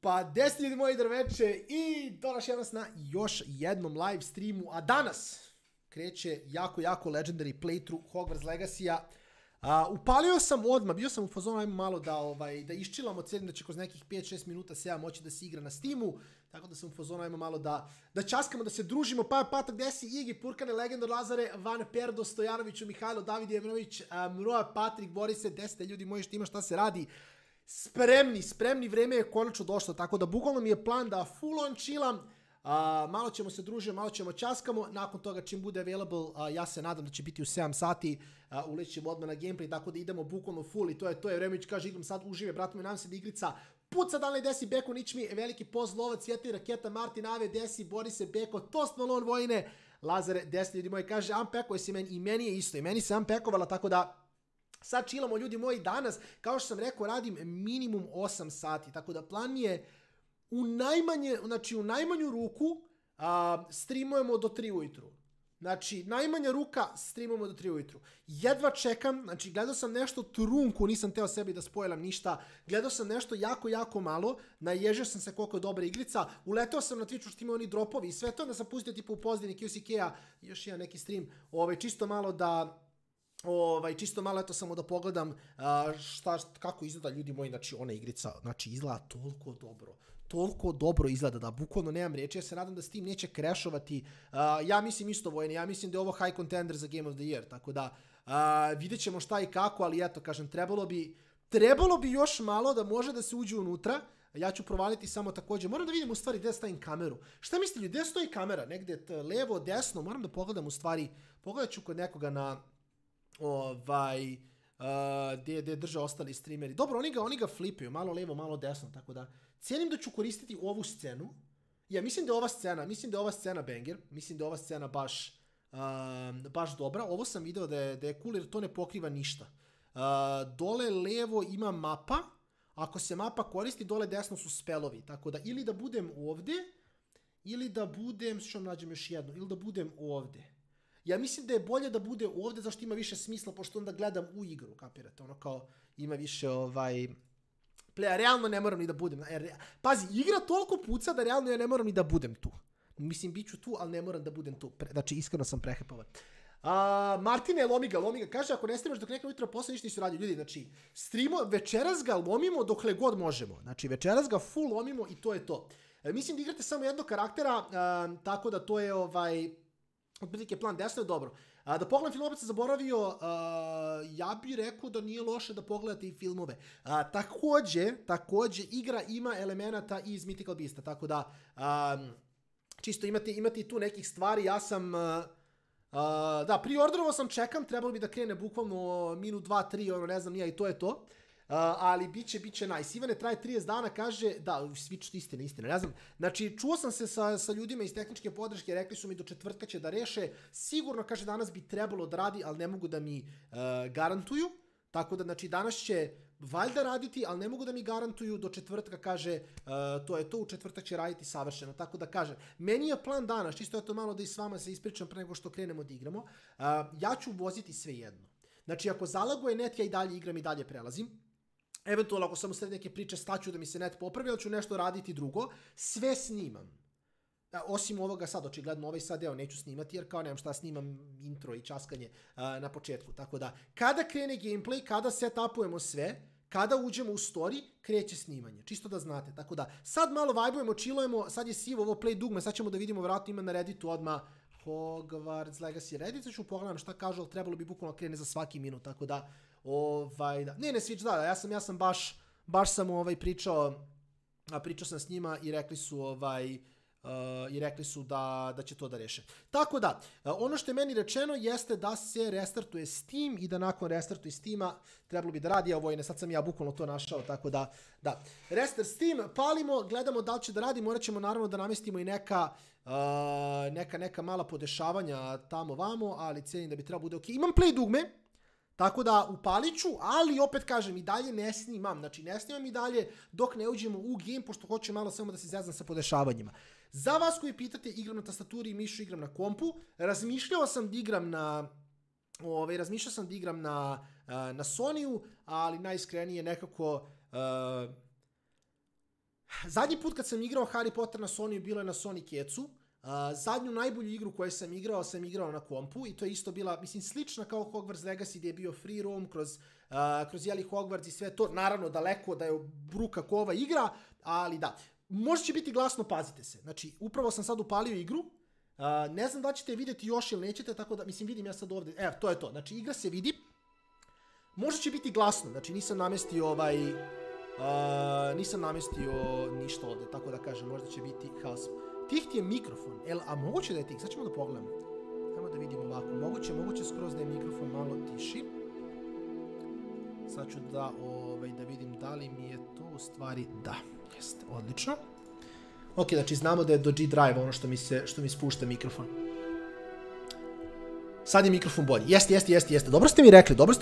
Pa 10 ljudi moji drveče i došli nas na još jednom live streamu, a danas kreće jako legendary playthrough Hogwarts Legacy-a. Upalio sam odmah, bio sam u fazonu ajmo malo da iščilamo, celim da će kroz nekih 5-6 minuta se moći da se igra na Steamu, tako da sam u fazonu ajmo malo da časkamo, da se družimo. Pa Patak, gde si? Igi, Purkane, Legendor, Lazare, Van Perdo, Stojanoviću, Mihajlo, David Jevnović, Mroja, Patrik, Borise, 10 ljudi moji što ima šta se radi. Spremni, vreme je konačno došlo, tako da bukvalno mi je plan da full on chillam, malo ćemo se družiti, malo ćemo časkamo, nakon toga čim bude available, ja se nadam da će biti u 7 sati, ulećemo odmah na gameplay, tako da idemo bukvalno full i to je Vremović kaže igram sad užive, brate mi, nadam se da igrica puca, da li desi Beko, ničmi, veliki poz, Lovac, Yeti, Raketa, Martin, Ave, desi, Borise, Beko, Tost, Malon, Vojine, Lazare, 10 ljudi moji, kaže unpackuje se meni, i meni je isto, i meni se unpackovala, tako da sad chillamo ljudi moji danas, kao što sam rekao, radim minimum 8 sati, tako da plan je u najmanju ruku streamujemo do 3 ujutru. Znači, najmanja ruka streamujemo do 3 ujutru. Jedva čekam, znači gledao sam nešto trunku, nisam teo sebi da spojlam ništa, gledao sam nešto jako malo, naježio sam se koliko je dobra igrica, uleteo sam na Twitchu što ima oni dropovi i sve to, da sam pustio tipa u pozadini QCK-a, još jedan neki stream, čisto malo eto samo da pogledam kako izgleda ljudi moji, znači ona igrica, znači izgleda toliko dobro izgleda da bukvalno nemam riječi, ja se nadam da Steam neće crashovati, ja mislim isto Vojne, ja mislim da je ovo high contender za Game of the Year, tako da vidjet ćemo šta i kako, ali eto kažem, trebalo bi još malo da može da se uđe unutra, ja ću provaliti samo također, moram da vidim u stvari gdje stavim kameru, šta mislite ljudi, gdje stoji kamera, negdje levo, desno, moram da pogledam u stvari, pogledat ću kod nekoga na gdje drže ostali streameri. Dobro, oni ga flipaju, malo levo, malo desno, tako da cijenim da ću koristiti ovu scenu. Ja, mislim da je ova scena banger, mislim da je ova scena baš dobra. Ovo sam video da je cool jer to ne pokriva ništa. Dole levo ima mapa, ako se mapa koristi, dole desno su spelovi, tako da ili da budem ovdje, ili da budem, što nađem još jedno, ili da budem ovdje. Ja mislim da je bolje da bude ovdje, zašto ima više smisla, pošto onda gledam u igru, kapirate, ono kao ima više playa, realno ne moram ni da budem, pazi, igra toliko puca da realno ja ne moram ni da budem tu, mislim bit ću tu, ali ne moram da budem tu, znači iskreno sam prehypovan. Martine, lomiga, kaže ako ne streamaš dok neka ujutro posle ništa nisu radio, ljudi, znači večeras ga lomimo dokle god možemo, znači večeras ga full lomimo i to je to. Mislim da igrate samo jednog karaktera, tako da to je otprilike plan, desno je dobro. Da pogledam film, opet sam zaboravio, ja bih rekao da nije loše da pogledate i filmove. Također, igra ima elemenata iz Mythical Beasta, tako da, čisto imate i tu nekih stvari, ja sam, da, preorderovao sam, čekam, trebalo bi da krene bukvalno minut, 2, 3, ne znam, i to je to. Ali biće nice. Ivane, traje 30 dana, kaže, da, switch, istina, ne znam. Znači, čuo sam se sa ljudima iz tehničke podrške, rekli su mi do četvrtka će da reše, sigurno, kaže, danas bi trebalo da radi, ali ne mogu da mi garantuju, tako da, znači, danas će valjda raditi, ali ne mogu da mi garantuju, do četvrtka, kaže, to je to, u četvrtak će raditi savršeno, tako da, kaže, meni je plan danas, čisto je to malo da i s vama se ispričam pre nego što krenemo da igramo, ja ću voziti sve jedno. Znači, ako zalaguje net, ja i dalje igram i dalje prelazim. Eventualno, ako sam u sred neke priče, staću da mi se net popravi, ali ću nešto raditi drugo. Sve snimam. Osim ovoga sad, očigledno ovaj sad deo neću snimati, jer kao nemam šta snimam intro i časkanje na početku. Tako da, kada krene gameplay, kada setupujemo sve, kada uđemo u story, kreće snimanje. Čisto da znate. Tako da, sad malo vibujemo, chillujemo, sad je sivo ovo play dugme, sad ćemo da vidimo, vjerojatno ima na Redditu odmah Hogwarts Legacy Reddit, ću pogledam šta kažu, ali trebalo bi bukvalno krene za svaki minut, tako da, da. Ne, Switch, da, ja sam baš sam pričao sam s njima i rekli su da će to da reše. Tako da, ono što je meni rečeno jeste da se restartuje Steam i da nakon restartuje Steama trebalo bi da radi, Vojne, sad sam ja bukvalno to našao, tako da, restart Steam, palimo, gledamo da li će da radi, morat ćemo naravno da namestimo i neka mala podešavanja tamo vamo, ali cijenim da bi trebalo bude ok. Imam play dugme, tako da upalit ću, ali opet kažem, i dalje ne snimam, znači ne snimam i dalje dok ne uđemo u game, pošto hoću malo samo da se zeznam sa podešavanjima. Za vas koji pitate, igram na tastaturi i mišu, igram na kompu, razmišljao sam da igram na Sonyu, ali najiskrenije nekako Zadnji put kad sam igrao Harry Potter na Sony bilo je na Sony Kecu. Zadnju najbolju igru koju sam igrao na kompu i to je isto bila, mislim, slična kao Hogwarts Legacy gdje je bio free roam kroz jeli Hogwarts i sve to. Naravno, daleko da je bruka ko ova igra, ali da. Možda će biti glasno, pazite se. Znači, upravo sam sad upalio igru. Ne znam da ćete je vidjeti još ili nećete, tako da, mislim, vidim ja sad ovdje. Evo, to je to. Znači, igra se vidi. Možda će biti glasno, znači nisam namestio ništa ovdje, tako da kažem, možda će biti haos. Tih ti je mikrofon, a moguće da je tih, sad ćemo da pogledamo. Ajmo da vidimo ovako, moguće skroz da je mikrofon malo tiši. Sad ću da vidim da li mi je to u stvari, da, jeste, odlično. Ok, znači znamo da je do G-Drive ono što mi spušta mikrofon. Sad je mikrofon bolji. Jeste. Dobro ste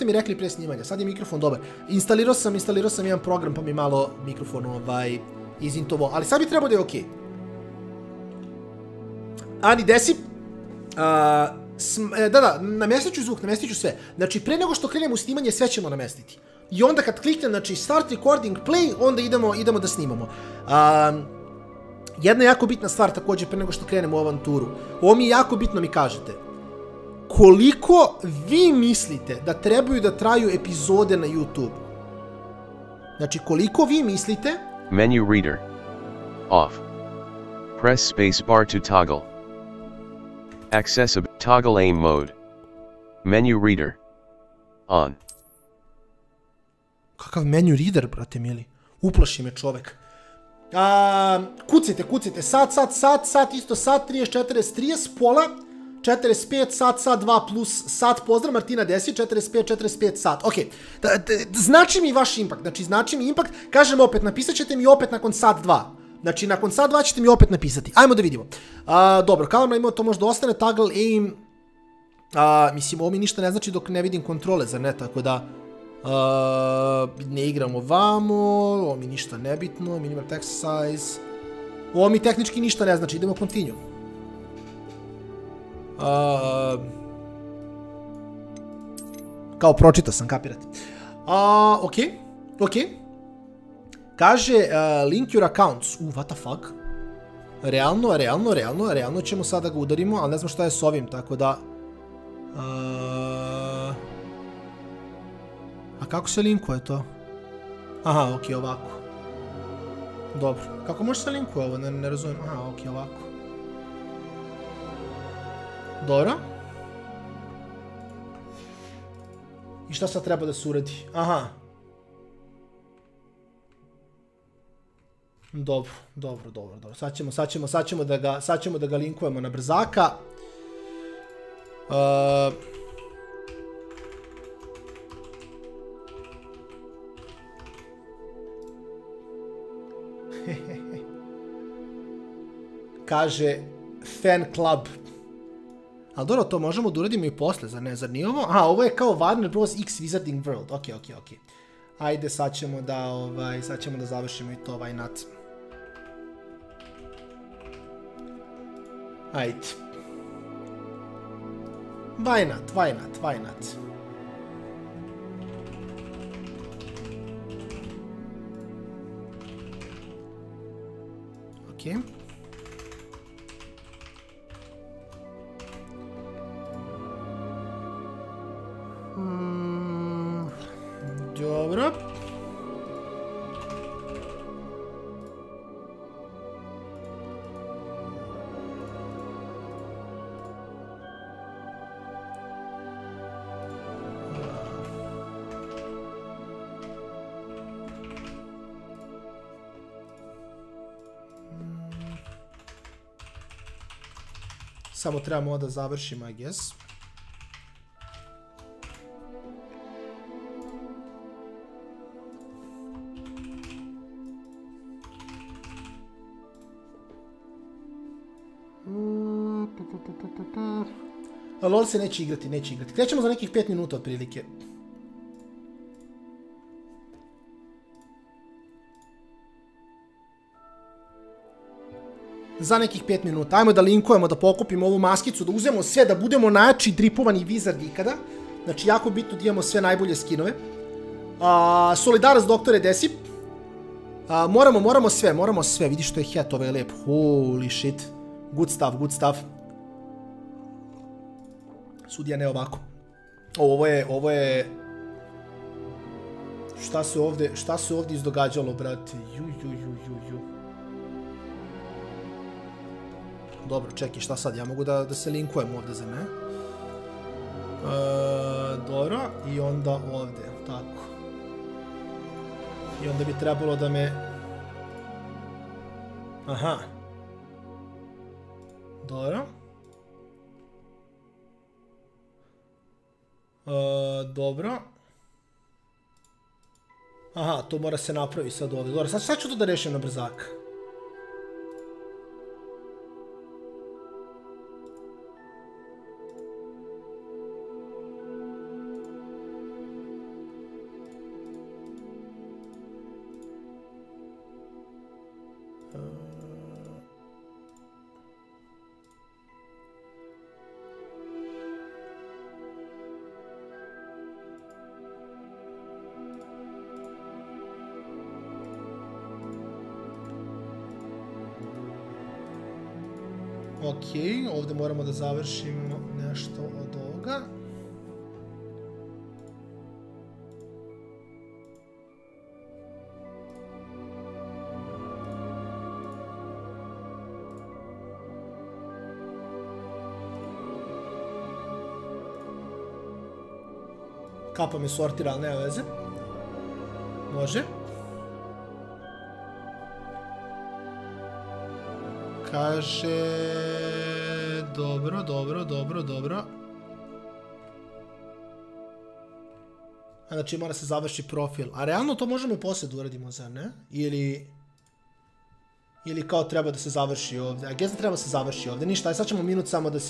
mi rekli prije snimanja. Sad je mikrofon dobar. Instalirao sam jedan program pa mi malo mikrofon izintovao. Ali sad bi trebao da je okej. Ani desi. Da, namestit ću zvuk, namestit ću sve. Znači, pre nego što krenemo u snimanje, sve ćemo namestiti. I onda kad kliknem, znači, start recording, play, onda idemo da snimamo. Jedna jako bitna stvar također pre nego što krenemo u avanturu. Ovo mi je jako bitno, mi kažete. Koliko vi mislite da trebaju da traju epizode na YouTube? Znači, koliko vi mislite... Menu reader. Off. Press space bar to toggle. Accessible. Toggle aim mode. Menu reader. On. Kakav menu reader, brate mili? Uplaši me čovek. Kucajte. Sat, isto sat, 30, pola. 45, sat 2 plus sat, pozdrav Martina 10, 45 sat, ok. Znači mi vaš impact, kažem opet, napisat ćete mi opet nakon sat 2. Znači, nakon sat 2 ćete mi opet napisati. Ajmo da vidimo. Dobro, kao nam imamo, to možda ostane, toggle aim, mislim, ovo mi ništa ne znači dok ne vidim kontrole, zar ne, tako da, ne igramo vamo, ovo mi ništa nebitno, minimal text size, ovo mi tehnički ništa ne znači, idemo continue. Kao pročitao sam, kapirate. Ok. Kaže, link your accounts. What the fuck? Realno ćemo sada ga udarimo, ali ne znam šta je s ovim, tako da... A kako se linkuje to? Aha, ok, ovako. Dobro. Kako može se linkuje ovo? Ne razumijem. Aha, ok, ovako. Dobro. I šta sad treba da se uradi? Aha. Dobro. Sad ćemo da ga linkujemo na brzaka. Kaže fan club. Ali dobro, to možemo da uradimo i posle, zar nije ovo? Aha, ovo je kao Warner Bros. X Wizarding World. Ok. Ajde, sad ćemo da završimo i to nat. Ajde. Why not? Ok. Dobro. Samo trebamo da završimo, I guess. LOL se neće igrati. Krećemo za nekih 5 minuta otprilike. Za nekih 5 minuta. Ajmo da linkujemo, da pokupimo ovu maskicu, da uzemo sve, da budemo najjači dripovani wizard ikada. Znači, jako bitno da imamo sve najbolje skinove. Solidarac doktore Desip. Moramo sve. Vidiš što je hat, ovaj je lijep. Holy shit. Good stuff. Sudija ne ovako. Ovo je... Šta se ovdje izdogađalo, brate? Ju. Dobro, čekaj, šta sad? Ja mogu da se linkujem ovdje za ne? Dobro, i onda ovdje, tako. I onda bi trebalo da me... Aha. Dobro. Dobro. Aha, to mora se napraviti sad ovdje. Dobro, sad ću to da rešim na brzak. Ok, ovdje moramo da završimo nešto od ovoga. Kapa me sortira, ali nema veze. Može. Kaže... Dobro. Znači mora se završi profil. A realno to možemo i poslije da uradimo, zar ne? Ili kao treba da se završi ovdje. A gdje se treba da se završi ovdje? Ništa, sad ćemo minut samo da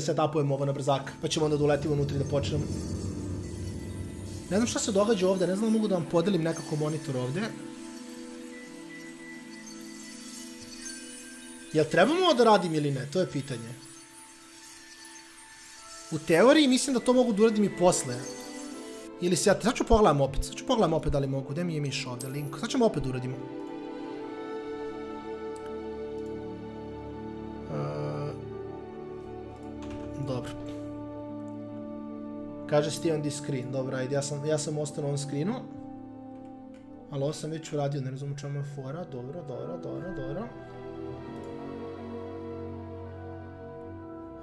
se tapujemo ovo na brzak. Pa ćemo onda da uletimo unutra i da počnemo. Ne znam šta se događa ovdje, ne znam, mogu da vam podelim nekako monitor ovdje. Jel trebamo da radim ili ne? To je pitanje. U teoriji mislim da to mogu da uradim i posle. Ili se ja... Sad ću pogledam opet da li mogu. Gde mi je miš ovdje link? Sad ćemo opet da uradimo. Dobro. Kaže stay on this screen. Dobro, ajde, ja sam ostao na ovom screenu. Ali ovo sam već uradio, ne razumu čemu je fora. Dobro.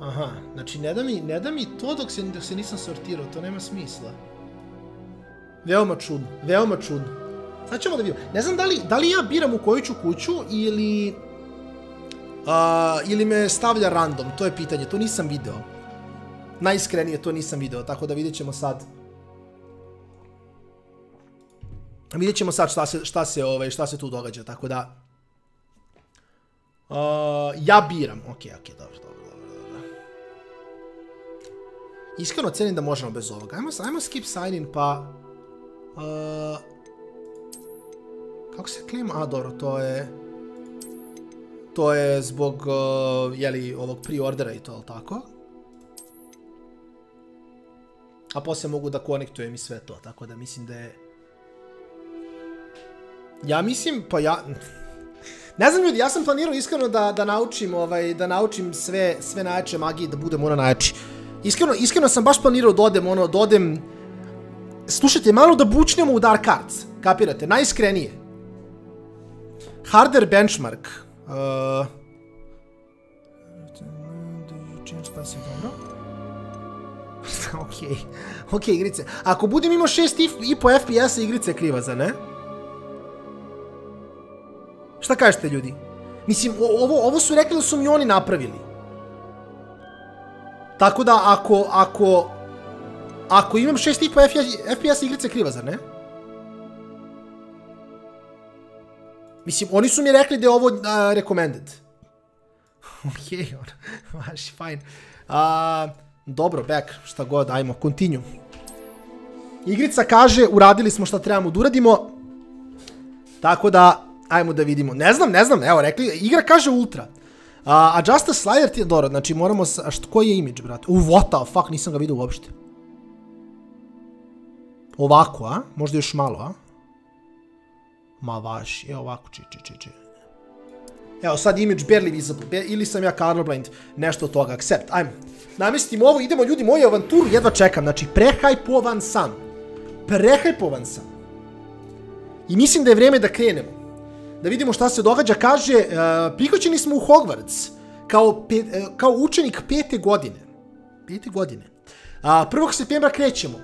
Aha, znači ne da mi to dok se nisam sortirao, to nema smisla. Veoma čudno. Sad ćemo da vidimo. Ne znam da li ja biram u koju ću kuću ili me stavlja random, to je pitanje, to nisam video. Najiskrenije to nisam video, tako da vidjet ćemo sad. Vidjet ćemo sad šta se tu događa, tako da... Ja biram, ok, dobro. Iskreno cenim da možemo bez ovoga. Ajmo skip sign in pa... Kako se klima? A, dobro, to je zbog, jeli, ovog pre-ordera i to, ali tako? A poslije mogu da konektujem i sve to, tako da mislim da je... Ja mislim, pa ja... Ne znam ljudi, ja sam planirao iskreno da naučim sve najjače magije, da budem ono najjači. Iskreno sam baš planirao da odem... Slušajte, malo da bučnemo u Dark Arts, kapirate, najiskrenije. Harder benchmark. Ok, igrice. Ako budem imao 6,5 FPS-a, igrice je kriva, za ne? Šta kažete ljudi? Mislim, ovo su rekli da su mi oni napravili. Tako da, ako imam 6,5 FPS, igrica je kriva, zar ne? Mislim, oni su mi rekli da je ovo recommended. Ok, vaši, fajn. Dobro, back, šta god, ajmo, continue. Igrica kaže, uradili smo šta trebamo da uradimo. Tako da, ajmo da vidimo. Ne znam, evo, rekli, igra kaže ultra. Adjust a slider ti je dobro, znači moramo, koji je image, brate? What the fuck, nisam ga vidio uopšte. Ovako, a? Možda još malo, a? Ma vaš, evo ovako, či. Evo sad image barely visible, ili sam ja colorblind, nešto od toga, accept, ajmo. Namestim ovo, idemo ljudi moji avanturu, jedva čekam, znači prehajpovan sam. I mislim da je vreme da krenemo. Da vidimo šta se događa, kaže, prihvaćeni smo u Hogwarts, kao učenik 5. godine. 5. godine. 1. septembra krećemo.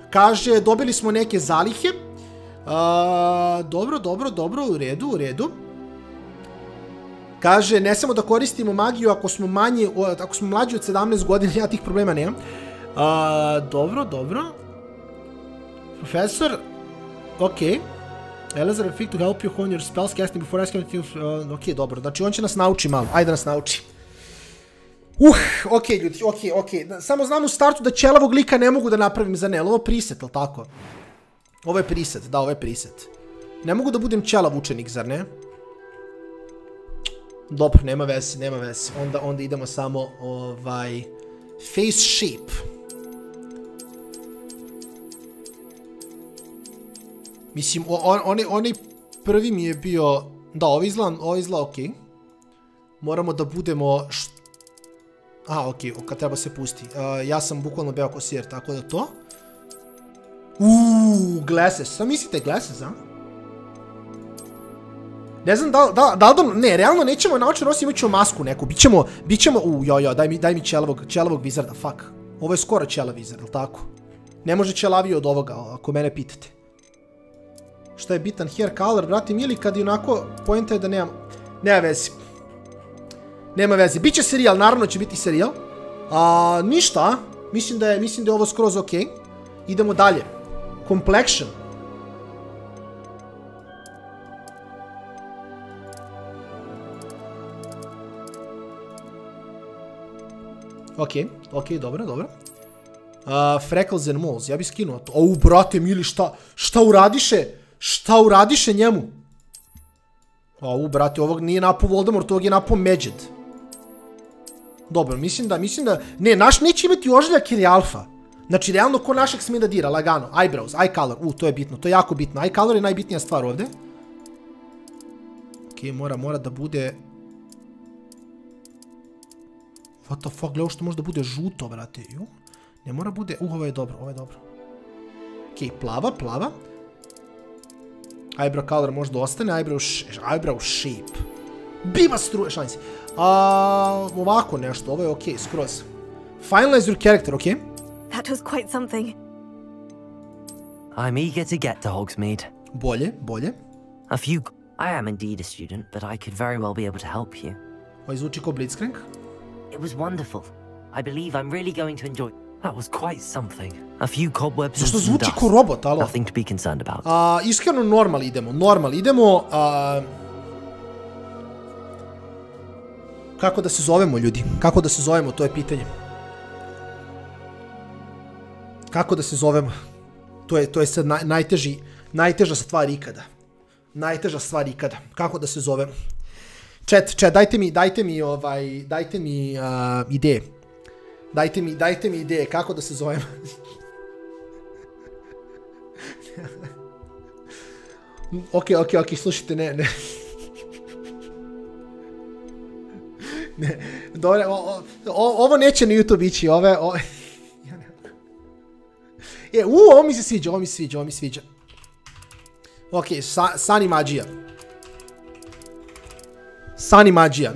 Kaže, dobili smo neke zalihe. Dobro, u redu. Kaže, ne samo da koristimo magiju ako smo mlađi od 17 godina, ja tih problema nemam. Dobro. Profesor, okej. Elazar will to help you hone your spells casting before asking you... Ok, dobro, znači on će nas nauči malo, ajde nas nauči. Ok ljudi, ok. Samo znam u startu da ćelavog lika ne mogu da napravim za Nel, ovo je preset, ali tako? Ovo je preset. Ne mogu da budem ćelav učenik, zar ne? Dobro, nema veze. Onda idemo samo, face shape. Mislim, onaj prvi mi je bio... Da, ovo izgleda okej. Moramo da budemo... okej, kad treba se pusti. Ja sam bukvalno beo ko sir, tako da to. Glasses. Šta mislite glasses, a? Ne znam da li ne, realno nećemo naučiti nosim, imat ćemo masku neku. Bićemo... daj mi ćelavog vizarda, fuck. Ovo je skoro ćelav vizard, ali tako? Ne može ćelavije od ovoga, ako mene pitate. Šta je bitan hair color, brati mili, kad je onako poenta je da nemam... Nema veze. Biće serijal, naravno će biti serijal. Ništa. Mislim da je ovo skroz ok. Idemo dalje. Complexion. Ok, dobro. Freckles and moles, ja bih skinuo to. Brate mili, šta uradiše? Šta uradiše njemu? Brate, ovog nije napao Voldemort, ovog je napao Medjed. Dobro, mislim da... Ne, naš neće imati ožiljak ili alfa. Znači, realno, ko našeg smije da dira, lagano. Eyebrows, eye color, to je bitno, to je jako bitno. Eye color je najbitnija stvar ovde. Ok, mora da bude... What the fuck, gledao što može da bude žuto, brate. Ne mora bude... ovo je dobro. Ok, plava. Eyebrow color možda ostane, eyebrow shape. Biva struje, šalim se. Ovako nešto, ovo je ok, skroz. Finalize your character, ok? That was quite something. I'm eager to get to Hogsmeade. Bolje. I am indeed a student, but I could very well be able to help you. Ovo zvuči kao Blitzcrank. It was wonderful. I believe I'm really going to enjoy... That was quite something. A few cobwebs and some dust. Ko robot, alo? Nothing to be concerned about. Iskreno normal idemo. Kako da se zovemo, ljudi? Kako da se zovemo, to je pitanje. Kako da se zovemo? To je sad najteža stvar ikada. Kako da se zovemo? Chat, dajte mi ideje. Dajte mi ideje kako da se zovem. Ok, slušajte, ne. Dobre, ovo neće na YouTube ići, ovo mi se sviđa. Ok, Sani Magija.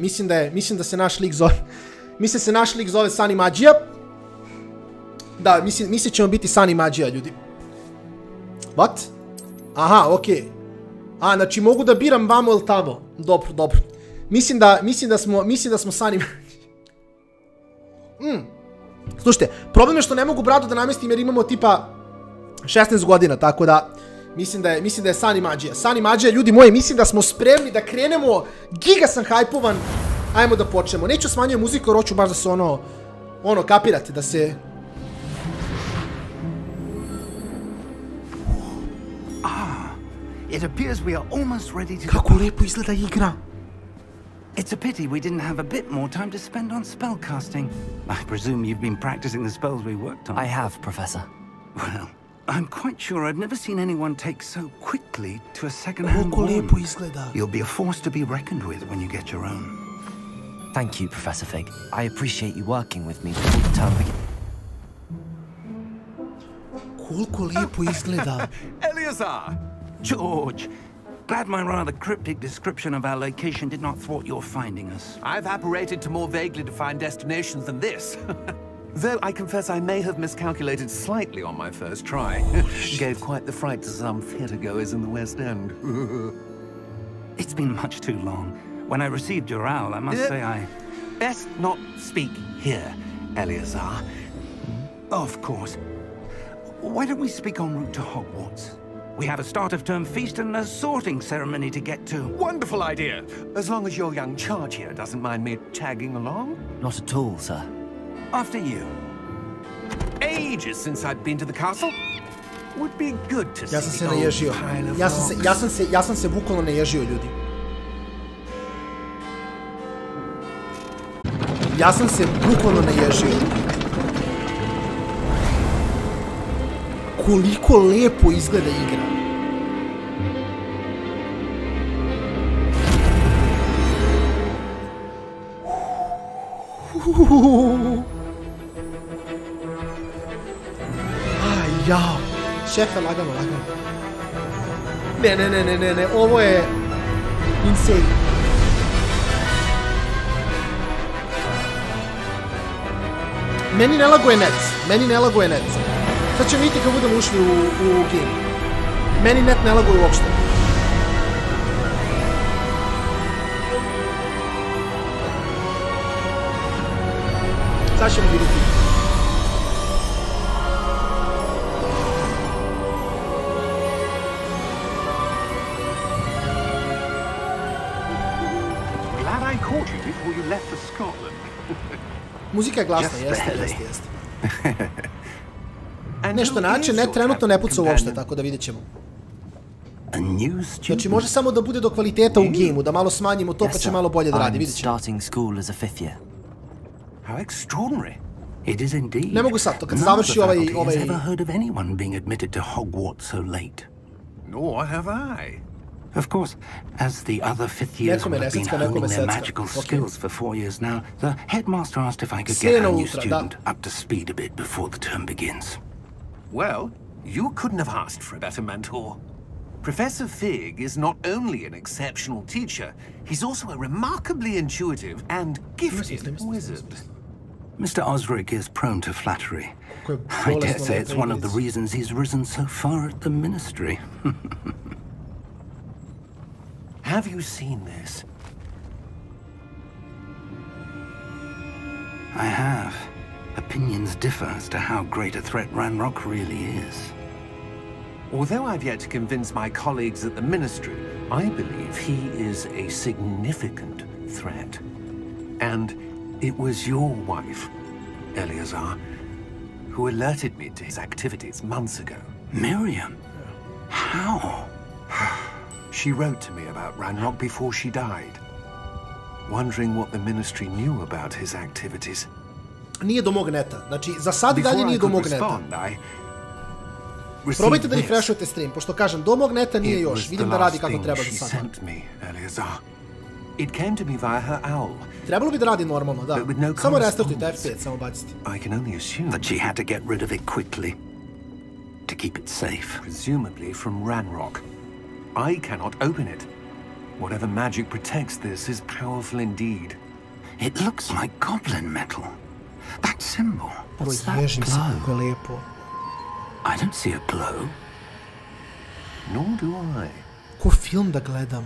Mislim da se naš lik zove... Mislim se naš lik zove Sani Magija. Da, mislim ćemo biti Sani Magija, ljudi. What? Aha, okej. Znači mogu da biram vamo ili tamo. Dobro. Mislim da smo Sani Magija. Slušajte, problem je što ne mogu bradu da namestim jer imamo tipa 16 godina, tako da mislim da je Sani Magija. Sani Magija, ljudi moji, mislim da smo spremni da krenemo. Giga sam hajpovan. Ajmo da počnemo. Neću smanjujem muziku jer hoću baš da se kapirate, da se... It appears we are almost ready to... Kako lepo izgleda igra. It's a pity we didn't have a bit more time to spend on spellcasting. I presume you've been practicing the spells we worked on. I have, Professor. Well, I'm quite sure I've never seen anyone take so quickly to a second-hand Koliko one. lepo izgleda. You'll be a force to be reckoned with when you get your own. Thank you, Professor Fig. I appreciate you working with me before the term begins. Koliko lepo izgleda. Eleazar! George! Glad my rather cryptic description of our location did not thwart your finding us. I've apparated to more vaguely defined destinations than this. Though I confess I may have miscalculated slightly on my first try. Gave quite the fright to some theatre-goers in the West End. It's been much too long. When I received your owl, I must say I... Best not speak here, Eleazar. Of course. Why don't we speak en route to Hogwarts? We have a start-of-term feast and a sorting ceremony to get to. Wonderful idea! As long as your young charge here doesn't mind me tagging along. Not at all, sir. After you. Ages since I've been to the castle. Would be good to see. Ja sam se naježio. Ja sam se bukvalno naježio, ljudi. Ja sam se bukvalno naježio. Koliko lepo izgleda igra. Jao. Šefe, lagano, lagano. Ne, ovo je insane. Meni ne laguje net. Sad ćemo vidjeti kad budemo ušli u game. Meni net ne laguje uopšte. Sad ćemo vidjeti. Glad I caught you before you left for Scotland. Muzika je glasna, jeste. Nešto način, ne, trenutno ne puca uopšte, tako da vidjet ćemo. Znači, može samo da bude do kvaliteta u gameu, da malo smanjimo to, pa će malo bolje da radi, vidjet ćemo. Ne mogu sad, to kad završi ovaj... Of course, as the other fifth years will have been honing their magical skills for 4 years now, the headmaster asked if I could get our new student up to speed a bit before the term begins. Well, you couldn't have asked for a better mentor. Professor Fig is not only an exceptional teacher, he's also a remarkably intuitive and gifted wizard. Mr. Osric is prone to flattery. I dare say it's one of the reasons he's risen so far at the ministry. Have you seen this? I have. Opinions differ as to how great a threat Ranrock really is. Although I've yet to convince my colleagues at the Ministry, I believe he is a significant threat. And it was your wife, Eleazar, who alerted me to his activities months ago. Miriam? How? She wrote to me about Ranrock before she died, wondering what the Ministry knew about his activities. Nije do mog neta. Znači, za sad i dalje nije do mog neta. Probajte da refreshujete stream, pošto kažem, do mog neta nije još. Vidim da radi kako treba za sad. Trebalo bi da radi normalno, da. Samo restartujte F5, samo bacite. That she had to get rid of it quickly, to keep it safe. Presumably from Ranrock. I cannot open it. Whatever magic protects this is powerful indeed. It looks like goblin metal. That symbol. What's that glow? I don't see a glow. Nor do I. Ko film da gledam?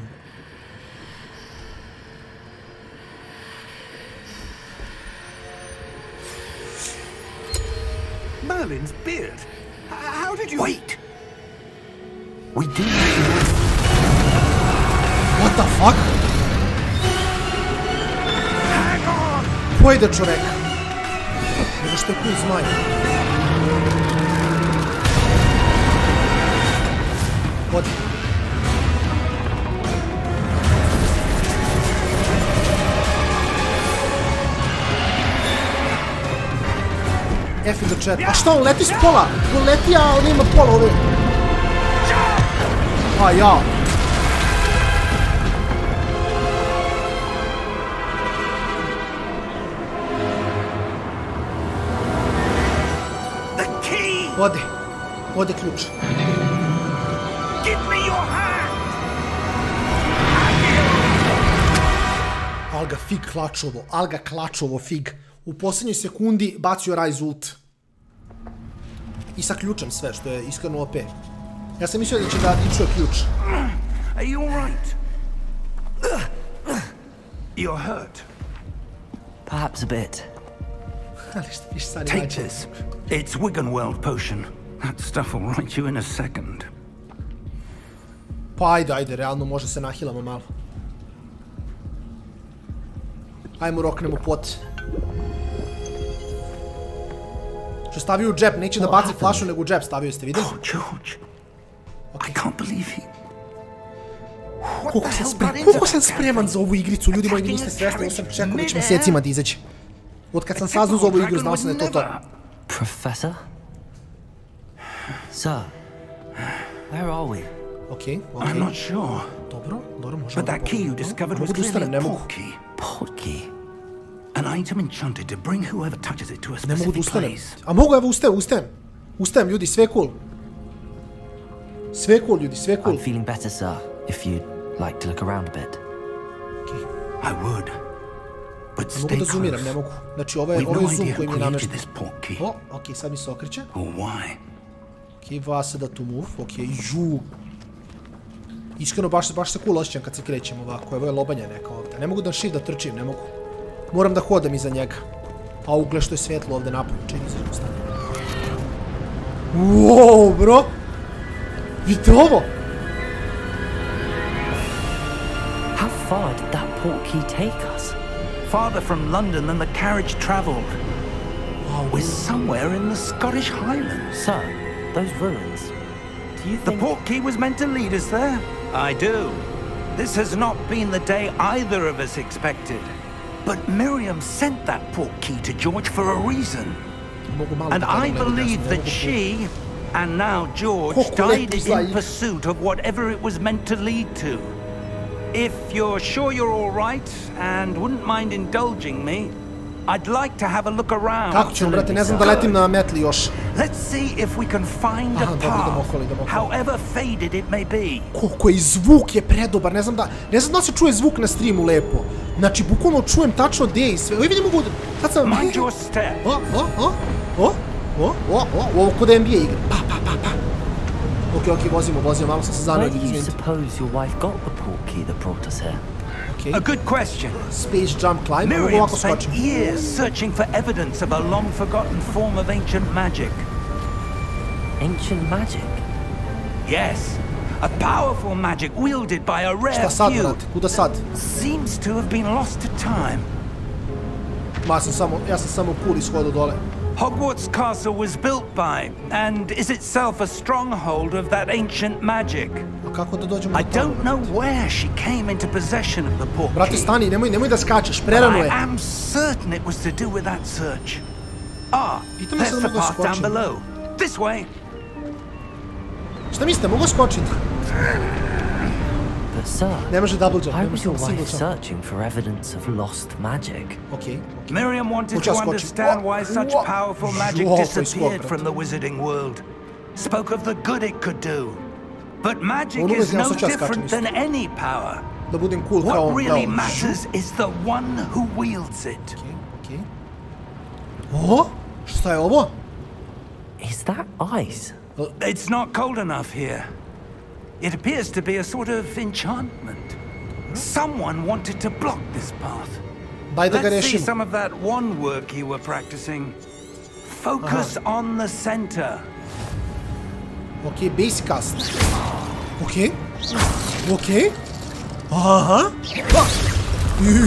Merlin's beard. How did you... Wait! We do. What the fuck? Hang on! Pojede čoveka. Nego što je pun zmaj. Odi. F za chat. A šta, on leti s pola? On leti, a on ima pola ove. A ja. Ode. Ode ključ. Alga fig klačovo. Alga klačovo fig. U posljednjoj sekundi bacio Rise ult. I sa ključem sve, što je iskreno OP. Ja sam mislio da će da ičuje ključ. Are you alright? You're hurt. Perhaps a bit. Take this. It's Wiggenweld potion. That stuff will right you in a second. Pa ajde, realno može se nahilamo malo. Ajmo roknemo pot. Što stavio u džep, neće da baci flašu, nego u džep stavio, jeste vidjeli? Oh, George. I can't believe he... Koliko sam spreman za ovu igricu, ljudi moji, niste svjesni, sam čekao već mjesecima da izađe. Od kad sam saznao za ovu igru, znao sam da je to. Professor? Sir, where are we? Okay. I'm not sure. Dobro, možemo. But that key you discovered was clearly a port key. Port key? An item enchanted to bring whoever touches it to a specific place. A mogu, evo, ustajem, ljudi, sve cool. Sve cool, ljudi, sve cool. I'm feeling better, sir, if you'd like to look around a bit. Okay. I would. But stay close. Ne mogu da zoomiram, ne mogu. Znači, ovo je zoom koji mi je namešten. O, okej, sad mi se okreće. Okej, VASD to move, okej, žu. Iskreno, baš se cool osjećam kad se krećem ovako, evo je lobanja neka ovdje. Ne mogu da shift da trčim, ne mogu. Moram da hodam iza njega. A ugle što je svetlo ovdje napolju, čini se stane. Wow, bro! Vidite ovo! How far did that port key take us? Farther from London than the carriage travelled. We're somewhere in the Scottish Highlands. Sir, those ruins. Do you think... The port key was meant to lead us there? I do. This has not been the day either of us expected. But Miriam sent that port key to George for a reason. And I believe that she, and now George, died in pursuit of whatever it was meant to lead to. If you're sure you're all right and wouldn't mind indulging me, I'd like to have a look around. Kako ćemo, brate, ne znam da letim na metli još. Let's see if we can find a path, however faded it may be. Koliko je zvuk je predobar, ne znam da se čuje zvuk na streamu lepo. Znači, bukvalno čujem tačno gdje i sve. Ovi vidimo bude. Sad sam... Mind your step. Ovo kod NBA igra. Pa. Okej, vozimo, malo sam se zanio. Where do you suppose your wife got the port key that brought us here? A good question. Space jump climb. Miriam spent years searching for evidence of a long-forgotten form of ancient magic. Ancient magic? Yes. A powerful magic wielded by a rare Šta sad, few. brate? Kuda sad? Seems to have been lost to time. Ja sam samo cool ishodu dole. Hogwarts Castle was built by, and is itself a stronghold of that ancient magic. I don't know where she came into possession of the port key. Brate, stani, nemoj da skačeš, prerano je. I am certain it was to do with that search. There's the path down below. This way. Šta mislite, mogu skočiti? But sir, ne može double jump. Why was your wife searching for evidence of lost magic? Okay. Miriam wanted to understand why such powerful magic disappeared from the wizarding world. Spoke of the good it could do. But magic is no different than any power. What really matters is the one who wields it. Okay. Oh? Šta je ovo? Is that ice? It's not cold enough here. It appears to be a sort of enchantment. Someone wanted to block this path. Let's see some of that one work you were practicing. Focus on the center. Okay, basic cast. Okay. Aha.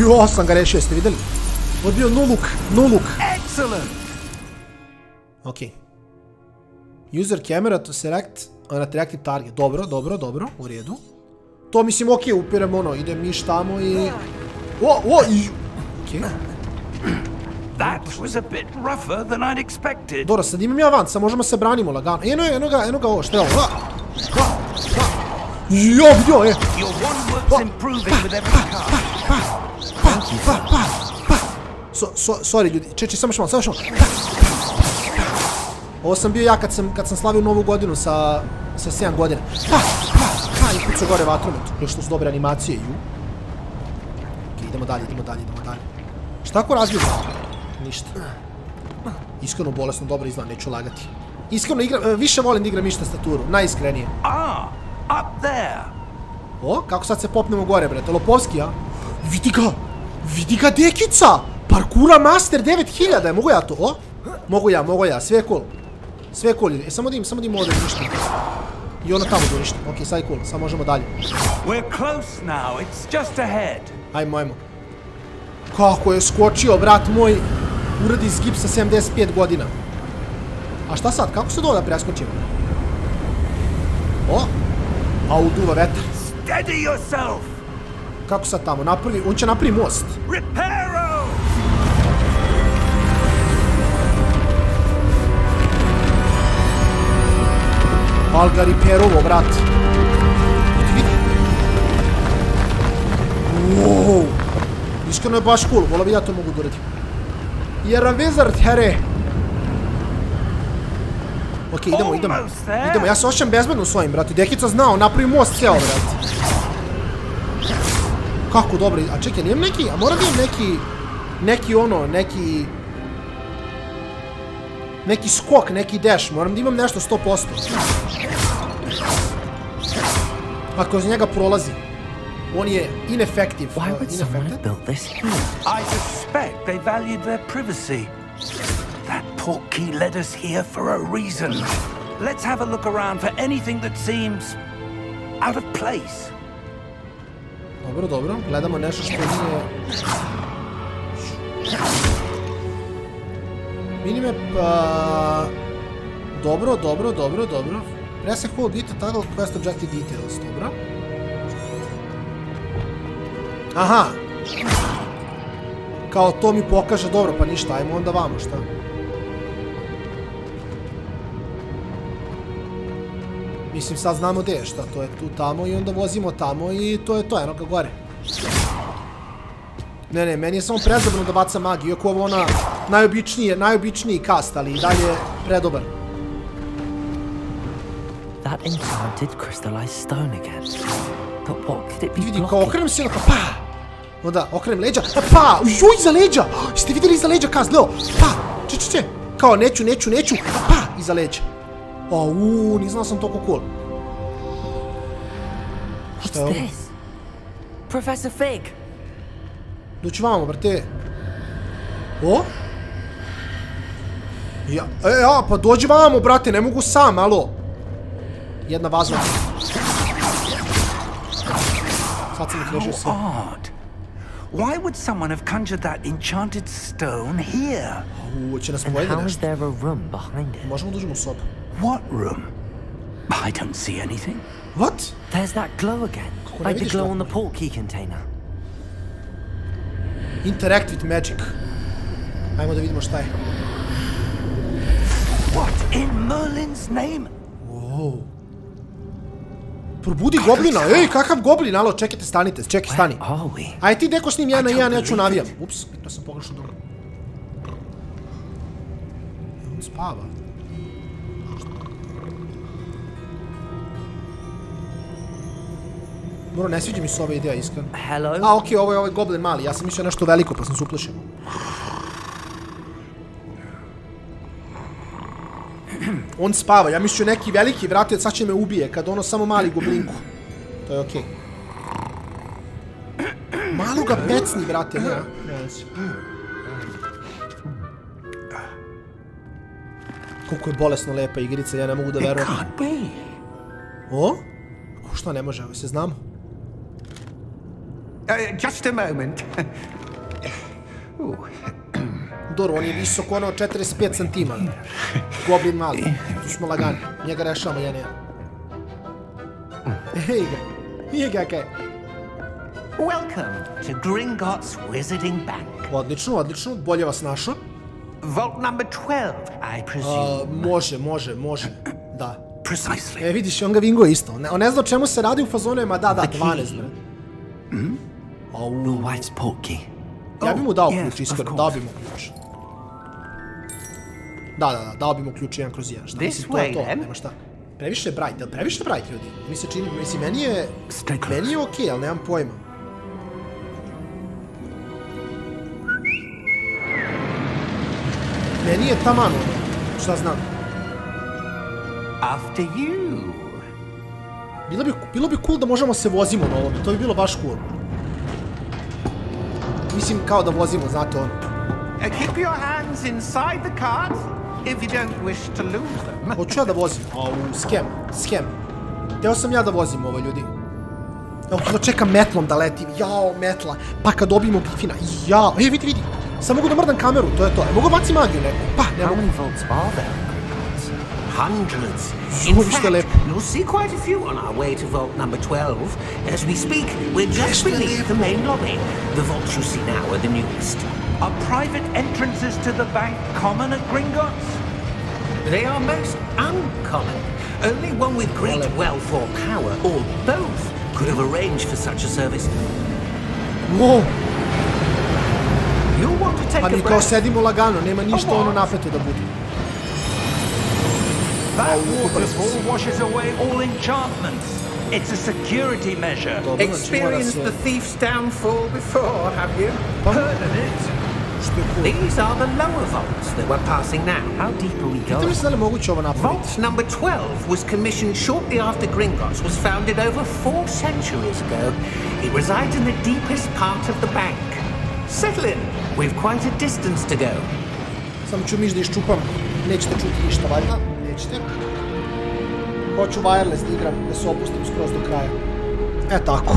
Jo, sam ga rešio, jeste vidjeli? Odbio no look. Excellent. Okay. User camera to select an attractive target. Dobro, u redu. To mislim, okej, upirem idem niš tamo i... Okej. That was a bit rougher than I'd expected. Dobro, sad imam ja van, sad možemo se branimo lagano. Eno ga ovo, šta je ovo? Jo, vidio, Your one work's improving with every car. Sorry ljudi, čeči, samo šmal. Ovo sam bio ja kad sam slavio Novu godinu sa 7 godina. I pucao gore vatromet. Još što su dobre animacije, ju. Ok, idemo dalje. Šta ako razbiju? Ništa. Iskreno bolesno dobro izgleda, neću lagati. Iskreno više volim da igram ništa staturu, najiskrenije. Up there. O, kako sad se popnemo gore, brete, Lopovski, a? Vidi ga dekica! Parkura Master 9000, mogu ja to, o? Mogu ja, sve je cool, ljudi. Samo da im ovdje ništa. I ono tamo do ništa, ok, sad je cool, sad možemo dalje. We're close now, it's just ahead. Ajmo. Kako je skočio, brat moj, ured iz gipsa 75 godina. A šta sad, kako se da preskočimo? O! A uduva vetar. Steady yourself. Kako sad tamo? On će napravi most. Reparo! Al ga riperovo, brat. Vidi. Wow. Iskreno je baš cool. Vola bi ja to mogu da uradim. Jer wizard, here. Ok, idemo. Ja se osjećam bezbedno s ovim, brati. Dekica znao, napravi most ceo, brati. Kako dobro. A čekaj, nijem neki, a moram da imam neki skok, neki dash. Moram da imam nešto 100%. Ako iz njega prolazi. On je ineffective. Why would someone have built this here? I suspect they valued their privacy. That portkey led us here for a reason. Let's have a look around for anything that seems out of place. Dobro. Gledamo nešto što nije... Minimap... Dobro. Press and hold it to toggle quest objective details. Dobro. Aha! Kao to mi pokaže, dobro, pa ništa, ajmo onda vamo, šta? Mislim, sad znamo gdje je, šta, to je tu tamo i onda vozimo tamo i to je to, eno ga gore. Ne, meni je samo prezabavno da baca magiju, iako ovo ona najobičniji cast, ali i dalje predobar. That enchanted crystallized stone again. But what could it be Vidi, blocking? kao okrenem se pa! Onda okrenem leđa, pa! Joj, iza leđa! Ste vidjeli iza leđa cast, leo? Pa! Če! Kao neću, pa! Iza leđa. Nisam znao sam toliko cool. What's this? Professor Fig! Doći vamo, brate. O? Pa dođi vamo, brate, ne mogu sam, alo. Jedna vaza. Sad sam ih rešio sve. Why would someone have conjured that enchanted stone here? Će nas pojede How is nešto. there a room behind it? Možemo da uđemo u sobu. What room? I don't see anything. What? There's that glow again. Like the glow on the portkey container. Interact with magic. Ajmo da vidimo šta je. What in Merlin's name? Wow. Probudi goblina, ej, kakav goblin, alo, čekajte, stanite, stani. Aj ti deko s njim 1 na 1, ja ću navijam. Ups, pitno sam pogrešno dobro. On spava. Moro, ne sviđa mi se ova ideja, iskreno. A, okej, ovo je ovaj goblin mali, ja sam mislio nešto veliko, pa sam se uplašio. On spava, ja mislio neki veliki, vrate, sad će me ubije, kad ono samo mali goblinku. To je okej. Malo ga pecni, vrate, ne? Koliko je bolesno lepa igrica, ja ne mogu da verujem. O? Šta ne može, se znamo? Just a moment. Dobro, on je visok, ono 45 centima. Goblin mali. Tu smo lagani. Njega rešavamo 1-1. Ej ga. Nije ga kaj. Welcome to Gringotts Wizarding Bank. Odlično, odlično. Bolje vas našao. Vault number 12, I presume. Može. Da. Precisely. Vidiš, on ga vingo isto. On ne zna o čemu se radi u fazonu, ma da, 12. Your wife's portkey. Ja bi mu dao ključ, iskreno. Dao bi mu ključ. Da, dao bi mu ključ 1/1. Šta mislim, to je to, nema šta. Previše bright, jel previše bright, ljudi? Mi se čini, mislim, meni je okej, ali nemam pojma. Meni je taman ono, šta znam. After you. Bilo bi cool da možemo se vozimo na ovome, to bi bilo baš cool. Mislim, kao da vozimo, znate ono. Keep your hands inside the cart if you don't wish to lose them. Hoću ja da vozim. Scam. Teo sam ja da vozim ovo, ljudi. Evo, kada čekam metlom da letim. Jao, metla. Pa kad dobijemo Grifina. Jao. Vidi. Sam mogu da mrdam kameru, to je to. Mogu baci magiju neku. Pa, ne mogu. Hundreds. In fact, you'll see quite a few on our way to vault number 12. As we speak, we're just beneath the main lobby. The vaults you see now are the newest. Are private entrances to the bank common at Gringotts? They are most uncommon. Only one with great wealth or power, or both, could have arranged for such a service. Wow. You'll want to take a breath. Pa mi kao sedimo lagano, nema ništa ono napeto da bude. That waterfall washes away all enchantments. It's a security measure. Experienced the thief's downfall before, have you? Heard of it? These are the lower vaults that we're passing now. How deep are we going? Vault number 12 was commissioned shortly after Gringotts was founded over 4 centuries ago. It resides in the deepest part of the bank. Settle in. We've quite a distance to go. Samo ću miš da iščupam. Nećete čuti ništa, valjda? Nećete. Hoću wireless da igram, da se opustim skroz do kraja. Tako.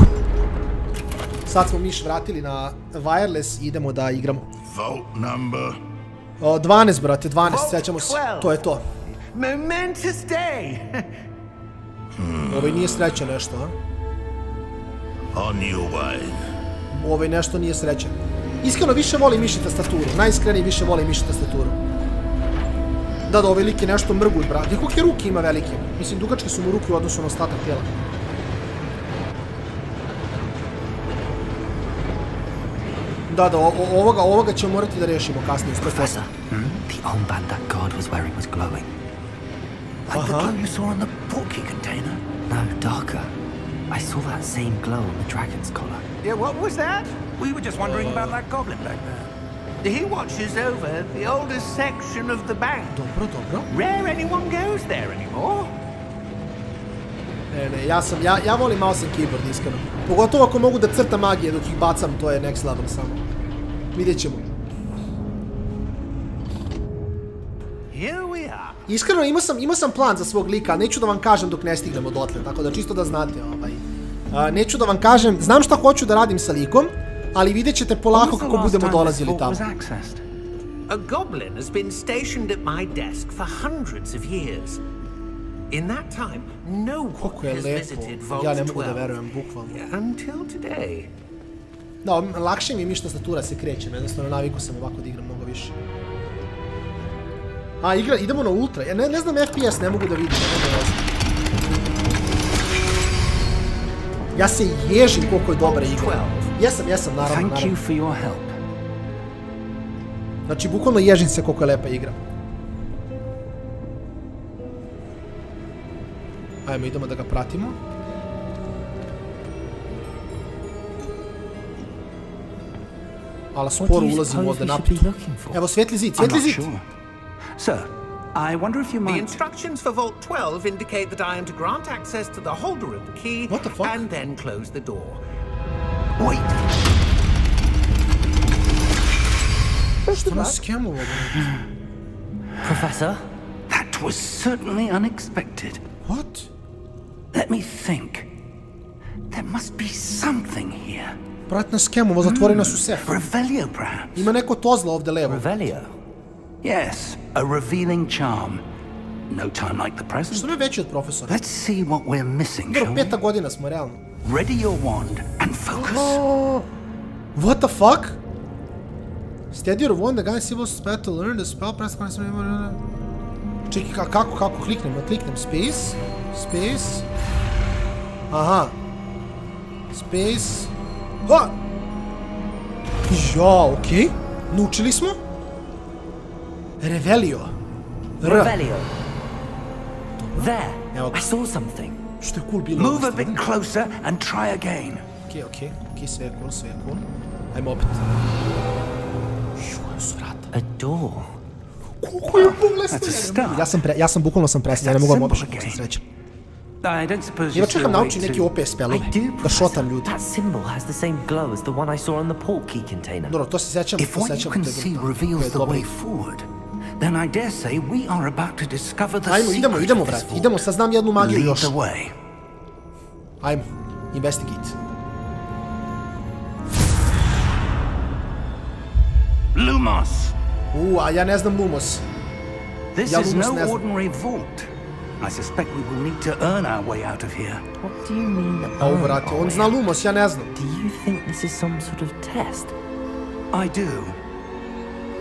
Sad smo miš vratili na wireless i idemo da igramo. Vault number? 12, brate, 12, sećamo se. To je to. Momentous day! Ovaj nije srećan nešto, a? On your way. Ovaj nešto nije srećan. Iskreno, više volim miši tastaturu. Najiskrenije više volim miši tastaturu. Da, ovaj lik je nešto mrgut, brate. Kolike ruke ima velike? Mislim, dugačke su mu ruke u odnosu na ostatak tijela. Da, ovoga ćemo morati da rešimo kasnije. Professor, the armband that guard was wearing was glowing. Like the glow you saw on the portkey container? No, darker. I saw that same glow on the dragon's collar. Yeah, what was that? We were just wondering about that goblin back there. He watches over the oldest section of the bank. Dobro. Rare anyone goes there anymore. Ne, ja volim mouse and keyboard, iskreno. Pogotovo ako mogu da crtam magije dok ih bacam, to je next level samo. Vidjet ćemo. Iskreno, imao sam plan za svog lika, ali neću da vam kažem dok ne stignemo dotle, tako da čisto da znate. Neću da vam kažem, znam šta hoću da radim sa likom, ali vidjet ćete polako kako budemo dolazili tamo. A goblin has been stationed at my desk for hundreds of years. In that time, no one has visited Vault 12. Ja ne mogu da verujem, bukvalno. Until today. Da, lakše mi miš tastatura se krećem, jednostavno naviku sam ovako da igram mnogo više. Idemo na ultra. Ja ne znam FPS, ne mogu da vidim. Ja se ježim koliko je dobra igra. Jesam, naravno. Thank you for your help. Znači, bukvalno ježim se koliko je lepa igra. Ajmo, idemo da ga pratimo. Ali sporo ulazimo ovdje naprijed. Evo, svetli zid. Sir, I wonder if you might... The instructions for Vault 12 indicate that I am to grant access to the holder of the key and then close the door. Wait. Što nas skemu ovdje? Professor? That was certainly unexpected. What? Let me think. There must be something here. Brat nas skemu, zatvori nas u sef. Revelio, perhaps? Ima neko tozla ovdje levo. Revelio? Yes, a revealing charm. No time like the present. Što je veći od profesora? Let's see what we're missing, shall we? 5. godina smo, realno. Ready your wand and And focus. Oh, what the fuck? Steady or one, the guy is able to learn the spell, press. Čekaj, kako kliknem, space, space, aha, space, ha! Ja, okej, naučili smo. Revelio. Revelio. There, I saw something. Što je cool bilo. Move a bit closer and try again. Okej, sve je cool. Ajmo opet. Su vrata. A door. Koliko je bolesno? Bukvalno sam presnjen, ja ne mogu vam opišati kako sam srećan. Ja čekam naučim neki OP spelove, da šotam ljudi. That symbol has the same glow as the one I saw on the portkey container. Dobro, to se sećam. If what you can see reveals the way forward, then I dare say we are about to discover the secret. Idemo, vrat. Idemo, sad znam jednu magiju još. Lead the way. Ajmo, investigate. Lumos. A ja ne znam Lumos. This is no ordinary vault. I suspect we will need to earn our way out of here. What do you mean? Vrati, on zna Lumos, ja ne znam. Do you think this is some sort of test? I do.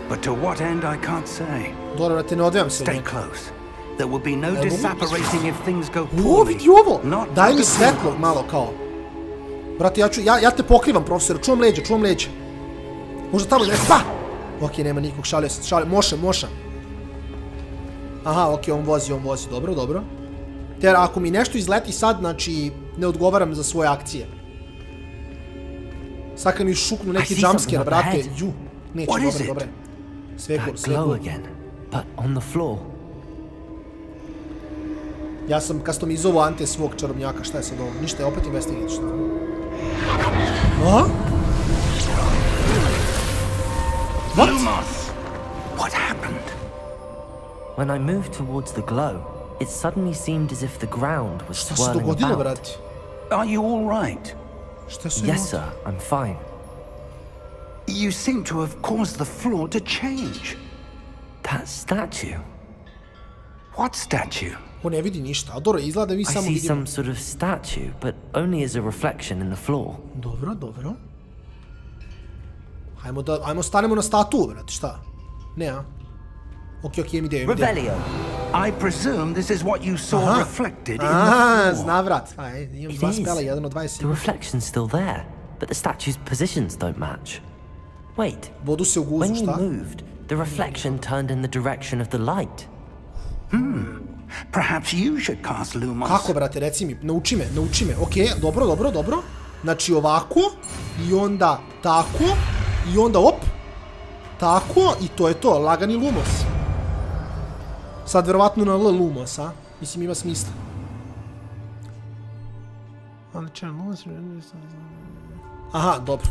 But to what end I can't say. Dobro, vrati, ne odvijam se. Stay close. There will be no disapparating if things go poorly. poorly. Vidi ovo! Daj mi svetlo malo kao. Brate, ja te pokrivam, profesor. Čuvam leđa. Možda tamo ne... Pa! Okej, nema nikog, šalio se. Moša. Aha, okej, on vozi. Dobro. Ter, ako mi nešto izleti sad, znači, ne odgovaram za svoje akcije. Sad kad mi šuknu neki jumpscare, brate, neće, dobre. Sve cool. Ja sam customizovao Ante svog čarobnjaka, šta je sad ovo? Ništa, je opet investigate, šta? Aha? What happened? When I moved towards the glow, it suddenly seemed as if the ground was swirling about. Are you all right? Yes, sir, I'm fine. You seem to have caused the floor to change. That statue? What statue? On ne vidi ništa, a dobro, izgleda vi samo vidimo. I see some sort of statue, but only as a reflection in the floor. Dobro. Ajmo stanemo na statu, brate, šta? Ne, a? Okej, idem ideju. Revelio. I presume this is what you saw reflected in the floor. Zna vrat. Imam dva spela, jedan od 20. The reflection's still there, but the statue's positions don't match. Wait, bodu se u guzu, when šta? you moved, the reflection turned in the direction of the light. Perhaps you should cast Lumos. Kako, brate, reci mi, nauči me. Okej, dobro. Znači ovako, i onda tako, i onda op, tako, i to je to, lagani Lumos. Sad verovatno na L Lumos, a? Mislim, ima smisla. Aha, dobro.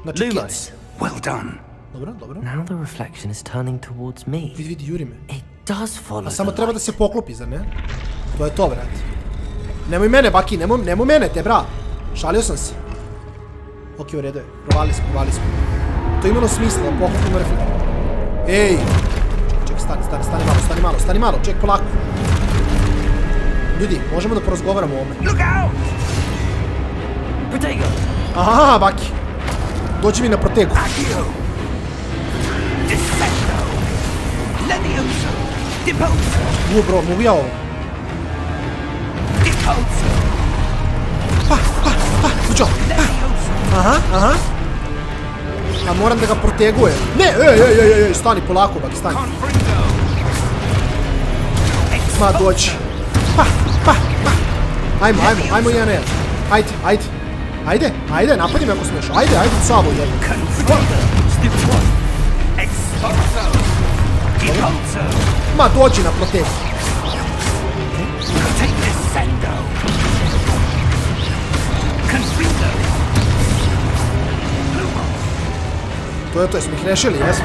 Znači, Lumos. Well done. Dobro. Now the reflection is turning towards me. Vidi, juri me. It does follow. A samo treba da se poklopi, zar ne? To je to, brate. Nemoj mene, Baki, nemoj mene, te bra. Šalio sam se. Okej, u redu je. Provali smo. To je imalo smisla, poklopimo reflektor. Ej! Ček, stani malo, ček, polako. Ljudi, možemo da porazgovaramo o ovome. Look out! Protego! Aha, Baki. Dođi mi na protegu. Bro, mogu ja ovo? Uđo! Aha. A moram da ga protegujem. Ne, ej, stani polako, Baki, stani. Ma, dođi. Ajmo, jedan. Ajde, napadi me ako smiješ. Ajde, Savo, jedno. Ma, dođi na protegu. To je to, jesmo ih rešili, jesmo.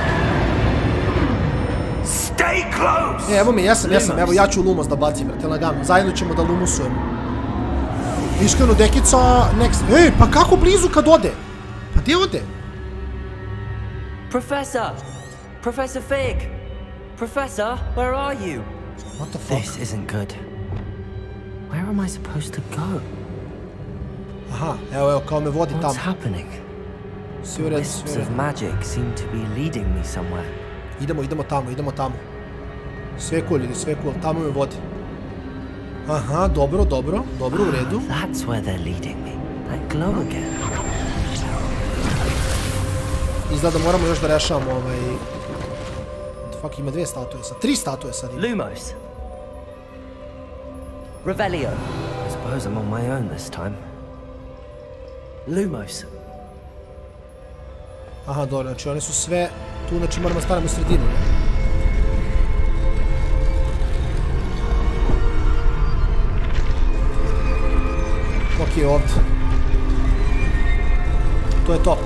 Evo mi, jesam, evo ja ću Lumos da bacim, brate, lagano. Zajedno ćemo da Lumusujemo. Iskreno, dekica, next. Ej, pa kako blizu kad ode? Pa gdje ode? Professor Fig! Professor, where are you? What the fuck? This isn't good. Where am I supposed to go? Aha, evo, kao me vodi tamo. What's happening? Sve u redu, sve Wisps u of redu. magic seem to be leading me somewhere. Idemo tamo. Sve cool, ljudi, sve cool. Tamo me vodi. Aha, dobro, u redu. That's where they're leading me. That glow again. Izgleda moramo još da rešavamo ovaj... Fuck, ima 2 statue sad. 3 statue sad ima. Lumos. Revelio. I suppose I'm on my own this time. Lumos. Aha, dobro, znači one su sve tu, znači moramo staviti u sredinu. Ok, ovdje. To je to.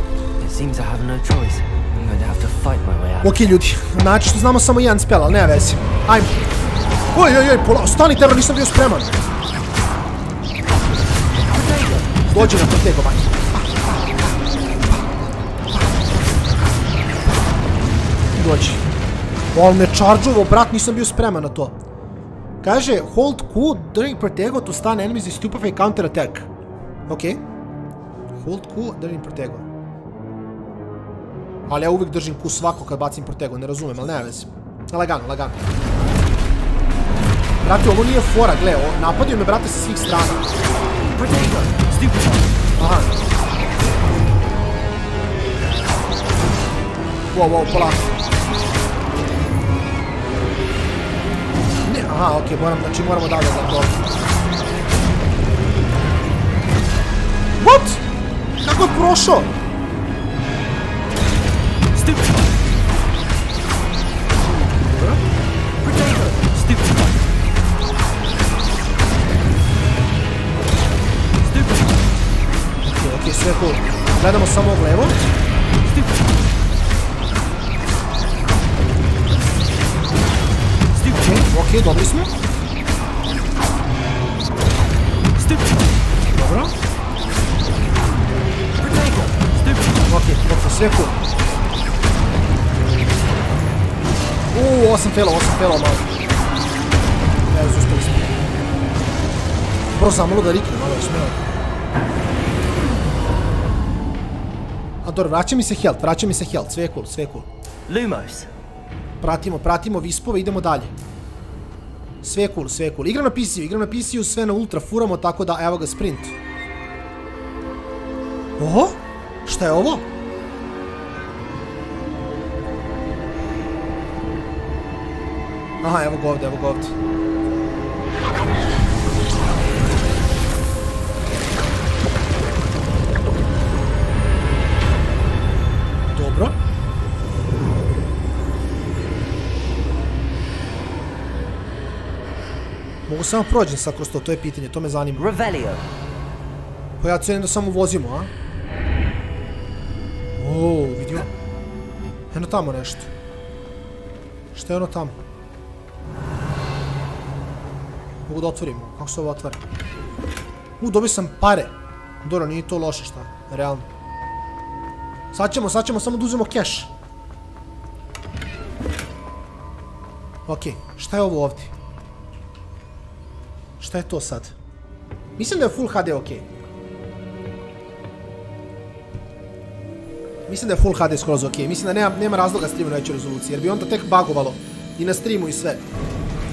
It seems I have no choice. I'm going to have to fight my way out. Ok, ljudi, znači što znamo samo jedan spell, ali nema veze. Ajmo. Oj, stani Teror, nisam bio spreman. Dođi na protego, baj. Dođi. Ali me charge-ovo, brat, nisam bio spreman na to. Kaže, hold Q during protego to stun enemies and stupefy counter attack. Ok. Hold Q during protego. Ali ja uvijek držim Q svako kad bacim protego, ne razumem, ali nema veze. Lagano. Brate, ovo nije fora, gle, napadaju me, brate, sa svih strana. Aha. Wow, polako. Aha, okej, moramo dalje za to. What? Kako je prošao? Okej, sve cool. Gledamo samo ovog levo. Okej, dobri smo. Dobro. Okej, sve cool. 8 failova malo. Evo, zustali smo. Brzo, malo da rikne, malo je smjelo. A dobro, vraća mi se health, sve je cool. Lumos. Pratimo vispove, idemo dalje. Sve je cool. Igram na PC-u, sve na ultra furamo, tako da, evo ga, sprint. Oho? Šta je ovo? Aha, evo ga ovdje. Dobro. Mogu samo prođem sad kroz to je pitanje, to me zanima. Revelio. Pa ja cijenim da samo vozimo, a? Vidio? Eno tamo nešto. Šta je ono tamo? Mogu da otvorim, kako se ovo otvara? Dobio sam pare. Dobro, nije to loše, šta? Realno. Sad ćemo samo da uzmemo cash. Okej, šta je ovo ovdje? Šta je to sad? Mislim da je Full HD okej. Mislim da je Full HD skroz okej. Mislim da nema razloga streamu na većoj rezoluciji, jer bi onda tek bugovalo. I na streamu i sve.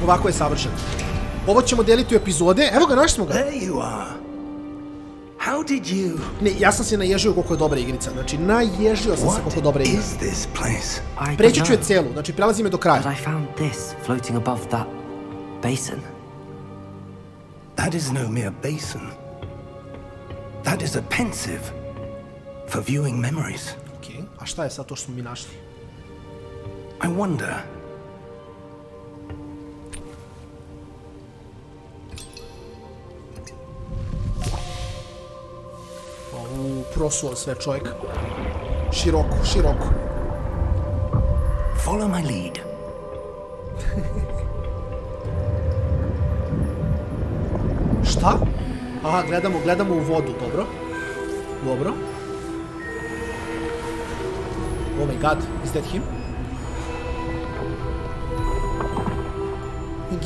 Ovako je savršen. Ovo ćemo deliti u epizode. Evo ga, našli smo ga. There you are. How did you... Ne, ja sam se naježio koliko je dobra igrica. Znači, naježio sam se koliko je dobra igra. What is this place? Preći ću je celu, znači prelazi me do kraja. But I found this floating above that basin. That is no mere basin. That is a pensive for viewing memories. Okej, a šta je sad to što smo mi našli? I wonder... Prosuo sve čovjek. Široko. Follow my lead. Šta? Aha, gledamo u vodu, dobro. Oh my god, is that him?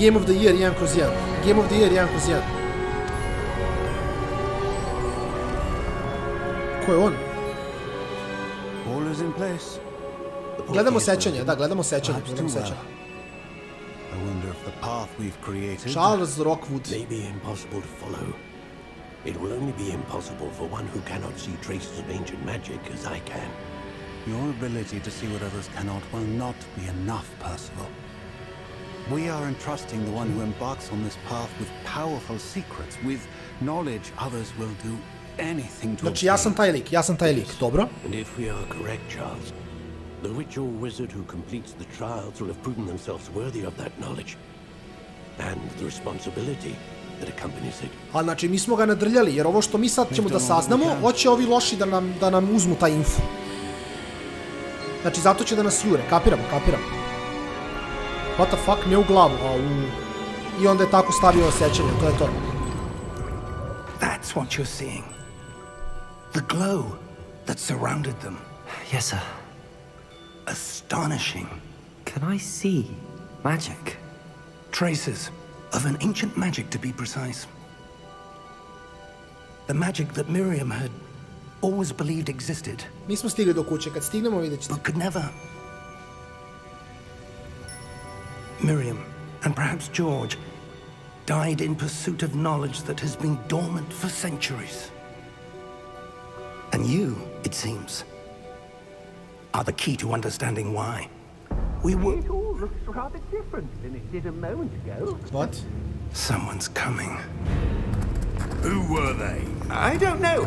Game of the Year 1/1. Ko je on? Gledamo sećanje, da, gledamo sećanje. Charles Rockwood. It will only be impossible for one who cannot see traces of ancient magic as I can. Your ability to see what others cannot will not be enough, Percival. We are entrusting the one who embarks on this path with powerful secrets, with knowledge others will do anything to obtain. Znači, ja sam taj lik, dobro? And if we are correct, Charles, the witch or wizard who completes the trials will have proven themselves worthy of that knowledge and the responsibility that accompanies it. A znači, mi smo ga nadrljali, jer ovo što mi sad ćemo da saznamo, hoće ovi loši da nam uzmu taj info. Znači, zato će da nas jure, kapiramo. What the fuck, ne u glavu, I onda je tako stavio sećanje, to je to. That's what you're seeing. The glow that surrounded them. Yes, sir. Astonishing. Can I see magic? Traces of an ancient magic, to be precise. The magic that Miriam had always believed existed. Mi smo stigli do kuće, kad stignemo vidjet ćete. But could never. Miriam, and perhaps George, died in pursuit of knowledge that has been dormant for centuries. And you, it seems, are the key to understanding why. It all looks rather different than it did a moment ago. What? Someone's coming. Who were they? I don't know.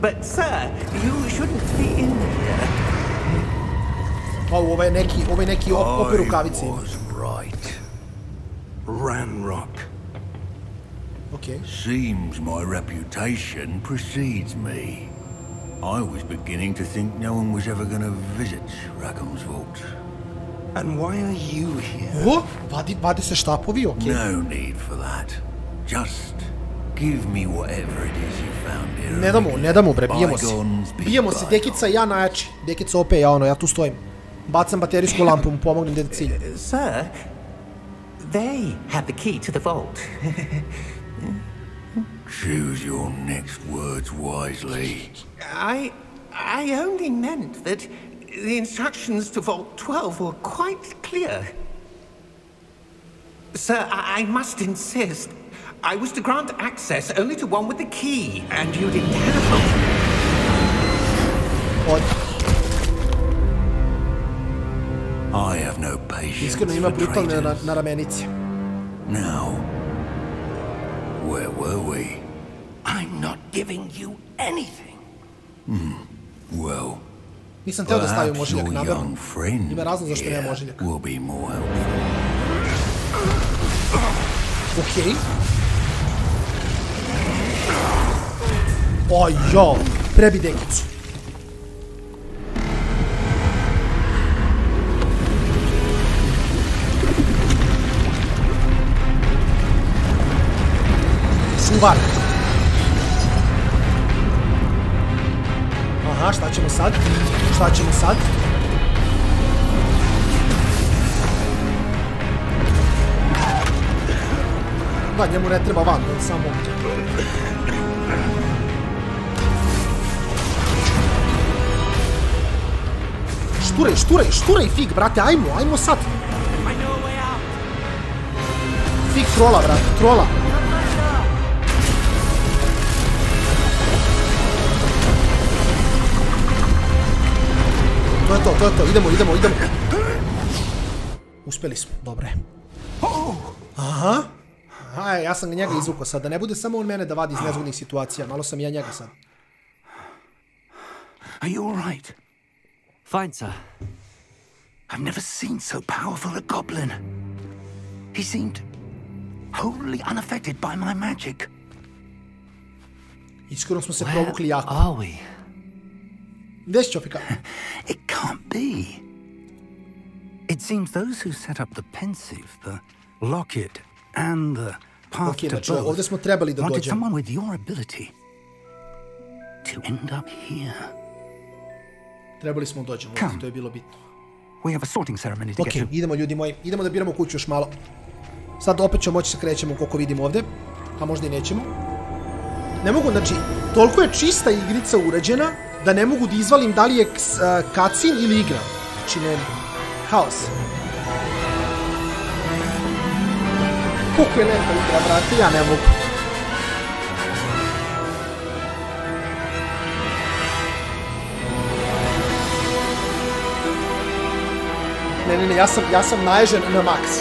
But, sir, you shouldn't be in here. Ovo je neki opet rukavice. I was right. Ranrock. Okay. Seems my reputation precedes me. I was beginning to think no one was ever going to visit Rackham's vault. And why are you here? Vade se štapovi, okay. No need for that. Just give me whatever it is you found here. Ne damo bre, bijemo se, Dekica i ja najjači. Dekica opet, ja tu stojim. Bacam baterijsku lampu, mu pomognem da cilj. Sir, they have the key to the vault. Choose your next words wisely. I only meant that the instructions to Vault 12 were quite clear. Sir, I must insist. I was to grant access only to one with the key, and you didn't have it. I have no patience Iskreno ima for brutalne traitors. na ramenici. Now, where were we? I'm not giving you anything. Well, Nisam teo da stavim možiljak your namerno. young friend Ima razlog zašto nema here možiljaka. will be more helpful. Okej. Ojo, prebi Dekicu. Čuvar. Aha, šta ćemo sad? Da, njemu ne treba van, on samo ovdje. Šturaj, Fig, brate, ajmo sad. Fig trola, brate, trola. To je to, idemo. Uspjeli smo, dobro je. Aha. Ja sam njega izvukao sad, da ne bude samo on mene da vadi iz nezgodnih situacija, malo sam ja njega sad. Are you all right? Fine, sir. I've never seen so powerful a goblin. He seemed wholly unaffected by my magic. Iskreno smo se provukli jako. Where are we? Gdje si, Čopika? It can't be. It seems those who set up the pensive, the locket, and the path to znači, birth ovdje smo trebali da wanted dođemo. someone with your ability to end up here. Trebali smo dođemo, to je bilo bitno. We have a sorting ceremony to get Ok, to. idemo ljudi moji, idemo da biramo kuću još malo. Sad opet ćemo moći se krećemo koliko vidimo ovdje, a možda i nećemo. Ne mogu, znači, Toliko je čista igrica urađena da ne mogu da izvalim da li je cutscene ili igra. Znači ne... Haos. Koliko je lepa igra, brate, ja ne mogu. Ne, ja sam naježen na maks.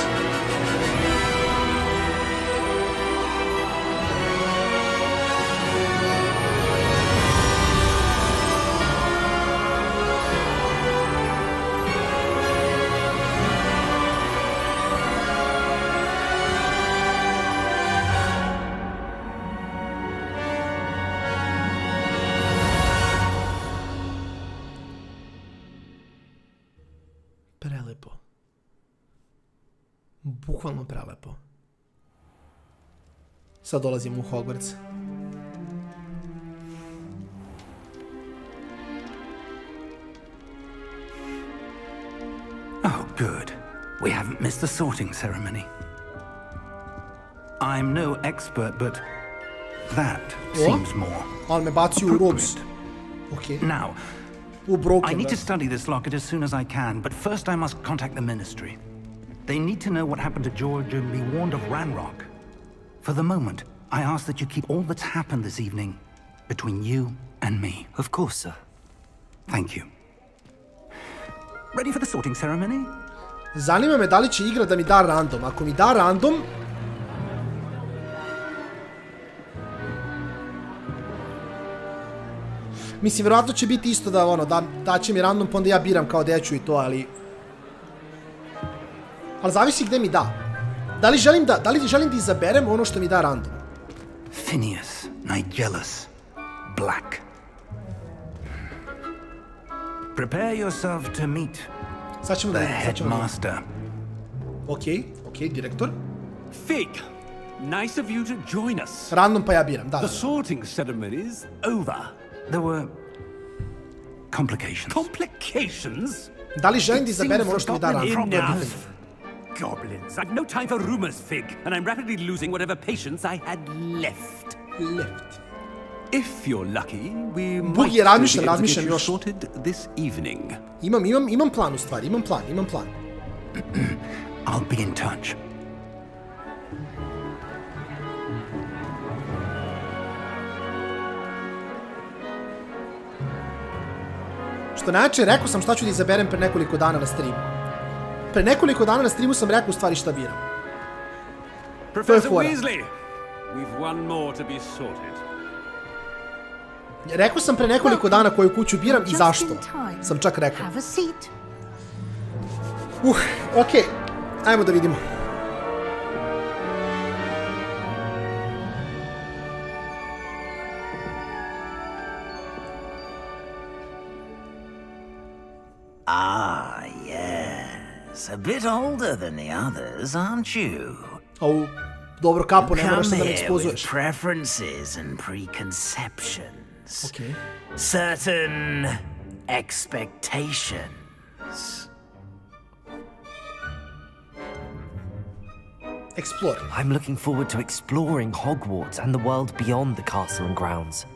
Prelepo. Bukvalno prelepo. Sad dolazim u Hogwarts. Oh, good. We haven't missed the sorting ceremony. I'm no expert, but that seems more appropriate. Okay. Now, I need to study this locket as soon as I can, but first I must contact the Ministry. They need to know what happened to George and be warned of Ranrock. For the moment, I ask that you keep all that's happened this evening between you and me. Of course, sir. Thank you. Ready for the sorting ceremony? Zanima me da li će igra da mi da random. Ako mi da random... Mislim, vjerojatno će biti isto da, ono, da će mi random, pa onda ja biram kao gde ću i to, ali... Ali zavisi gde mi da. Da li želim da izaberem ono što mi da random? Phineas, Nigellus, Black. Prepare yourself to meet the headmaster. Okay, direktor. Fig, nice of you to join us. Random pa ja biram, da. The sorting ceremony's over. There were complications. Complications? Da li želim da izaberem ono što mi da random? Goblins, I've no time for rumors, Fig, and I'm rapidly losing whatever patience I had left. If you're lucky, we might be able to get you sorted this evening. Imam plan u stvari, imam plan. I'll be in touch. Što najjače, rekao sam šta ću da izaberem pre nekoliko dana na streamu. Pre nekoliko dana na streamu sam rekao u stvari šta biram. Professor Weasley, we've one more to be sorted. Rekao sam pre nekoliko dana koju kuću biram i zašto. Sam čak rekao. Okej. Ajmo da vidimo. Ah, yes. A bit older than the others, aren't you? Au, dobro kapo, ne moraš se da me ekspozuješ. Come here with preferences and preconceptions. Okay. Certain expectations. Explore. I'm looking forward to exploring Hogwarts and the world beyond the castle and grounds.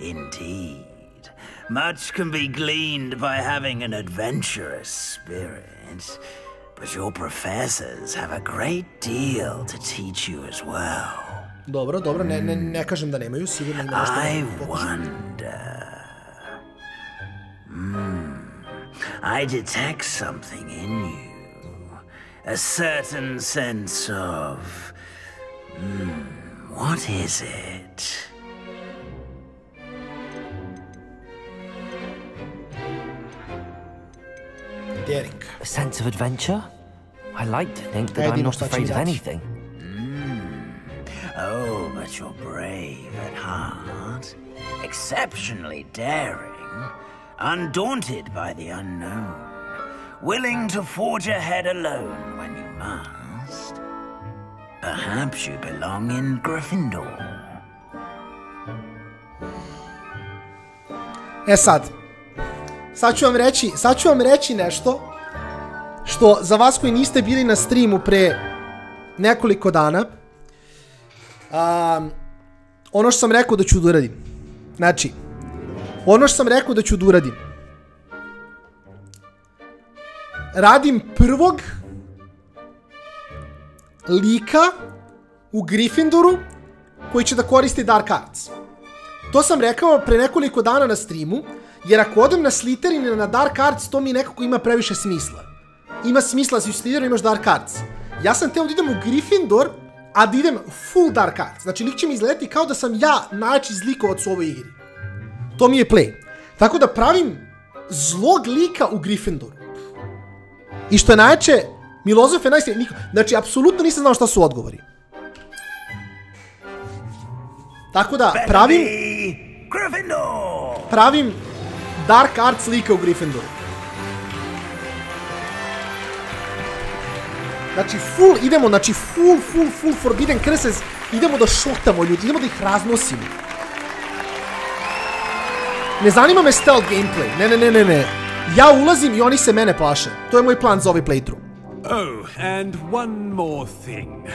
Indeed. Much can be gleaned by having an adventurous spirit, but your professors have a great deal to teach you as well. Dobro, ne kažem da nemaju, sigurno ima nešto. I wonder... I detect something in you. A certain sense of... what is it? Daring. A sense of adventure? I like to think that I'm not afraid of anything. Oh, but you're brave at heart, exceptionally daring, undaunted by the unknown, willing to forge ahead alone when you must. Perhaps you belong in Gryffindor. Sad ću vam reći nešto što za vas koji niste bili na streamu pre nekoliko dana. ono što sam rekao da ću da uradim. Znači, ono što sam rekao da ću da uradim. Radim prvog lika u Gryffindoru koji će da koristi Dark Arts. To sam rekao pre nekoliko dana na streamu, jer ako odem na Slytherin ili na Dark Arts, to mi nekako ima previše smisla. Ima smisla da si u Slytherin imaš Dark Arts. Ja sam teo da idem u Gryffindor, a da idem full Dark Arts. Znači, lik će mi izgledati kao da sam ja najjači zlikovac u ovoj igri. To mi je play. Tako da pravim zlog lika u Gryffindoru. I što je najjače, Milozof je najsnije. Znači, apsolutno nisam znao šta su odgovori. Tako da, pravim Dark Arts lika u Gryffindoru. Znači, idemo, znači, full Forbidden Curses, idemo da šotamo ljudi, idemo da ih raznosimo. Ne zanima me stealth gameplay, ne. Ja ulazim i oni se mene plaše. To je moj plan za ovaj playthrough. Oh, and one more thing.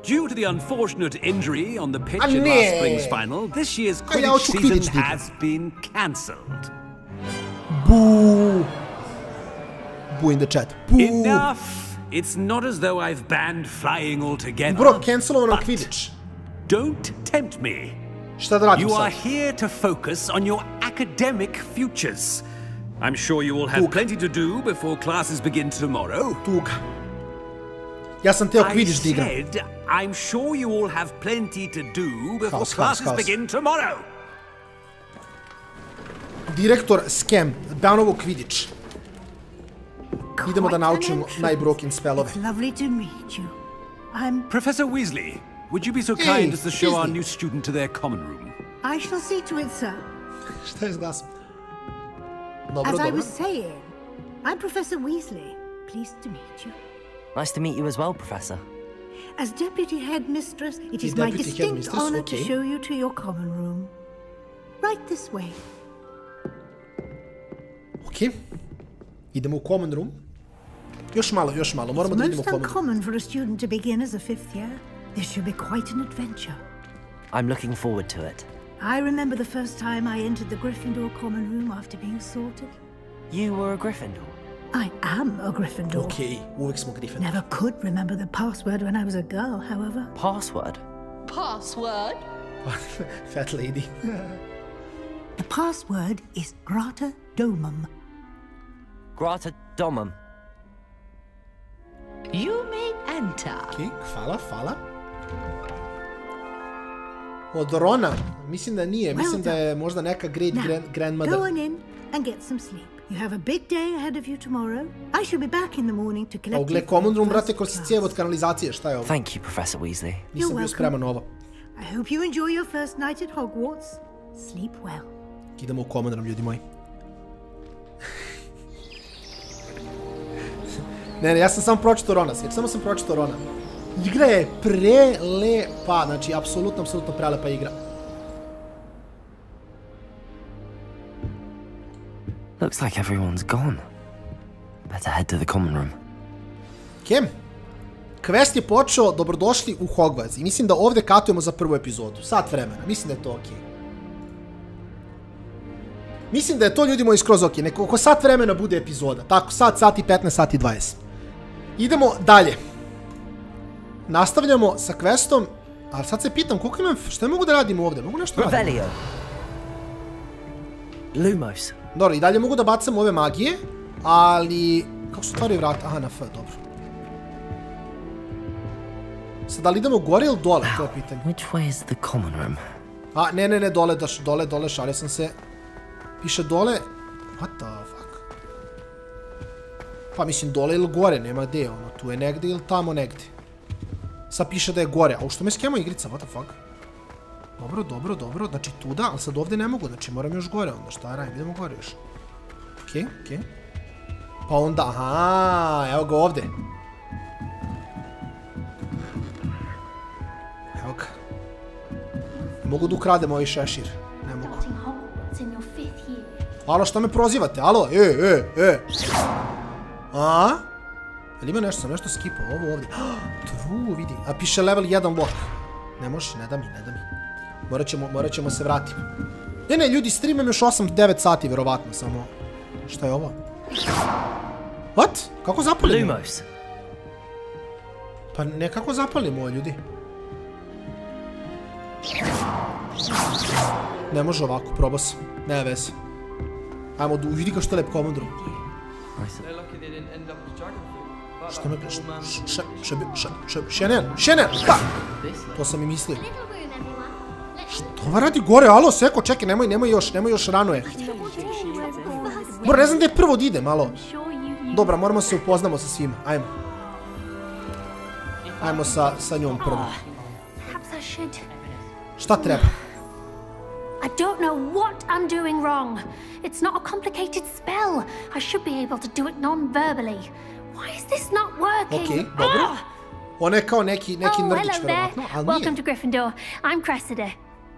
Due to the unfortunate injury on the pitch in last spring's final, this year's Quidditch season has been cancelled. Boo! Boo in the chat. Boo! Enough! It's not as though I've banned flying altogether. Bro, cancelovano Quidditch. Don't tempt me. Šta da radim sad? You are here to focus on your academic futures. I'm sure you will have plenty to do before classes begin tomorrow. Tuga. Ja sam teo Quidditch da igram. I said, I'm sure you all have plenty to do before classes begin tomorrow. Direktor scam, banovo Quidditch. Idemo da naučimo najbroken spellove. Lovely to meet you. Professor Weasley, would you be so kind as to show our new student to their common room? I shall see to it, sir. Šta je s glasom? As I was saying, I'm Professor Weasley. Pleased to meet you. Nice to meet you as well, Professor. As Deputy Headmistress, it is my distinct honor to show you to your common room. Right this way. Okay. Idemo u common room. Još malo. Moramo da idemo u common room. It's most uncommon for a student to begin as a fifth year. This should be quite an adventure. I'm looking forward to it. I remember the first time I entered the Gryffindor common room after being sorted. You were a Gryffindor? I am a Gryffindor. Okay, uvek smo Gryffindor. Never could remember the password when I was a girl, however. Password? Password? Fat lady. The password is Grata Domum. Grata Domum. You may enter. Okay, hvala. Od Rona, mislim da nije, mislim da je možda neka great grandmother. Go on in and get some sleep. You have a big day ahead of you tomorrow. I shall be back in the morning to collect you. Gle, common room, brate, ko si cijev od kanalizacije, šta je ovo? Thank you, Professor Weasley. Nisam bio spreman ovo. I hope you enjoy your first night at Hogwarts. Sleep well. Idemo u common room, ljudi moji. Ne, ja sam samo pročitao Rona, samo sam pročitao Rona. Igra je prelepa, znači apsolutno prelepa igra. Looks like everyone's gone. Better head to the common room. Kem, quest je počeo, dobrodošli u Hogwarts. I mislim da ovdje katujemo za prvu epizodu. Sat vremena, mislim da je to okej. Mislim da je to, ljudi moji, skroz okej. Neko oko sat vremena bude epizoda. Tako, sat i 15, sat i 20. Idemo dalje. Nastavljamo sa questom. Ali sad se pitam, koliko imam, što mogu da radim ovdje? Mogu nešto radim? Revelio. Lumos. Dobro, i dalje mogu da bacam ove magije, ali... Kako se otvaraju vrata? Aha, na F, dobro. Sad, da li idemo gore ili dole? To je pitanje. Which way is the common room? A, ne, dole, šalio sam se. Piše dole... What the fuck? Pa mislim, dole ili gore, nema gde, ono, tu je negde ili tamo negde. Sad piše da je gore, a u što me skema igrica, what the fuck? Dobro, znači tuda, ali sad ovdje ne mogu, znači moram još gore onda, šta radim, idemo gore još. Okej. Pa onda, aha, evo ga ovdje. Evo ga. Ne mogu da ukradem ovaj šešir, ne mogu. Alo, što me prozivate, alo, A? Jel ima nešto, sam nešto skipao, ovo ovdje. True, vidi, a piše level 1 lock. Ne može, ne da mi. Morat ćemo se vratiti. Ne, ljudi, streamam još 8-9 sati, verovatno, samo... Šta je ovo? What? Kako zapalimo? Pa ne, kako zapalimo, ljudi? Ne može ovako, probao sam. Nema veze. Ajmo, vidi kao što je lep komandru. Što me... Šenel! Pa! To sam i mislio. Što ova radi gore? Alo, Seko, čekaj, nemoj još, rano je. Ne znam gdje prvo da ide, malo. Dobra, moramo se upoznamo sa svima, ajmo. Ajmo sa njom prvo. Šta treba? I don't know what I'm doing wrong. It's not a complicated spell. I should be able to do it non-verbally. Why is this not working? Okej, dobro. Ona je kao neki nrdić, verovatno, ali nije. Welcome to Gryffindor. I'm Cressida.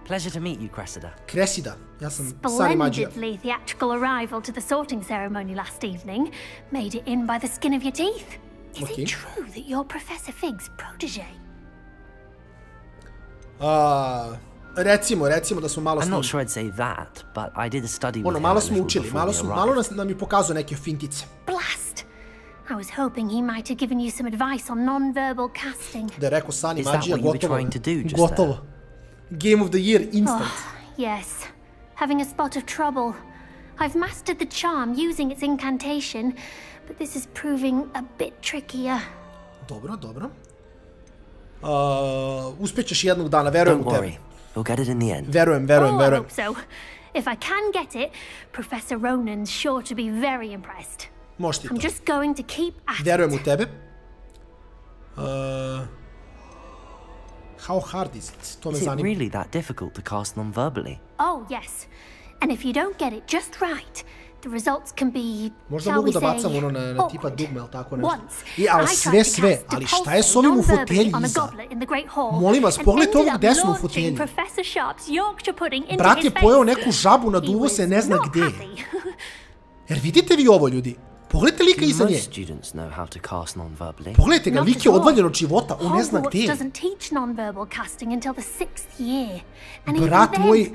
Pleasure to meet you, Cressida. Cressida. Ja sam Sani Mađija. Splendidly theatrical arrival to the sorting ceremony last evening. Made it in by the skin of your teeth. Is it true that you're Professor Fig's protege? Recimo da smo malo I'm not sure I'd say that, but I did a study with him malo smo učili, malo nam je pokazao neke fintice. Blast! I was hoping he might have given you some advice on non-verbal casting. Da je rekao Sani Mađija, gotovo. Game of the year, instant. Yes, having a spot of trouble. I've mastered the charm using its incantation, but this is proving a bit trickier. Dobro. Uspjećeš jednog dana, verujem u tebe. We'll get it in the end. Verujem. I hope so. If I can get it, Professor Ronan's sure to be very impressed. Možeš ti to. I'm just going to keep at it. Verujem u tebe. How hard is it? To me zanima. Is it really that difficult to cast non-verbally? Oh, yes. And if you don't get it just right, the results can be, možda mogu da bacam ono na tipa dugme, ili tako nešto. Ali sve, ali šta je s ovim u fotelji iza? Molim vas, pogledajte ovog desno u fotelji. Brat je pojeo neku žabu, naduvo se ne zna gdje. Jer vidite vi ovo, ljudi? Pogledajte lika iza nje. Pogledajte ga, lik je odvaljen od života, on ne zna gdje je. Brat moj...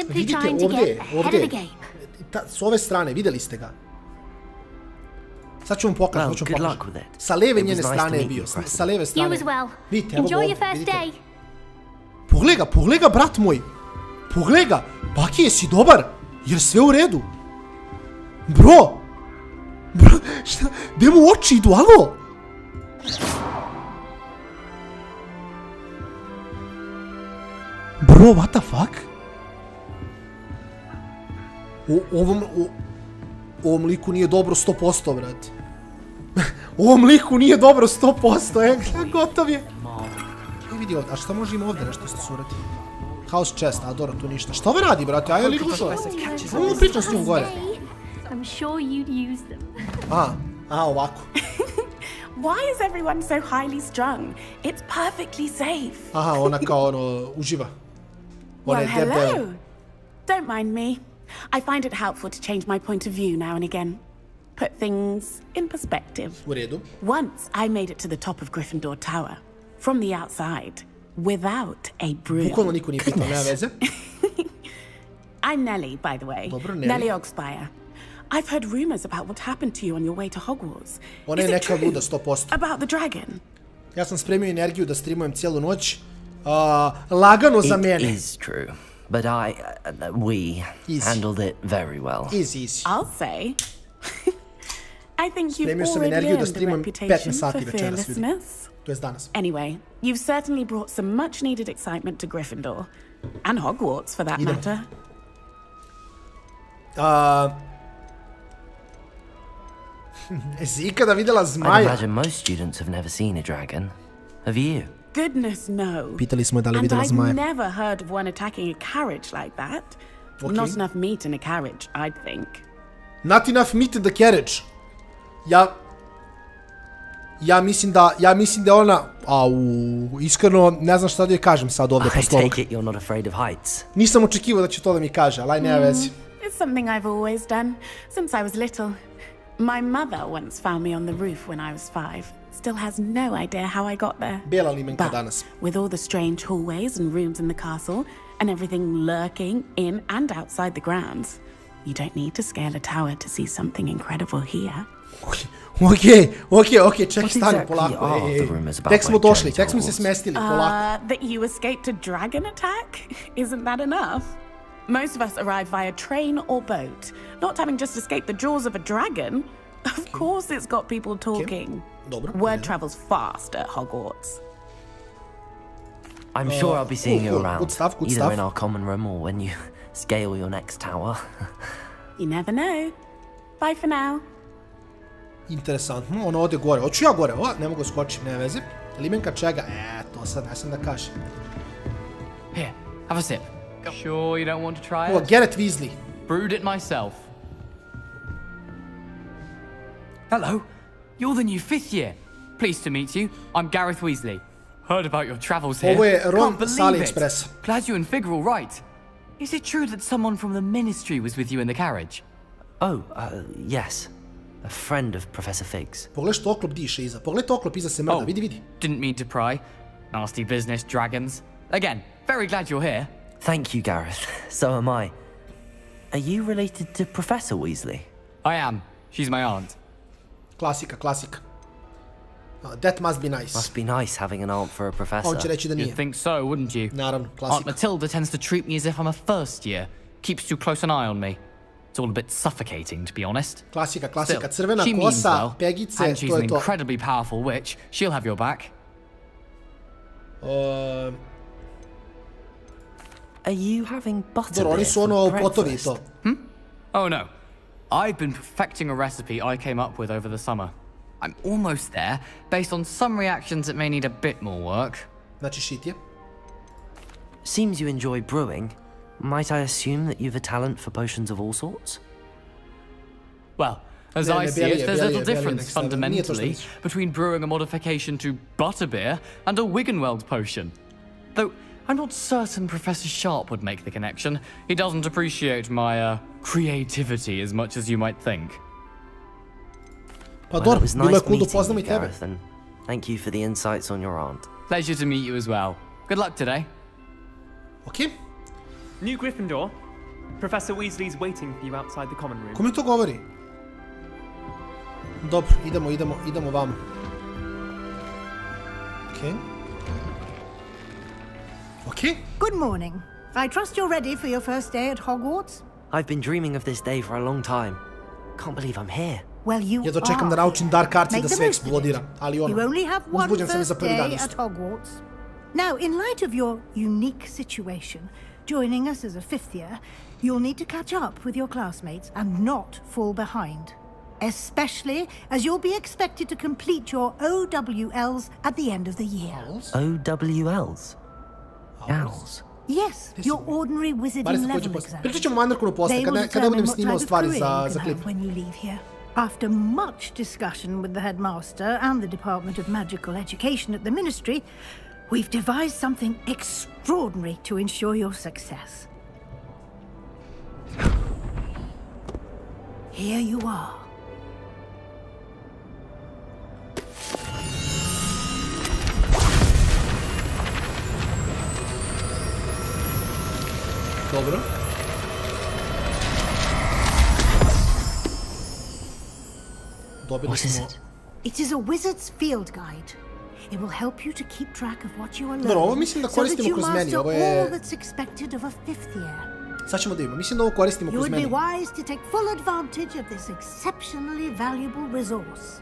Vidite ovdje, s ove strane, vidjeli ste ga. Sad ću vam pokazati, Sa leve njene strane je bio, sa leve strane. Vidite, evo ga ovdje, vidite. Pogledaj ga, brat moj. Pogledaj ga, Baki, jesi dobar? Jer sve u redu? Bro, šta, gdje mu oči idu, alo? Bro, what the fuck? Ovom liku nije dobro 100%, brate. Ovom liku nije dobro 100%, gotov je. Vidi ovdje, a šta može ima ovdje nešto ste surati? House chest, a dobro, tu ništa. Šta ovo radi, brate, a je li dušo? Ovo pričam s njom gore. Ovako. Why is everyone so highly strung? It's perfectly safe. Aha, ona kao ono, uživa. Well, hello. Don't mind me. I find it helpful to change my point of view now and again. Put things in perspective. U redu. Once I made it to the top of Gryffindor Tower, from the outside, without a broom. Bukvalno niko nije pitao, nema veze. I'm Nellie, by the way. Dobro, Nellie. Nellie Ogspire. I've heard rumors about what happened to you on your way to Hogwarts. Ona je neka luda, 100%. About the dragon. Ja sam spremio energiju da streamujem cijelu noć. Lagano za mene. It is true. But we handled it very well. Easy. I'll say. I think you've already earned the reputation for fearlessness. Anyway, you've certainly brought some much-needed excitement to Gryffindor. And Hogwarts, for that matter. Jesi ikada vidjela zmaja? I imagine most students have never seen a dragon. Have you? Goodness no. Pitali smo je da li vidjela zmaja. And I've never heard of one attacking a carriage like that. Not enough meat in a carriage, I'd think. Not enough meat in the carriage. Ja mislim da ona... iskreno, ne znam šta da joj kažem sad ovdje posle ovoga. I take it you're not afraid of heights. Nisam očekivao da će to da mi kaže, ali nema vezi. It's something I've always done, since I was little. My mother once found me on the roof when I was 5, still has no idea how I got there. Bela limenka But danas. with all the strange hallways and rooms in the castle, and everything lurking in and outside the grounds, you don't need to scale a tower to see something incredible here. Okay, čekaj, stani, polako. Tek smo došli, tek smo se smestili, polako. That you escaped a dragon attack? Isn't that enough? Most of us arrive via train or boat, not having just escaped the jaws of a dragon. Of course it's got people talking. Word travels fast at Hogwarts. I'm sure I'll be seeing you around, good stuff. either in our common room or when you scale your next tower. You never know. Bye for now. Interesantno, ono ode gore. Hoću ja gore, ne mogu skočiti, ne veze. Limenka čega? To sad ne sam da kažem. Here, have a sip. Sure you don't want to try it? Garrett Weasley. Brewed it myself. Hello, you're the new 5th year. Pleased to meet you. I'm Gareth Weasley. Heard about your travels here. Ovo je Ron Can't s believe AliExpress. it. Glad you and Fig are all right. Is it true that someone from the Ministry was with you in the carriage? Oh, yes. A friend of Professor Fig's. Pogledaj što oklop diše iza. Pogledaj oklop iza se mrda. Vidi. Didn't mean to pry. Nasty business, dragons. Again, very glad you're here. Thank you, Gareth. So am I. Are you related to Professor Weasley? I am. She's my aunt. Klasika. That must be nice. Must be nice having an aunt for a professor. On će reći da nije. You'd think so, wouldn't you? Naravno, klasika. Aunt Matilda tends to treat me as if I'm a first year. Keeps too close an eye on me. It's all a bit suffocating, to be honest. Klasika. Still, Crvena she means kosa, well, pegice, and she's to an je to. incredibly powerful witch. She'll have your back. Are you having Dobro, oni su ono potovi i to. Oh no. I've been perfecting a recipe I came up with over the summer. I'm almost there, based on some reactions that may need a bit more work. Znači shit je. Seems you enjoy brewing. Might I assume that you've a talent for potions of all sorts? Well, as I see it, there's little difference fundamentally between brewing a modification to butterbeer and a Wiggenweld potion. Though I'm not certain Professor Sharp would make the connection. He doesn't appreciate my creativity as much as you might think. Well, it was nice meeting you, Gareth, and thank you for the insights on your aunt. Pleasure to meet you as well. Good luck today. Okay. New Gryffindor. Professor Weasley's waiting for you outside the common room. Kome to govori? Dobro, idemo vamo. Okay. Good morning. I trust you're ready for your first day at Hogwarts? I've been dreaming of this day for a long time. Can't believe I'm here. Well, you Ja čekam da naučim Dark Arts i da sve eksplodira, ali ono, you only have one uzbuđen sam i za first prvi dan day isto. at Hogwarts. Now, in light of your unique situation, joining us as a 5th year, you'll need to catch up with your classmates and not fall behind. Especially as you'll be expected to complete your OWLs at the end of the year. OWLs? Owls? Yes, your ordinary wizarding level exams. Pričat ćemo Mandarkunu posle, kada budem snimao stvari za klip. When you leave here. After much discussion with the headmaster and the Department of Magical Education at the Ministry, we've devised something extraordinary to ensure your success. Here you are. Dobro. What is it? It is a wizard's field guide. It will help you to keep track of what you are Dobro, ovo learning, mislim da so that koristimo you kroz meni, master ovo all je... that's expected of a 5th year. Sad ćemo da imamo, mislim da ovo koristimo You kroz would meni. be wise to take full advantage of this exceptionally valuable resource.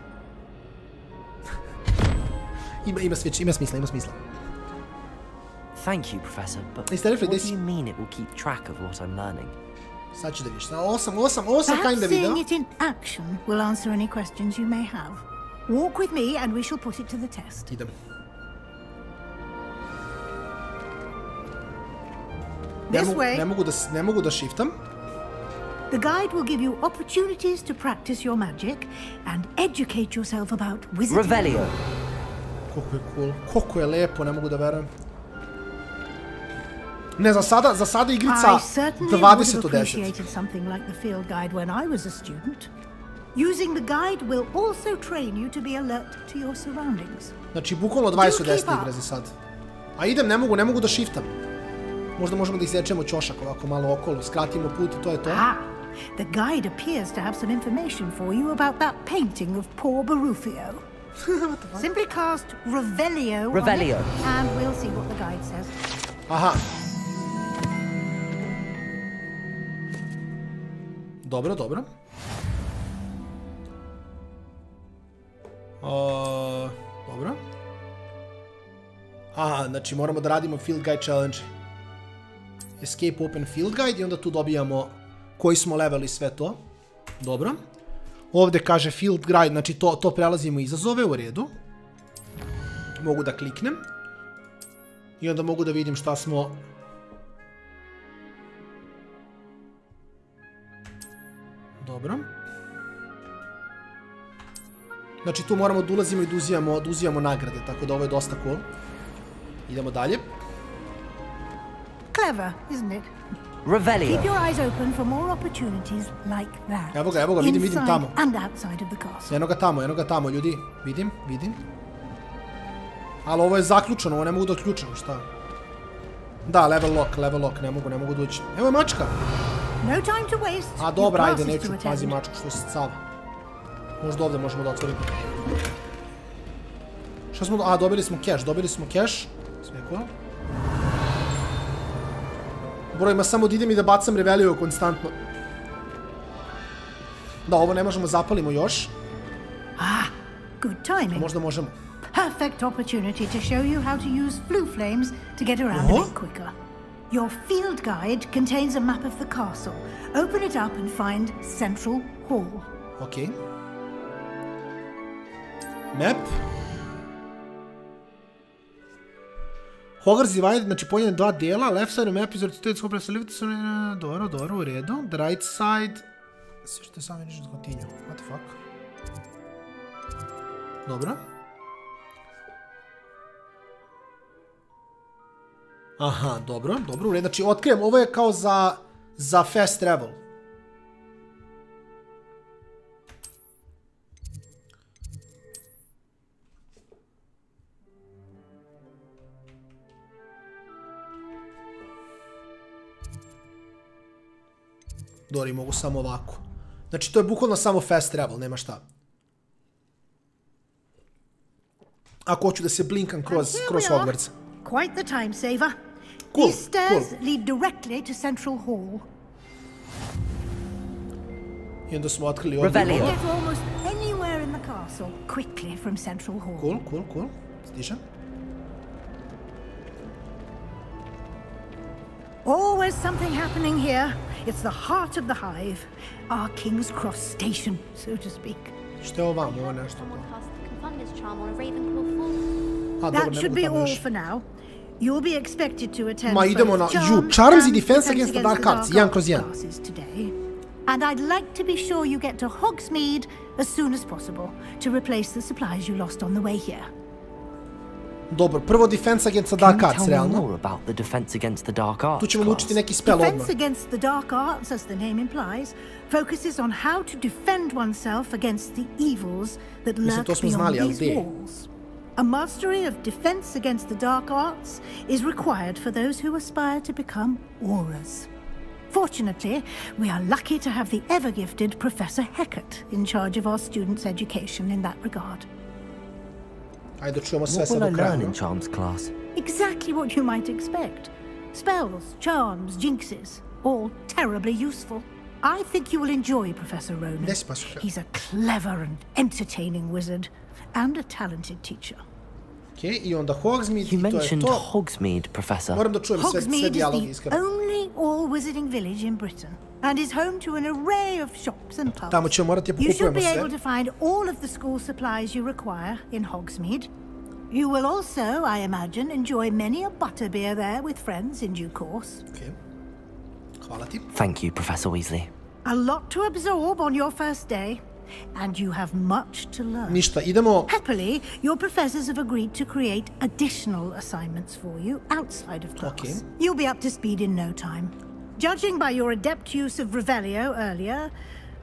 Ima smisla. Thank you, Professor, but What do you mean it will keep track of what I'm learning? Sad ću da vidiš. Ovo sam kinda Perhaps video. seeing it in action will answer any questions you may have. Walk with me and we shall put it to the test. Idem. This way. Ne mogu da shiftam. The guide will give you opportunities to practice your magic and educate yourself about wizarding. Revelio. Koliko je cool. Koliko je lepo, ne mogu da verujem. Ne, za sada igrica 20 od 10. I certainly would have appreciated something like the field guide when I was a student. Using the guide will also train you to be alert to your surroundings. Znači, bukvalno 20 od 10 igra za sad. A idem, ne mogu da shiftam. Možda možemo da isečemo ćošak ovako malo okolo, skratimo put i to je to. The guide appears to have some information for you about that painting of poor Barufio. Simply cast Revelio on it, and we'll see what the guide says. Aha. Dobro. Dobro. Aha, znači moramo da radimo Field Guide Challenge. Escape Open Field Guide i onda tu dobijamo koji smo leveli sve to. Dobro. Ovdje kaže Field Guide, znači to prelazimo izazove u redu. Mogu da kliknem. I onda mogu da vidim šta smo... Dobro. Znači tu moramo da ulazimo i da uzimamo nagrade, tako da ovo je dosta cool. Idemo dalje. Clever, isn't it? Revelio. Keep your eyes open for more opportunities like that. Evo ga, vidim tamo. And outside of the castle. Eno ga tamo, ljudi. Vidim. Ali ovo je zaključeno, ovo ne mogu da otključam, šta? Da, level lock, ne mogu da ući. Evo je mačka. No time to waste. A dobra, ajde, neću, pazi mačku što se cava. Možda ovdje možemo da otvorimo. Šta smo... A, dobili smo cash. Sve. Brojima samo da idem i da bacam Revelio konstantno. Da, ovo ne možemo, zapalimo još. Good timing. Možda možemo. Perfect opportunity to show you how to use flue flames to get around a bit quicker. Your field guide contains a map of the castle. Open it up and find Central Hall. Okay. Map. Hogwarts divided, znači podijeljen dva dela. Left side of map is rotated so press lift. Dobro, u redu. The right side. Što je samo vidiš da continue. What the fuck? Dobro. Aha, dobro, u redu. Znači, otkrijem, ovo je kao za fast travel. Dori, mogu samo ovako. Znači, to je bukvalno samo fast travel, nema šta. Ako hoću da se blinkam kroz Hogwarts. Quite the time saver. These stairs lead directly to Central Hall. I onda smo otkrili ovdje. You can get to almost anywhere in the castle quickly from Central Hall. Cool. Stižem. Always something happening here. It's the heart of the hive. Our King's Cross station, so to speak. Što je ovamo? Ovo nešto. That should be all for now. You'll be expected to attend Charms i Defense Against the Dark Arts, 1/1. Today. And I'd like to be sure you get to Hogsmeade as soon as possible to replace the supplies you lost on the way here. Dobro, prvo Defense Against the Dark Arts, realno. Can you tell me more about the Defense Against the Dark Arts? Tu ćemo učiti neki spell odmah. Defense Against the Dark Arts, as the name implies, focuses on how to defend oneself against the evils that lurk beyond these walls. A mastery of defense against the dark arts is required for those who aspire to become AORUS. Fortunately, we are lucky to have the ever-gifted Professor Hecat in charge of our students' education in that regard. Ajde, čujemo sve What sad will I do kraja. learn in Charms class? Exactly what you might expect. Spells, charms, jinxes, all terribly useful. I think you will enjoy Professor Ronan. He's a clever and entertaining wizard. And a talented teacher. Okay, i onda Hogsmeade. You mentioned Hogsmeade, Professor. Moram da čujem sve dijalogi, iskreno. Only all-wizarding village in Britain, and is home to an array of shops and pubs. Tamo ćemo morati You should be able to find all of the school supplies you require in Hogsmeade. You will also, I imagine, enjoy many a butterbeer there with friends in due course. Okay. Hvala ti. Thank you, Professor Weasley. A lot to absorb on your first day. And you have much to learn. Ništa, idemo. Happily, your professors have agreed to create additional assignments for you outside of class. Okay. You'll be up to speed in no time. Judging by your adept use of Revelio earlier,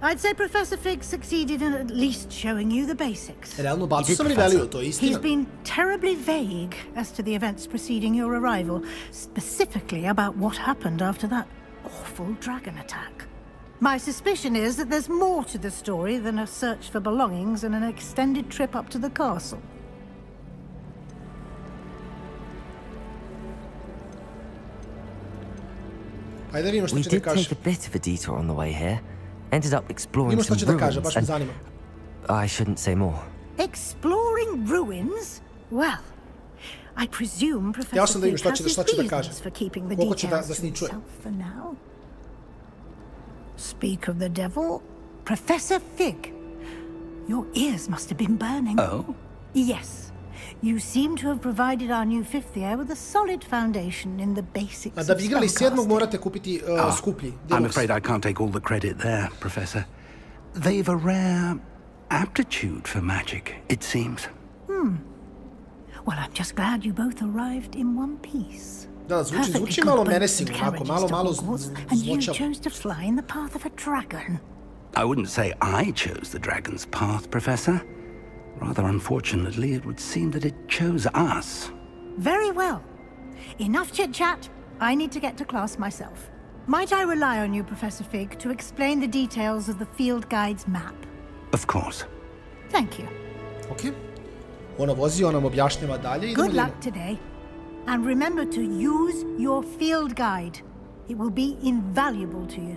I'd say Professor Fig succeeded in at least showing you the basics. Realno, bacio sam rivelio, to je istina. He's been terribly vague as to the events preceding your arrival, specifically about what happened after that awful dragon attack. My suspicion is that there's more to the story than a search for belongings and an extended trip up to the castle. We did take a bit of a detour on the way here. Ended up exploring some ruins and... I shouldn't say more. Exploring ruins? Well, I presume Professor Fig has his reasons for keeping the details to himself for now. Speak of the devil, Professor Fig. Your ears must have been burning. Oh? Yes. You seem to have provided our new fifth year with a solid foundation in the basics of spellcasting. I'm afraid I can't take all the credit there, Professor. They've a rare aptitude for magic, it seems. Well, I'm just glad you both arrived in one piece. Zvuči malo menacing, malo and you chose to fly in the path of a dragon. I wouldn't say I chose the dragon's path, Professor. Rather unfortunately, it would seem that it chose us. Very well. Enough chit-chat. I need to get to class myself. Might I rely on you, Professor Fig, to explain the details of the field guide's map? Of course. Thank you. Okay. Ona vozi, ona nam objašnjava dalje. Good luck today. And remember to use your field guide. It will be invaluable to you.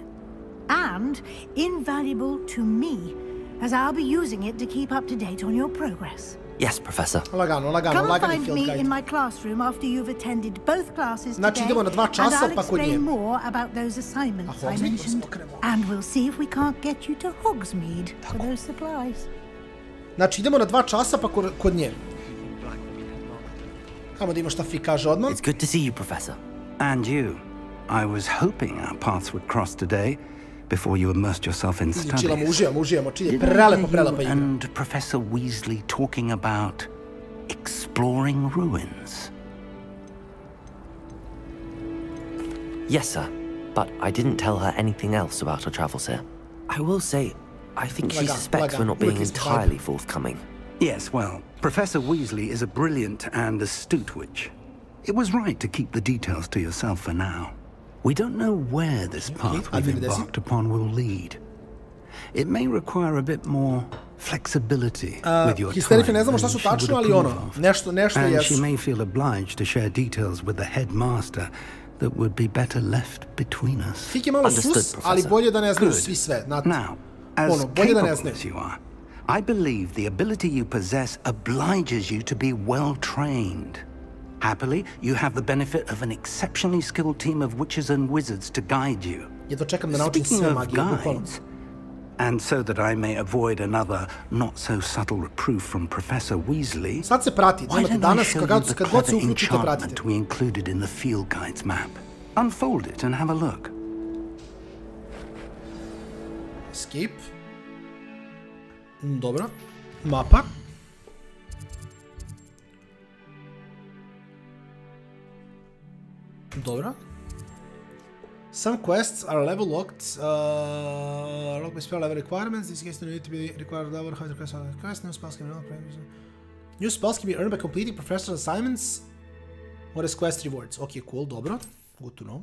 And invaluable to me, as I'll be using it to keep up to date on your progress. Yes, Professor. Lagano, Come and find me in my classroom after you've attended both classes today, idemo na 2 časa, and I'll explain more about those assignments I mentioned. And we'll see if we can't get you to Hogsmeade for those supplies. Znači, idemo na 2 časa pa kod nje. Ajmo da imamo šta Fig kaže odmah. It's good to see you, Professor. And you. I was hoping our paths would cross today, before you immersed yourself in studies. Did you and Professor Weasley talking about exploring ruins? Yes, sir. But I didn't tell her anything else about our travels here. I will say, I think she suspects we're not being entirely forthcoming. Yes, well, Professor Weasley is a brilliant and astute witch. It was right to keep the details to yourself for now. We don't know where this path we've embarked upon will lead. It may require a bit more flexibility with your time than she would approve of. And she may feel obliged to share details with the headmaster that would be better left between us. Understood, Professor. Now, as capable as you are, I believe the ability you possess obliges you to be well-trained. Happily, you have the benefit of an exceptionally skilled team of witches and wizards to guide you. Speaking of guides, and so that I may avoid another not-so-subtle reproof from Professor Weasley, why don't I show you the clever enchantment we included in the field guide's map? Unfold it and have a look. Escape. Dobro. Mapa. Dobro. Some quests are level locked. Locked by spell level requirements. These quests need to be required level. How to quest on quest. New spells can be earned by completing professional assignments. What is quest rewards? Okay, cool. Dobro. Good to know.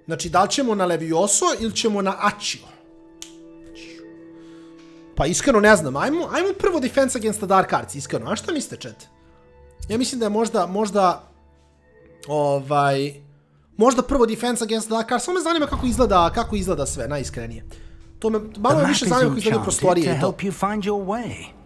Znači, da li ćemo na Levioso ili ćemo na Accio? Pa iskreno ne znam, ajmo prvo Defense Against the Dark Arts, iskreno, a šta mislite, chat? Ja mislim da je možda prvo Defense Against the Dark Arts, samo me zanima kako izgleda sve, najiskrenije. To me malo više zanima kako izgledaju prostorije i to.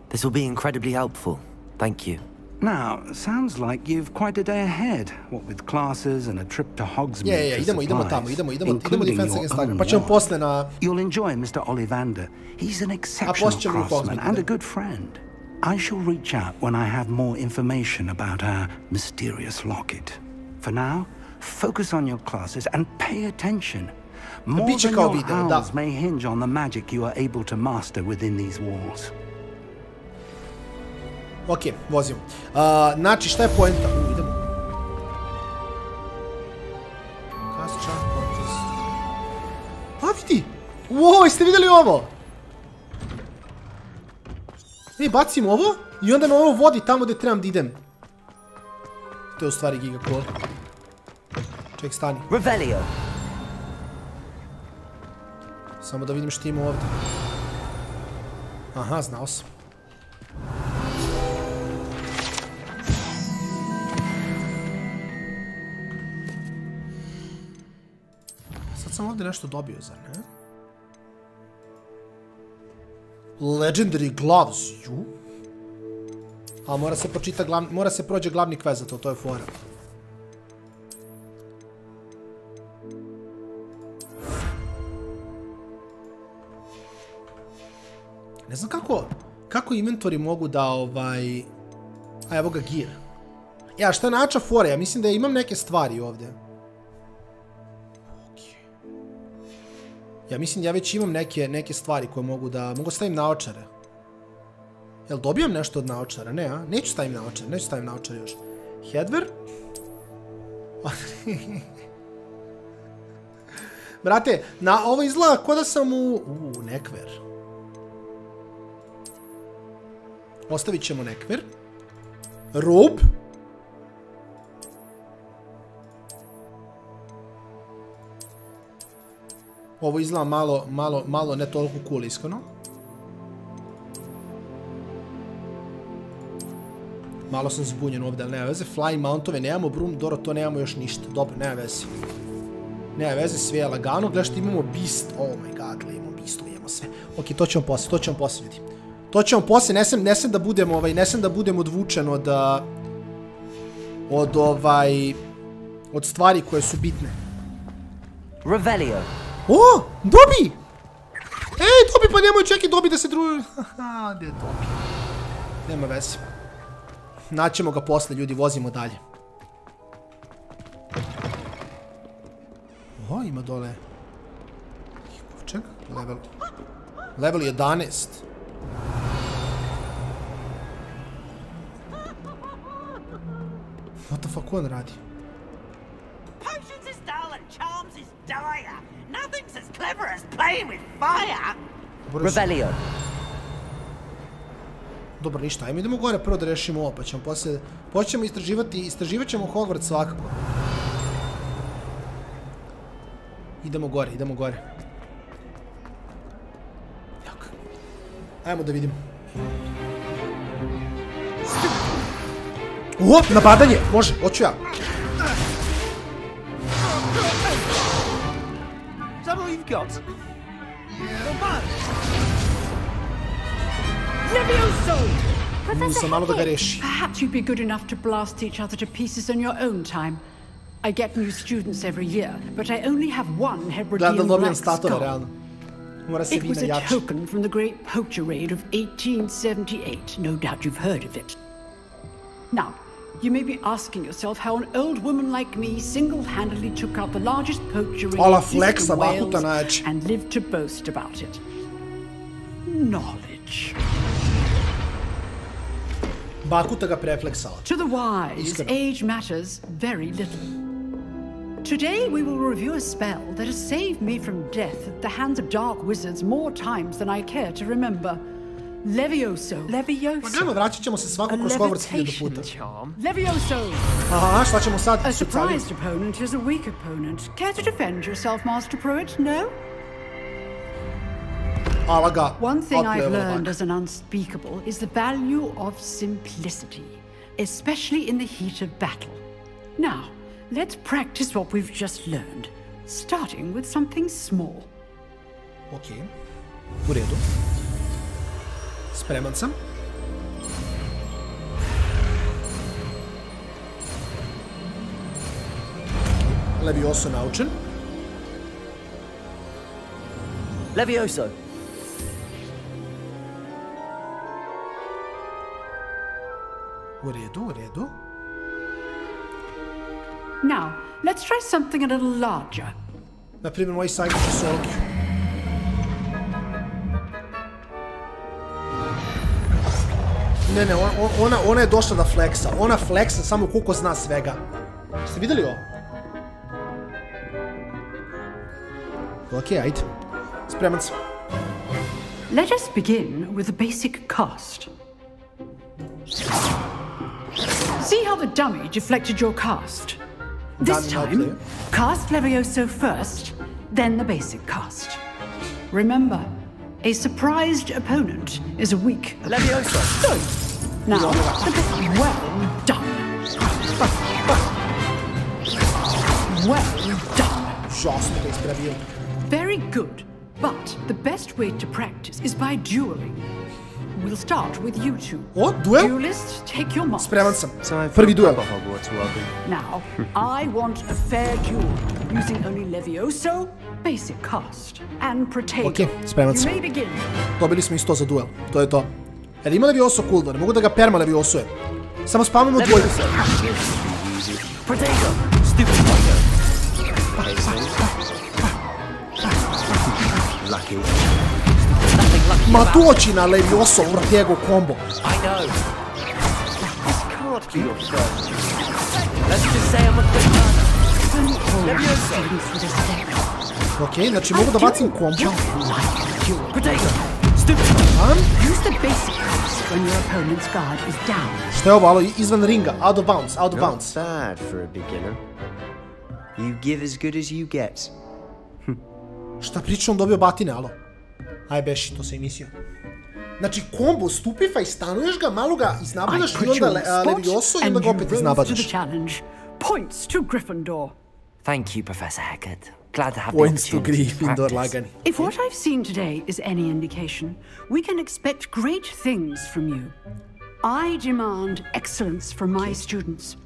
This will be incredibly helpful. Thank you. Now, sounds like you've quite a day ahead, what with classes and a trip to Hogsmeade for supplies, including your own war. You'll enjoy Mr. Ollivander. He's an exceptional craftsman and a good friend. I shall reach out when I have more information about our mysterious locket. For now, focus on your classes and pay attention. More than your howls may hinge on the magic you are able to master within these walls. Ok, vozimo. Znači, šta je poenta? Idemo. Wow, jeste vidjeli ovo? Bacim ovo i onda me ovo vodi tamo gdje trebam da idem. To je u stvari giga cool. Ček, stani. Revelio. Samo da vidim što ima ovdje. Aha, znao sam. Sad sam ovdje nešto dobio, zar ne? Legendary gloves, ju? A mora se prođe glavni quest za to je fora. Ne znam kako inventori mogu da A evo ga gear. A šta je nača fora? Ja mislim da imam neke stvari ovdje. Ja mislim da ja već imam neke stvari koje mogu stavim naočare. Jel dobijam nešto od naočara? Ne, a? Neću stavim naočare još. Headwear? Brate, ovo izgleda ko da sam u neckwear. Ostavit ćemo neckwear. Robe. Ovo izgleda malo ne toliko cool, iskreno. Malo sam zbunjen ovdje, ali nema veze. Flying mountove nemamo, broom door, to nemamo još ništa. Dobro, nema veze. Nema veze, sve je lagano. Gledaj što imamo beast. Oh my god, imamo beast, imamo sve. Ok, to ćemo poslije, ljudi. To ćemo poslije, ne sam da budem odvučen od stvari koje su bitne. Revelio. O, Dobi! Ej, Dobi, pa nemoj čekaj Dobi da se druži. Haha, gdje je Dobi? Nema veze. Naćemo ga posle, ljudi, vozimo dalje. O, ima dole. Kovčeg, level 11. What the fuck on radi? Potions is dull and charms is dire. Nothing's as clever as playing with fire. Revelio. Dobro, ništa, ajmo idemo gore prvo da rešimo ovo, pa ćemo poslije... Počnemo istraživat ćemo Hogwarts svakako. Idemo gore. Jak. Ajmo da vidimo. O, napadanje! Može, hoću ja. Perhaps you'd be good enough to blast each other to pieces on your own time. I get new students every year, but I only have one Hebridean black skull. It was a token from the Great Poacher Raid of 1878. No doubt you've heard of it. Now, you may be asking yourself how an old woman like me single-handedly took out the largest poacher raid in Wales and lived to boast about it. Knowledge. To the wise, age matters very little. Today we will review a spell that has saved me from death at the hands of dark wizards more times than I care to remember. Levioso. Vraćat ćemo se svako kroz Hogwarts 1000 puta. Levioso. Aha, šta ćemo sad? A surprised opponent is a weak opponent. Care to defend yourself, Master Pruitt? No? One thing I've learned as an unspeakable is the value of simplicity, especially in the heat of battle. Now, let's practice what we've just learned, starting with something small. Okay. U redu. Spreman sam. Levioso naučen. Levioso. U redu. Now, let's try something a little larger. Na primjer, moji sajkići solki. Ne, ona je došla da fleksa. Ona fleksa samo koliko zna svega. Ste vidjeli ovo? Ok, ajde. Spreman sam. Let us begin with the basic cast. See how the dummy deflected your cast? This time, cast Levioso first, then the basic cast. Remember, a surprised opponent is a weak Levioso. Now, well done. Well done. Very good, but the best way to practice is by dueling. We'll start with you two. O, duel? Duelists, take your marks. Spreman sam. Prvi duel. Now, I want a fair duel, using only Levioso, basic cast, and Protego. Ok, spreman sam. You may begin. Dobili smo isto za duel. To je to. Jer ima Levioso cooldown, ne mogu da ga perma Levioso je. Samo spamamo dvojice. Protego! Stupid Protego! Lucky. Ma doći na Levioso Protego combo. I know. This can't be your first. Let's just say I'm a quick learner. Levioso. Ok, znači mogu da bacim combo. Protego! Stupid. Use the basic cast when your opponent's guard is down. Šta je ovo, alo, izvan ringa, out of bounds, out of bounds. Not bad for a beginner. You give as good as you get. Šta priča, on dobio batine, alo. Aj beši, to se i mislio. Znači, kombo, stupifaj, stanuješ ga, malo ga iznabadaš i onda Levioso i onda ga opet iznabadaš. Points to Gryffindor. Thank you, Professor Hecat. Glad to have Points the to opportunity Gryffindor, to practice. lagani. If what I've seen today is any indication, we can expect great things from you. I demand excellence from my students.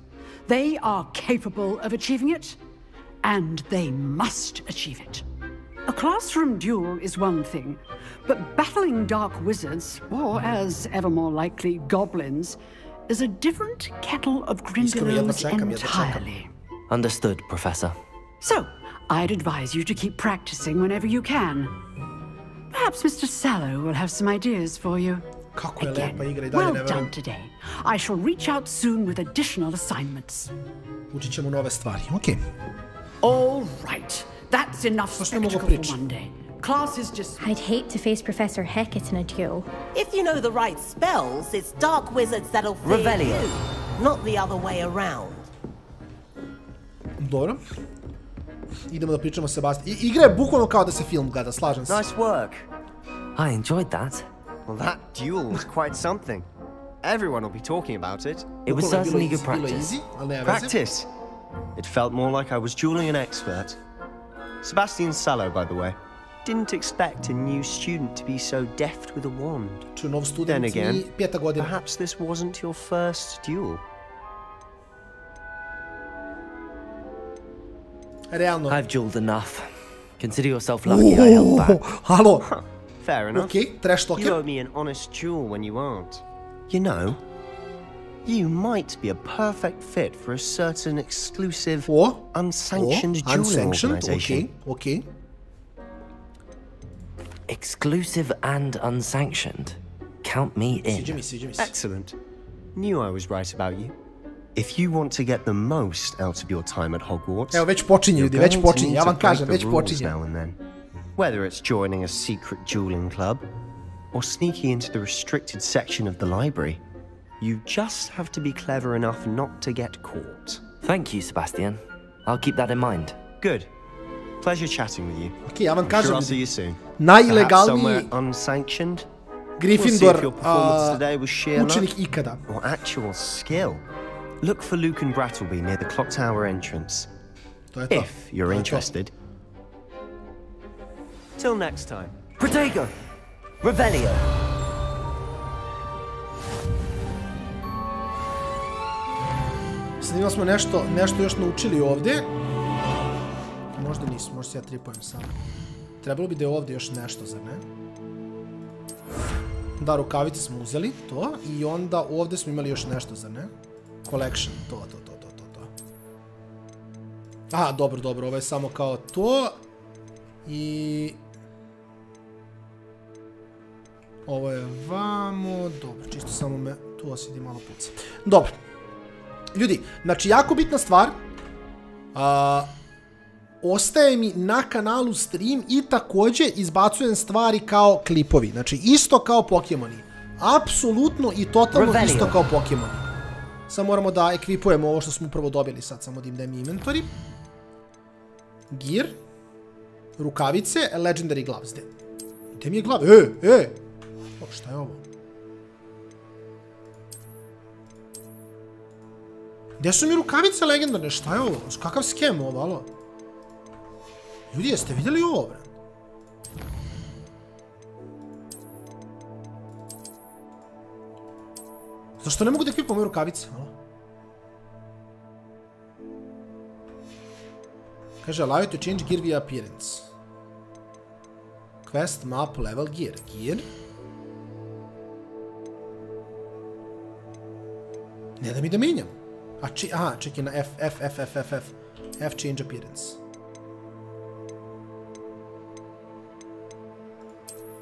They are capable of achieving it, and they must achieve it. A classroom duel is one thing, but battling dark wizards, or as ever more likely, goblins, is a different kettle of Grindylows entirely. Understood, Professor. So, I'd advise you to keep practicing whenever you can. Perhaps Mr. Celu will have some ideas for you. Again, well done today. I shall reach out soon with additional assignments. Učit ćemo nove stvari, okej. All right. That's enough spectacle for one day. Class is just... I'd hate to face Professor Hecat in a duel. If you know the right spells, it's dark wizards that'll fear you, not the other way around. Dobro. Idemo da pričamo sa Sebastian. Igra je bukvalno kao da se film gleda, slažem se. Nice work. I enjoyed that. Well, that duel was quite something. Everyone will be talking about it. It was certainly good practice. Practice? It felt more like I was dueling an expert. Sebastian Salo, by the way. Didn't expect a new student to be so deft with a wand. Then again, perhaps this wasn't your first duel. I've dueled enough. Consider yourself lucky I held back. Halo. Fair enough. Okay, trash talker. You owe me an honest duel when you aren't. You know, you might be a perfect fit for a certain exclusive, unsanctioned dueling organization. Okay. Exclusive and unsanctioned. Count me in. Excellent. Knew I was right about you. If you want to get the most out of your time at Hogwarts, evo već počinje ljudi, već počinje, ja vam kažem, već počinje. Whether it's joining a secret dueling club or sneaking into the restricted section of the library, you just have to be clever enough not to get caught. Thank you, Sebastian. I'll keep that in mind. Good. Pleasure chatting with you. Okay, ja vam kažem, sure I'll see you soon. Najilegalniji unsanctioned. Gryffindor učenik ikada. Or actual skill. Look for Luke and Brattleby near the clock tower entrance. If you're interested. Till next time. Protego! Revelio! Sad imali smo nešto još naučili ovdje. Možda nismo, možda se ja tripujem samo. Trebalo bi da je ovdje još nešto, zar ne? Da, rukavice smo uzeli, to. I onda ovdje smo imali još nešto, zar ne? Collection, to. Aha, dobro, ovo je samo kao to. I... Ovo je vamo, dobro, čisto samo me tu osjedi malo puca. Dobro. Ljudi, znači jako bitna stvar. ostaje mi na kanalu stream i također izbacujem stvari kao klipovi. Znači, isto kao Pokemoni. Apsolutno i totalno isto kao Pokemoni. Sad moramo da ekvipujemo ovo što smo upravo dobili. Sad samo da im dajem inventory. Gear. Rukavice. Legendary gloves. Gde mi je glava? Šta je ovo? Gde su mi rukavice legendarne? Šta je ovo? Kakav skem ovo, alo? Ljudi, jeste vidjeli ovo, bre? Zašto ne mogu da ekvipam ove rukavice, alo? Kaže, allow you to change gear via appearance. Quest, map, level, gear. Gear. Ne da mi da menjam. Aha, čekaj na F. F, change appearance.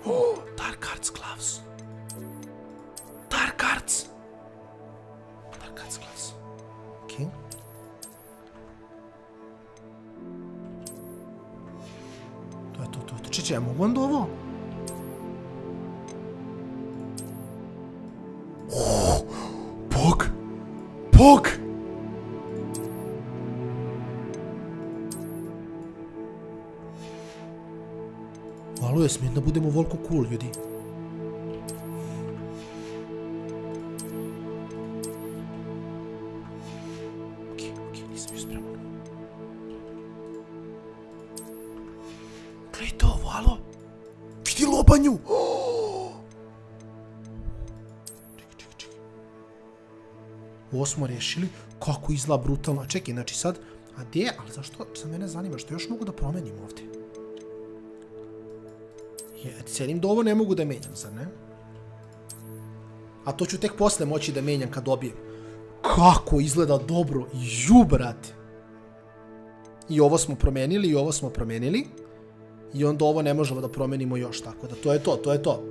Oh, Dark Arts gloves. Dark Arts. Dark Arts gloves. Okay. To. Čeče, ja mogu onda ovo? Pog! Alo, je smijem da budemo volko cool, ljudi. Okej, nisam još spreman. Gledajte ovo, alo! Vidi lobanju! Čekaj. Ovo smo rešili. Kako izgleda brutalno. Čekaj, znači sad... A gdje? Ali zašto? Sad mene zanima što još mogu da promenim ovdje. Cenim da ovo ne mogu da menjam, zar ne? A to ću tek posle moći da menjam kad dobijem. Kako izgleda dobro. Ju, brate. I ovo smo promenili, I onda ovo ne možemo da promenimo još, tako da to je to.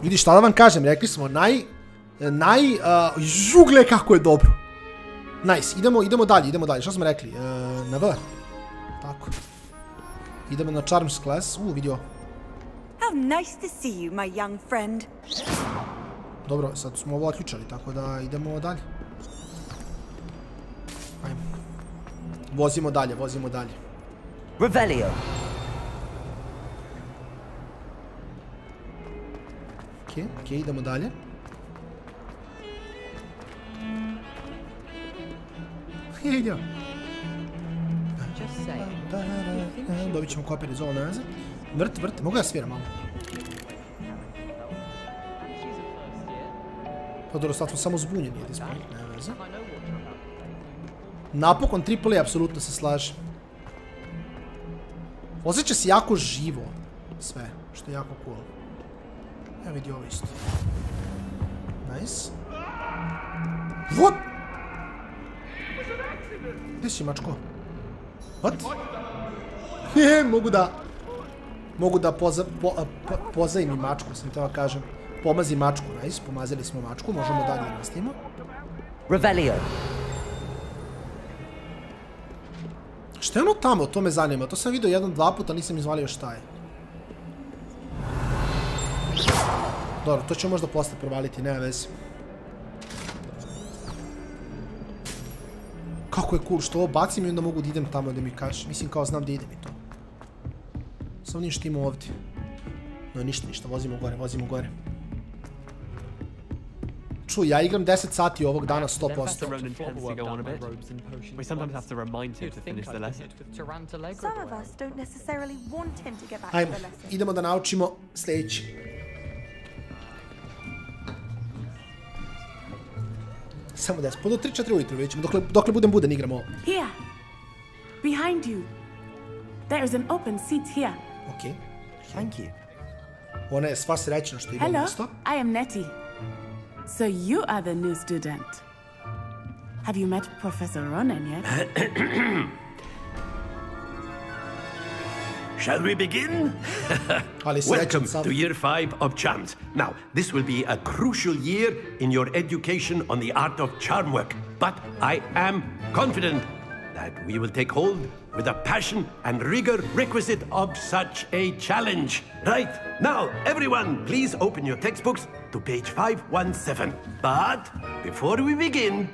Vidi, šta da vam kažem, rekli smo, jugle kako je dobro. Nice, idemo dalje, šta smo rekli? Na V. Tako. Idemo na Charms class. Vidio. How nice to see you, my young friend. Dobro, sad smo ovo otključali, tako da idemo dalje. Ajmo. Vozimo dalje. Revelio. Okej, idemo dalje. Idemo. Dobit ćemo kopir iz ovo naze. Vrt, mogu ja sviram malo? Pa dobro, sad smo samo zbunjeni, ne veze. Napokon AAA, apsolutno se slaže. Osjeća se jako živo sve, što je jako cool. Evo vidi ovo isto. Nice. What? Gdje si, mačko? What? Mogu da pozajim i mačku, sam teo kažem. Pomazi mačku, nice. Pomazili smo mačku, možemo dalje da nastavimo. Revelio. Šta je ono tamo, to me zanima. To sam vidio 1-2 puta, nisam izvalio šta je. Dobro, to ćemo možda posle provaliti, nema veze. Kako je cool što ovo bacim i onda mogu da idem tamo da mi kažeš. Mislim kao znam da idem i to. Samo ništa ima ovdje. No ništa, vozimo gore. Čuj, ja igram 10 sati ovog dana 100%. Ajmo, idemo da naučimo sljedeći. Samo 10, po do 3-4 ujutru vidjet ćemo, dokle budem igram ovo. Here, behind you. There is an open seat here. Okay, thank you. Ona je sva srećna što ima mjesto. Hello, I am Nettie. So you are the new student. Have you met Professor Ronan yet? Shall we begin? Welcome to year 5 of charms. Now, this will be a crucial year in your education on the art of charm work. But I am confident that we will take hold with the passion and rigor requisite of such a challenge. Right, now, everyone, please open your textbooks to page 517. But before we begin,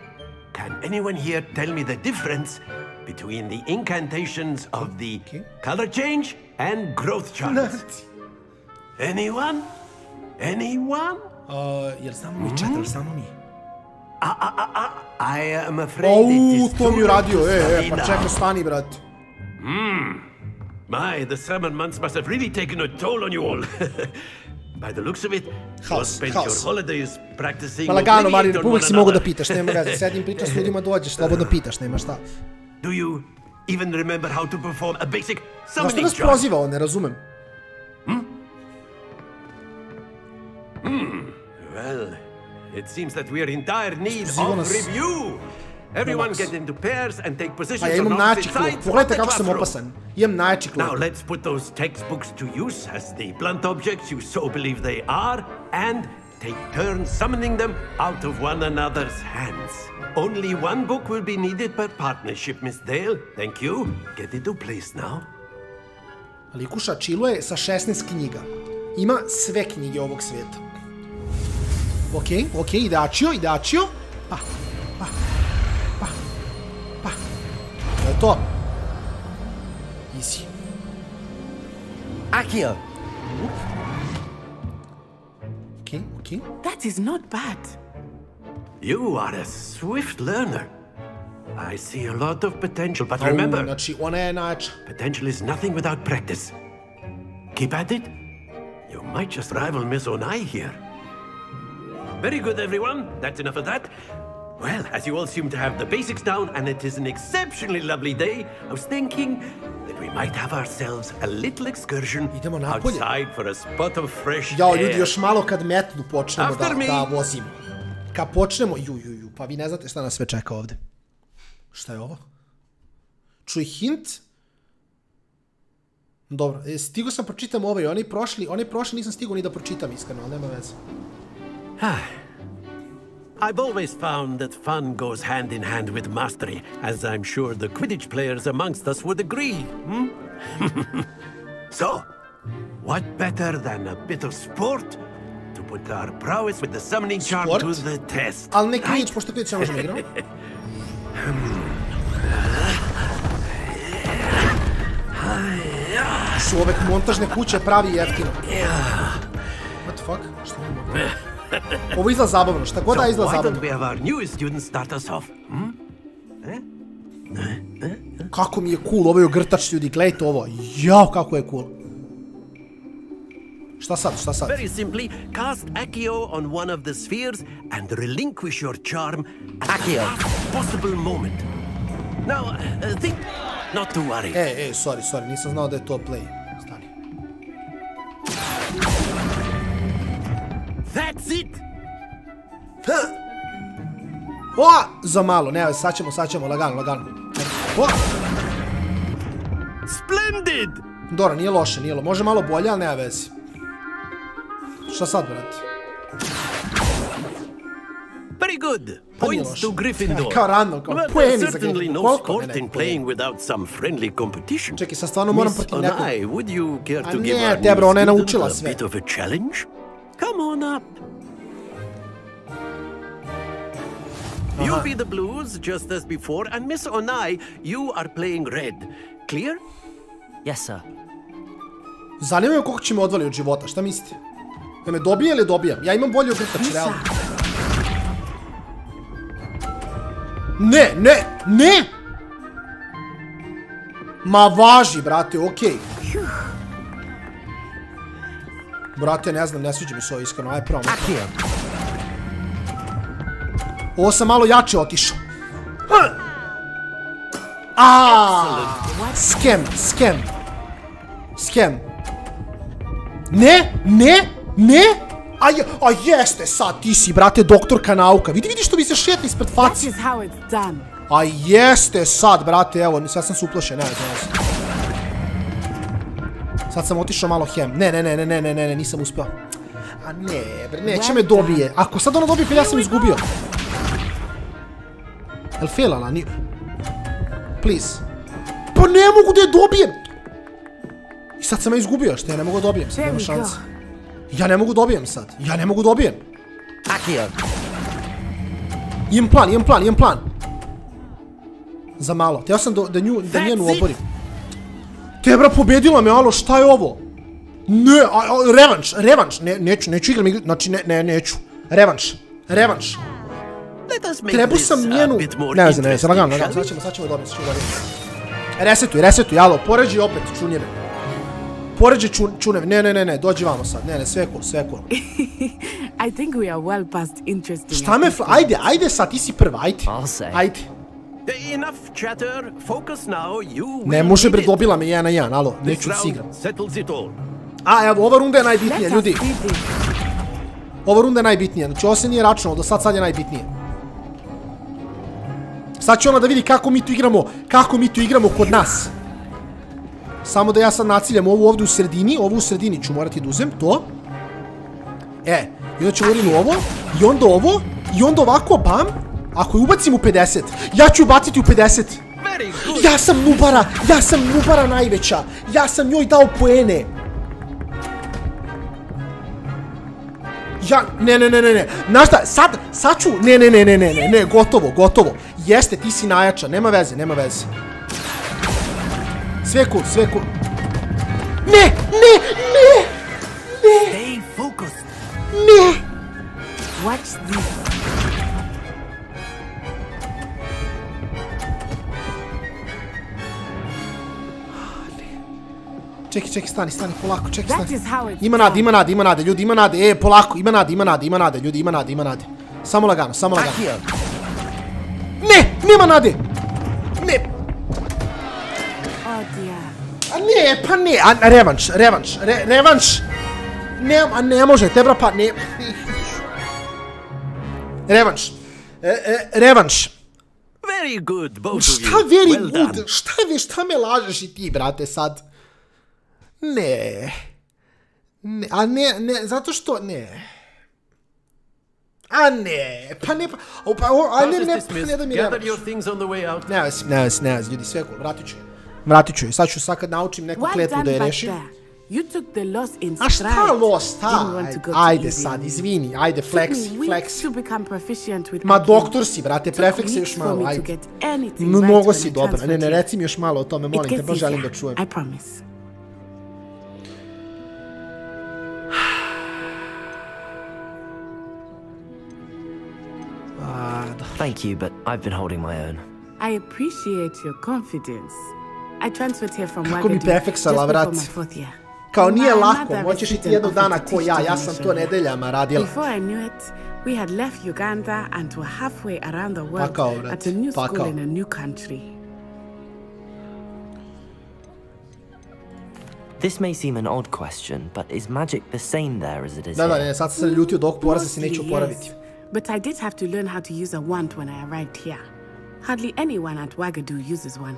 can anyone here tell me the difference between the incantations of the color change and growth charts? Anyone? Anyone? Jel znamo mi četiri, samo mi? I am afraid it is to mi uradio, pa čekaj, stani, brate. My, the summer months must have really taken a toll on you all. By the looks of it, you spent your holidays practicing. Pa lagano, Marine, uvijek si mogu da pitaš, nema veze. Sedim, pričam s ljudima, dođeš, slobodno pitaš, nema šta. Do you even remember how to perform a basic summoning chart? Zašto nas prozivao, ne razumem. Well, it seems that we are in dire need of review. Everyone get into pairs and take positions on opposite sides of the classroom. Now let's put those textbooks to use as the blunt objects you so believe they are, and take turns summoning them out of one another's hands. Only one book will be needed per partnership, Miss Dale. Thank you. Get into place now. Likuša čiluje sa 16 knjiga. Ima sve knjige ovog svijeta. Okej, ideačio. Pa. To je to. Easy. Accio. Okay. That is not bad. You are a swift learner. I see a lot of potential, but remember, znači ona je najjača. Potential is nothing without practice. Keep at it. You might just rival Miss Onai here. Very good, everyone. That's enough of that. Well, as you all seem to have the basics down, and it is an exceptionally lovely day, I was thinking that we might have ourselves a little excursion outside for a spot of fresh air. Jao, ljudi, još malo kad metnu počnemo da vozimo. Kad počnemo, pa vi ne znate šta nas sve čeka ovde. Šta je ovo? Čuj hint. Dobro, stigo sam pročitam ovaj, onaj prošli nisam stigo ni da pročitam iskreno, ali nema veze. I've always found that fun goes hand in hand with mastery, as I'm sure the Quidditch players amongst us would agree. So, what better than a bit of sport to put our prowess with the summoning charm to the test? Ali ne Quidditch, pošto Quidditch ne možemo igrati. Su ove montažne kuće pravi jeftino. What the fuck? Šta imamo? Ovo izgleda zabavno, šta god da izgleda zabavno. Kako mi je cool, ovo je ogrtač ljudi, gledajte ovo. Jao, kako je cool. Šta sad? Very simply, cast Accio on one of the spheres and relinquish your charm at the possible moment. Now, think not to worry. Sorry, nisam znao da je to play. Stani. That's it! Za malo, ne, sad ćemo, lagano. Splendid! Dobro, nije loše, može malo bolje, ali nema vezi. Šta sad, brate? Very good. Points to Gryffindor. Kao random, kao poeni za certainly no sport in playing without some friendly competition. Čekaj, sad stvarno moram protiv nekog. Miss Onai, would you care to give our new student a bit of a challenge? Come on up. You be the blues, just as before, and Miss Onai, you are playing red. Clear? Yes, sir. Zanima me koliko će me odvali od života, šta mislite? Da me dobije ili dobijam? Ja imam bolji ogrtač, realno. Ne! Ma važi, brate, okej. Brate, ne znam, ne sviđa mi se ovo iskreno, aj pravo. Ovo sam malo jače otišao. Scam. Ne! A jeste sad, ti si, brate, doktorka nauka. Vidi što mi se šetni ispred faci. A jeste sad, brate, evo, sad sam se uplašen, ne. Sad sam otišao malo hem. Ne, nisam uspio. A ne, bre, neće me dobije. Ako sad ona dobije, ja sam izgubio. Jel failala? please. Pa ne mogu da je dobijem! I sad sam je izgubio, što ja ne mogu da dobijem, sad nema šanse. Ja ne mogu da dobijem sad, ja ne mogu da dobijem. Imam plan. Za malo, teo sam da njenu oborim. Tebra pobedila me, alo, šta je ovo? Ne, revanš, neću igram, znači neću. Revanš. Trebu sam njenu... Ne znam, lagano, sad ćemo dobiti. Resetuj, alo, poređi opet čunjeve. Poređi čuneve, ne, dođi vamo sad, ne, sve cool. I think we are well past interesting. Šta me, ajde sad, ti si prva, ajde. Enough chatter, focus now, you ne može bre, dobila me 1-1, alo, neću da si igram. A, evo, ova runda je najbitnija, ljudi. Ova runda je najbitnija, znači ovo se nije računalo, do sad je najbitnije. Sad će ona da vidi kako mi tu igramo kod nas. Samo da ja sad naciljam ovu ovdje u sredini ću morati da uzem, to. I onda ću uraditi ovo, i onda ovako, bam. Ako je ubacim u 50, ja ću ubaciti u 50. Ja sam nubara najveća. Ja sam njoj dao poene. Ne. Znaš šta, sad ću, ne, gotovo. Jeste, ti si najjača, nema veze. Sve cool. Ne. Stay focused. Ne. Watch this. Čekaj, stani, polako, stani. Ima nade, ljudi, ima nade, polako, ima nade, ljudi, ima nade. Samo lagano. Ne, nema nade! Ne! Pa ne, revanš! Ne može, tebra pa, ne. Revanš. Very good, both of you. Šta very good? Šta me lažeš i ti, brate, sad? Ne, zato što ne. Pa ne da mi revaš. Ne, ljudi, sve cool, vratit ću je. Sad kad naučim neku kletvu da je rešim. A šta lost, ajde sad, izvini, ajde, fleksi. Ma doktor si, brate, prefleksi još malo, ajde. Mnogo si dobra, ne, reci mi još malo o tome, molim te, baš želim da čujem. Thank you, but I've been holding my own. I appreciate your confidence. I transferred here from Kako mi perfeksala, vrat. Kao nije lako, moćeš i ti jednog dana ko ja sam to nedeljama radila. Before I knew it, we had left Uganda and were halfway around the world at a new school in a new country. This may seem an odd question, but is magic the same there as it is here? Da, sad sam ljutio dok poraza se neću oporaviti. But I did have to learn how to use a wand when I arrived here. Hardly anyone at Wagadu uses one.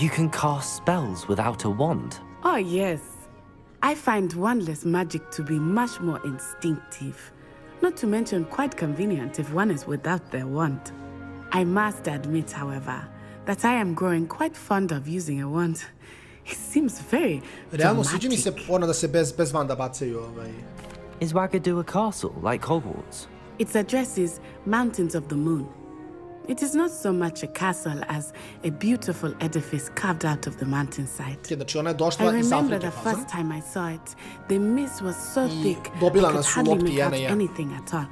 You can cast spells without a wand? Oh, yes. I find wandless magic to be much more instinctive. Not to mention quite convenient if one is without their wand. I must admit, however, that I am growing quite fond of using a wand. It seems very realno, sviđa mi se ono da se bez vanda bacaju Is Wagadu a castle, like Hogwarts? Its address is Mountains of the Moon. It is not so much a castle as a beautiful edifice carved out of the mountainside. I remember the first time I saw it, the mist was so thick I could hardly make out anything at all.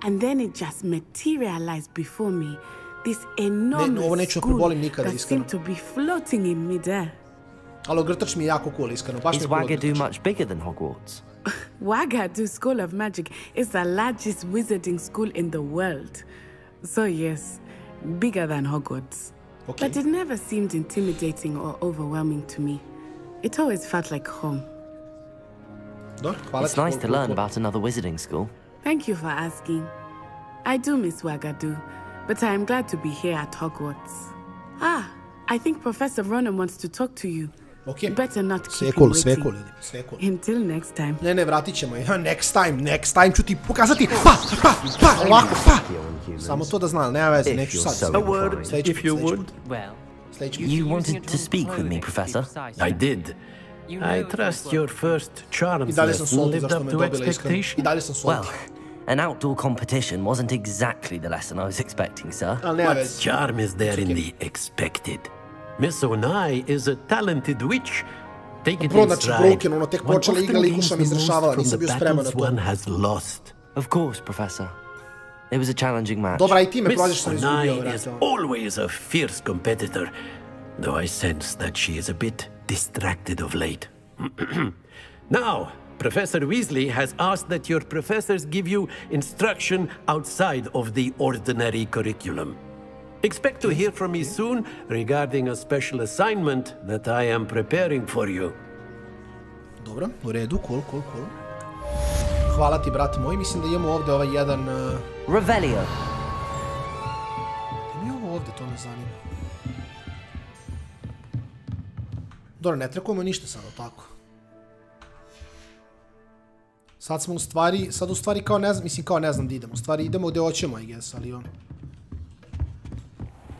And then it just materialized before me, this enormous school that seemed to be floating in midair. Is Wagadu much bigger than Hogwarts? Wagadu School of Magic is the largest wizarding school in the world. So yes, bigger than Hogwarts. Okay. But it never seemed intimidating or overwhelming to me. It always felt like home. It's nice to learn about another wizarding school. Thank you for asking. I do miss Wagadu, but I am glad to be here at Hogwarts. Ah, I think Professor Ronan wants to talk to you. Ok, sve cool, ljudi, sve cool. Until next time. Ne, vratit ćemo je. Next time ću ti pokazati. Ovako, Samo to da znam, nema veze, neću sad. A word, if you would. You wanted to speak with me, Professor? I did. I trust your first charms lesson lived up to expectation. Well, an outdoor competition wasn't exactly the lesson I was expecting, sir. What charm is there in the expected? Miss Onai is a talented witch. Take it in stride. One often gains the most from the battles one has lost. Of course, Professor. It was a challenging match. Miss Onai is always a fierce competitor, though I sense that she is a bit distracted of late. Now, Professor Weasley has asked that your professors give you instruction outside of the ordinary curriculum. Expect to hear from me soon regarding a special assignment that I am preparing for you. Dobro, u redu, cool. Hvala ti, brat moj. Mislim da imamo ovdje ovaj jedan... Revelio. Ima ovo ovdje, to me zanima. Dobro, ne trekujemo ništa sada, tako. Sad smo u stvari kao ne znam, mislim kao ne znam gdje idemo. U stvari idemo gdje hoćemo, I guess, ali on...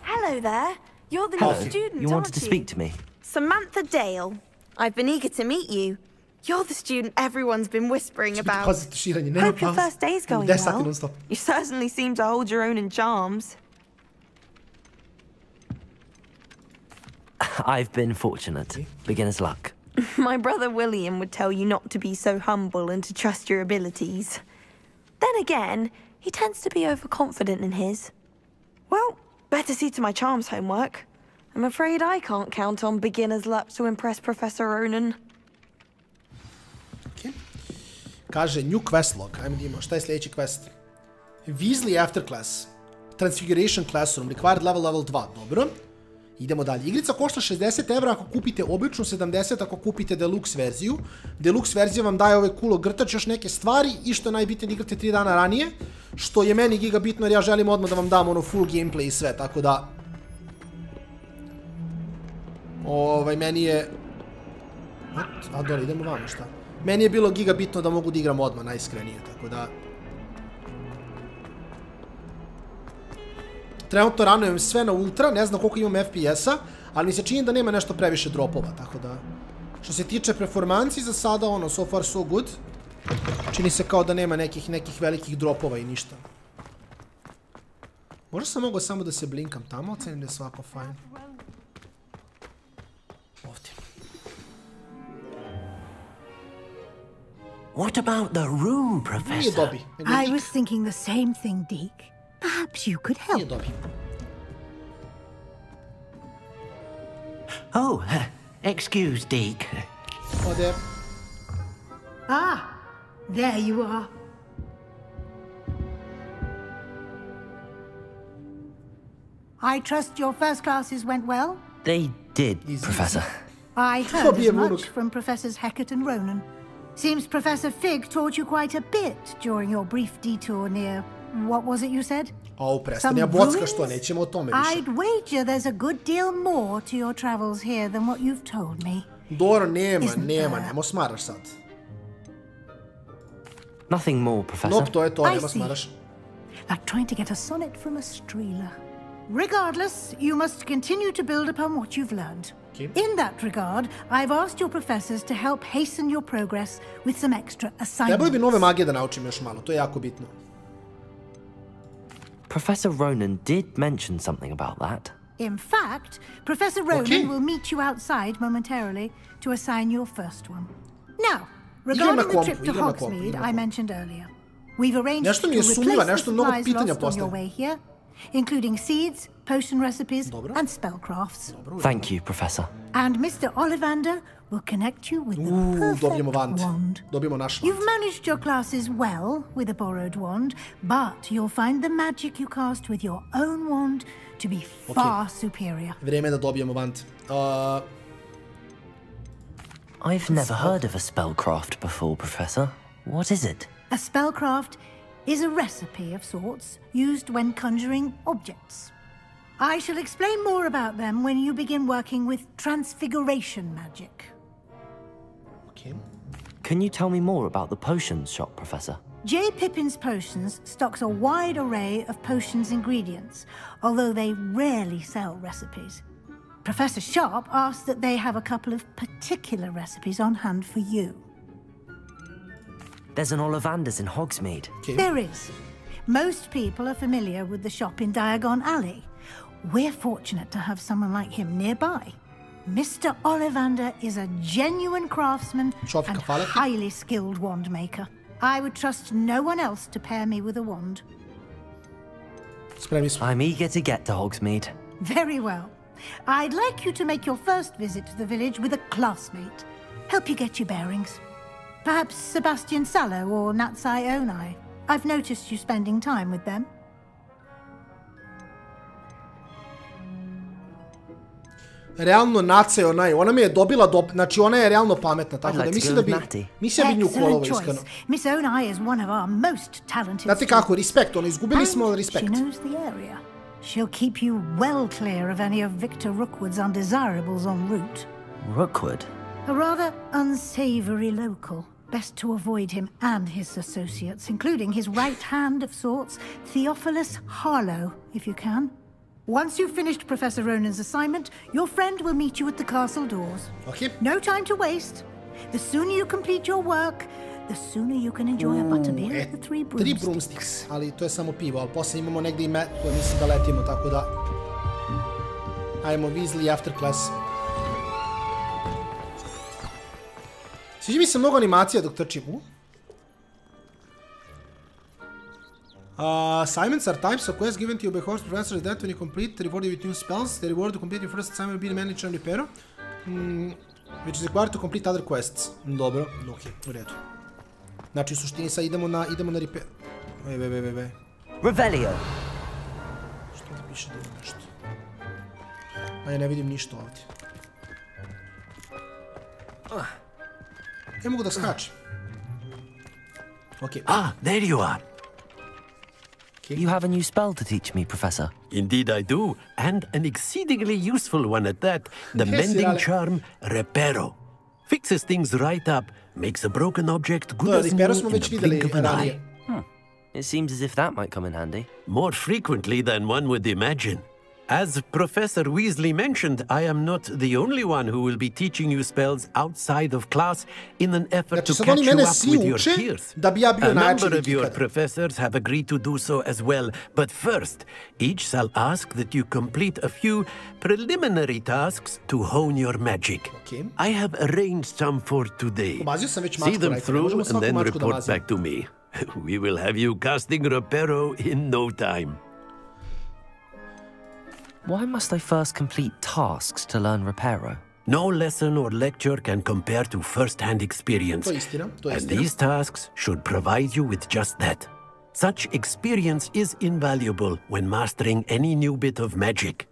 Hello there. You're the new student, you wanted to speak to me? Samantha Dale. I've been eager to meet you. You're the student everyone's been whispering about. Hope your first day's going well. You certainly seem to hold your own in charms. I've been fortunate. Beginner's luck. My brother William would tell you not to be so humble and to trust your abilities. Then again, he tends to be overconfident in his. Well, better see to my charms homework. I'm afraid I can't count on beginner's luck to impress Professor Ronan. Okay. Kaže, new quest log. Ajmo da imamo. Šta je sljedeći quest? Weasley after class. Transfiguration classroom. Required level 2. Dobro. Idemo dalje. Igrica košta 60 € ako kupite običnu, 70 ako kupite deluxe verziju. Deluxe verzija vam daje ovaj cool ogrtač, još neke stvari i što je najbitnije igrate 3 dana ranije. Što je meni gigabitno jer ja želim odmah da vam dam ono full gameplay i sve, tako da... meni je... A dole, idemo vamo, šta? Meni je bilo gigabitno da mogu da igram odmah, najiskrenije, tako da... Trenutno ranujem sve na ultra, ne znam koliko imam FPS-a, ali mi se čini da nema nešto previše dropova, tako da... Što se tiče performanci za sada, ono, so far so good. Čini se kao da nema nekih velikih dropova i ništa. Možda sam mogao samo da se blinkam tamo, ocenim da je svako fajn. Ovdje. What about the room, Professor? Nije dobi. I was thinking the same thing, Deke. Perhaps you could help. Nije dobi. Oh, excuse, Deke. Ovdje. Ah, there you are. I trust your first classes went well? They did, Professor. I heard as much from Professors Hecat and Ronan. Seems Professor Fig taught you quite a bit during your brief detour near... What was it you said? Prestani, ja bocka što, nećemo o tome više. I'd wager there's a good deal more to your travels here than what you've told me. Dobro, nemo smaraš sad. Nothing more, Professor. Nope, to je to, nemo smaraš. Like trying to get a sonnet from a streeler. Regardless, you must continue to build upon what you've learned. Okay. In that regard, I've asked your professors to help hasten your progress with some extra assignments. Trebali bi nove magije da naučim još malo, to je jako bitno. Professor Ronan did mention something about that. In fact, Professor Ronan will meet you outside momentarily to assign your first one. Now, regarding the trip to Hogsmeade I mentioned earlier, we've arranged to replace the supplies lost on your way here, including seeds, potion recipes, and spellcrafts. Thank you, Professor. And Mr. Ollivander will connect you with the perfect wand. You've managed your classes well with a borrowed wand, but you'll find the magic you cast with your own wand to be far superior. Vrijeme da dobijemo wand. I've never heard of a spellcraft before, Professor. What is it? A spellcraft is a recipe of sorts used when conjuring objects. I shall explain more about them when you begin working with transfiguration magic. Okay. Can you tell me more about the potions shop, Professor? J. Pippin's Potions stocks a wide array of potions ingredients, although they rarely sell recipes. Professor Sharp asks that they have a couple of particular recipes on hand for you. There's an Ollivander's in Hogsmeade. Okay. There is. Most people are familiar with the shop in Diagon Alley. We're fortunate to have someone like him nearby. Mr. Ollivander is a genuine craftsman and highly skilled wand maker. I would trust no one else to pair me with a wand. I'm eager to get to Hogsmeade. Very well. I'd like you to make your first visit to the village with a classmate. Help you get your bearings. Perhaps Sebastian Sallow or Natsai Onai. I've noticed you spending time with them. Realno Natsai Onai, ona mi je dobila, znači ona je realno pametna, tako da mislim da bi nju kolovo iskreno. Miss Onai is one of our most talented. Znate kako, respekt, ono, izgubili smo respekt. She knows the area. She'll keep you well clear of any of Victor Rookwood's undesirables en route. Rookwood? A rather unsavory local. Best to avoid him and his associates, including his right hand of sorts, Theophilus Harlow, if you can. Once you've finished Professor Ronan's assignment, your friend will meet you at the castle doors. Okay. No time to waste. The sooner you complete your work, the sooner you can enjoy a butterbeer at the Three Broomsticks. 3 Broomsticks, ali to je samo pivo, ali posle imamo negdje i met koje mislim da letimo, tako da... Ajmo, Weasley after class. Sviđa mi se mnogo animacija dok trčim. Assignments are types of quests given to you by Hogwarts professor is that when you complete, they reward you with new spells. The reward to complete your first assignment will be the manager and repair, which is required to complete other quests. Dobro, ok, u redu. Znači, u suštini sad idemo na repair. Revelio. Što ti piše da ima nešto? A ja ne vidim ništa ovdje. Ja mogu da skačem. Ok. Ah, there you are. You have a new spell to teach me, Professor. Indeed I do, and an exceedingly useful one at that. The mending charm, Reparo. Fixes things right up, makes a broken object good as new in the blink of an eye. It seems as if that might come in handy. More frequently than one would imagine. As Professor Weasley mentioned, I am not the only one who will be teaching you spells outside of class in an effort to catch you up with your peers. A number of your professors have agreed to do so as well, but first, each shall ask that you complete a few preliminary tasks to hone your magic. I have arranged some for today. See them through and then report back to me. We will have you casting Reparo in no time. Why must I first complete tasks to learn Reparo? No lesson or lecture can compare to first-hand experience, and these tasks should provide you with just that. Such experience is invaluable when mastering any new bit of magic.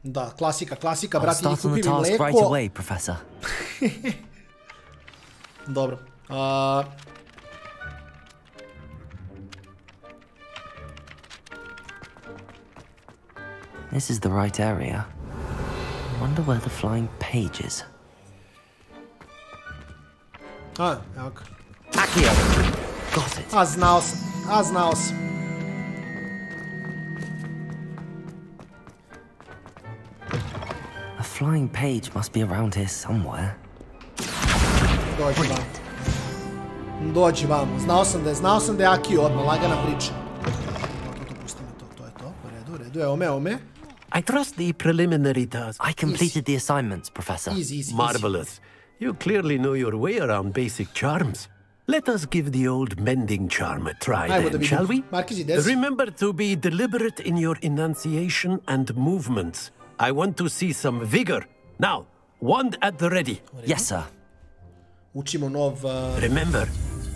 Da, klasika, brati, I'll start on the task right away, Professor. Dobro. This is the right area. I wonder where the flying page is. Ah, ok. Accio! Got it. Znao sam. A flying page must be around here somewhere. Dođi vamo. Znao sam da je Accio odmah, lagana priča. I trust the preliminary tasks. I completed the assignments, Professor. Easy. Marvelous. You clearly know your way around basic charms. Let us give the old mending charm a try then, shall we? Remember to be deliberate in your enunciation and movements. I want to see some vigor. Now, wand at the ready. Yes, sir. Učimo nov... Remember,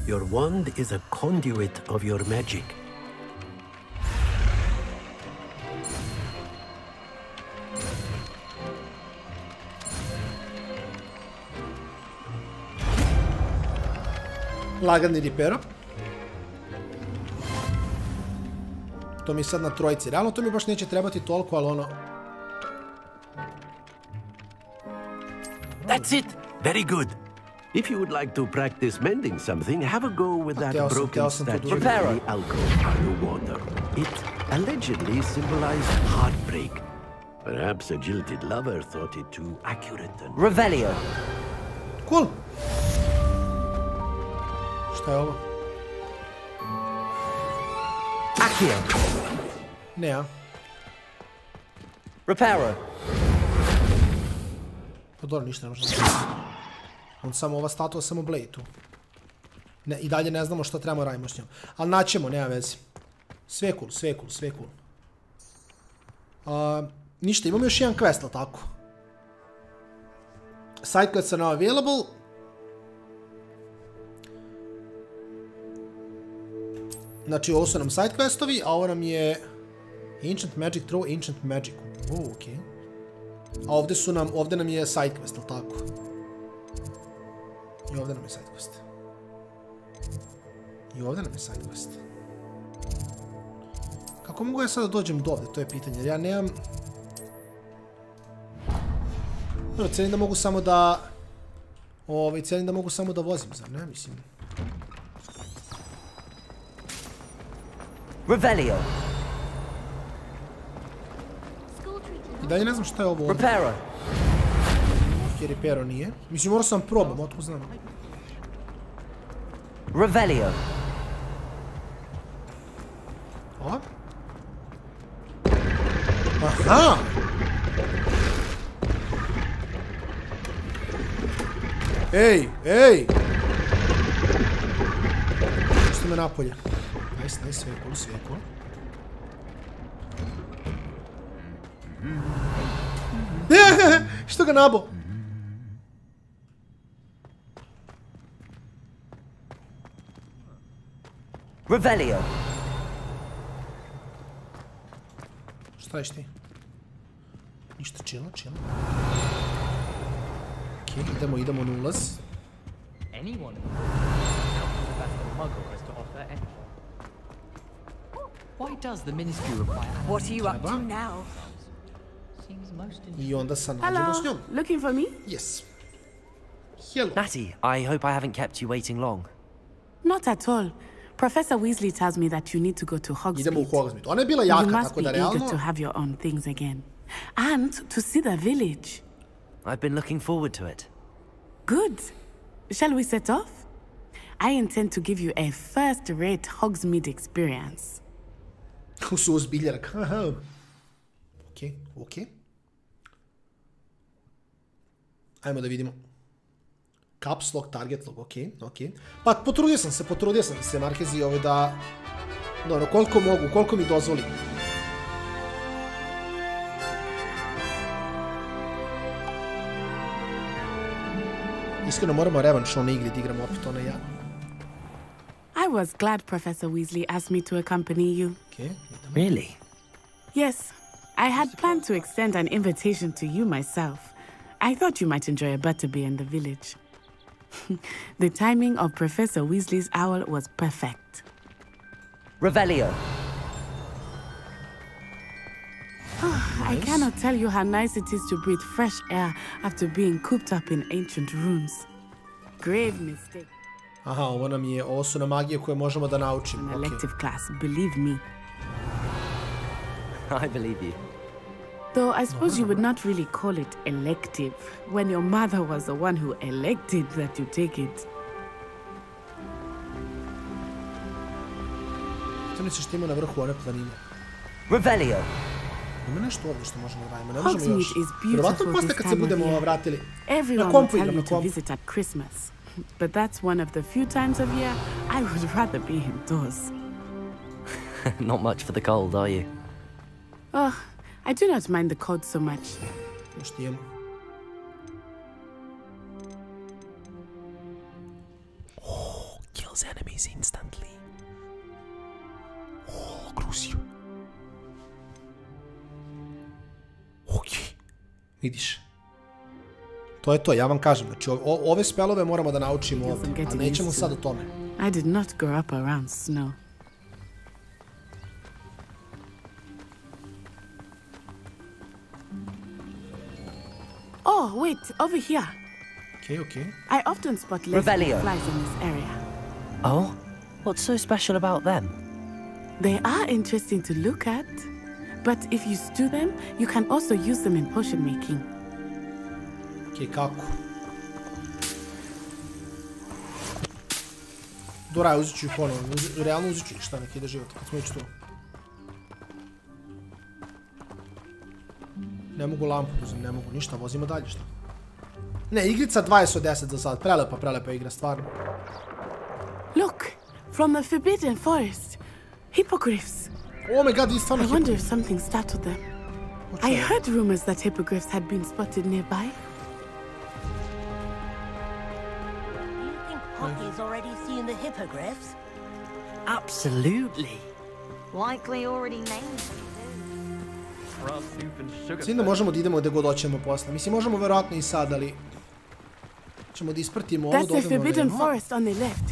your wand is a conduit of your magic. Lagani repair. To mi je sad na trojici. Realno to mi baš neće trebati toliko, ali ono... That's it! Very good! If you would like to practice mending something, have a go with that broken statue of the alcohol underwater. It allegedly symbolized heartbreak. Perhaps a jilted lover thought it too accurate and... Revelio. Cool. Šta je ovo? Accio. Ne, a? Reparo. Pa dobro, ništa ne možemo. On samo ova statua, samo Blade tu. Ne, i dalje ne znamo što trebamo radimo s njom. Ali naćemo, nema vezi. Sve cool, sve cool, sve cool. Ništa, imamo još jedan quest, ali tako? Side quests are now available. Znači, ovo su nam side questovi, a ovo nam je Ancient Magic Throw, Ancient Magic. O, okej. A ovdje nam je side quest, ali tako? I ovdje nam je side quest. I ovdje nam je side quest. Kako mogu ja sada dođem do ovdje? To je pitanje, jer ja nemam... No, cijelim da mogu samo da... cijelim da mogu samo da vozim, zar ne? Mislim... Revelio. I dalje ne znam šta je ovo. Reparo. Jer Reparo nije. Mislim, morao sam probam, otko znam. Revelio. O? Aha! Ej, ej! Pusti me napolje. Nice, nice, sve cool, sve cool. Što ga nabo? Revelio. Šta ješ ti? Ništa, chill, chill. Okej, idemo na ulaz. Why does the ministry require? What are you up to now? I onda sa nađemo s njom. Looking for me? Yes. Hello. Natty, I hope I haven't kept you waiting long. Not at all. Professor Weasley tells me that you need to go to Hogsmeade. Idemo u Hogsmeade. Ona je bila jaka, tako da realno... You must be eager to have your own things again. And to see the village. I've been looking forward to it. Good. Shall we set off? I intend to give you a first-rate Hogsmeade experience. Su ozbiljak. Okej, okej. Ajmo da vidimo. Caps lock, target lock, okej, okej. Pa potrudio sam se, Markezi, da... Dobro, koliko mogu, koliko mi dozvoli. Iskreno moramo revanš na igri da igramo opet ona ja. I was glad Professor Weasley asked me to accompany you. Okay. Really? Yes. I had planned to extend an invitation to you myself. I thought you might enjoy a butterbeer in the village. The timing of Professor Weasley's owl was perfect. Revelio. I cannot tell you how nice it is to breathe fresh air after being cooped up in ancient rooms. Grave mistake. Aha, ovo su nam magije koje možemo da naučimo. An elective class, believe me. I believe you. Though I suppose you would not really call it elective when your mother was the one who elected that you take it. To misliš što ima na vrhu ove planine? Revelio. Ima nešto ovdje što možemo da radimo, ne možemo još. Vjerovatno posle kad se budemo vratili. Na kompu igram, na kompu. But that's one of the few times of year I would rather be indoors. Not much for the cold, are you? Oh, I do not mind the cold so much. Oh, kills enemies instantly. Oh, grusio. Ok. Vidiš. To je to, ja vam kažem. Znači, ove spelove moramo da naučimo ovdje, a nećemo sad o tome. I did not grow up around snow. Oh, wait, over here. Okay. I often spot less flies in this area. Oh? What's so special about them? They are interesting to look at. But if you stew them, you can also use them in potion making. Okay, kako? Dobra, uzet ću ih ponovno. Realno uzet ću ih, šta nek ide život, kad smo već tu. Ne mogu lampu uzem, ne mogu ništa, vozimo dalje, šta? Ne, igrica 20 od 10 za sad, prelepa igra, stvarno. Look, from the Forbidden Forest, hippogriffs. Oh my god, these stvarno I wonder if something startled them. I heard rumors that hippogriffs had been spotted nearby. Hockey's already seen the hippogriffs? Absolutely. Likely already named Mislim da možemo da idemo gde god hoćemo posle. Mislim, možemo verovatno i sad, ali... ćemo da isprtimo ovo, da odemo Forbidden Forest on the left.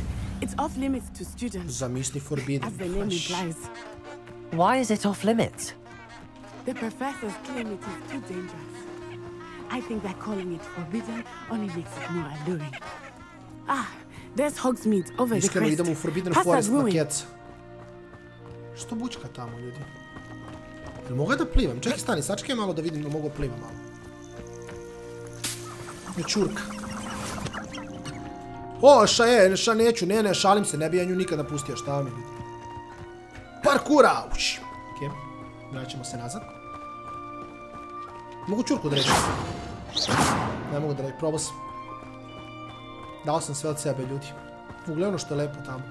It's off limits to students. Zamisli Forbidden. As the name implies. Why is it off limits? The professors claim it is too dangerous. I think that calling it forbidden only makes it more alluring. Ah, there's Hogsmeade over the crest. Idemo u Forbidden Forest na keca. Što bučka tamo, ljudi? Jel mogu da plivam? Čekaj, stani, sačekaj malo da vidim da mogu plivam malo. Je čurka. O, neću, ne, šalim se, ne bi ja nju nikada pustio, šta vam je ljudi? Parkura! Uš! Okej, vraćamo se nazad. Mogu čurku da reći. Ne mogu da reći, probao sam. Dao sam sve od sebe, ljudi. Ugledaj ono što je lepo tamo.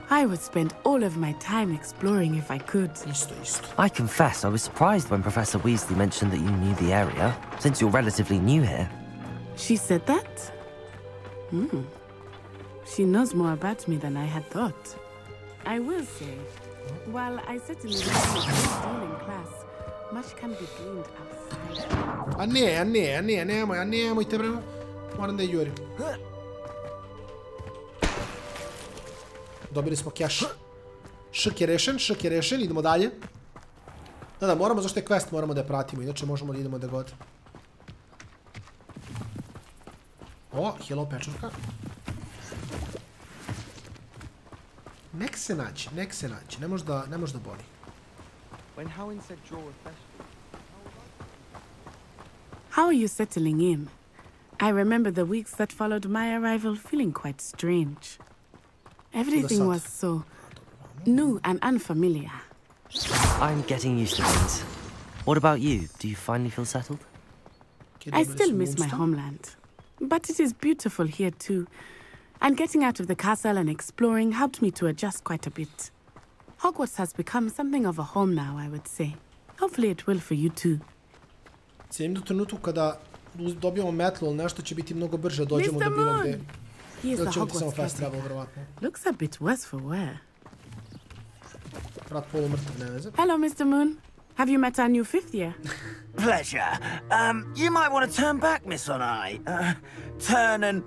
I would spend all of my time exploring if I could. Isto. I confess I was surprised when Professor Weasley mentioned that you knew the area, since you're relatively new here. She said that? She knows more about me than I had thought. I will say, while I certainly learned a great deal in class, much can be gleaned outside. nemojte bre. Moram da je jurim. Dobili smo cash. Šk je rešen, idemo dalje. Da, moramo, zašto je quest, moramo da je pratimo, inače možemo da idemo da god. O, hello pečurka. Nek se naći, ne može da boli. How are you settling in? I remember the weeks that followed my arrival feeling quite strange. Everything was so new and unfamiliar. I'm getting used to things. What about you? Do you finally feel settled? I still miss my homeland. But it is beautiful here too. And getting out of the castle and exploring helped me to adjust quite a bit. Hogwarts has become something of a home now, I would say. Hopefully it will for you too. Cijenim do trenutku kada dobijemo metlu ili nešto će biti mnogo brže, dođemo do bilo gde. Ili ćemo ti samo fast travel, vjerovatno. Looks a bit worse for wear. Brat polu mrtav, ne veze. Hello, Mr. Moon. Have you met our new 5th year? Pleasure. You might want to turn back, Miss On-Eye. Turn and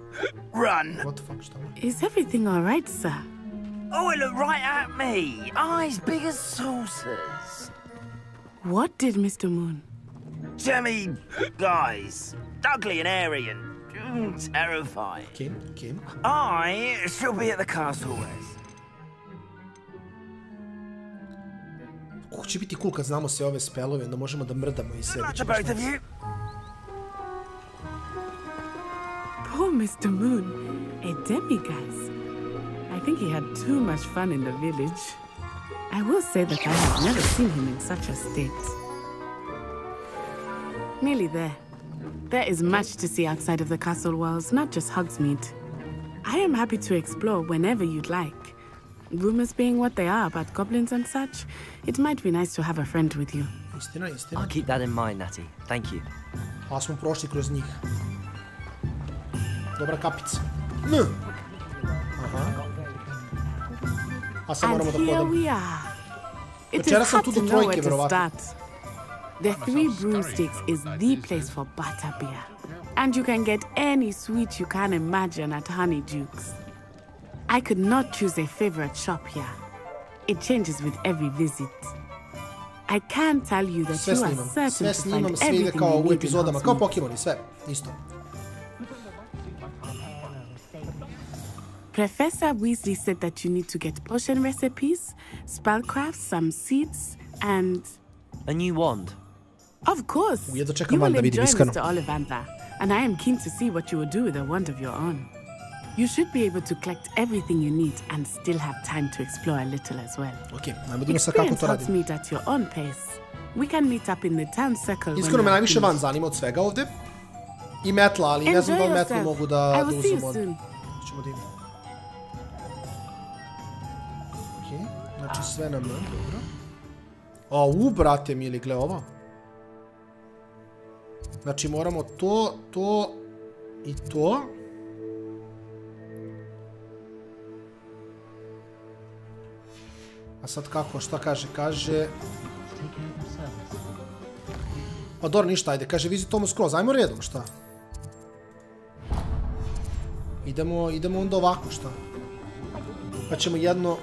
run. What the fuck, šta? Is everything all right, sir? Oh, it looked right at me. Eyes big as saucers. What did Mr. Moon? Jemmy guys. Ugly and airy and terrifying. Kim? I shall be at the castle west. Kako će biti cool kad znamo sve ove spelove, onda možemo da mrdamo i sebi. Poor Mr. Moon, a demiguise. I think he had too much fun in the village. I will say that I have never seen him in such a state. Nearly there. There is much to see outside of the castle walls, not just Hogsmeade. I am happy to explore whenever you'd like. Rumors being what they are about goblins and such, it might be nice to have a friend with you. Istina. I'll keep that in mind, Natty. Thank you. A smo prošli kroz njih. Dobra kapica. Aha. A sad moramo da hodamo. Večera sam tu do trojke, verovatno. The Three Broomsticks is the place for butterbeer. And you can get any sweet you can imagine at Honeydukes. I could not choose a favorite shop here. It changes with every visit. I can tell you that you are certain sve to snimam, find sve ide everything kao you u need in epizodama, kao Hogsmeade. Pokemoni, sve, isto. Professor Weasley said that you need to get potion recipes, spellcrafts, some seeds, and... A new wand? Of course! Jedno You čekam will van da vidim, enjoy iskreno. Mr. Ollivander, and I am keen to see what you will do with a wand of your own. You should be able to collect everything you need and still have time to explore a little as well. Ok, najmo da sa kako to radim. Meet at your own pace. We can meet up in the town circle. Iskreno me najviše van zanima od svega ovde. I metla, ali ne znam da li metlu mogu da uzem od... Ćemo da imamo. Ok, znači sve na M, dobro. Au, brate mili, gle ovo. Znači moramo to, to i to. A sad kako, šta kaže? Kaže... Pa dobro, ništa, ajde, kaže visit tomu skroz, ajmo redom, šta? Idemo onda ovako, šta? Pa ćemo jedno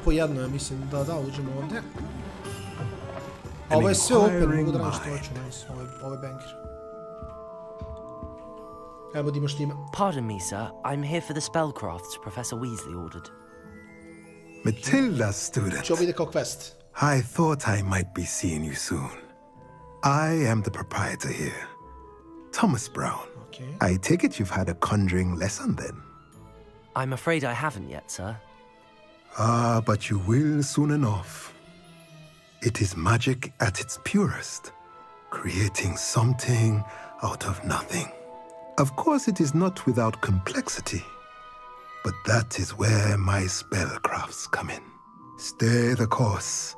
po jedno, ja mislim, da, uđemo ovdje. A ovo je sve open, mogu da radim što hoću, ovo je banger. Evo da imaš tima. Pardon me, sir, I'm here for the spellcrafts Professor Weasley ordered. Matilda's student. Čo vide kao quest. I thought I might be seeing you soon. I am the proprietor here, Thomas Brown. Okay. I take it you've had a conjuring lesson then? I'm afraid I haven't yet, sir. Ah, but you will soon enough. It is magic at its purest, creating something out of nothing. Of course, it is not without complexity, but that is where my spellcrafts come in. Stay the course,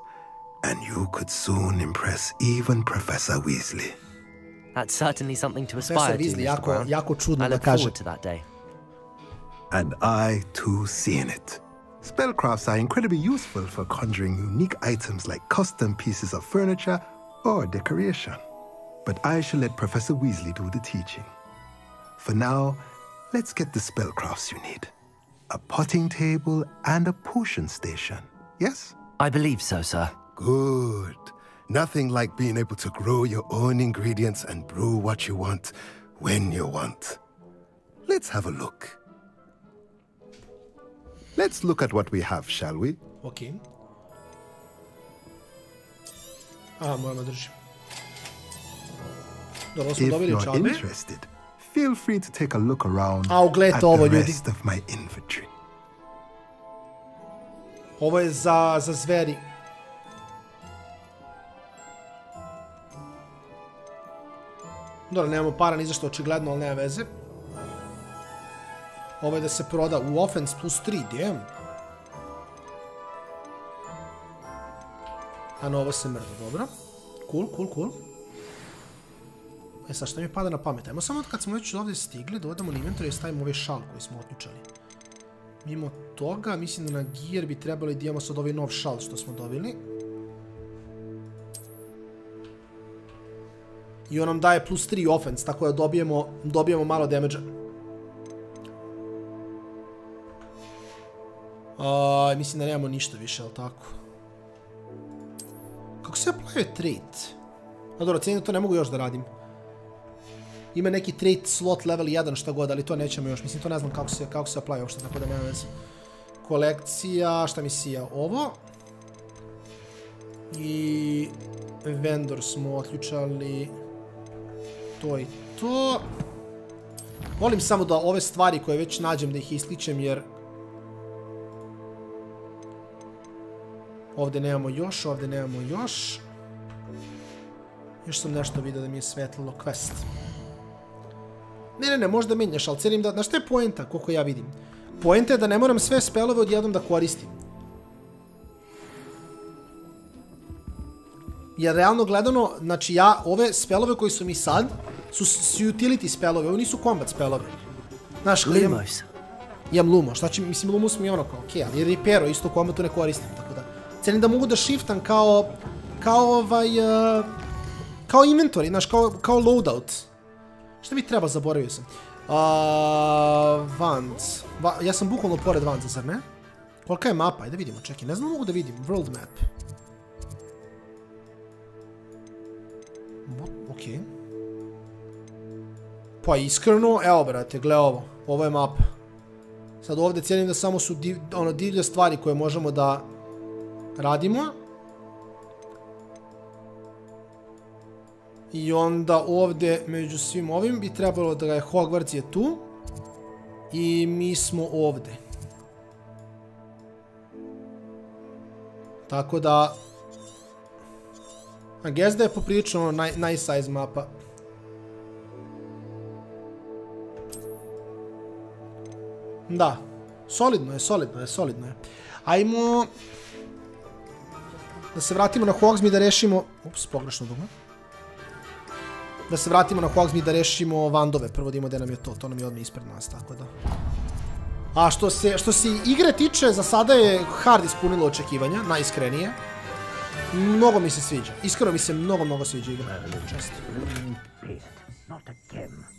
and you could soon impress even Professor Weasley. That's certainly something to aspire to, Mr. Brown. I look forward to that day. And I, too, see in it. Spellcrafts are incredibly useful for conjuring unique items like custom pieces of furniture or decoration. But I shall let Professor Weasley do the teaching. For now, let's get the spellcrafts you need. A potting table and a potion station, yes? I believe so, sir. Good. Nothing like being able to grow your own ingredients and brew what you want when you want. Let's have a look. Let's look at what we have, shall we? Okay. Moramo držim. If you're interested, feel free to take a look around at the rest of my inventory. Ovo je za zveri. Dobro, nemamo para ni za što očigledno, ali nema veze. Ovo je da se proda u offense plus 3, damn. A na ovo se mrda, dobro. Cool. E sad, šta mi pada na pamet? Ajmo samo kad smo već ovdje stigli, da odemo na inventory i stavimo ovaj šal koji smo otključali. Mimo toga, mislim da na gear bi trebali da imamo sad ovaj nov šal što smo dobili. I on nam daje plus 3 offense, tako da dobijemo malo damage-a. Mislim da nemamo ništa više, ali tako? Kako se aplavio trait? A dobro, cijenim da to ne mogu još da radim. Ima neki trait slot level 1 šta god, ali to nećemo još. Mislim, to ne znam kako se aplavio uopšte, tako da nema veze. Kolekcija, šta mi sija? Ovo. I vendor smo otključali. To i to. Volim samo da ove stvari koje već nađem da ih isličem, jer ovdje nemamo još, ovdje nemamo još. Još sam nešto vidio da mi je svetlilo quest. Ne, možda menjaš, ali cenim da... Znaš šta je poenta, koliko ja vidim? Poenta je da ne moram sve spelove odjednom da koristim. Jer realno gledano, znači ja ove spelove koji su mi sad, su utility spelove, ovo nisu combat spelove. Znaš, imam Lumo, šta će, mislim Lumo mi je ono kao, okej, ali Reparo isto u combatu ne koristim, tako da. Cenim da mogu da shiftam kao inventory, znaš, kao loadout. Šta mi treba, zaboravio sam. Vans. Ja sam bukvalno pored Vansa, zar ne? Kolika je mapa? Ajde vidimo, čekaj. Ne znam mogu da vidim. World map. Okej. Pa iskreno, evo brate, gle ovo. Ovo je mapa. Sad ovdje cijenim da samo su divlje stvari koje možemo da radimo. I onda ovdje među svim ovim bi trebalo da je Hogwarts je tu. I mi smo ovdje. Tako da... I guess da je poprilično nice size mapa. Da. Solidno je. Ajmo... Da se vratimo na Hogsmeade i da rešimo... Ups, pogrešno dugme. Da se vratimo na Hogsmeade i da rešimo vandove. Prvo da imamo gde nam je to. To nam je odmah ispred nas, tako da... A što se igre tiče, za sada je hard ispunilo očekivanja, najiskrenije. Mnogo mi se sviđa. Iskreno mi se mnogo sviđa igra. Često.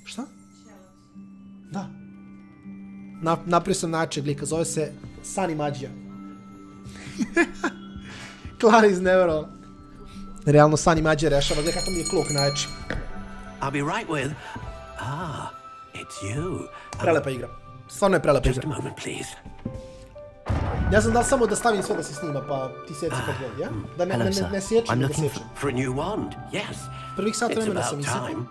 Šta? Da. Napravio sam način lika, zove se Sunny Magia. Klara izneverovala. Realno Sunny Magia rešava, gledaj kako mi je kluk način. I'll be right with... Ah, it's you. Prelepa igra. Stvarno je prelepa igra. Ja znam da samo da stavim sve da se snima, pa ti sjeci kad god, ja? Da ne sjećam, nego sjećam. Prvih sat vremena sam isjećam.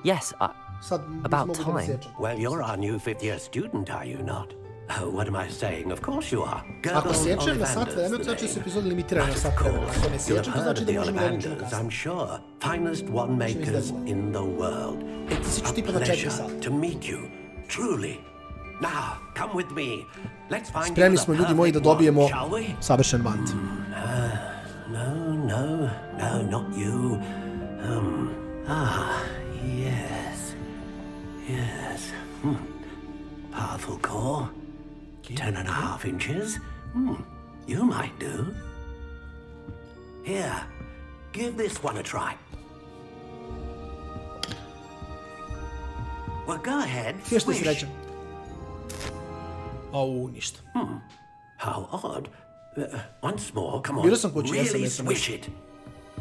Sad mogu da ne sjećam. Well, you're our new 5th year student, are you not? Oh, what am I saying? Of course you are. Ako sjećam na sat vremena, to znači da su epizode limitirane na sat vremena. Ako ne sjećam, to znači da možemo da učinu kasno. I'm sure. Finest one makers in the world. It's a pleasure to meet you. Truly. Now, come with me. Let's find Spremni smo, ljudi moji, da dobijemo savršen band. No, not you. Yes. Powerful core. 10.5 inches. You might do. Here, give this one a try. Well, go ahead. Swish. Au, ništa. How odd. Once more, come on. Really swish it.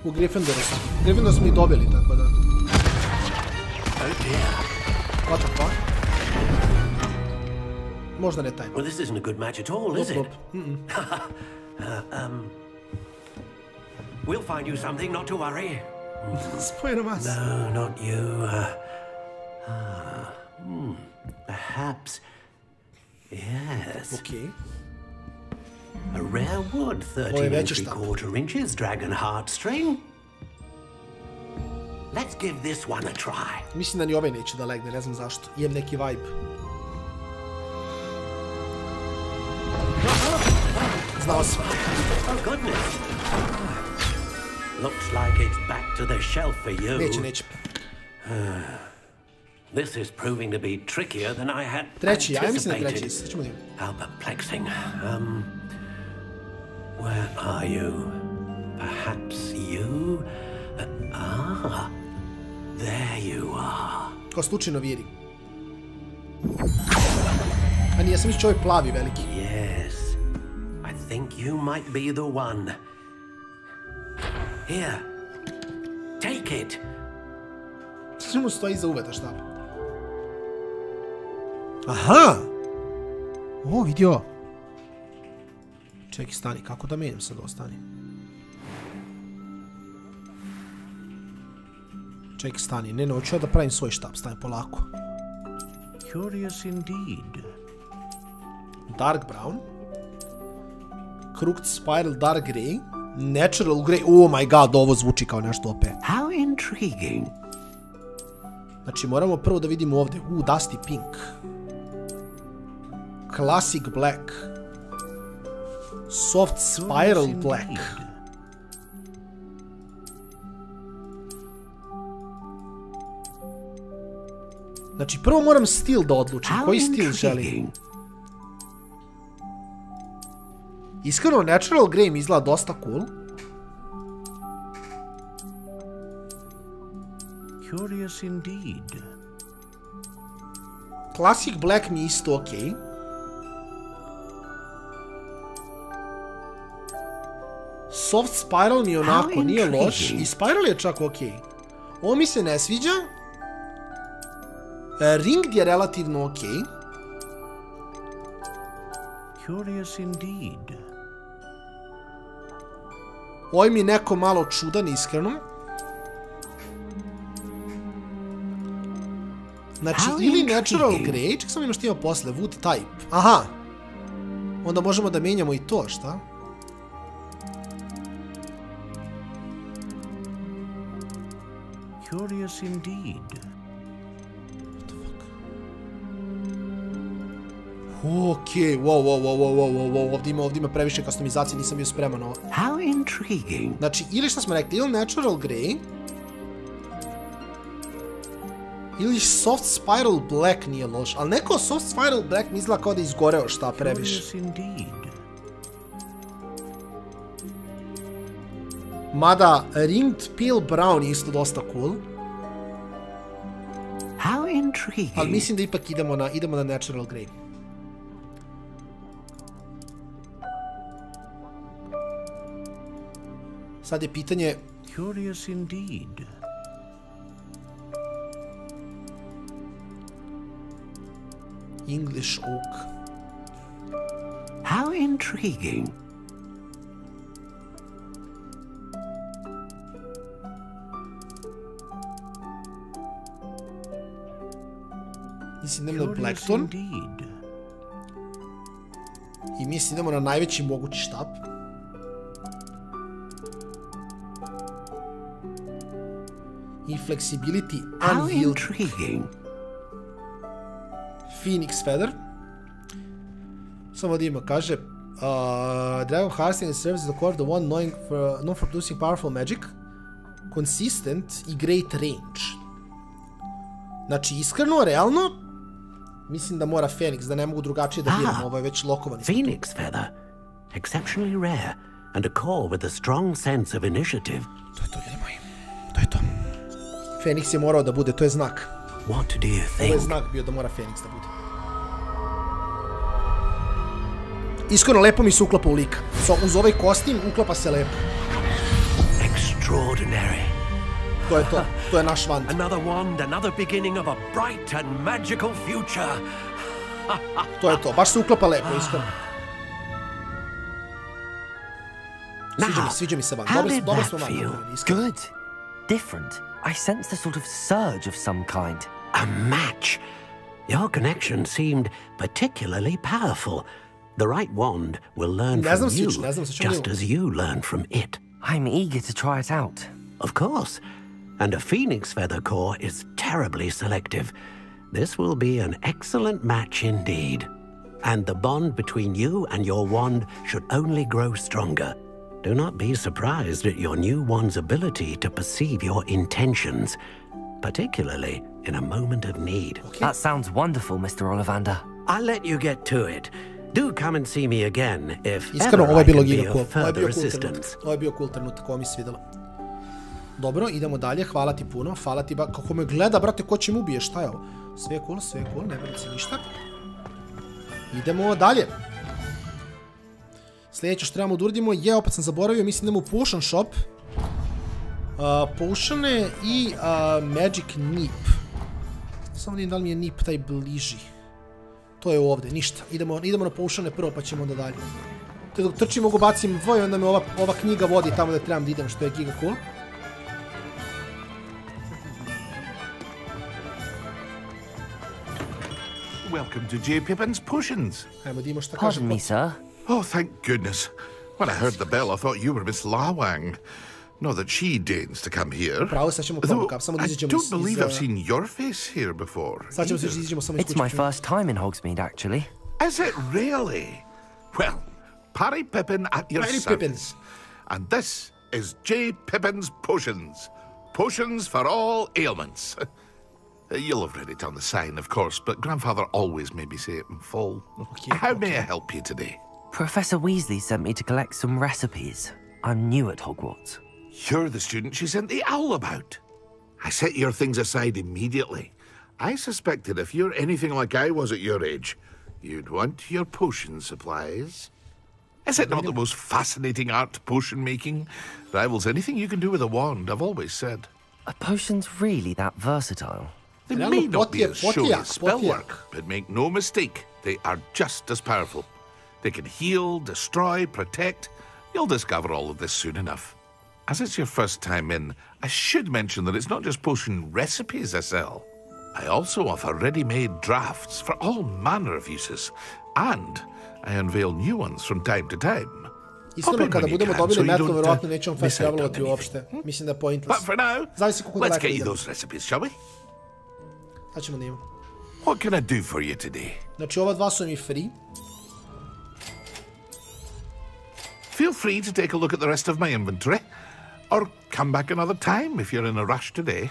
U Gryffindoru sam. Gryffindor smo i dobili, tako da... Oh dear. What the fuck? Možda ne taj. Well, this isn't a good match at all, is it? We'll find you something, not to worry. Spojeno mas. No, not you. Perhaps... Yes. Okay. A rare wood, 13 3/4 inches, dragon heartstring. Let's give this one a try. Mislim da ni ovaj neće da legne, ne znam zašto. Imam neki vibe. Znao sam. Oh goodness. Looks like it's back to the shelf for you. Neće. This is proving to be trickier than I had treći, ja mislim da treći. How perplexing. Where are you? Perhaps you? There you are. Kao slučajno viri. A nije, sam mislio ovaj plavi veliki. Yes. I think you might be the one. Here. Take it. Što mu stoji iza uveta štapa? Aha! O, vidio. Čekaj, stani, kako da menjam sad ovo, stani. Čekaj, stani, ne, hoću ja da pravim svoj štap, stani, polako. Curious indeed. Dark brown. Crooked spiral dark grey. Natural grey. Oh my god, ovo zvuči kao nešto opet. How intriguing. Znači, moramo prvo da vidimo ovdje. Dusty pink. Classic black. Soft spiral black. Znači, prvo moram stil da odlučim. Koji stil želim? Iskreno, natural grey mi izgleda dosta cool. Curious indeed. Classic black mi isto okej. Soft Spiral mi onako nije loš. I Spiral je čak okej. Ovo mi se ne sviđa. Ring je relativno okej. Curious indeed. Ovo mi je neko malo čudan, iskreno. Znači, ili Natural Grey, ček sam ima što ima posle, Wood Type. Aha. Onda možemo da menjamo i to, šta? Curious indeed. What the fuck? Okej, wow, ovdje ima previše customizacije, nisam bio spreman ovo. How intriguing. Znači, ili što smo rekli, ili Natural Grey, ili Soft Spiral Black nije loš, ali neko Soft Spiral Black mi izgleda kao da izgoreo šta previše. Mada Ringed Pale Brown je isto dosta cool. How intriguing. Ali mislim da ipak idemo na Natural Grey. Sad je pitanje... Curious indeed. English Oak. How intriguing. Mislim idemo na Blackstone. I mislim idemo na najveći mogući štap. I Flexibility Unhealed. Phoenix Feather. Samo da ima, kaže Dragon Heartsting serves as the core of the one known for producing powerful magic, consistent i great range. Znači, iskreno, realno, mislim da mora Phoenix, da ne mogu drugačije da biram, ovo je već lokovani. Phoenix Feather. Exceptionally rare, and a core with a strong sense of initiative. To je to, ljudi moji. To je to. Phoenix je morao da bude, to je znak. What do you think? Ovo je znak bio da mora Phoenix da bude. Iskreno, lepo mi se uklapa u lika. Uz ovaj kostim uklapa se lepo. Extraordinary. To je to. To je naš wand. Another wand, another beginning of a bright and magical future. To je to. Baš se uklapa lepo, iskreno. Sviđa mi se wand. Dobro smo wand. Good. Different. I sensed a sort of surge of some kind. A match. Your connection seemed particularly powerful. The right wand will learn from you, just as you learn from it. I'm eager to try it out. Of course. And a Phoenix Feather core is terribly selective. This will be an excellent match indeed. And the bond between you and your wand should only grow stronger. Do not be surprised at your new wand's ability to perceive your intentions, particularly in a moment of need. Okay. That sounds wonderful, Mr. Ollivander. I'll let you get to it. Do come and see me again if Iskreno, ever I can be of further assistance. Ovo je bio cool trenutak, ovo mi se svidjelo. Dobro, idemo dalje, hvala ti puno, hvala ti kako me gleda, brate, ko će mu ubije, šta je ovo? Sve je cool, ne brini se ništa. Idemo dalje. Sljedeće što trebamo da uradimo je, opet sam zaboravio, mislim idemo u Potion Shop. Potione i Magic Nip. Samo da vidim da li mi je Nip taj bliži. To je ovdje, ništa. Idemo na Potione prvo pa ćemo onda dalje. Te dok trčim mogu bacim dvoje, onda me ova knjiga vodi tamo da trebam da idem, što je giga cool. Welcome to J. Pippin's Potions. Pardon me, sir. Oh, thank goodness. When I heard the bell, I thought you were Miss Lawang. Not that she deigns to come here. Though I don't believe I've seen your face here before. It's my first time in Hogsmeade, actually. Is it really? Well, Parry Pippin at your service. And this is J. Pippin's Potions. Potions for all ailments. You'll have read it on the sign, of course, but Grandfather always made me say it in full. How may I help you today? Professor Weasley sent me to collect some recipes. I'm new at Hogwarts. You're the student she sent the owl about. I set your things aside immediately. I suspected if you're anything like I was at your age, you'd want your potion supplies. Is it not the most fascinating art, potion making? Rivals anything you can do with a wand, I've always said. Are potions really that versatile? They may not be as showy as spellwork, but make no mistake, they are just as powerful. They can heal, destroy, protect. You'll discover all of this soon enough. As it's your first time in, I should mention that it's not just potion recipes I sell. I also offer ready-made drafts for all manner of uses, and I unveil new ones from time to time. Iskreno, kada budemo dobili metlo, verovatno nećemo fast travelovati uopšte. Mislim da je pointless. But for now, let's get you those recipes, shall we? Sad ćemo da imamo. What can I do for you today? Znači, ova dva su mi free. Feel free to take a look at the rest of my inventory, or come back another time if you're in a rush today.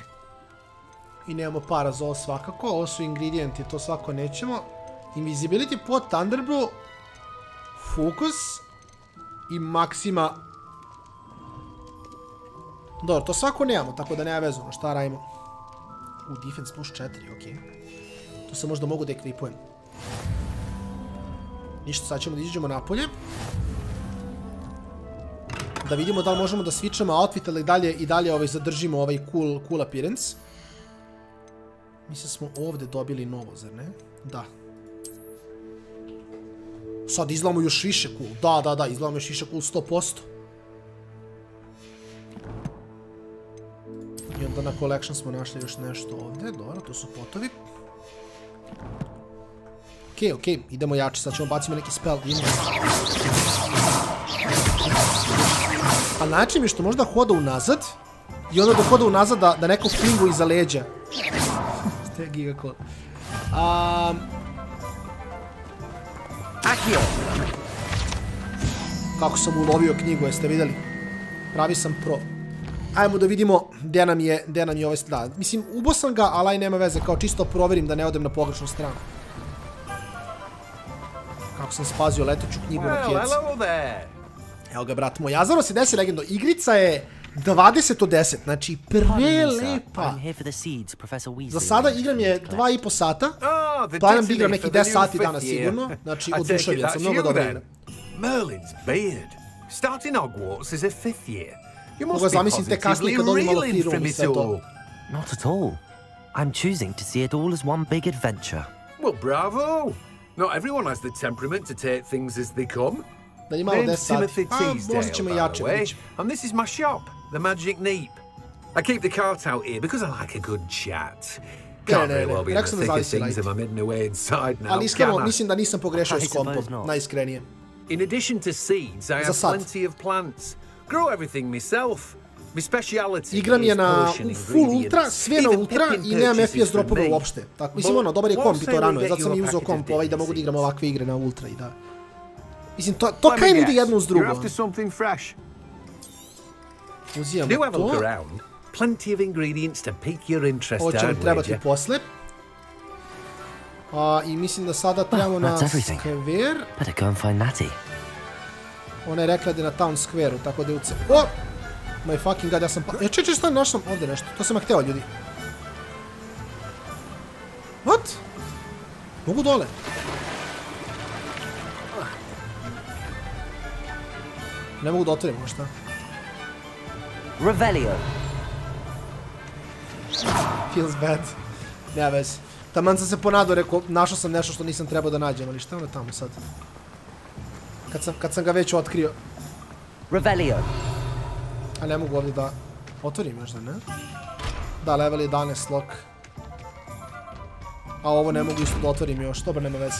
I nemamo para za ovo svakako, ovo su ingredijenti, to svako nećemo. Invisibility pod Thunderbrew, Focus i Maxima. Dobro, to svako nemamo, tako da nema vezano, šta radimo? Defense plus 4, okej. To se možda mogu da ekvipujem. Ništa, sad ćemo da izađemo napolje. Da vidimo da li možemo da switchamo outfit, ali i dalje zadržimo ovaj cool appearance. Mislim smo ovde dobili novo, zar ne? Da. Sad izgledamo još više cool. Da, izgledamo još više cool 100%. I onda na collection smo našli još nešto ovde. Dobro, to su potovi. Okej, idemo jače. Sad ćemo bacimo neki spell. A način je što možda hoda unazad i onda dok hoda unazad da neko flingu iza leđa. Ste gigakol. Akio! Kako sam ulovio knjigu, jeste vidjeli? Pravi sam pro. Ajmo da vidimo gde nam je ovaj stvar. Mislim, ubo sam ga, ali aj nema veze, kao čisto proverim da ne odem na pogrešnu stranu. Kako sam spazio leteću knjigu na kjeci. Evo ga, brat moj. Azaro se desi legendo. Igrica je 20 od 10, znači prelepa. Za sada igram je 2,5 sata. Planiram da igram neki 10 sati danas sigurno. Znači, oduševljen sam, mnogo dobro igram. Merlin's beard. Starting Hogwarts as a 5th year. Mogu ga zamislim te kasnije kad oni malo firum i sve to. Not at all. I'm choosing to see it all as one big adventure. Well, bravo. Not everyone has the temperament to take things as they come. Da je malo 10 sati. Možda ćemo jače. And this is my shop, the Magic Neep. I keep the cart out here because I like a good chat. Can't very well be in the thick of things if I'm hidden away inside now. Ali iskreno, mislim da nisam pogrešio s kompom. Najiskrenije. In addition to seeds, I have plenty of plants. Grow everything myself. My speciality igram je na full ultra, sve na ultra i nemam FPS dropove uopšte. Mislim, ono, dobar je komp i to rano je. Zato sam i uzeo komp da mogu da igram ovakve igre na ultra i da... Mislim, to kaj ide jedno uz drugo. Uzijamo to. Ovo će nam trebati posle. I mislim da sada trebamo na Square. Ona je rekla da je na Town Square-u, tako da je uce... O! My fucking god, ja sam... Čekaj, šta našao ovdje nešto? To sam hteo, ljudi. What? Mogu dole? Ne mogu da otvorimo, šta? Revelio. Feels bad. Nema vez. Taman sam se ponadao, rekao, našao sam nešto što nisam trebao da nađem, ali šta je ono tamo sad? Kad sam ga već otkrio. Revelio. A ne mogu ovdje da otvorim možda, ne? Da, level 11 lock. A ovo ne mogu isto da otvorim još, dobro, nema veze.